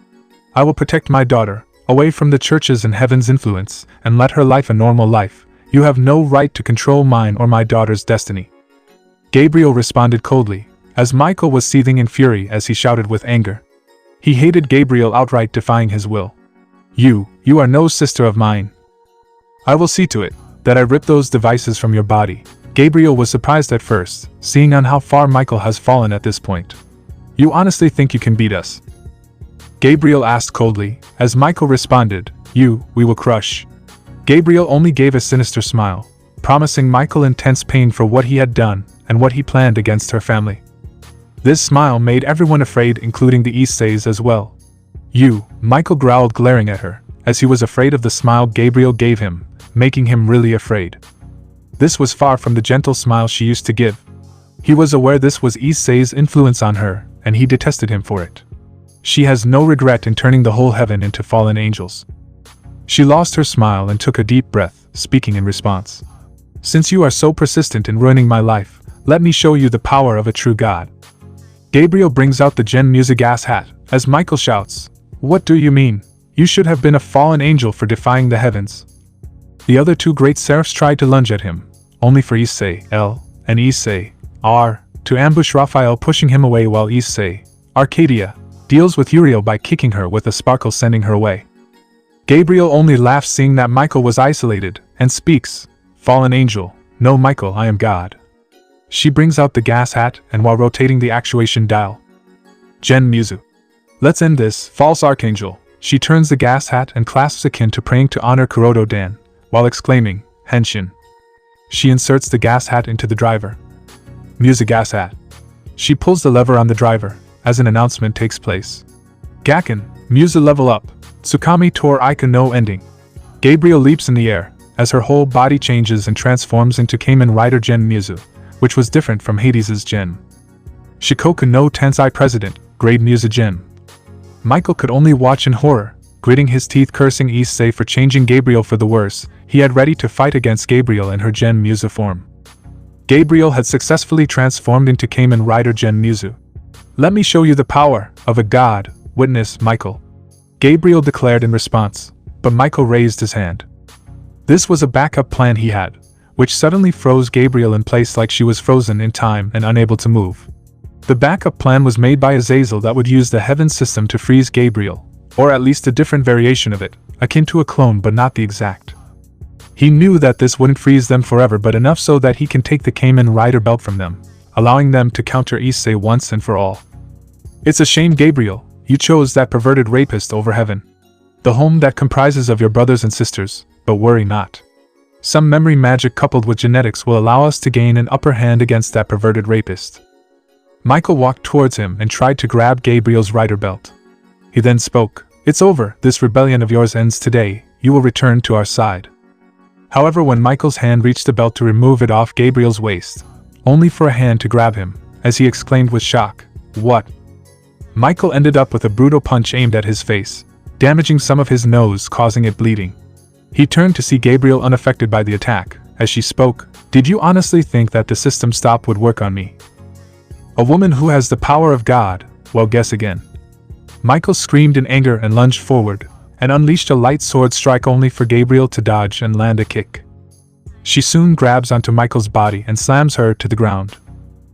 I will protect my daughter, away from the church's and heaven's influence, and let her life a normal life. You have no right to control mine or my daughter's destiny. Gabriel responded coldly, as Michael was seething in fury as he shouted with anger. He hated Gabriel outright, defying his will. You are no sister of mine. I will see to it that I rip those devices from your body. Gabriel was surprised at first, seeing on how far Michael has fallen at this point. You honestly think you can beat us? Gabriel asked coldly, as Michael responded, we will crush. Gabriel only gave a sinister smile, promising Michael intense pain for what he had done and what he planned against her family. This smile made everyone afraid, including the Isseis as well. Michael growled, glaring at her, as he was afraid of the smile Gabriel gave him, making him really afraid. This was far from the gentle smile she used to give. He was aware this was Issei's influence on her, and he detested him for it. She has no regret in turning the whole heaven into fallen angels. She lost her smile and took a deep breath, speaking in response. Since you are so persistent in ruining my life, let me show you the power of a true god. Gabriel brings out the Gen music ass hat, as Michael shouts, What do you mean? You should have been a fallen angel for defying the heavens. The other two great seraphs tried to lunge at him, only for Issei and Issei to ambush Raphael, pushing him away, while Issei Arcadia deals with Uriel by kicking her with a sparkle, sending her away. Gabriel only laughs seeing that Michael was isolated, and speaks, Fallen angel, no Michael, I am God. She brings out the gas hat, and while rotating the actuation dial, Gen Musu. Let's end this, false archangel. She turns the gas hat and clasps akin to praying to honor Kurodo Dan, while exclaiming, Henshin. She inserts the gas hat into the driver. Musu gas hat. She pulls the lever on the driver, as an announcement takes place. Gakken, Musu level up. Tsukami Tor Ika no ending. Gabriel leaps in the air, as her whole body changes and transforms into Kamen Rider Gen Musu, which was different from Hades's Gen. Shikoku no Tensei President, Grade Musu Gen. Michael could only watch in horror, gritting his teeth, cursing Issei for changing Gabriel for the worse. He had ready to fight against Gabriel in her Gen Musu form. Gabriel had successfully transformed into Kamen Rider Gen Musu. Let me show you the power of a god, witness Michael. Gabriel declared in response, but Michael raised his hand. This was a backup plan he had, which suddenly froze Gabriel in place like she was frozen in time and unable to move. The backup plan was made by Azazel that would use the heaven system to freeze Gabriel, or at least a different variation of it, akin to a clone but not the exact. He knew that this wouldn't freeze them forever, but enough so that he can take the Kamen Rider belt from them, allowing them to counter Issei once and for all. It's a shame, Gabriel, you chose that perverted rapist over heaven. The home that comprises of your brothers and sisters, but worry not. Some memory magic coupled with genetics will allow us to gain an upper hand against that perverted rapist. Michael walked towards him and tried to grab Gabriel's rider belt. He then spoke, It's over, this rebellion of yours ends today, you will return to our side. However, when Michael's hand reached the belt to remove it off Gabriel's waist, only for a hand to grab him, as he exclaimed with shock, What? Michael ended up with a brutal punch aimed at his face, damaging some of his nose, causing it bleeding. He turned to see Gabriel unaffected by the attack, as she spoke, Did you honestly think that the system stop would work on me? A woman who has the power of God, well, guess again. Michael screamed in anger and lunged forward, and unleashed a light sword strike only for Gabriel to dodge and land a kick. She soon grabs onto Michael's body and slams her to the ground.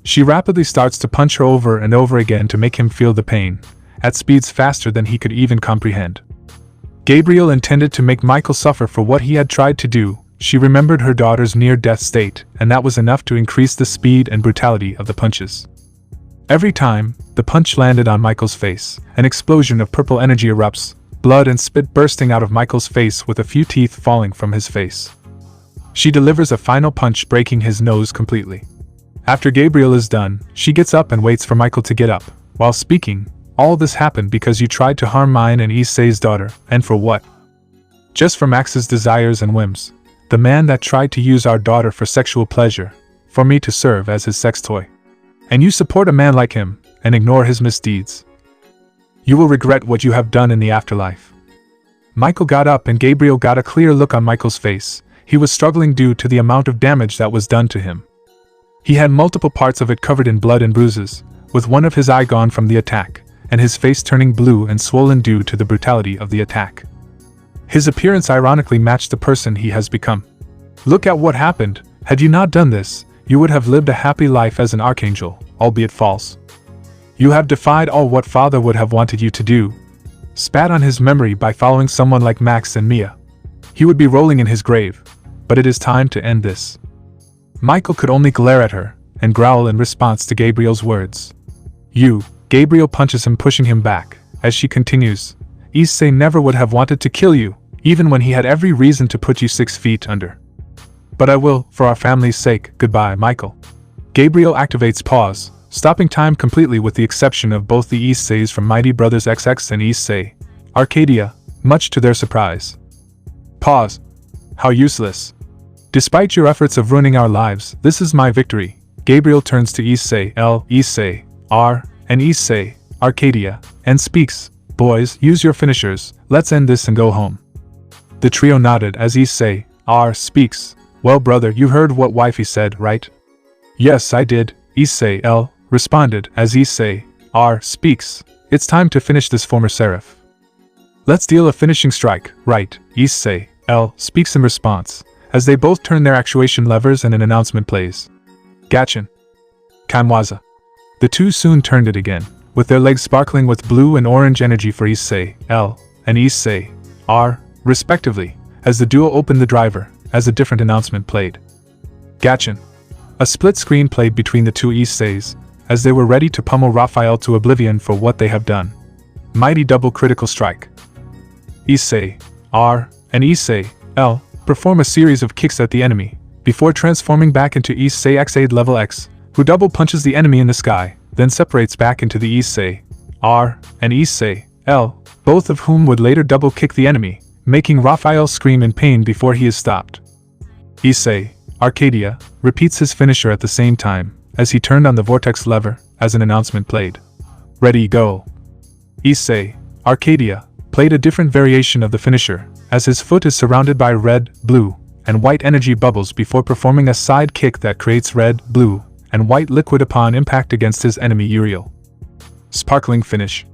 She rapidly starts to punch her over and over again to make him feel the pain, at speeds faster than he could even comprehend. Gabriel intended to make Michael suffer for what he had tried to do. She remembered her daughter's near-death state, and that was enough to increase the speed and brutality of the punches. Every time the punch landed on Michael's face, an explosion of purple energy erupts, blood and spit bursting out of Michael's face with a few teeth falling from his face. She delivers a final punch, breaking his nose completely. After Gabriel is done, she gets up and waits for Michael to get up, While speaking, all this happened because you tried to harm mine and Issei's daughter, and for what? Just for Max's desires and whims. The man that tried to use our daughter for sexual pleasure, for me to serve as his sex toy. And you support a man like him, and ignore his misdeeds. You will regret what you have done in the afterlife. Michael got up and Gabriel got a clear look on Michael's face. He was struggling due to the amount of damage that was done to him. He had multiple parts of it covered in blood and bruises, with one of his eye gone from the attack, and his face turning blue and swollen due to the brutality of the attack. His appearance ironically matched the person he has become. Look at what happened. Had you not done this, you would have lived a happy life as an archangel, albeit false. You have defied all what father would have wanted you to do. Spat on his memory by following someone like Max and Mia. He would be rolling in his grave, but it is time to end this. Michael could only glare at her, and growl in response to Gabriel's words. You, Gabriel punches him, pushing him back, as she continues. Issei never would have wanted to kill you, even when he had every reason to put you 6 feet under. But I will, for our family's sake. Goodbye, Michael. Gabriel activates pause, stopping time completely with the exception of both the Isseis from Mighty Brothers XX and Issei Arcadia, much to their surprise. Pause. How useless. Despite your efforts of ruining our lives, this is my victory. Gabriel turns to Issei L, Issei R, and Issei Arcadia, and speaks. Boys, use your finishers, let's end this and go home. The trio nodded as Issei R speaks. Well, brother, you heard what wifey said, right? Yes, I did, Issei L responded as Issei R speaks. It's time to finish this, former seraph. Let's deal a finishing strike, right? Issei L speaks in response, as they both turn their actuation levers and an announcement plays. Gachin. Kanwaza. The two soon turned it again, with their legs sparkling with blue and orange energy for Issei L and Issei R, respectively, as the duo opened the driver, as a different announcement played. Gachin. A split screen played between the two Isseis, as they were ready to pummel Raphael to oblivion for what they have done. Mighty double critical strike. Issei R and Issei L perform a series of kicks at the enemy, before transforming back into Issei Xaid level X, who double punches the enemy in the sky, then separates back into the Issei R and Issei L, both of whom would later double kick the enemy, making Raphael scream in pain before he is stopped. Issei Arcadia repeats his finisher at the same time, as he turned on the vortex lever, as an announcement played. Ready, go. Issei Arcadia played a different variation of the finisher, as his foot is surrounded by red, blue, and white energy bubbles before performing a side kick that creates red, blue, and white liquid upon impact against his enemy Uriel. Sparkling finish.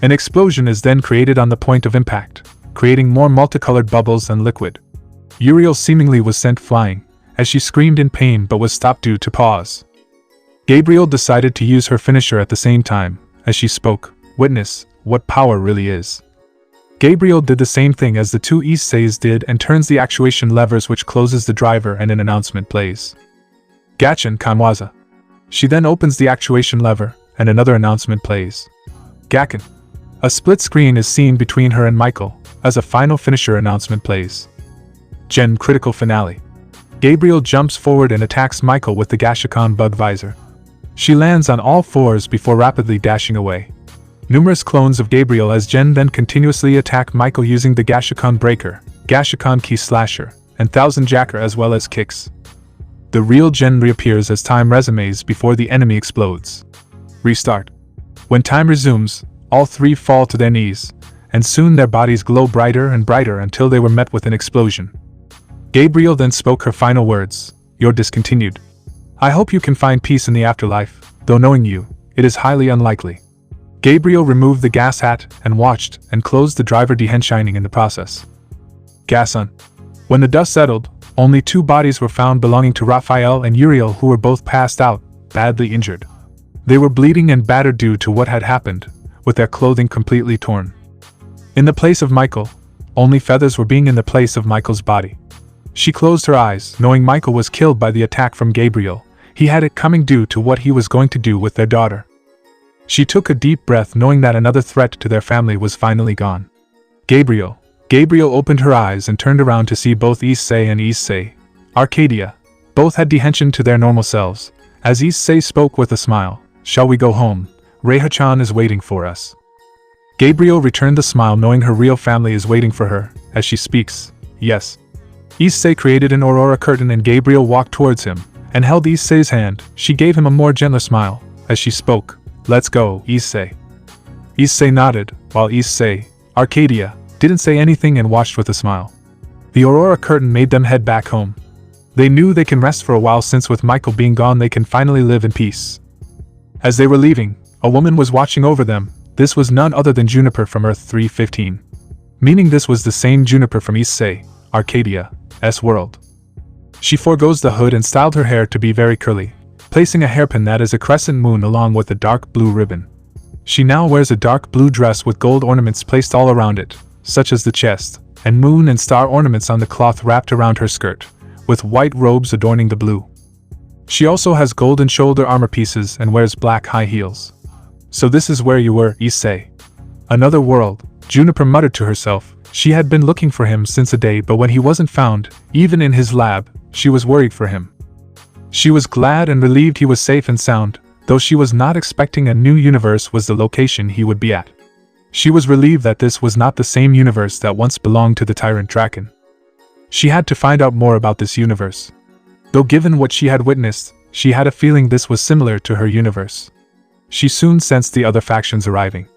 An explosion is then created on the point of impact, creating more multicolored bubbles and liquid. Uriel seemingly was sent flying, as she screamed in pain but was stopped due to pause. Gabriel decided to use her finisher at the same time, as she spoke. Witness what power really is. Gabriel did the same thing as the two Isseis did and turns the actuation levers, which closes the driver, and an announcement plays. Gachin Kanwaza. She then opens the actuation lever, and another announcement plays. Gakken. A split screen is seen between her and Michael, as a final finisher announcement plays. Gen critical finale. Gabriel jumps forward and attacks Michael with the Gashikan bug visor. She lands on all fours before rapidly dashing away. Numerous clones of Gabriel as Gen then continuously attack Michael using the Gashikan breaker, Gashikan key slasher, and Thousand Jacker, as well as kicks. The real Gen reappears as time resumes before the enemy explodes. Restart. When time resumes, all three fall to their knees, and soon their bodies glow brighter and brighter until they were met with an explosion. Gabriel then spoke her final words. You're discontinued. I hope you can find peace in the afterlife, though knowing you, it is highly unlikely. Gabriel removed the gas hat and watched and closed the driver shining in the process. Gasun. When the dust settled, only two bodies were found belonging to Raphael and Uriel, who were both passed out, badly injured. They were bleeding and battered due to what had happened, with their clothing completely torn. In the place of Michael, only feathers were being in the place of Michael's body. She closed her eyes, knowing Michael was killed by the attack from Gabriel. He had it coming due to what he was going to do with their daughter. She took a deep breath, knowing that another threat to their family was finally gone. Gabriel opened her eyes and turned around to see both Issei and Issei Arcadia. Both had dehensioned to their normal selves, as Issei spoke with a smile. Shall we go home? Reiha-chan is waiting for us. Gabriel returned the smile knowing her real family is waiting for her, as she speaks. Yes. Issei created an aurora curtain and Gabriel walked towards him, and held Issei's hand. She gave him a more gentle smile, as she spoke. Let's go, Issei. Issei nodded, while Issei, Arcadia, didn't say anything and watched with a smile. The aurora curtain made them head back home. They knew they can rest for a while since with Michael being gone they can finally live in peace. As they were leaving, a woman was watching over them. This was none other than Juniper from Earth 315. Meaning this was the same Juniper from Issei, Arcadia's world. She forgoes the hood and styled her hair to be very curly, placing a hairpin that is a crescent moon along with a dark blue ribbon. She now wears a dark blue dress with gold ornaments placed all around it, such as the chest, and moon and star ornaments on the cloth wrapped around her skirt, with white robes adorning the blue. She also has golden shoulder armor pieces and wears black high heels. So this is where you were, Issei. Another world, Juniper muttered to herself. She had been looking for him since a day, but when he wasn't found, even in his lab, she was worried for him. She was glad and relieved he was safe and sound, though she was not expecting a new universe was the location he would be at. She was relieved that this was not the same universe that once belonged to the tyrant Draken. She had to find out more about this universe. Though given what she had witnessed, she had a feeling this was similar to her universe. She soon sensed the other factions arriving.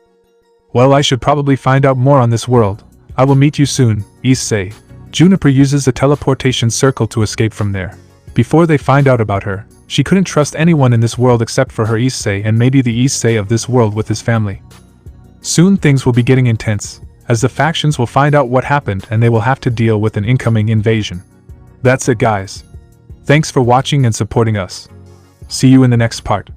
Well, I should probably find out more on this world. I will meet you soon, Issei. Juniper uses a teleportation circle to escape from there. Before they find out about her, she couldn't trust anyone in this world except for her Issei and maybe the Issei of this world with his family. Soon things will be getting intense, as the factions will find out what happened and they will have to deal with an incoming invasion. That's it, guys. Thanks for watching and supporting us. See you in the next part.